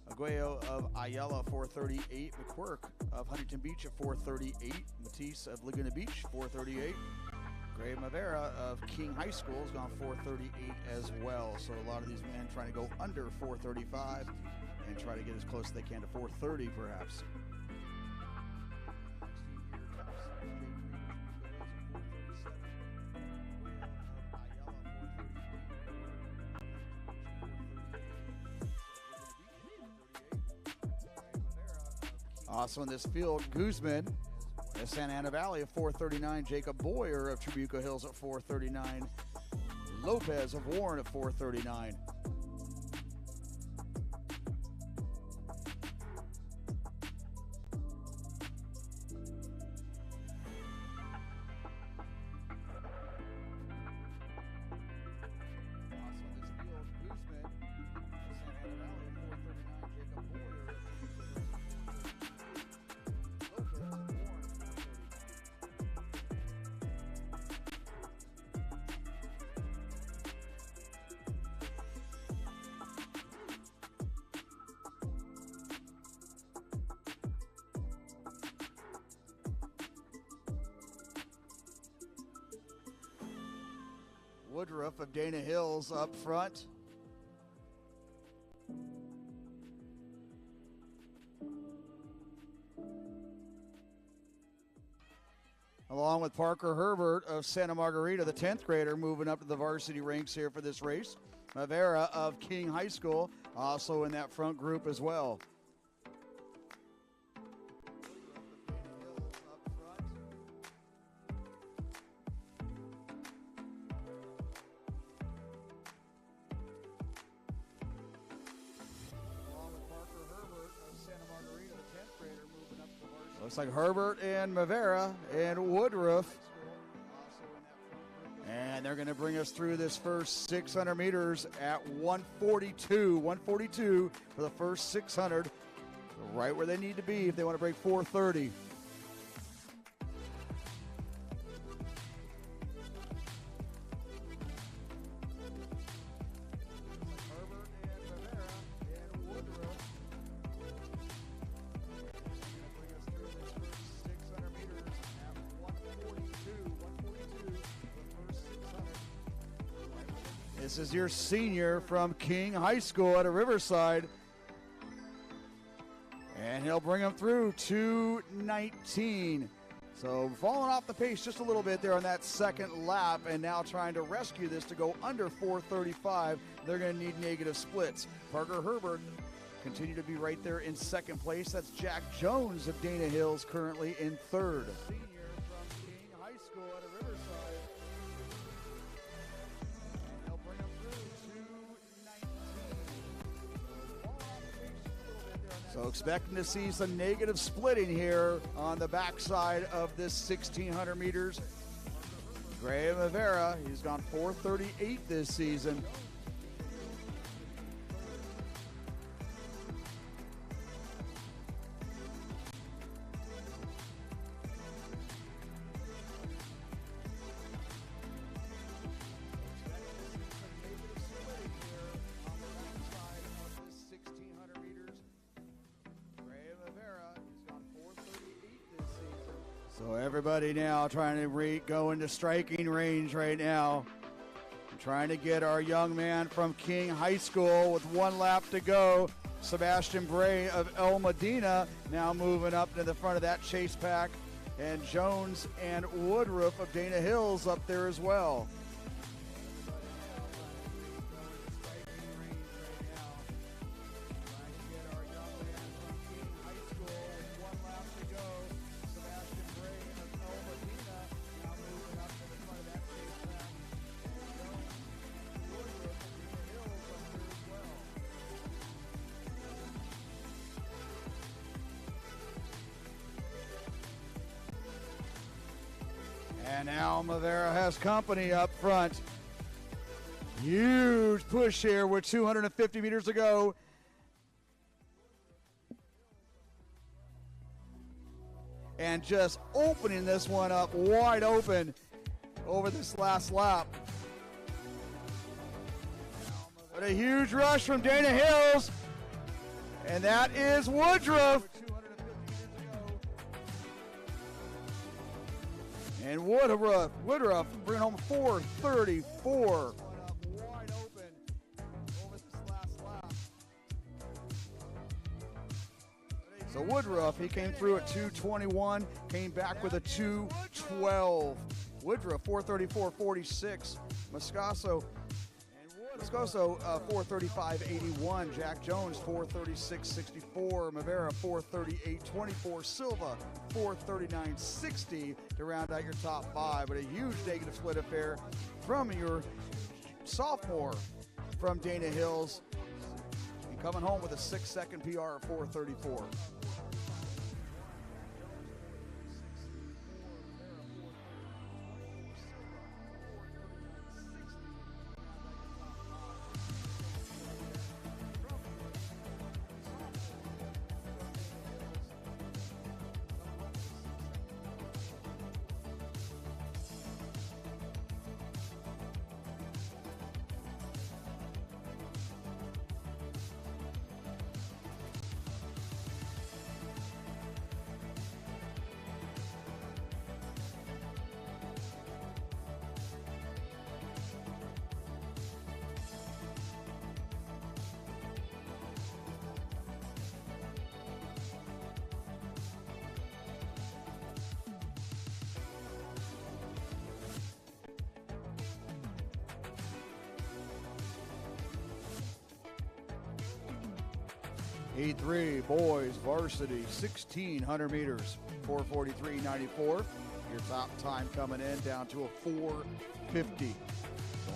Aguayo of Ayala, 4:38. McQuirk of Huntington Beach at 4:38. Matisse of Laguna Beach, 4:38. Gray Mavera of King High School has gone 4:38 as well. So a lot of these men trying to go under 4:35 and try to get as close as they can to 4:30 perhaps. Also in this field, Guzman of Santa Ana Valley at 4:39. Jacob Boyer of Trabuco Hills at 4:39. Lopez of Warren at 4:39. Woodruff of Dana Hills up front. Along with Parker Herbert of Santa Margarita, the 10th grader, moving up to the varsity ranks here for this race. Mavera of King High School also in that front group as well. Looks like Herbert and Mavera and Woodruff. And they're going to bring us through this first 600 meters at 142. 142 for the first 600. Right where they need to be if they want to break 430. This is your senior from King High School out of Riverside. And he'll bring them through 2:19. So falling off the pace just a little bit there on that second lap, and now trying to rescue this to go under 4:35. They're going to need negative splits. Parker Herbert continue to be right there in second place. That's Jack Jones of Dana Hills currently in third. Senior from King High School out of Riverside. So expecting to see some negative splitting here on the backside of this 1,600 meters. Graham Rivera, he's gone 4:38 this season. So everybody now trying to go into striking range right now. Trying to get our young man from King High School with 1 lap to go. Sebastian Bray of El Medina now moving up to the front of that chase pack. And Jones and Woodruff of Dana Hills up there as well. And now Mavera has company up front. Huge push here with 250 meters to go. And just opening this one up wide open over this last lap. But a huge rush from Dana Hills. And that is Woodruff. And Woodruff bringing home 4:34. Wide open over this last lap. So Woodruff, he came through at 2:21, came back with a 2:12. Woodruff 4:34.46. Moscoso 4:35.81. Jack Jones 4:36.64. Mavera 4:38.24. Silva 4:39.60 to round out your top 5. But a huge negative split affair from your sophomore from Dana Hills. And coming home with a 6-second PR at 4:34. Heat 3, boys varsity, 1,600 meters, 4:43.94. Your top time coming in down to a 4:50.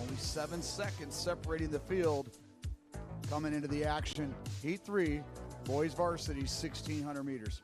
Only 7 seconds separating the field coming into the action. Heat 3, boys varsity, 1,600 meters.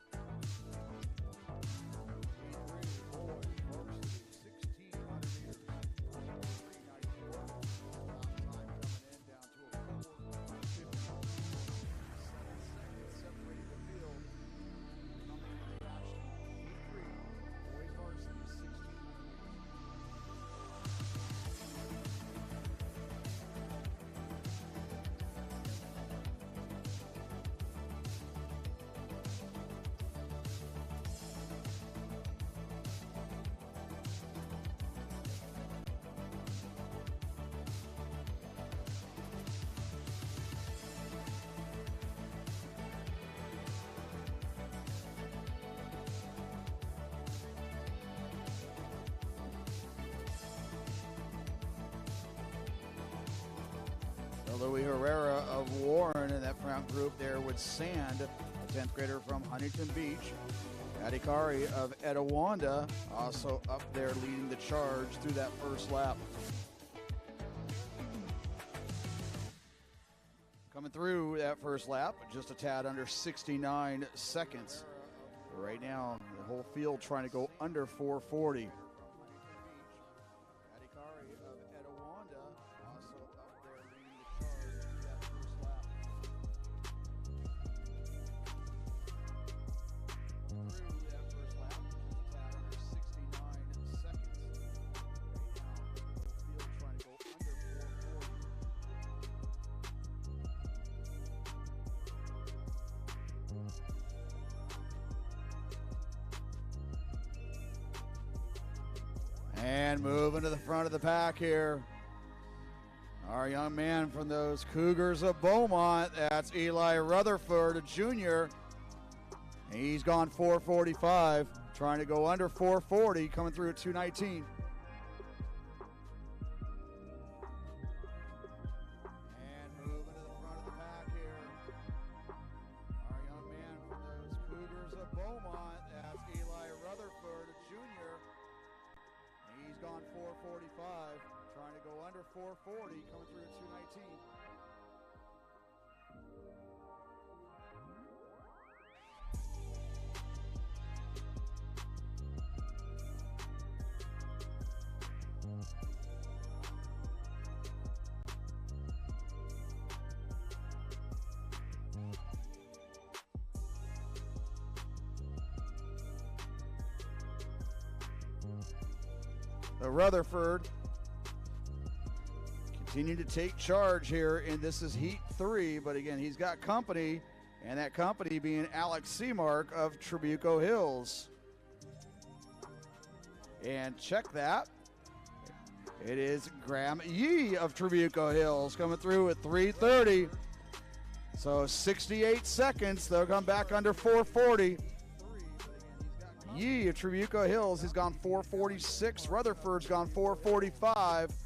Louis Herrera of Warren in that front group there with Sand, a 10th grader from Huntington Beach. Adhikari of Etiwanda also up there leading the charge through that first lap. Coming through that first lap, just a tad under 69 seconds. Right now, the whole field trying to go under 4:40. And moving to the front of the pack here, our young man from those Cougars of Beaumont, that's Eli Rutherford, a junior. He's gone 4:45, trying to go under 4:40, coming through at 2:19. And moving to the front of the pack here, our young man from those Cougars of Beaumont, that's Eli Rutherford, a junior. He's gone 4:45, trying to go under 4:40, coming through at 2:19. The Rutherford continue to take charge here, and this is Heat 3, but again, he's got company, and that company being Alex Seamark of Trabuco Hills. And check that. It is Graham Yee of Trabuco Hills coming through at 3:30. So 68 seconds, they'll come back under 4:40. Yee of Trabuco Hills has gone 4:46. Rutherford's gone 4:45. And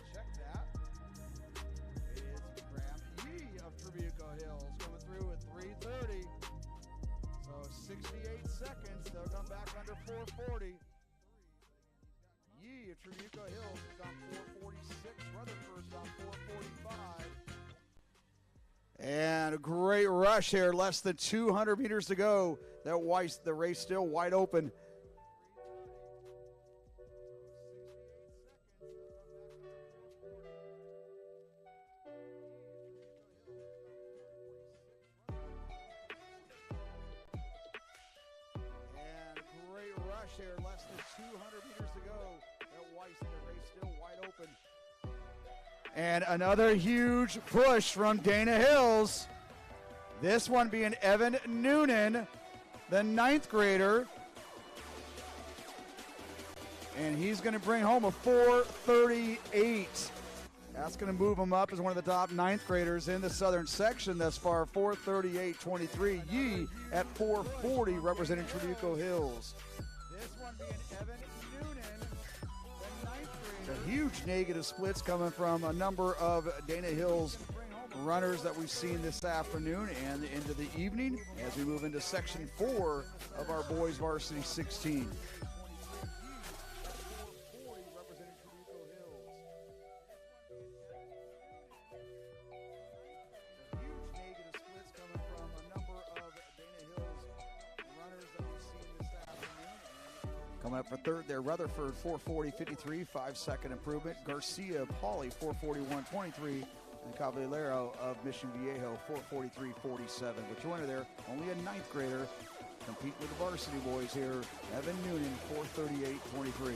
check that. It is Graham Yee of Trabuco Hills coming through at 3:30. So 68 seconds. They'll come back under 4:40. Yee of Trabuco Hills has gone 4:46. Rutherford's gone 4:45. And a great rush here, less than 200 meters to go. The race still wide open. And a great rush here, less than 200 meters to go. The race still wide open. And another huge push from Dana Hills. This one being Evan Noonan, the 9th grader. And he's going to bring home a 4:38. That's going to move him up as one of the top 9th graders in the southern section thus far, 4:38.23. Yee at 4:40 representing Trabuco Hills. This one being Evan Noonan. A huge negative splits coming from a number of Dana Hills runners that we've seen this afternoon and into the evening as we move into Section 4 of our boys varsity 16. Representing Trabuco Hills. Huge negative splits coming from a number of Dana Hills runners that we've seen this afternoon. Coming up for third there, Rutherford 440.53, 5-second improvement. Garcia Pauly 441.23. And Caballero of Mission Viejo 443.47. But you enter there, only a ninth grader compete with the varsity boys here. Evan Noonan 438.23.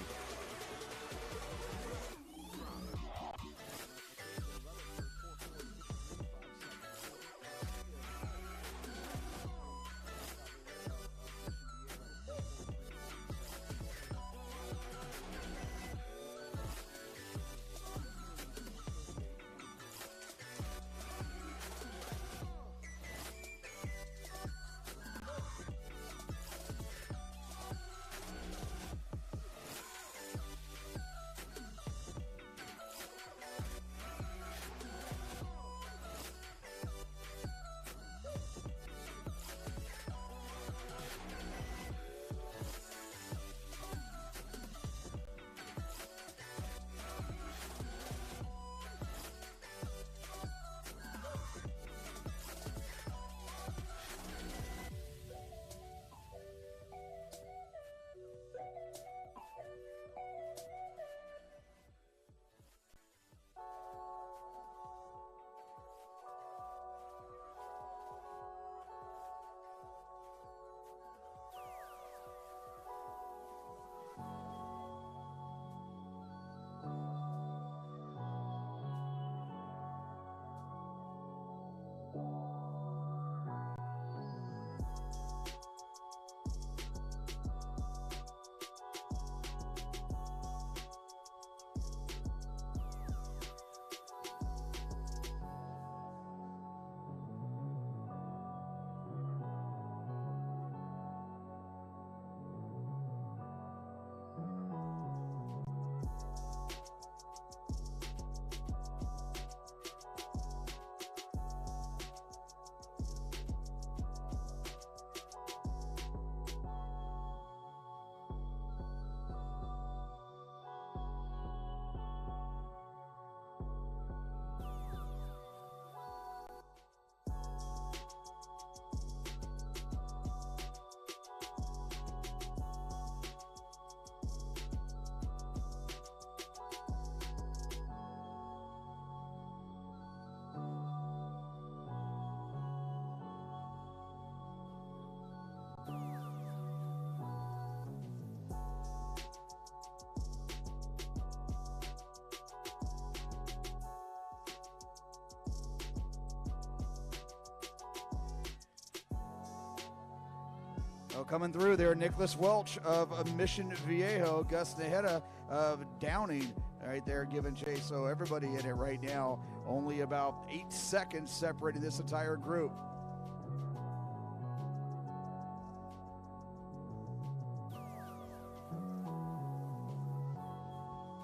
Oh, coming through there, Nicholas Welch of Mission Viejo, Gus Naheda of Downing right there giving chase. So everybody in it right now, only about 8 seconds separating this entire group.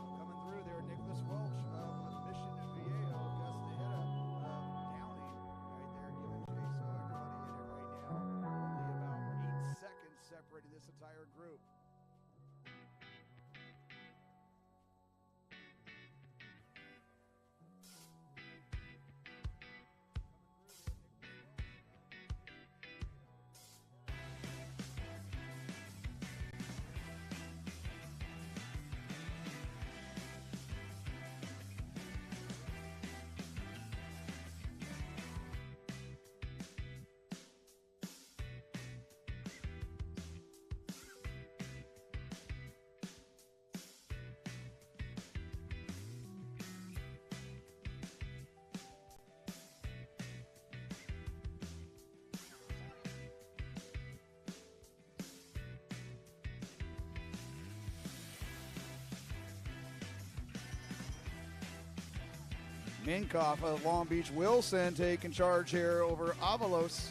Coming through there, Nicholas Welch of Mission Viejo, Gus Naheda of Downing right there giving chase. So everybody in it right now, only about 8 seconds separating this entire group. Minkoff of Long Beach Wilson taking charge here over Avalos.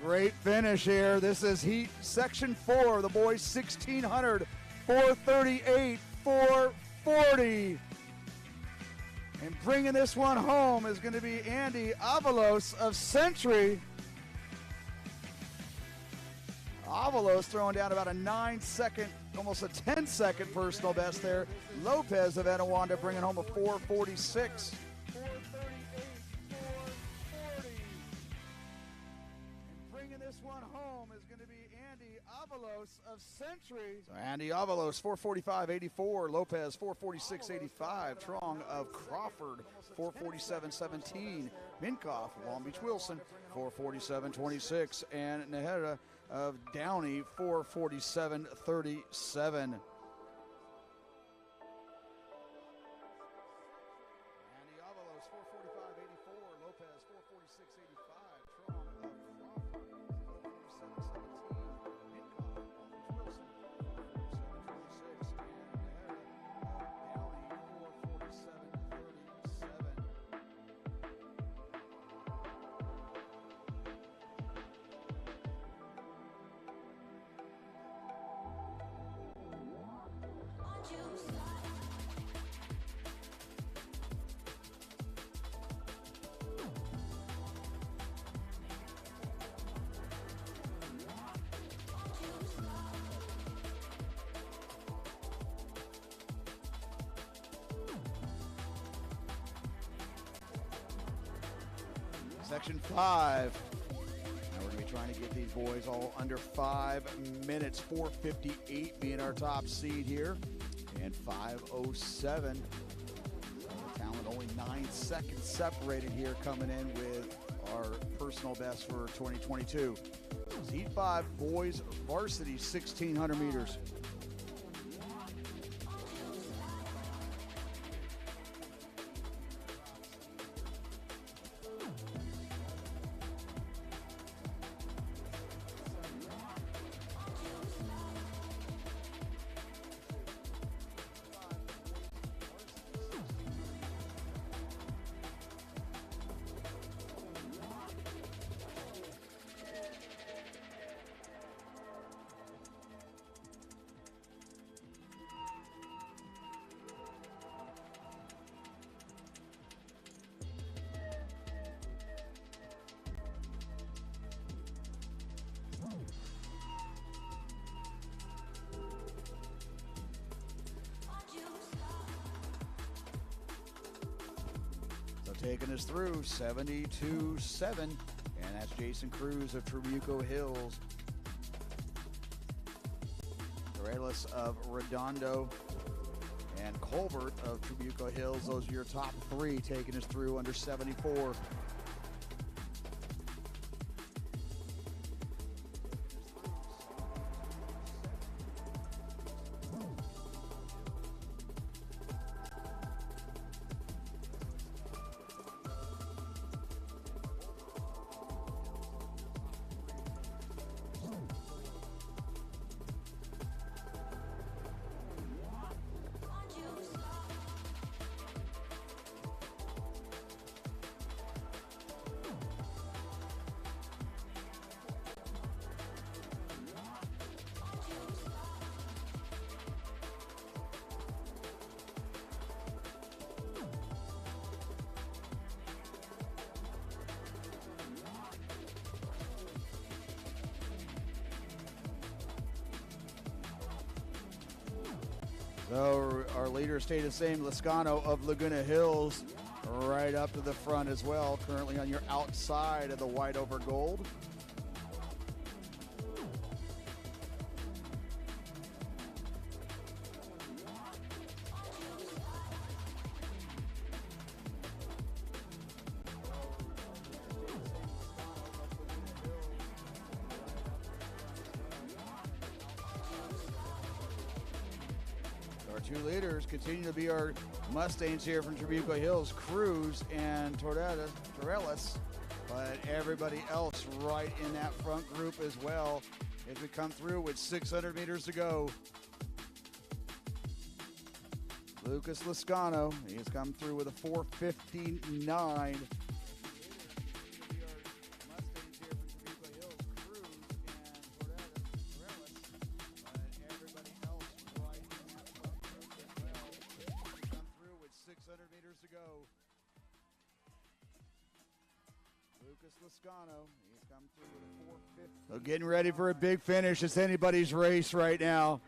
Great finish here. This is heat section 4. The boys 1600, 438, 440. And bringing this one home is going to be Andy Avalos of Century. Avalos throwing down about a 9-second, almost a 10-second personal best there. Lopez of Etiwanda bringing home a 446. 438, 440. And bringing this one home is going to be Andy Avalos of Century. So Andy Avalos, 445.84. Lopez, 446.85. Trong of Crawford, 447.17. Minkoff, Long Beach Wilson, 447.26. And Nehera of Downey, 447.37. Andy Avalos, 445.84. Lopez, 446.85. Trong of Crawford, 447.17. Minkoff, Long Beach Wilson, 447.26. And Nehera of Downey, 447.37. Section 5. Now we're going to be trying to get these boys all under 5 minutes. 4:58 being our top seed here. And 5:07. The talent only 9 seconds separated here coming in with our personal best for 2022. Heat 5, boys varsity, 1,600 meters. Taking us through 72.7, and that's Jason Cruz of Trabuco Hills. Dorelis of Redondo and Colbert of Trabuco Hills. Those are your top 3 taking us through under 74. So our leaders stay the same. Lascano of Laguna Hills right up to the front as well. Currently on your outside of the white over gold. Our 2 leaders continue to be our Mustangs here from Trabuco Hills, Cruz and Torellis, but everybody else right in that front group as well as we come through with 600 meters to go. Lucas Lascano, he has come through with a 4:59. Lucas Lascano. He's come through with a 450. So getting ready for a big finish. It's anybody's race right now.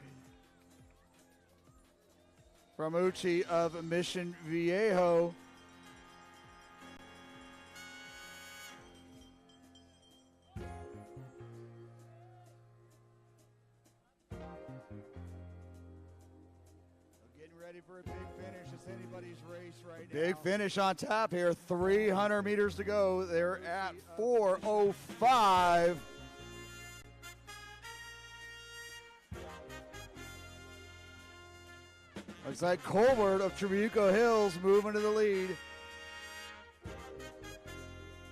From Uchi of Mission Viejo. Getting ready for a big finish. It's anybody's race right now. Big finish on top here. 300 meters to go. They're at 4:05. Looks like Colbert of Trabuco Hills moving to the lead.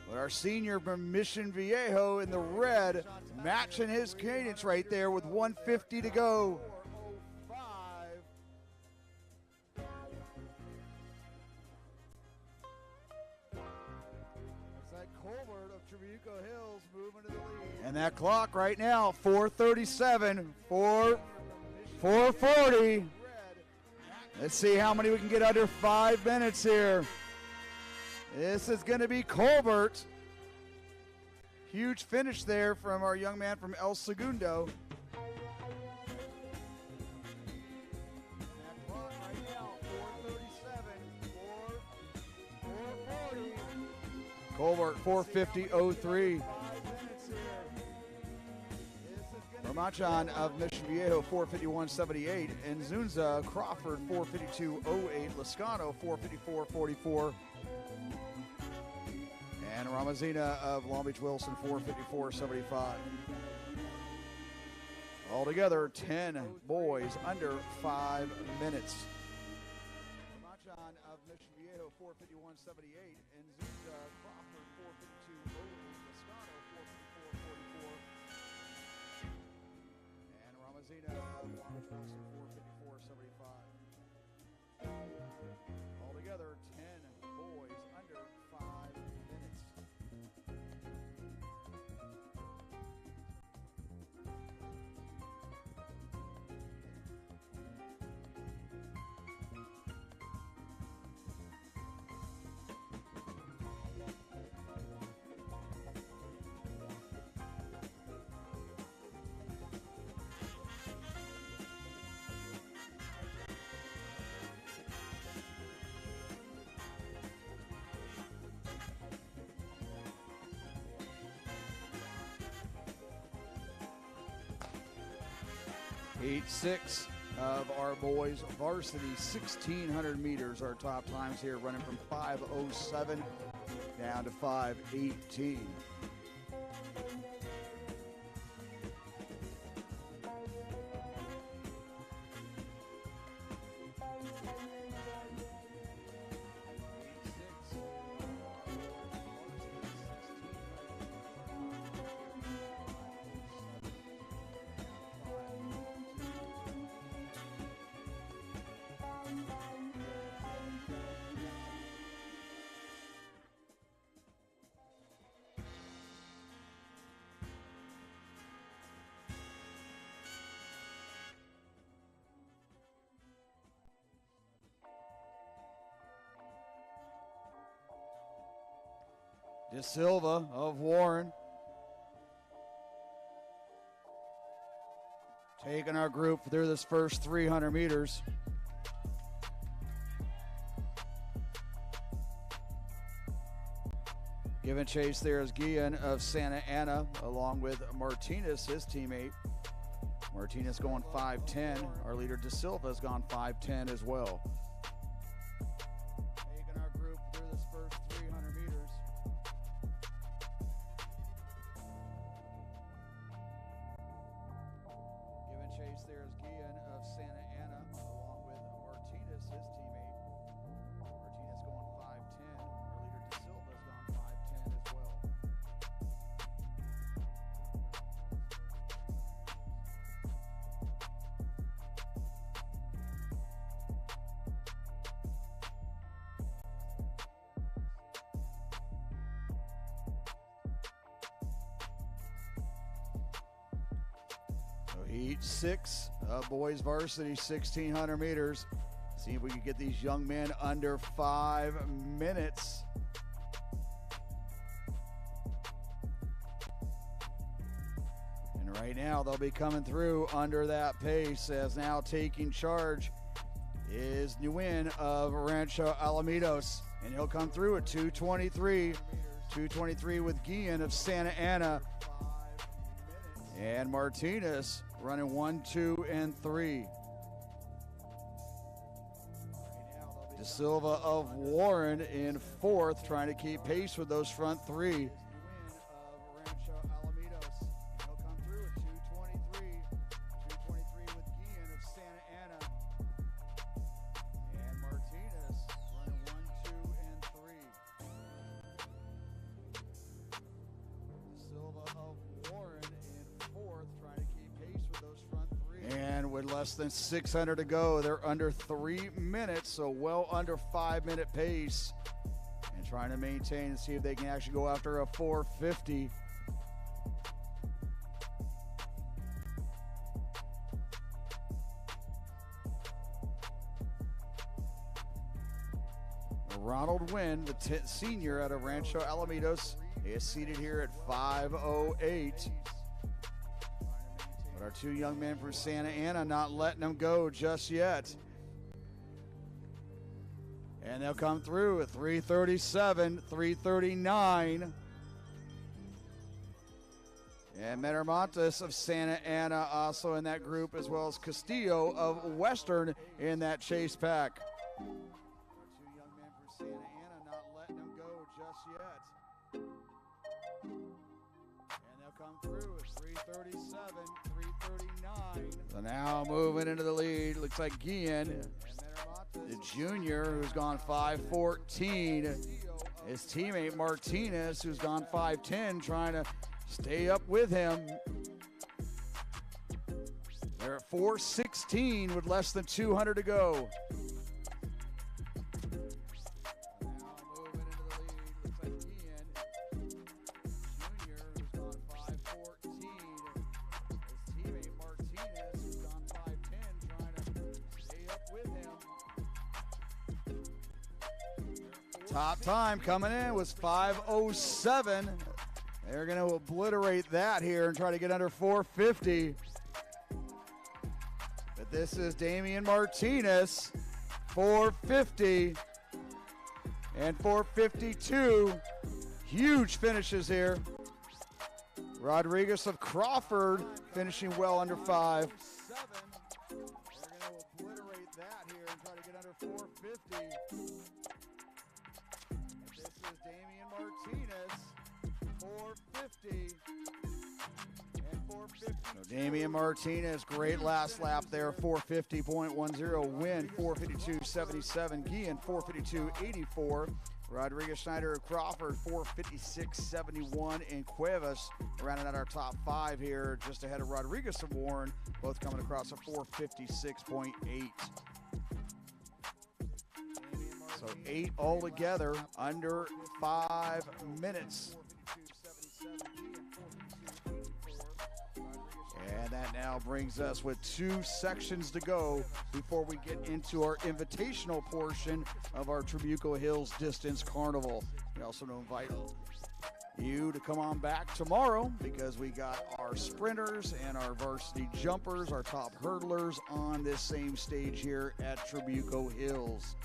But our senior from Mission Viejo in the red matching his cadence right there with 150 to go. Looks like Colbert of Trabuco Hills moving to the lead. And that clock right now, 4:37, 4:40. Let's see how many we can get under 5 minutes here. This is going to be Colbert. Huge finish there from our young man from El Segundo. That clock right now, 4:37, 4:40. Colbert, 4:50.03. Ramachan of Mission Viejo, 4:51.78. And Zunza Crawford, 4:52.08. Lascano, 4:54.44. And Ramazina of Long Beach Wilson, 4:54.75. Altogether, 10 boys under 5 minutes. Ramachan of Mission Viejo, 4:51.78. And Zunza Crawford, 4:52.08. Lascano, 4:54.44. And Ramazina of Long Beach Wilson, 4:54.75. Altogether, 10 boys under 5 minutes. Heat 6 of our boys varsity, 1,600 meters. Our top times here running from 5:07 down to 5:18. De Silva of Warren taking our group through this first 300 meters. Giving chase there is Guillen of Santa Ana along with Martinez, his teammate. Martinez going 5:10. Our leader De Silva has gone 5:10 as well. Taking our group through this first 300 meters. Giving chase there is Guillen of Santa Ana along with Martinez, his teammate. Martinez going 5:10. Our leader De Silva has gone 5:10 as well. So Heat 6 boys varsity, 1,600 meters. See if we can get these young men under 5 minutes. Right now, they'll be coming through under that pace, as now taking charge is Nguyen of Rancho Alamitos, and he'll come through at 2:23. 2:23 with Guillen of Santa Ana. And Martinez running 1, 2, and 3. De Silva of Warren in 4th, trying to keep pace with those front three. Less than 600 to go. They're under 3 minutes, so well under 5-minute pace, and trying to maintain and see if they can actually go after a 450. Ronald Wynn, the senior out of Rancho Alamitos, is seated here at 5:08. Our two young men from Santa Ana not letting them go just yet. And they'll come through at 3:37, 3:39. And Miramontes of Santa Ana also in that group, as well as Castillo of Western in that chase pack. Our two young men from Santa Ana not letting them go just yet. And they'll come through at 3:37, 3:39. So now moving into the lead, looks like Guillen, the junior, who's gone 5:14. His teammate Martinez, who's gone 5:10, trying to stay up with him. They're at 4:16 with less than 200 to go. Top time coming in was 5:07. They're going to obliterate that here and try to get under 450. But this is Damian Martinez, 450 and 452. Huge finishes here. Rodriguez of Crawford finishing well under 5. They're going to obliterate that here and try to get under 450. This is Damian Martinez, 450 and 450. So Damian Martinez, great last lap there, 450.10. Win 452.77. Guillen 452.84. Rodriguez, Schneider, Crawford 456.71, and Cuevas rounding out our top 5 here, just ahead of Rodriguez and Warren, both coming across a 456.8. So 8 altogether, under 5 minutes. And that now brings us with 2 sections to go before we get into our invitational portion of our Trabuco Hills Distance Carnival. We also invite you to come on back tomorrow, because we got our sprinters and our varsity jumpers, our top hurdlers, on this same stage here at Trabuco Hills.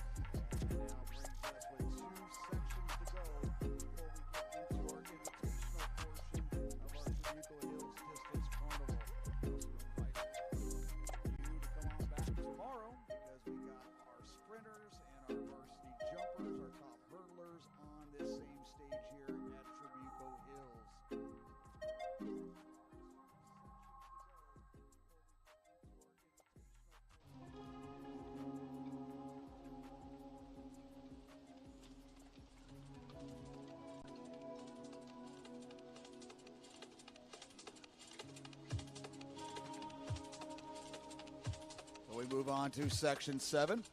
We move on to section 7.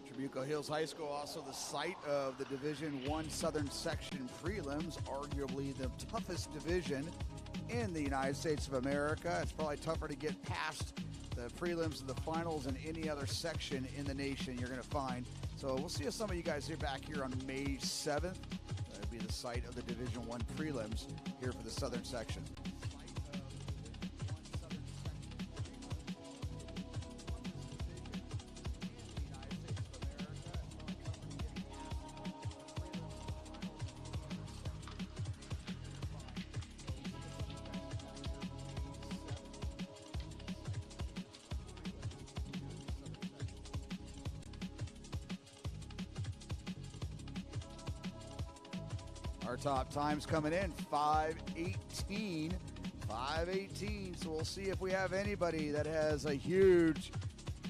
Trabuco Hills High School, also the site of the Division I Southern Section prelims, arguably the toughest division in the United States of America. It's probably tougher to get past the prelims and the finals in any other section in the nation you're going to find. So we'll see some of you guys here back here on May 7th. That'll be the site of the Division I prelims here for the Southern section. Our top times coming in, 5:18. 5:18. So we'll see if we have anybody that has a huge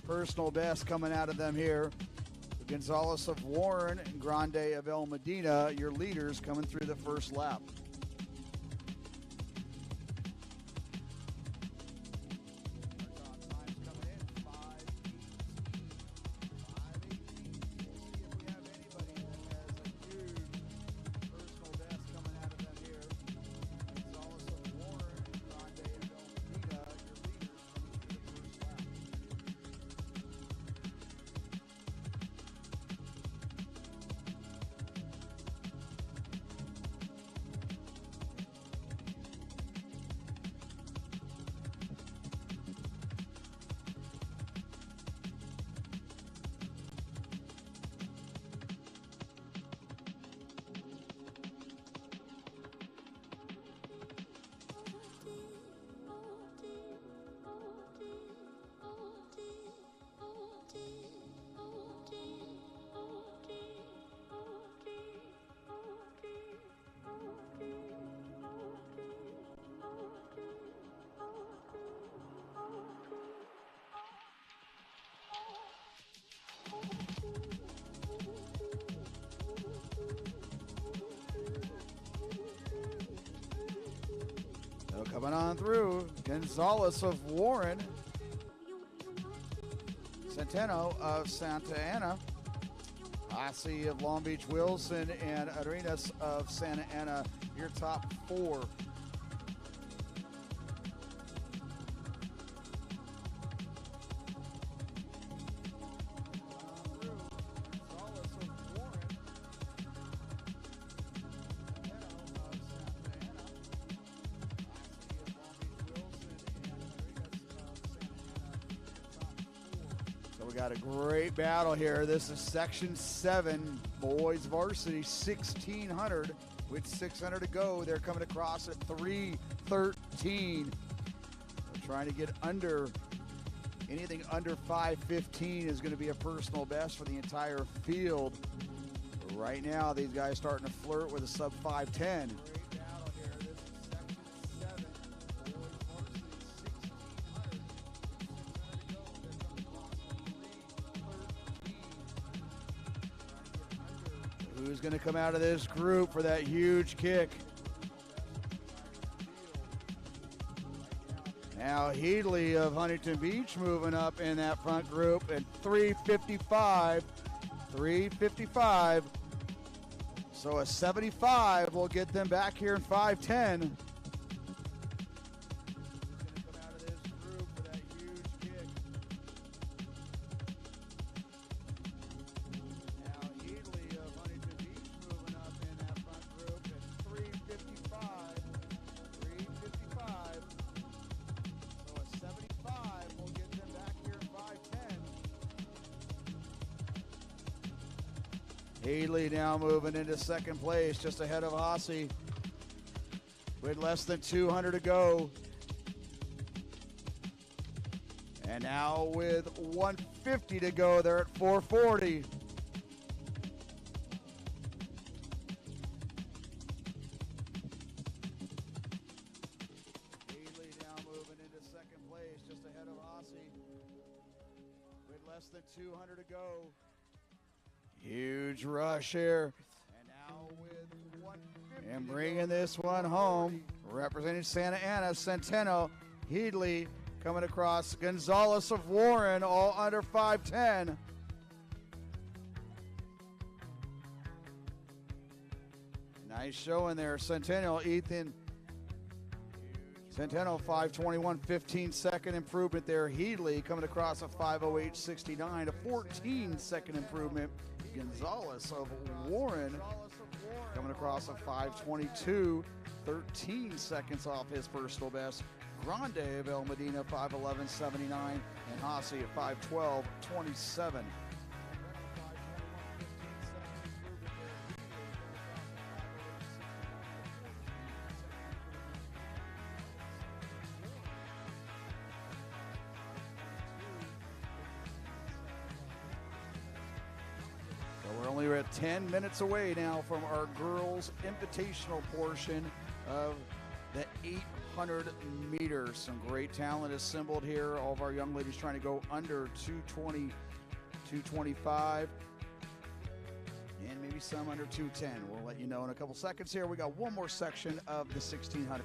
personal best coming out of them here. Gonzalez of Warren and Grande of El Medina, your leaders coming through the first lap. Coming on through, Gonzalez of Warren, Centeno of Santa Ana, Ossie of Long Beach Wilson, and Arenas of Santa Ana, your top four. Got a great battle here. This is Section 7, boys varsity, 1,600 with 600 to go. They're coming across at 3:13. They're trying to get under, anything under 5:15 is going to be a personal best for the entire field. But right now, these guys starting to flirt with a sub 5:10. Who's going to come out of this group for that huge kick? Now Headley of Huntington Beach moving up in that front group at 3:55. 3:55. So a 75 will get them back here in 5:10. Headley now moving into second place, just ahead of Ossie, with less than 200 to go. And now with 150 to go, they're at 440. Headley now moving into second place, just ahead of Ossie, with less than 200 to go. Huge rush here. And now with 150 and bringing this one home, representing Santa Ana, Centeno, Headley coming across, Gonzalez of Warren, all under 5:10. Nice showing there, Centeno, Ethan. Centeno 5:21, 15-second improvement there. Headley coming across a 5:08.69, a 14-second improvement. Gonzalez of Warren coming across a 5:22, 13 seconds off his personal best. Grande of El Medina, 5:11.79, and Hassi at 5:12.27. So we're only at 10 minutes away now from our girls' invitational portion of the 800 meters. Some great talent assembled here. All of our young ladies trying to go under 220, 225, and maybe some under 210. We'll let you know in a couple seconds here. We got one more section of the 1600.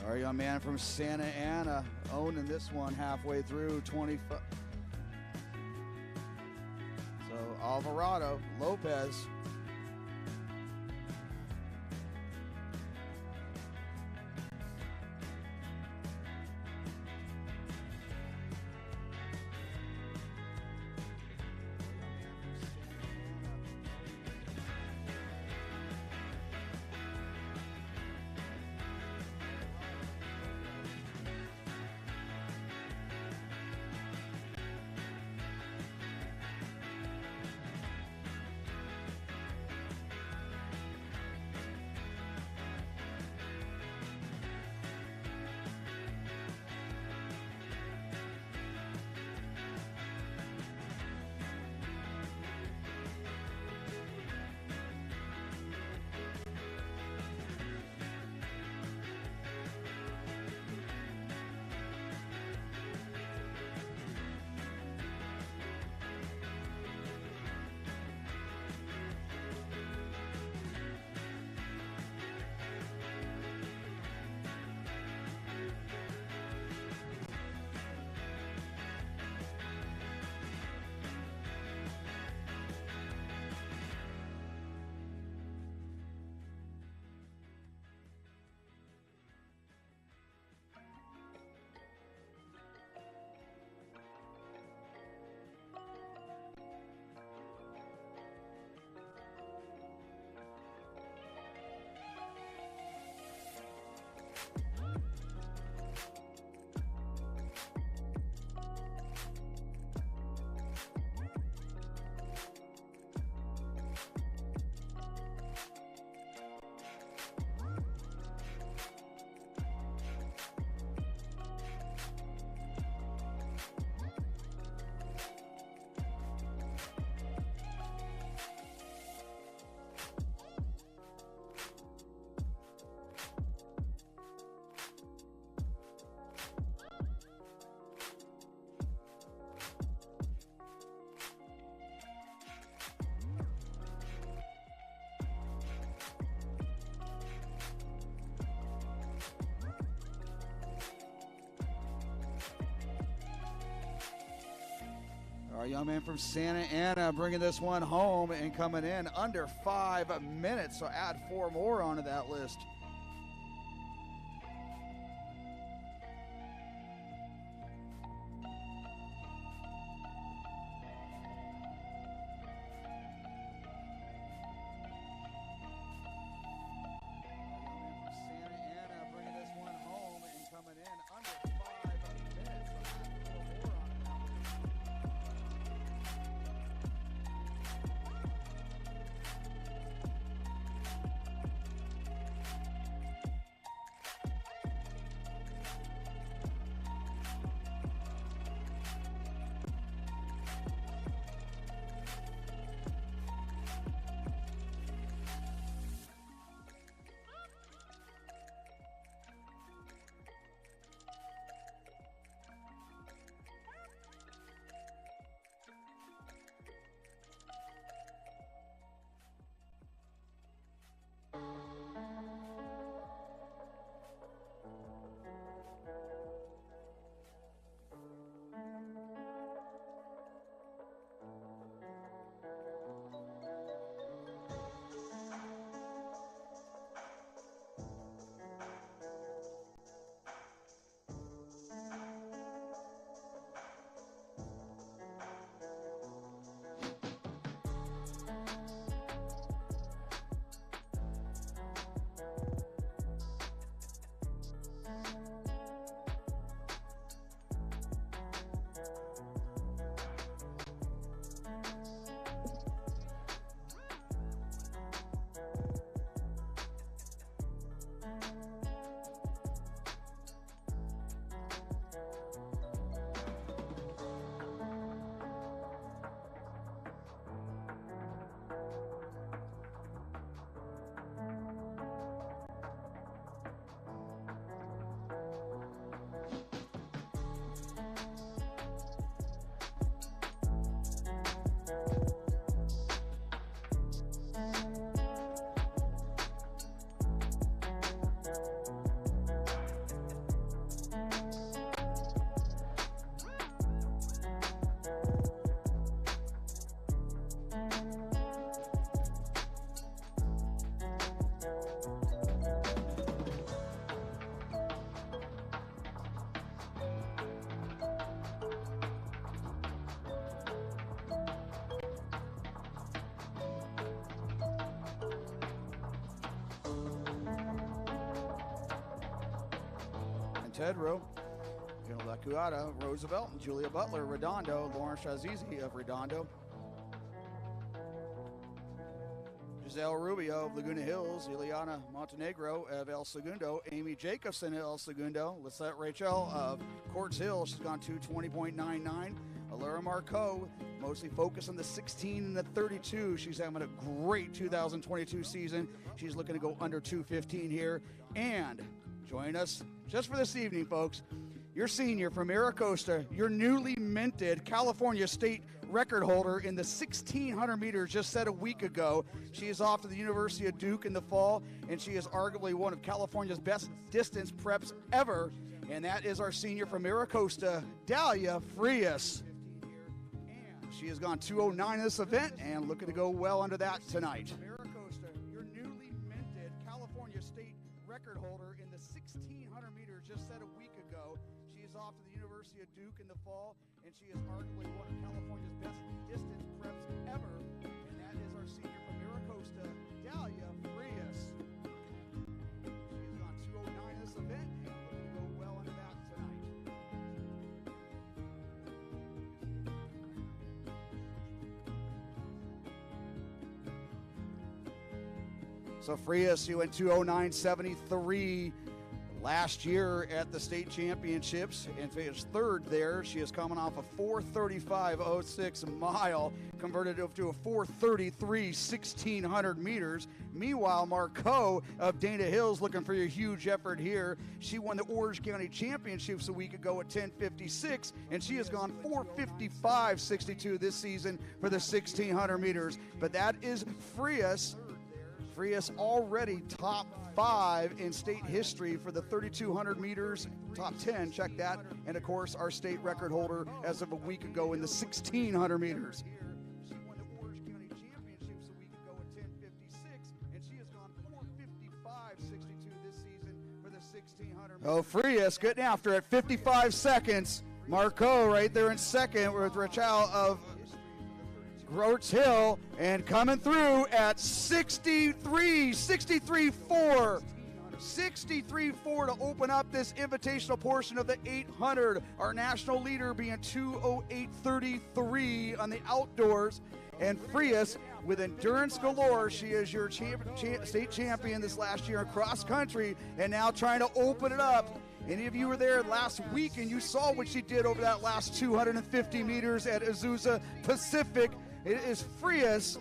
Our young man from Santa Ana owning this one halfway through 25. So Alvarado, Lopez. Our young man from Santa Ana bringing this one home and coming in under 5 minutes. So add 4 more onto that list. Santa Ana bringing this one home and coming in under 5 minutes. So add 4 more onto that list. Ted Rowe, Ginola Cuada, Roosevelt, and Julia Butler, Redondo, Lauren Shazizi of Redondo, Giselle Rubio of Laguna Hills, Ileana Montenegro of El Segundo, Amy Jacobson of El Segundo, Lisette Rachel of Quartz Hill, she's gone 2:20.99. Alara Marco, mostly focused on the 16 and the 32. She's having a great 2022 season. She's looking to go under 2:15 here. And join us just for this evening, folks, your senior from Maricosta, your newly minted California state record holder in the 1,600 meters just set a week ago. She is off to the University of Duke in the fall, and she is arguably one of California's best distance preps ever. And that is our senior from Maricosta, Dahlia Frias. She has gone 2:09 in this event and looking to go well under that tonight. Maricosta, your newly minted California state record holder in the 1,600 meters just set a week ago. She is off to the University of Duke in the fall, and she is arguably one of California's best distance preps ever. And that is our senior from Maricosta, Dahlia Frias. She has gone 2:09 in this event and looking to go well under that tonight. So Frias, she went 2:09.73 last year at the state championships and finished third there. She is coming off a 4:35.06 mile, converted to a 4:33 1,600 meters. Meanwhile, Marco of Dana Hills looking for a huge effort here. She won the Orange County Championships a week ago at 10:56, and she has gone 4:55.62 this season for the 1,600 meters. But that is Frias. Frias already top 5 in state history for the 3,200 meters, top 10, check that. And of course, our state record holder as of a week ago in the 1,600 meters. She won the Orange County Championships a week ago at 10:56, and she has gone 4:55.62 this season for the 1,600 meters. Oh, Frias getting after it, 55 seconds. Marco right there in second with Rachel of Groats Hill, and coming through at 63.4. 63.4 to open up this invitational portion of the 800. Our national leader being 2:08.33 on the outdoors. And Frias with endurance galore. She is your state champion this last year in cross country, and now trying to open it up. Any of you were there last week and you saw what she did over that last 250 meters at Azusa Pacific. It is Frias.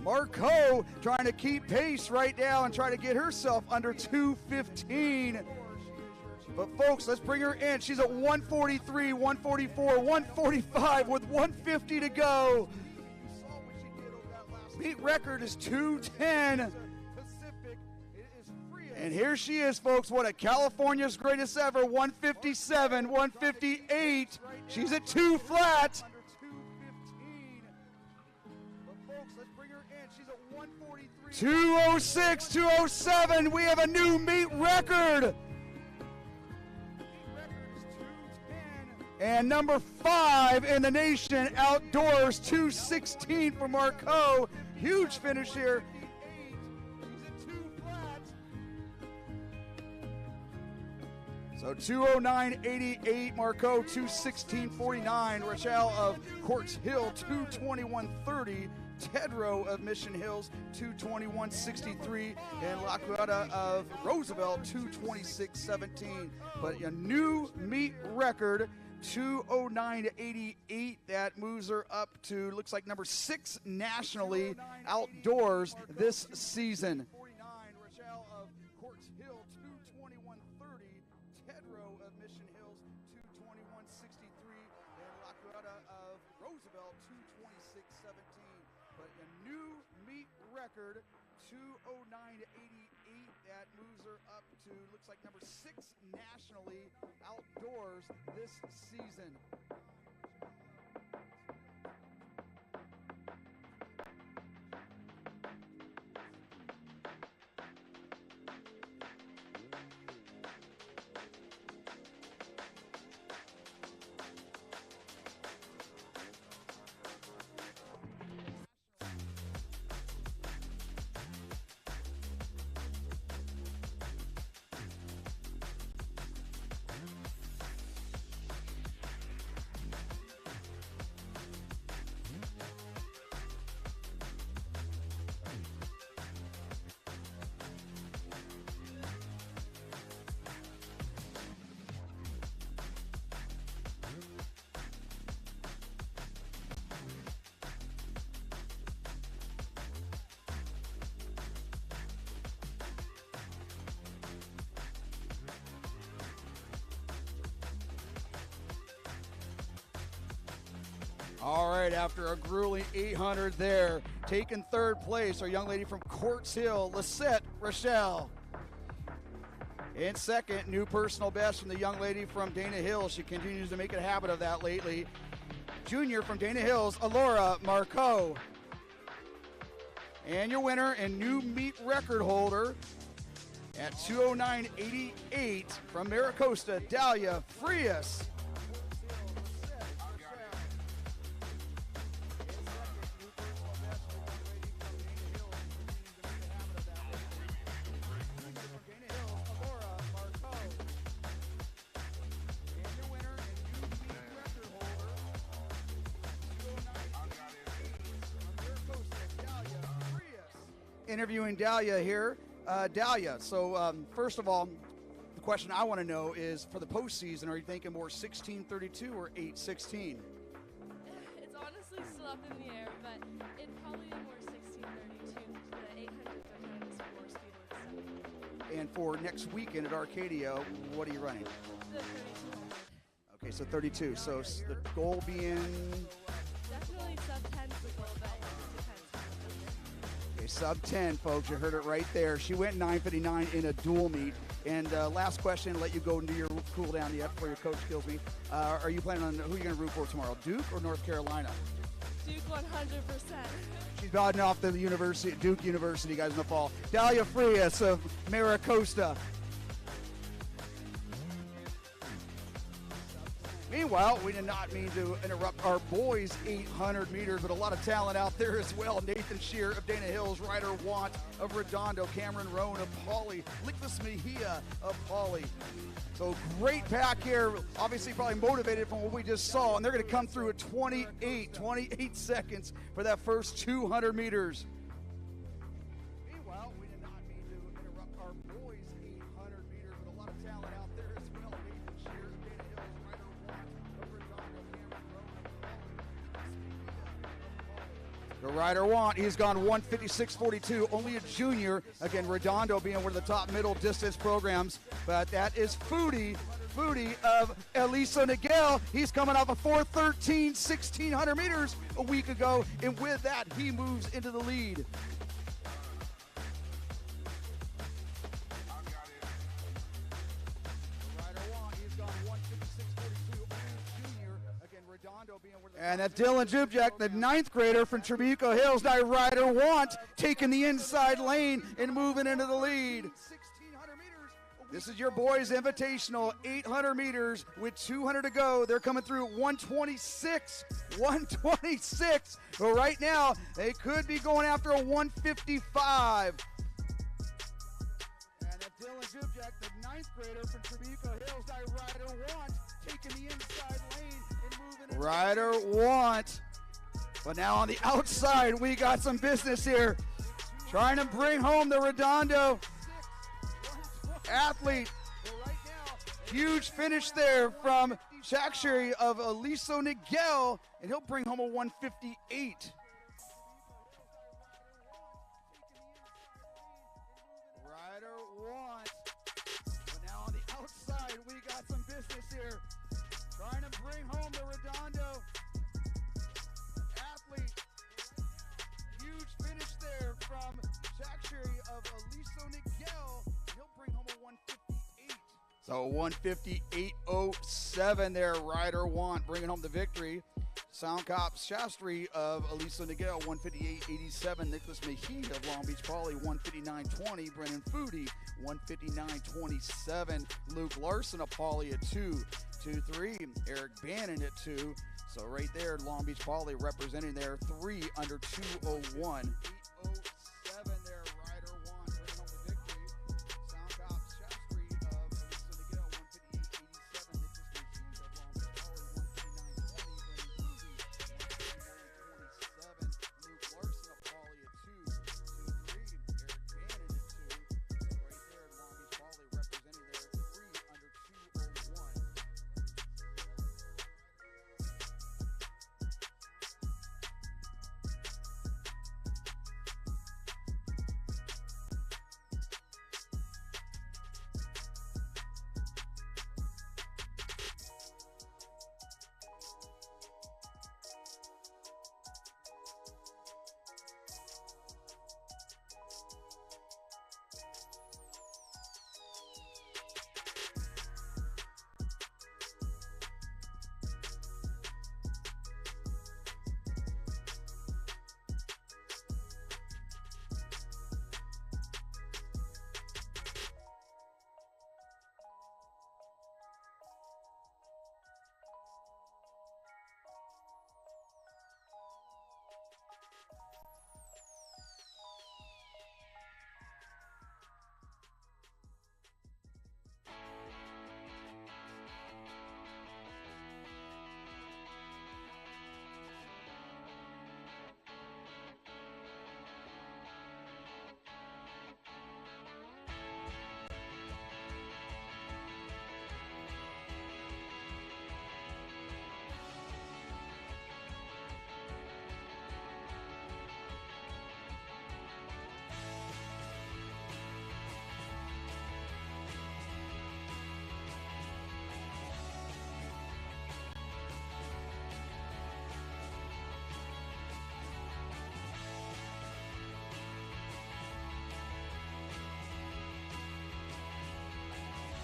Marco trying to keep pace right now and try to get herself under 2:15. But folks, let's bring her in. She's at 1:43, 1:44, 1:45 with 1:50 to go. Meet record is 2:10. And here she is, folks. What a California's greatest ever, 1:57, 1:58. She's at 2 flat. 2:06, 2:07. We have a new meet record. And number 5 in the nation outdoors, 2:16 for Marco. Huge finish here. So 2:09.88, Marco 2:16.49, Rochelle of Quartz Hill 2:21.30, Tedrow of Mission Hills 2:21.63, and La Cueta of Roosevelt 2:26.17. But a new meet record, 2:09.88. That moves her up to, looks like, number 6 nationally outdoors this season. Rochelle of Quartz Hill 2:21.30. Tedrow of Mission Hills 2:21.63, and La Cueta of Roosevelt 2:26.17. But a new meet record, 2:09.88. That moves her up to, looks like, number 6 nationally outdoors this season. All right, after a grueling 800 there, taking third place, our young lady from Quartz Hill, Lisette Rochelle. In second, new personal best from the young lady from Dana Hills. She continues to make a habit of that lately. Junior from Dana Hills, Alora Marco. And your winner and new meet record holder at 2:09.88 from Maricosta, Dahlia Frias. Interviewing Dahlia here. Dahlia, so first of all, the question I want to know is, for the postseason, are you thinking more 16:32 or 8:16? It's honestly still up in the air, but it'd probably be more 16:32. The 800 sometimes more speed with 7. And for next weekend at Arcadia, what are you running? The 3200. Okay, so 32. So the goal being? Definitely sub 10's the goal, but it depends. Okay, sub 10, folks. You heard it right there. She went 9:59 in a dual meet. And last question, let you go into your cool down yet before your coach kills me. Are you planning on who are you going to root for tomorrow, Duke or North Carolina? Duke 100%. She's nodding off the university, Duke University, guys, in the fall. Dalia Frias of Maricosta. Meanwhile, we did not mean to interrupt our boys' 800 meters, but a lot of talent out there as well. Nathan Shear of Dana Hills, Ryder Want of Redondo, Cameron Roan of Pauley, Nicholas Mejia of Pauley. So great pack here, obviously probably motivated from what we just saw, and they're going to come through at 28 seconds for that first 200 meters. Meanwhile, we did not mean to interrupt our boys' 800 meters, but a lot of talent out there as well. Nathan Shear of Dana Hills, Ryder Want of Redondo, Cameron Roan of Pauley. The Ryder Want, he's gone 1:56.42, only a junior. Again, Redondo being one of the top middle distance programs, but that is Foodie of Elisa Niguel. He's coming off a 4:13, 1,600 meters a week ago, and with that, he moves into the lead. And that Dylan Zubjak, the 9th grader from Trabuco Hills, now Ryder Want, taking the inside lane and moving into the lead. This is your boys' invitational, 800 meters with 200 to go. They're coming through 126. But right now, they could be going after a 155. And that Dylan Zubjak, the 9th grader from Trabuco Hills, now Ryder Want, taking the inside lane and moving. Ryder Want. But now on the outside, we got some business here. Trying to bring home the Redondo athlete. Huge finish there from Shakshiri of Aliso Niguel, and he'll bring home a 158. Ryder Want. But now on the outside, we got some business here. Trying to bring home the Redondo athlete. Huge finish there from Shakshiri of Aliso Niguel. He'll bring home a 158. So 158.07 there, Ryder Want bringing home the victory. Sound Cop Shastri of Aliso Niguel, 158.87. Nicholas Mejia of Long Beach Poly, 159.20. Brennan Foodie, 159.27. Luke Larson of Poly at 2.23. Eric Bannon at 2. So right there, Long Beach Poly representing their 3 under 2:01. 8:07 there, Ryder Want bringing home the victory. Sound Cop Shastri of Aliso Niguel, 158.87. Nicholas Mejia of Long Beach Poly, 159.20. Luke Larson of Poly at 2.23. Eric Bannon at 2. So right there, Long Beach Poly representing their 3 under 2:01.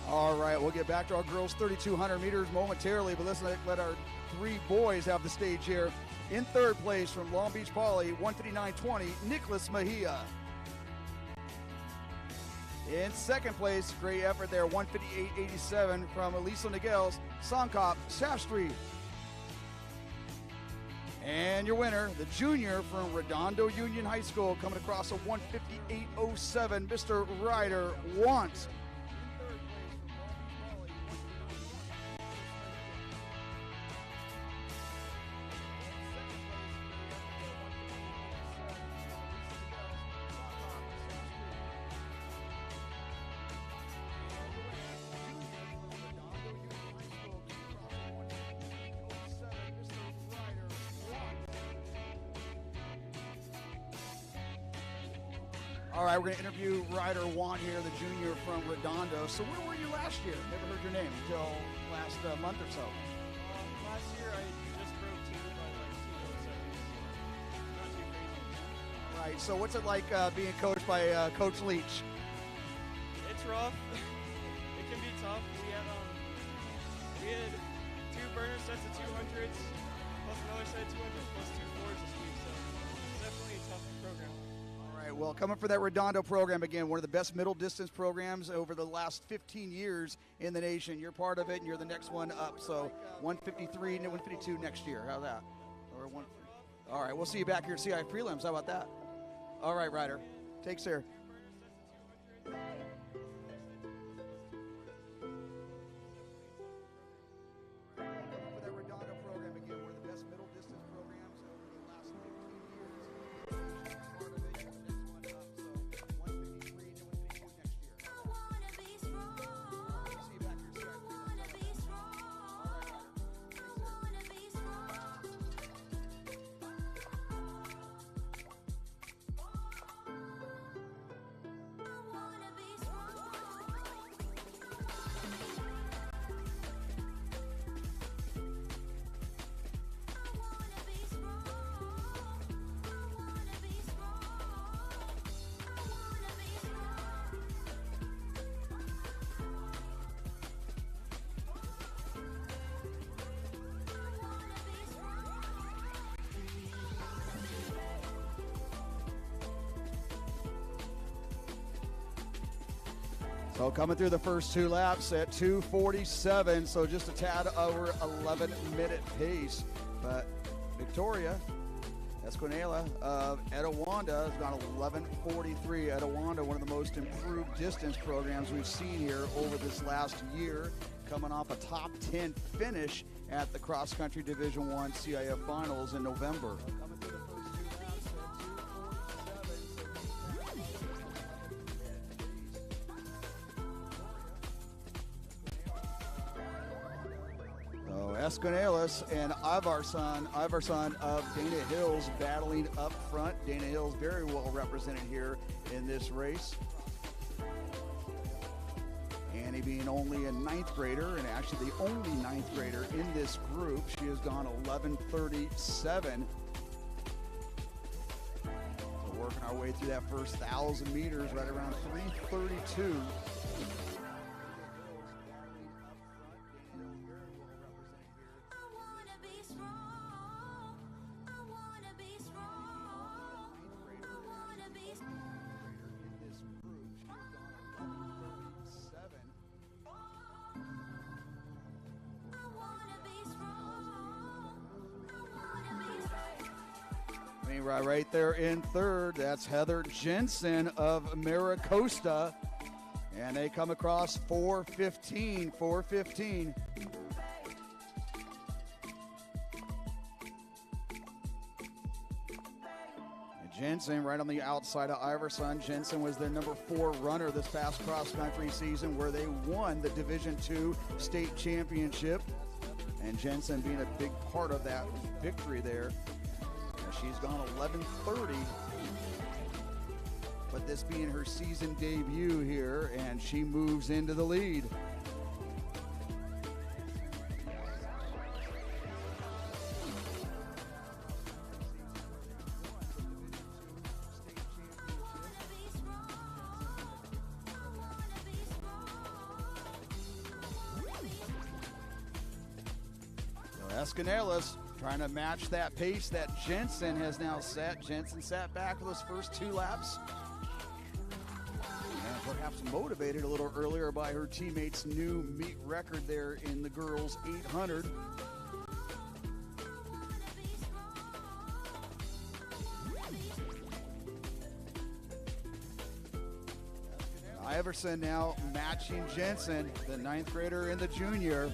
All right, we'll get back to our girls 3,200 meters momentarily, but let's let our three boys have the stage here. In third place from Long Beach Poly, 159.20, Nicholas Mejia. In second place, great effort there, 158.87 from Elisa Niguel's Sankop Shastri. And your winner, the junior from Redondo Union High School, coming across a 158.07, Mr. Ryder Want. All right, we're going to interview Ryder Want here, the junior from Redondo. So where were you last year? Never heard your name until last month or so. Last year I just broke 2 by like 207. Not too crazy. All right, so what's it like being coached by Coach Leach? It's rough. It can be tough. We had 2 burner sets of 200s, plus another set of 200s, plus 2 4s this week. So it's definitely a tough program. All right, well, coming for that Redondo program, again, one of the best middle distance programs over the last 15 years in the nation. You're part of it, and you're the next one up. So 153 and 152 next year. How's that? All right, we'll see you back here at CI Prelims. How about that? All right, Ryder. Take care. For that Redondo program, again, one of the best middle distance programs over the last 15 years. Part of it, next one up. So 153 and 152 next year. I wanna be strong. See you back here, CI I Prelims. wanna be strong. I wanna be strong. I wanna be So coming through the first 2 laps at 2:47, so just a tad over 11-minute pace. But Victoria Esquinela of Etowanda has gone 11:43. Etowanda, one of the most improved distance programs we've seen here over this last year, coming off a top 10 finish at the Cross Country Division I CIF Finals in November. Esquinelas and Ivarson of Dana Hills battling up front. Dana Hills very well represented here in this race. Annie being only a 9th grader, and actually the only 9th grader in this group. She has gone 11:37. So working our way through that first 1,000 meters right around 3:32. Right there in third, that's Heather Jensen of Maricosta, and they come across 4:15. And Jensen right on the outside of Iverson. Jensen was their number 4 runner this past cross-country season, where they won the Division II state championship, and Jensen being a big part of that victory there. She's gone 11:30, but this being her season debut here, and she moves into the lead. Escanelas trying to match that pace that Jensen has now set. Jensen sat back with his first 2 laps. And perhaps motivated a little earlier by her teammates' new meet record there in the girls 800. Iverson now matching Jensen, the 9th grader and the junior.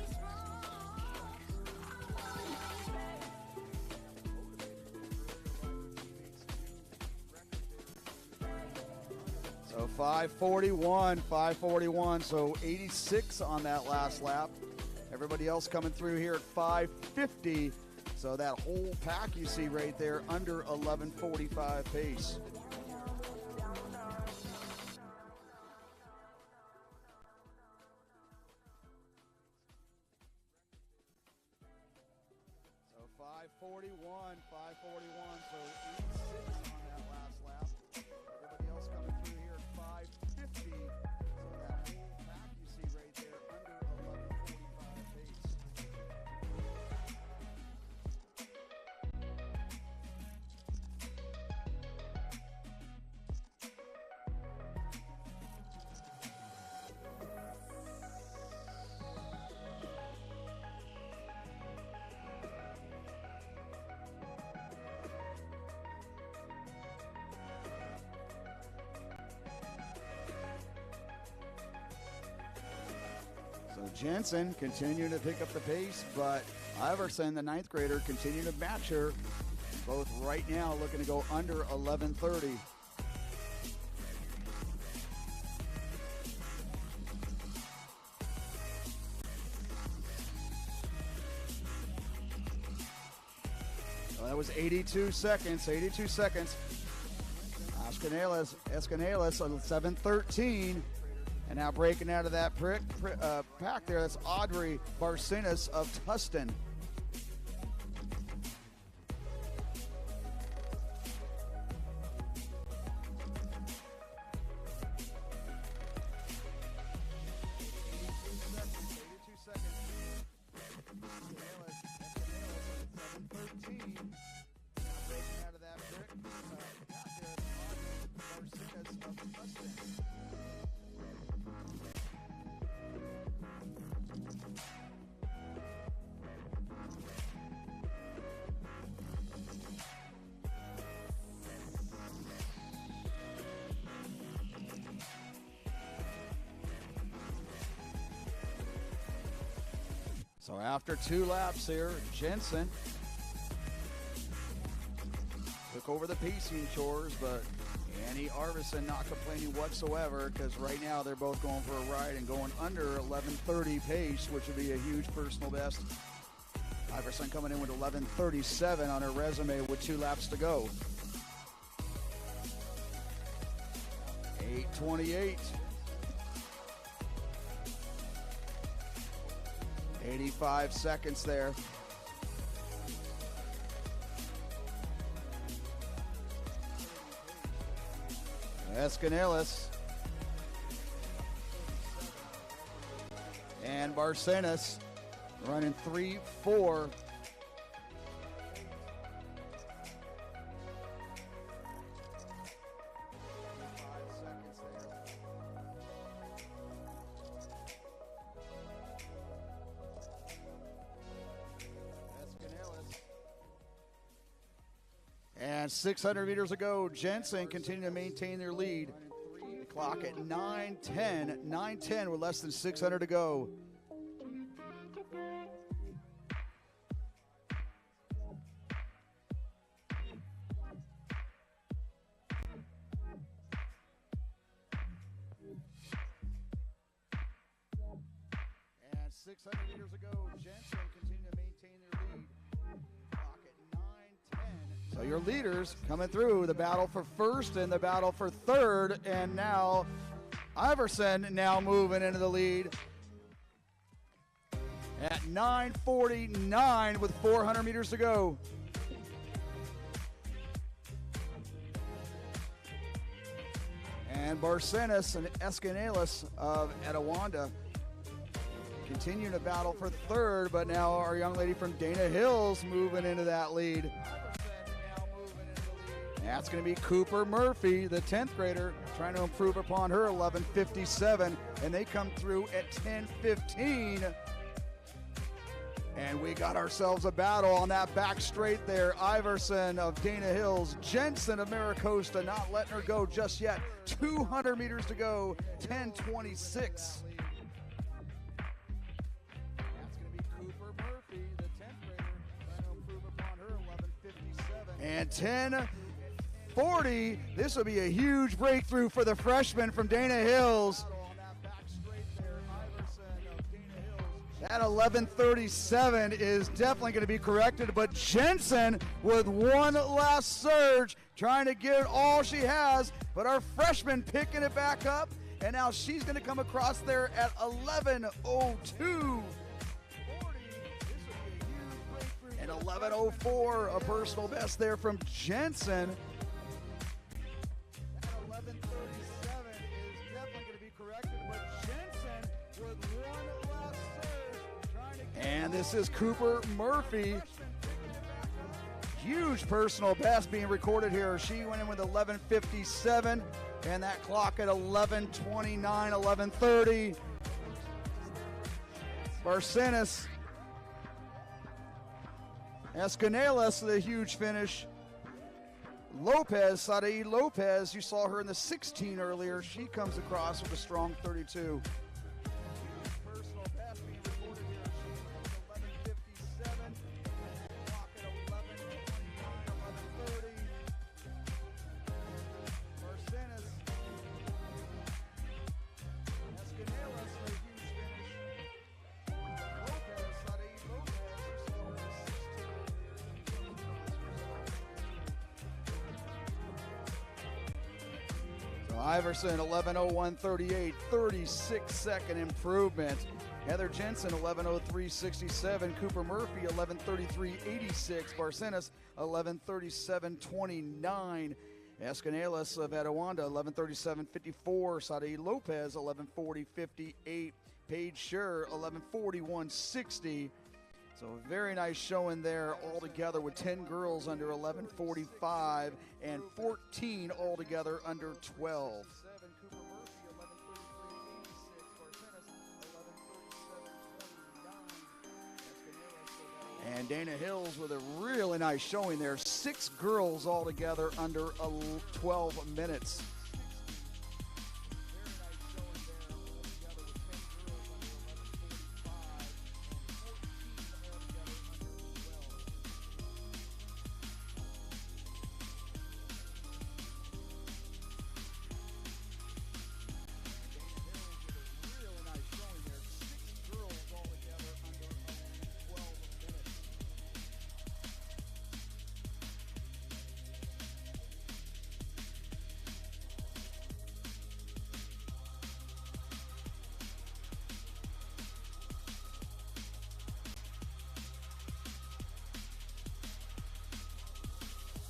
So 5:41, so 86 on that last lap. Everybody else coming through here at 5:50. So that whole pack you see right there under 11:45 pace. So 5:41, so 86 on that last lap. Everybody else coming through here at 5:50. So that whole pack you see right there under 11:45 pace. So Jensen continuing to pick up the pace, but Iverson, the 9th grader, continuing to match her. Both right now looking to go under 11:30. Well, that was 82 seconds. Escanelas on 7:13. And now breaking out of that pack there, that's Audrey Barcenas of Tustin. So after 2 laps here, Jensen took over the pacing chores, but Annie Arvidsson not complaining whatsoever because right now they're both going for a ride and going under 11:30 pace, which would be a huge personal best. Iverson coming in with 11:37 on her resume with 2 laps to go. 8:28. 85 seconds there. Escanelas and Barcenas running 3-4. And 600 meters ago, Jensen continuing to maintain their lead. The clock at 9:10 with less than 600 to go. And 600 meters ago, Jensen continuing to maintain their lead. Clock at 9:10. So your leaders coming through the battle for first and the battle for third, and now Iverson now moving into the lead at 9:49 with 400 meters to go. And Barcenas and Escanelas of Etiwanda continuing to battle for third, but now our young lady from Dana Hills moving into that lead. That's going to be Cooper Murphy, the 10th grader, trying to improve upon her 11:57, and they come through at 10:15. And we got ourselves a battle on that back straight there. Iverson of Dana Hills, Jensen of Maricosta, not letting her go just yet. 200 meters to go, 10:26. That's going to be Cooper Murphy, the 10th grader, trying to improve upon her 11:57. And 10:40. This will be a huge breakthrough for the freshman from Dana Hills. That 11:37 is definitely going to be corrected, but Jensen with one last surge, trying to get all she has, but our freshman picking it back up, and now she's going to come across there at 11:02. And 11:04, a personal best there from Jensen. That 11:37 is definitely going to be corrected, but Jensen with one last surge. And this is Cooper Murphy. Huge personal best being recorded here. She went in with 11:57, and that clock at 11:29, 11:30. Barcenas. Escanelas with a huge finish. Lopez, Sadai Lopez, you saw her in the 16 earlier. She comes across with a strong 32. Personal best being recorded here. She went 11:57. Clock at 11:29, 11:30. Barcenas. Escanelas with a huge finish. Lopez, Sadai Lopez, you saw her in the 16 earlier. So Iverson, 11:01.38, 36-second improvement. Heather Jensen, 11:03.67. Cooper Murphy, 11:33.86. Barcenas, 11:37.29. Escanelas of Etowanda, 11:37.54. Sadai Lopez, 11:40.58. Paige Scher, 11:41.60. So a very nice showing there altogether with 10 girls under 11:45 and 14 altogether under 12. And Dana Hills with a really nice showing there. 6 girls altogether under 12 minutes.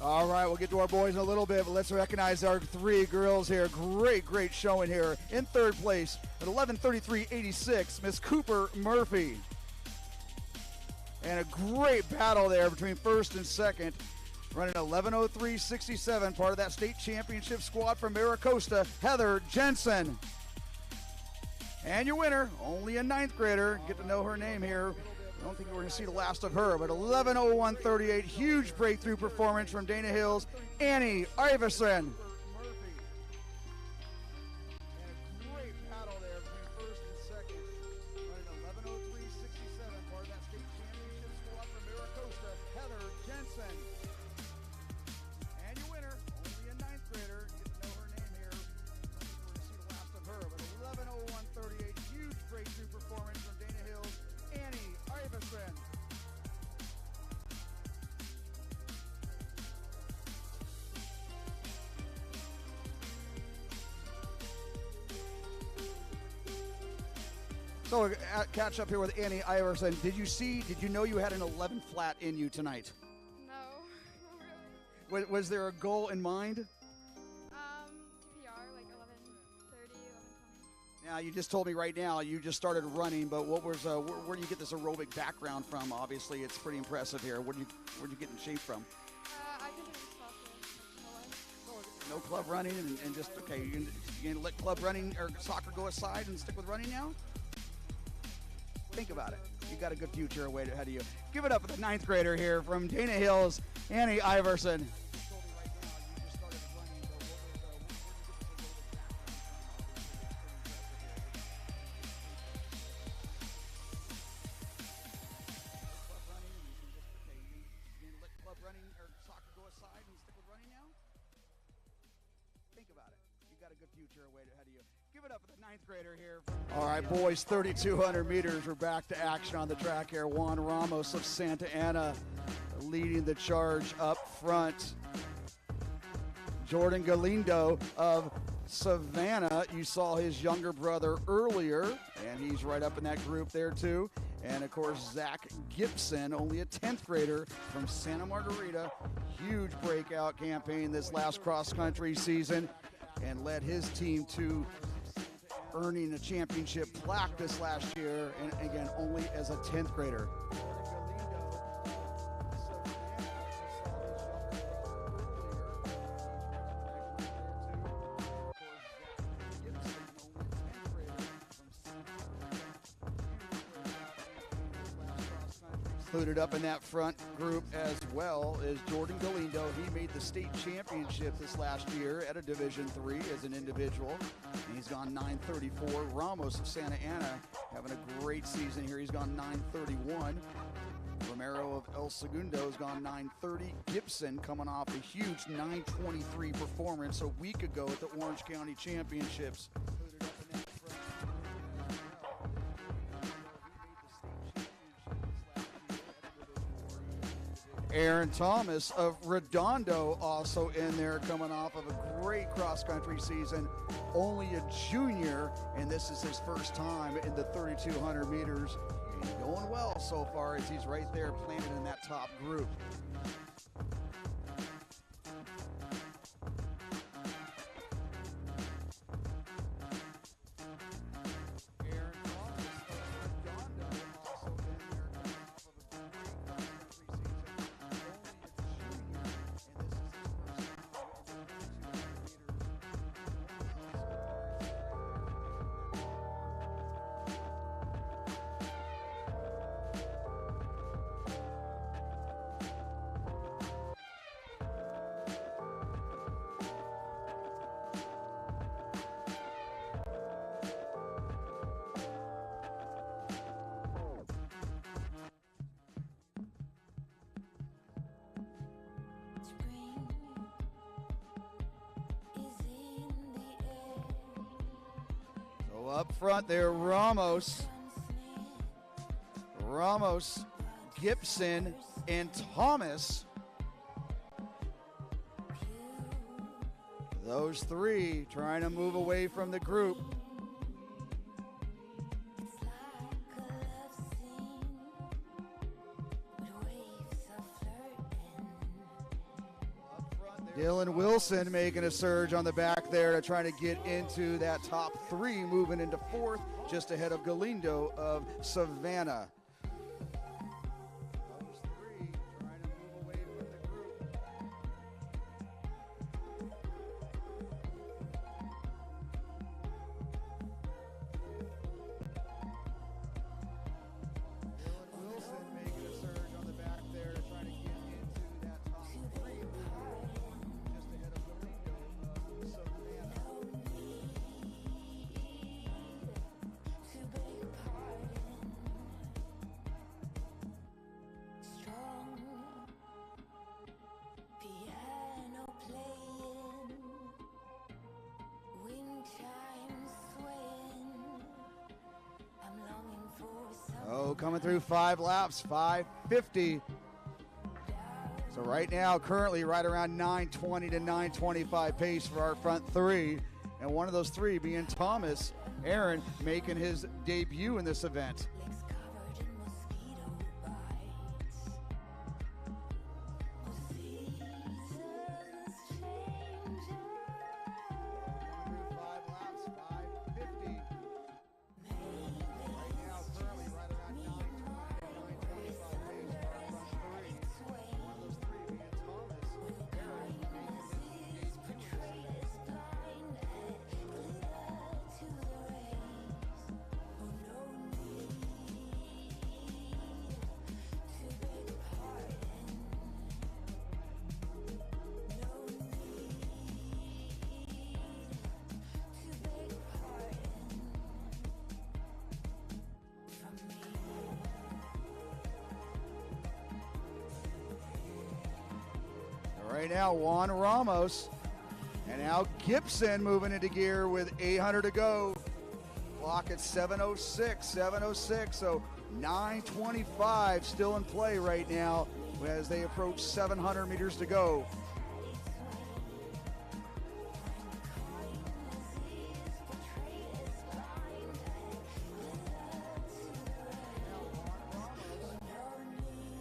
All right, we'll get to our boys in a little bit, but let's recognize our 3 girls here. Great showing here. In third place at 11:33.86, Miss Cooper Murphy. And a great battle there between first and second. Running 11:03.67, part of that state championship squad from Maricosta, Heather Jensen. And your winner, only a 9th grader. Get to know her name here. I don't think we're going to see the last of her, but 11:01.38, huge breakthrough performance from Dana Hills, Annie Iverson. And a great battle there between first and second. Running 11:03.67, part of that state championship squad from Maricosta, Heather Jensen. And your winner, only a 9th grader. Get to know her name here. I don't think we're going to see the last of her, but 11:01.38, huge breakthrough performance from Dana Hills, Annie Iverson. So catch up here with Annie Iverson. Did you know you had an 11 flat in you tonight? No, not really. Was there a goal in mind? PR, like 11:30, 11:20. Now, you just told me right now you just started running, but what was where do you get this aerobic background from? Obviously, it's pretty impressive here. Where'd you get in shape from? I've been doing soccer. No club running and just, okay, you gonna let club running or soccer go aside and stick with running now? Think about it. You got a good future ahead of you. Give it up for the 9th grader here from Dana Hills, Annie Iverson. Grader here. All right, boys, 3,200 meters. We're back to action on the track here. Juan Ramos of Santa Ana leading the charge up front. Jordan Galindo of Savannah. You saw his younger brother earlier, and he's right up in that group there too. And of course, Zach Gibson, only a 10th grader from Santa Margarita. Huge breakout campaign this last cross-country season and led his team to earning a championship plaque this last year, and again, only as a 10th grader. Included up in that front group as well is Jordan Galindo. He made the state championship this last year at a Division III as an individual. And he's gone 9:34. Ramos of Santa Ana having a great season here. He's gone 9:31. Romero of El Segundo has gone 9:30. Gibson coming off a huge 9:23 performance a week ago at the Orange County Championships. Aaron Thomas of Redondo also in there, coming off of a great cross-country season. Only a junior, and this is his first time in the 3,200 meters. And going well so far as he's right there planted in that top group. Up front there, Ramos, Gibson, and Thomas. Those three trying to move away from the group. Dylan Wilson making a surge on the back there to try to get into that top three, moving into fourth, just ahead of Galindo of Savannah. Those three trying to move away from the group. Dylan Wilson making a surge on the back there to try to get into that top three. Oh, coming through 5 laps, 5:50. So right now, currently right around 9:20 to 9:25 pace for our front three. And one of those three being Thomas Aaron, making his debut in this event. right now, Juan Ramos. And now Gibson moving into gear with 800 to go. Clock at 7:06, so 9:25 still in play right now as they approach 700 meters to go.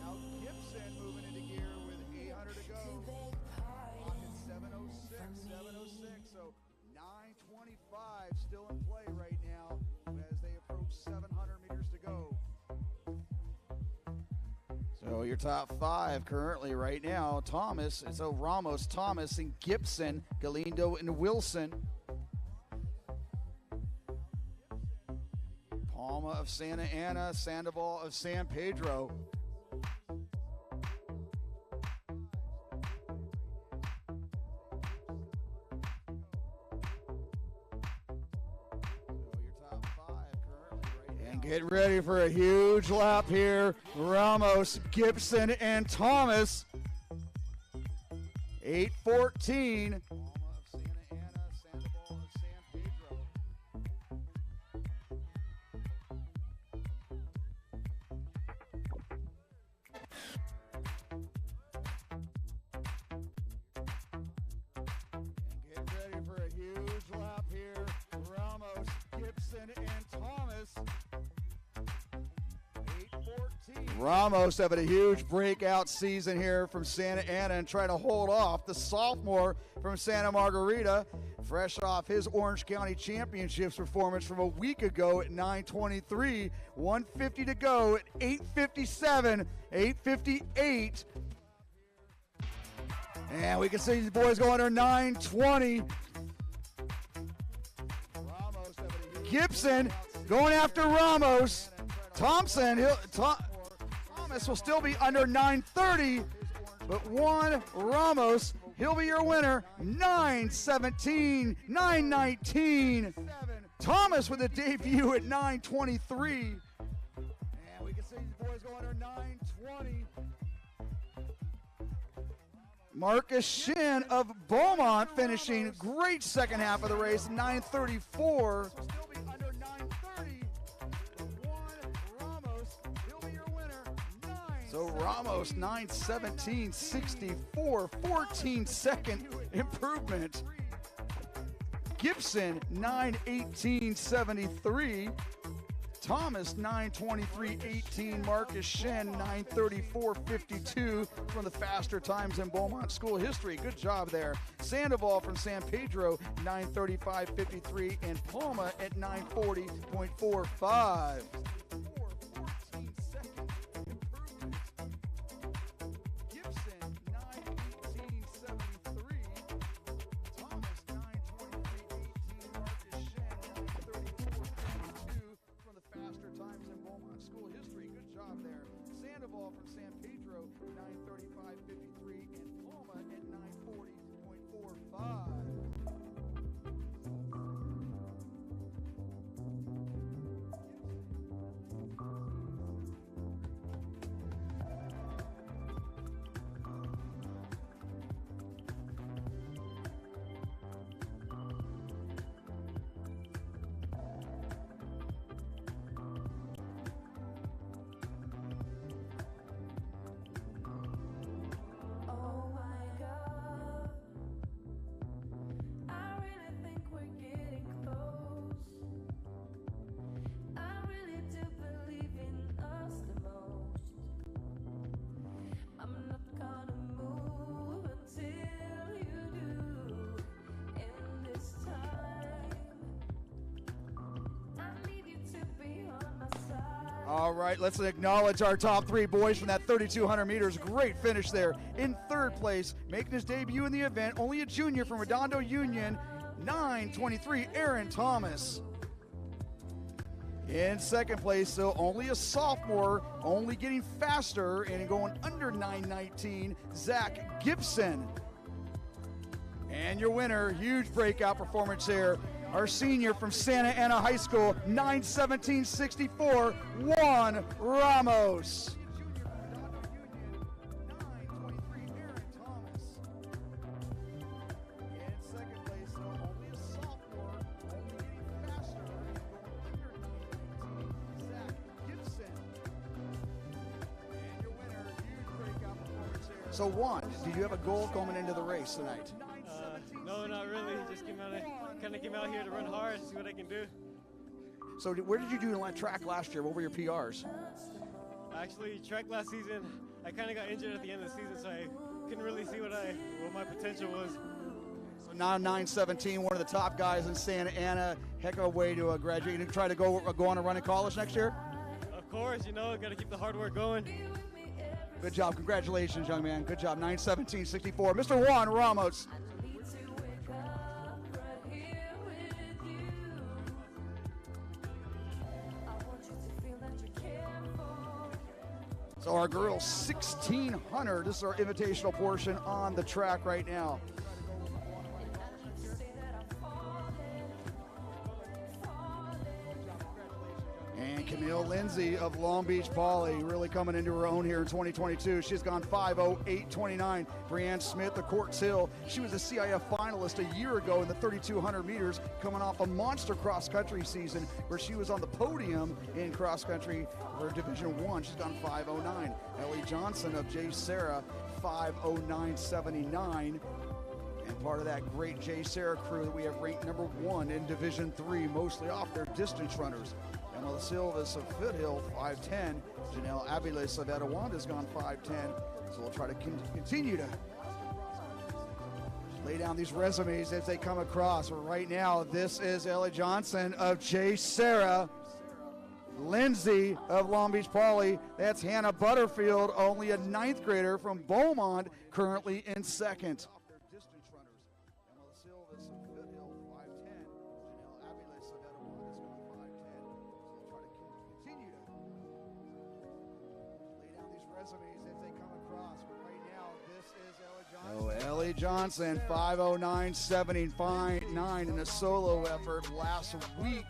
Now Gibson moving into gear with 800 to go. Clock at 7:06, so 9:25 still in play right now as they approach 700 meters to go. So your top five currently right now, Thomas, so Ramos, Thomas, and Gibson, Galindo, and Wilson. Palma of Santa Ana, Sandoval of San Pedro. And get ready for a huge lap here. Ramos, Gibson, and Thomas. 8:14. Palma of Santa Ana, Sandoval of San Pedro. And get ready for a huge lap here. Ramos, Gibson, and Thomas. 8:14. Ramos having a huge breakout season here from Santa Ana and trying to hold off the sophomore from Santa Margarita, fresh off his Orange County Championships performance from a week ago at 9:23. 150 to go at 8:57, 8:58. And we can see these boys go under 9:20. Gibson going after Ramos. Thompson, Thomas will still be under 9:30, but Juan Ramos, he'll be your winner. 9:17, 9:19. Thomas with a debut at 9:23. And we can see these boys go under 9:20. Marcus Shin of Beaumont finishing great second half of the race, 9:34. So Ramos 9:17.64, 14-second improvement. Gibson 9:18.73. Thomas 9:23.18. Marcus Shen 9:34.52 from the faster times in Beaumont school history. Good job there. Sandoval from San Pedro 9:35.53 and Palma at 9:40.45. Sandoval from San Pedro, 9:35.53, and Palma at 9:40.45. All right, let's acknowledge our top three boys from that 3,200 meters. Great finish there. In third place, making his debut in the event, only a junior from Redondo Union, 9:23, Aaron Thomas. In second place, so only a sophomore, only getting faster and going under 9:19, Zach Gibson. And your winner, huge breakout performance there, our senior from Santa Ana High School, 9:17.64, Juan Ramos. So Juan, did you have a goal coming into the race tonight? No, not really. Just kind of came out here to run hard, see what I can do. So where did you do in track last year? What were your PRs? Actually, track last season, I kind of got injured at the end of the season, so I couldn't really see what my potential was. So now 9:17, one of the top guys in Santa Ana. Heck of a way to graduate and try to go on a run in college next year? Of course, got to keep the hard work going. Good job. Congratulations, young man. Good job. 9:17.64. Mr. Juan Ramos. So our girls 1,600. This is our invitational portion on the track right now. And Camille Lindsay of Long Beach Poly really coming into her own here in 2022. She's gone 5:08.29. Brianne Smith of Quartz Hill. She was a CIF finalist a year ago in the 3,200 meters, coming off a monster cross-country season where she was on the podium in cross-country for Division I. She's gone 5:09. Ellie Johnson of J. Sarah, 5:09.79. And part of that great J. Sarah crew that we have ranked number 1 in Division III, mostly off their distance runners. Emma Silvas of Foothill, 5:10. Janelle Aviles of Etiwanda's gone 5:10. So we'll try to continue to lay down these resumes as they come across. But right now, this is Ellie Johnson of J. Sarah. Lindsay of Long Beach Poly. That's Hannah Butterfield, only a 9th grader from Beaumont, currently in 2nd. Ellie Johnson, 5:09.79 in a solo effort last week.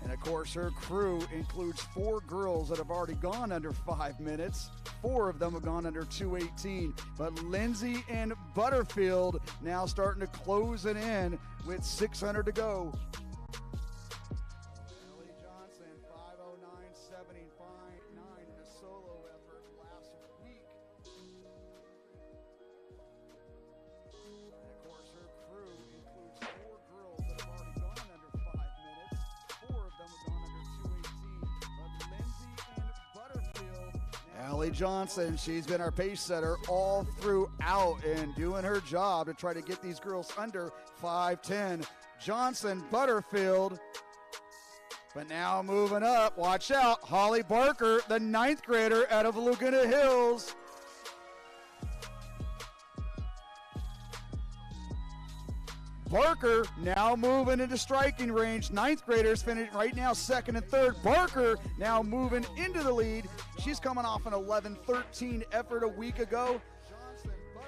And of course, her crew includes 4 girls that have already gone under 5 minutes. 4 of them have gone under 2:18. But Lindsay and Butterfield now starting to close it in with 600 to go. Ellie Johnson, 5:09.79 in a solo effort last week. And of course, her crew includes 4 girls that have already gone under 5 minutes. 4 of them have gone under 2:18. But Lindsay and Butterfield. Ellie Johnson, she's been our pace setter all throughout and doing her job to try to get these girls under 5:10. Johnson, Butterfield. But now moving up, watch out, Holly Barker, the 9th grader out of Laguna Hills. Barker now moving into striking range. 9th graders finish right now 2nd and 3rd. Barker now moving into the lead. She's coming off an 11:13 effort a week ago.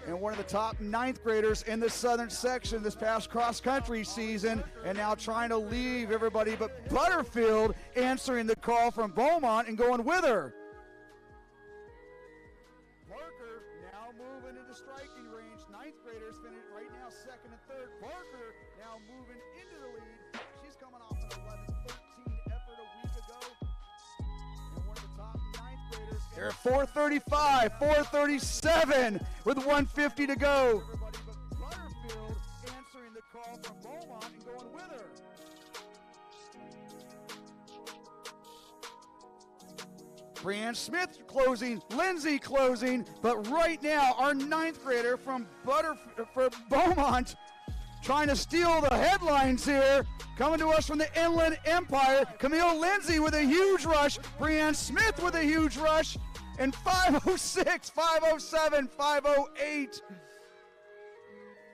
And one of the top 9th graders in the southern section this past cross-country season, and now trying to leave everybody but Butterfield answering the call from Beaumont and going with her. Barker now moving into striking range. 9th graders finish right now 2nd and 3rd. Barker now moving into the lead. She's coming off an 11:13 effort a week ago. And one of the top 9th graders. They're at 4:35, 4:37 with 1:50 to go. Everybody but Butterfield answering the call from Beaumont and going with her. Brianne Smith closing, Lindsay closing, but right now our 9th grader from Beaumont trying to steal the headlines here. Coming to us from the Inland Empire, Camille Lindsay with a huge rush, Brianne Smith with a huge rush, and 5:06, 5:07, 5:08.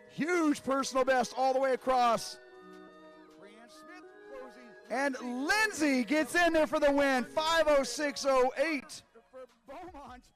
Huge personal best all the way across. Brianne Smith closing. And Lindsay gets in there for the win, 5:06.08. For Beaumont,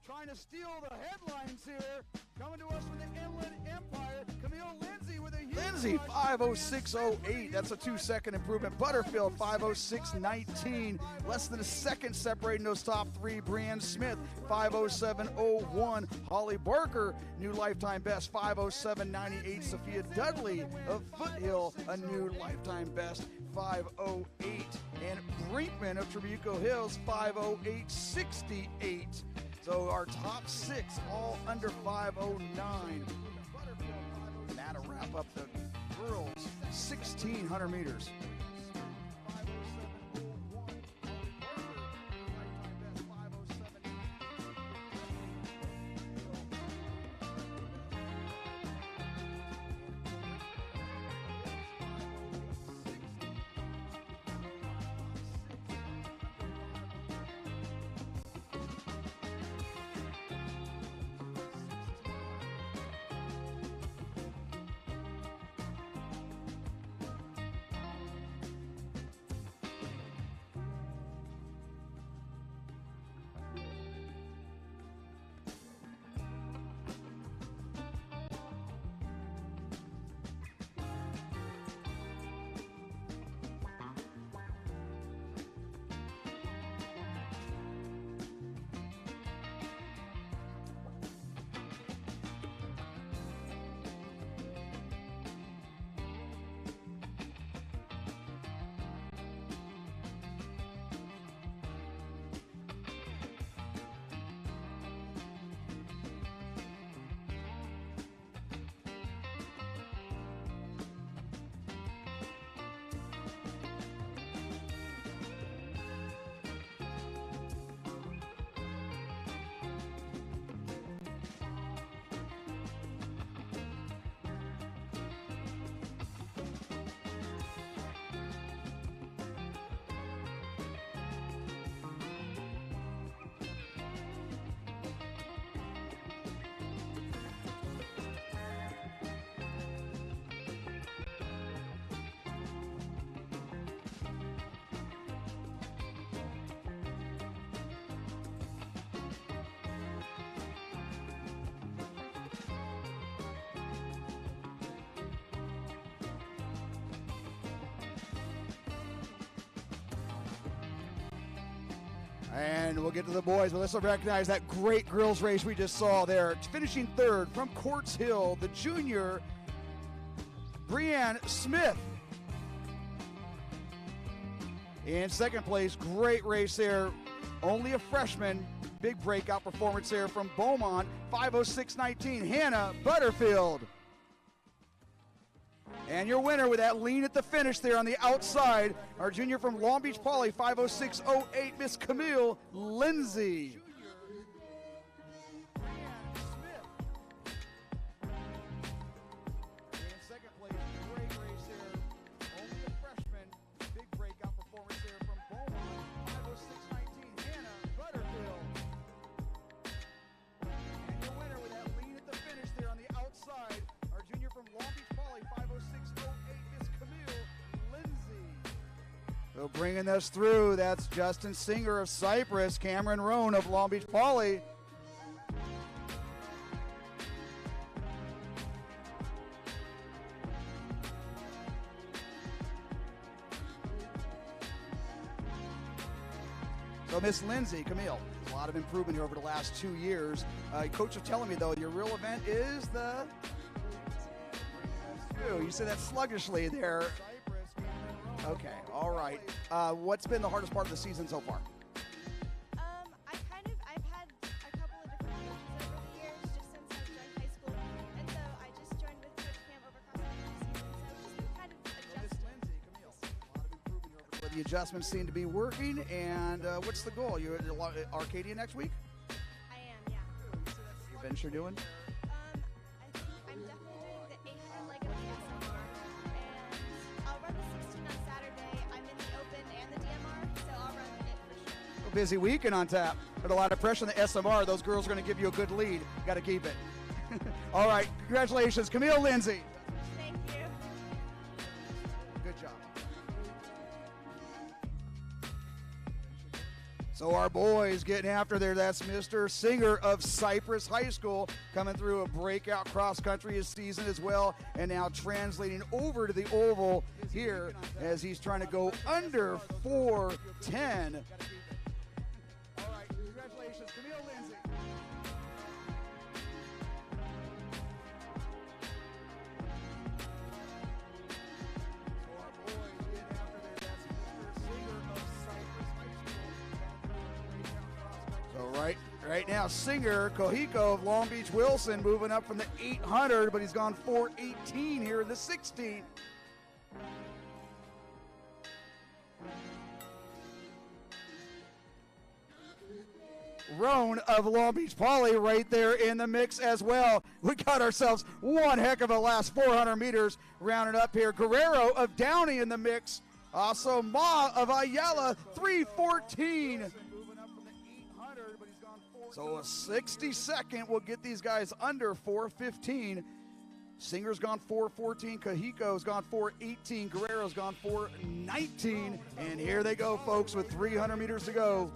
trying to steal the headlines here. Coming to us from the Inland Empire, Camille Lindsay with a huge... Lindsay, 5:06.08. That's a 2-second improvement. Butterfield, 5:06.19. Less than a second separating those top three. Brianne Smith, 5:07.01. Holly Barker, new lifetime best, 5:07.98. Sophia Dudley of Foothill, a new lifetime best, 5:08. And Brinkman of Trabuco Hills, 5:08.68. So our top six all under 5:09. And that'll wrap up the girls' 1,600 meters. And we'll get to the boys, but let's recognize that great girls race we just saw there. Finishing third from Quartz Hill, the junior, Brianne Smith. In second place, great race there. Only a freshman. Big breakout performance there from Beaumont, 5:06.19, Hannah Butterfield. And your winner with that lean at the finish there on the outside, our junior from Long Beach Poly, 5:06.08, Miss Camille Lindsay. In second place, great race there. Only a freshman. Big breakout performance there from Beaumont, 5:06.19, Hannah Butterfield. And your winner with that lean at the finish there on the outside, our junior from Long Beach Poly, 5:06.08, Miss Camille Lindsay. So bringing us through, that's Justin Singer of Cypress, Cameron Roan of Long Beach Poly. So Miss Lindsay, Camille, a lot of improvement here over the last 2 years. Coach was telling me, though, your real event is the... You said that sluggishly there. Okay, all right. What's been the hardest part of the season so far? I've had a couple of different coaches over the years, just since I've joined high school, and so I just joined with Coach Cam over across the season, so I've just been kind of adjusting. Camille, a lot of improvement here over the adjustments seem to be working, and what's the goal? You're at Arcadia next week? I am, yeah. What you venture doing? I think I'm definitely doing the 800 leg of the SMR, and I'll run the 16 on Saturday. I'm in the Open and the DMR, so I'll run it for sure. A busy weekend on tap. Put a lot of pressure on the SMR. Those girls are going to give you a good lead. Got to keep it. All right, congratulations, Camille Lindsay. Thank you. Good job. So our boys getting after there. That's Mr. Singer of Cypress High School coming through a breakout cross country his season as well, and now translating over to the oval here as he's trying to go under 4:10. All right, congratulations, Camille Lindsay. So right now, Singer Kohiko of Long Beach Wilson moving up from the 800, but he's gone 4:18 here in the 16. Roan of Long Beach Poly right there in the mix as well. We got ourselves one heck of a last 400 meters rounded up here. Guerrero of Downey in the mix. Also Ma of Ayala, 3:14. So a 60-second will get these guys under 4:15. Singer's gone 4:14. Kahiko's gone 4:18. Guerrero's gone 4:19. And here they go, folks, with 300 meters to go.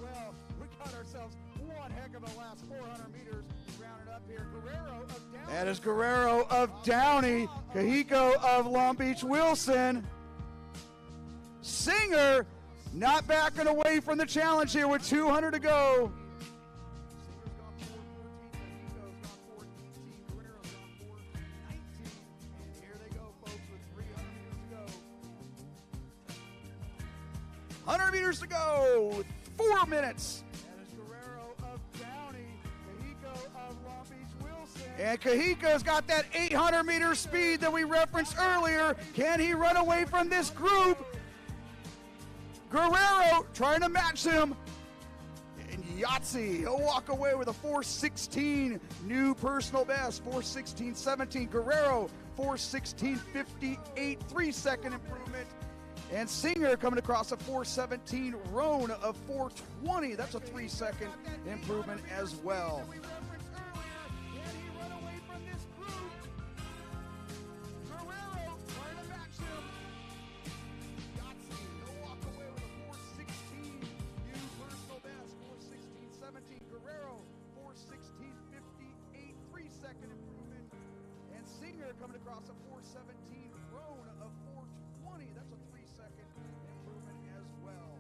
We got ourselves one heck of a last 400 meters rounded up here. Guerrero of Downey. That is Guerrero of Downey. Kahiko of Long Beach Wilson. Singer not backing away from the challenge here with 200 to go. Singer's gone 4:14. Kahiko's gone 4:18. Guerrero's gone 4:19. And here they go, folks, with 300 meters to go. 100 meters to go. 4 minutes. That is Guerrero of Downey. Kahiko of Long Beach Wilson. And Kahiko's got that 800-meter speed that we referenced earlier. Can he run away from this group? Guerrero trying to match him. And Yahtzee, he'll walk away with a 4:16 new personal best. 4:16.17. Guerrero, 4:16.58, 3-second improvement. And Singer coming across a 4:17. Roan of 4:20. That's a 3-second improvement as well. Guerrero, 4:16.58, 3-second improvement. And Singer coming across a 4:17. Roan of 4:20. That's a 3-second improvement as well.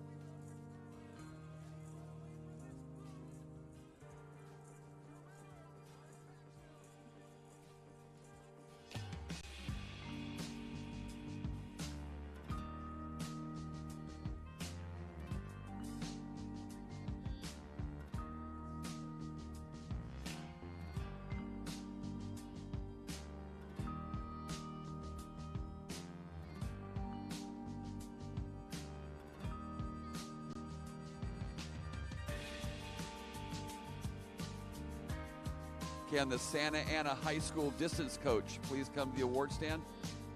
Can the Santa Ana High School distance coach please come to the award stand?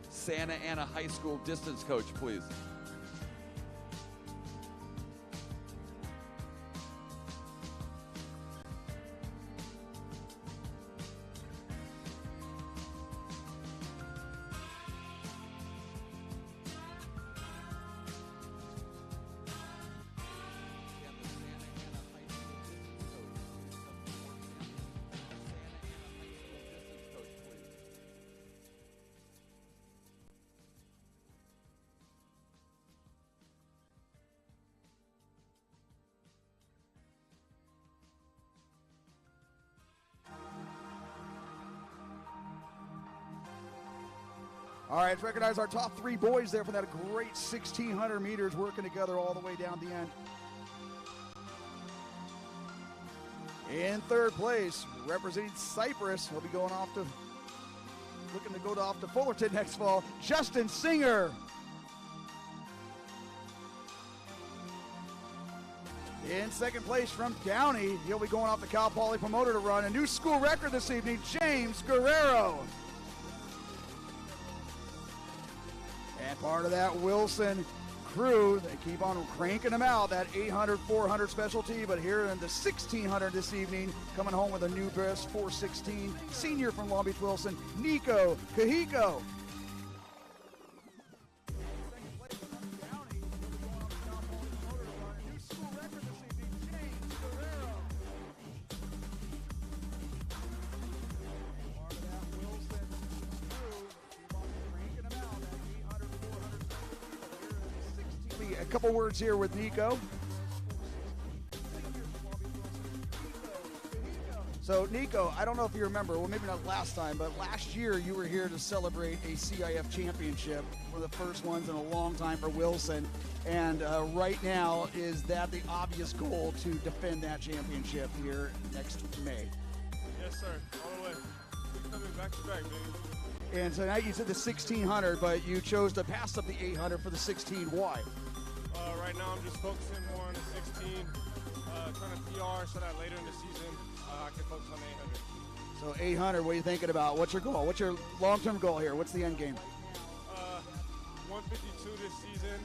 Santa Ana High School distance coach, please. All right, let's recognize our top 3 boys there for that great 1,600 meters working together all the way down the end. In 3rd place, representing Cypress, he'll be going off to, looking to go off to Fullerton next fall, Justin Singer. In 2nd place from Downey, he'll be going off to Cal Poly Promoter to run a new school record this evening, James Guerrero. And part of that Wilson crew, they keep on cranking them out, that 800, 400 specialty, but here in the 1,600 this evening, coming home with a new best, 4:16, senior from Long Beach Wilson, Nico Kahiko. Second place from Downey, he'll be going off to Cal Poly Promoter to run a new school record this evening, James a couple words here with Nico. So, Nico, I don't know if you remember, well, maybe not last time, but last year you were here to celebrate a CIF championship, one of the first ones in a long time for Wilson. And right now, is that the obvious goal to defend that championship here next May? Yes, sir. All the way. Keep coming back to back, baby. And tonight you said the 1600, but you chose to pass up the 800 for the 16. Why? Right now I'm just focusing more on the 16, trying to PR so that later in the season I can focus on the 800. So 800, what are you thinking about? What's your goal? What's your long-term goal here? What's the end game? 152 this season,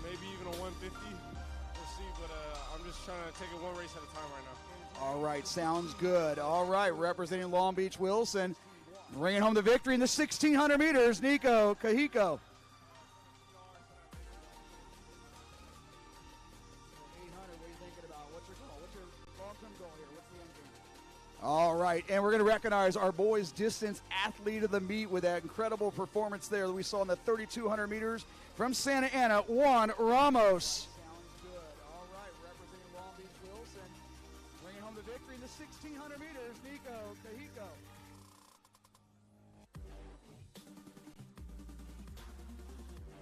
maybe even a 150. We'll see, but I'm just trying to take it one race at a time right now. All right, sounds good. All right, representing Long Beach Wilson, bringing home the victory in the 1600 meters, Nico Kahiko. All right, and we're going to recognize our boys' distance athlete of the meet with that incredible performance there that we saw in the 3,200 meters from Santa Ana, Juan Ramos. Sounds good. All right, representing Long Beach Wilson, bringing home the victory in the 1,600 meters, Nico Kahiko.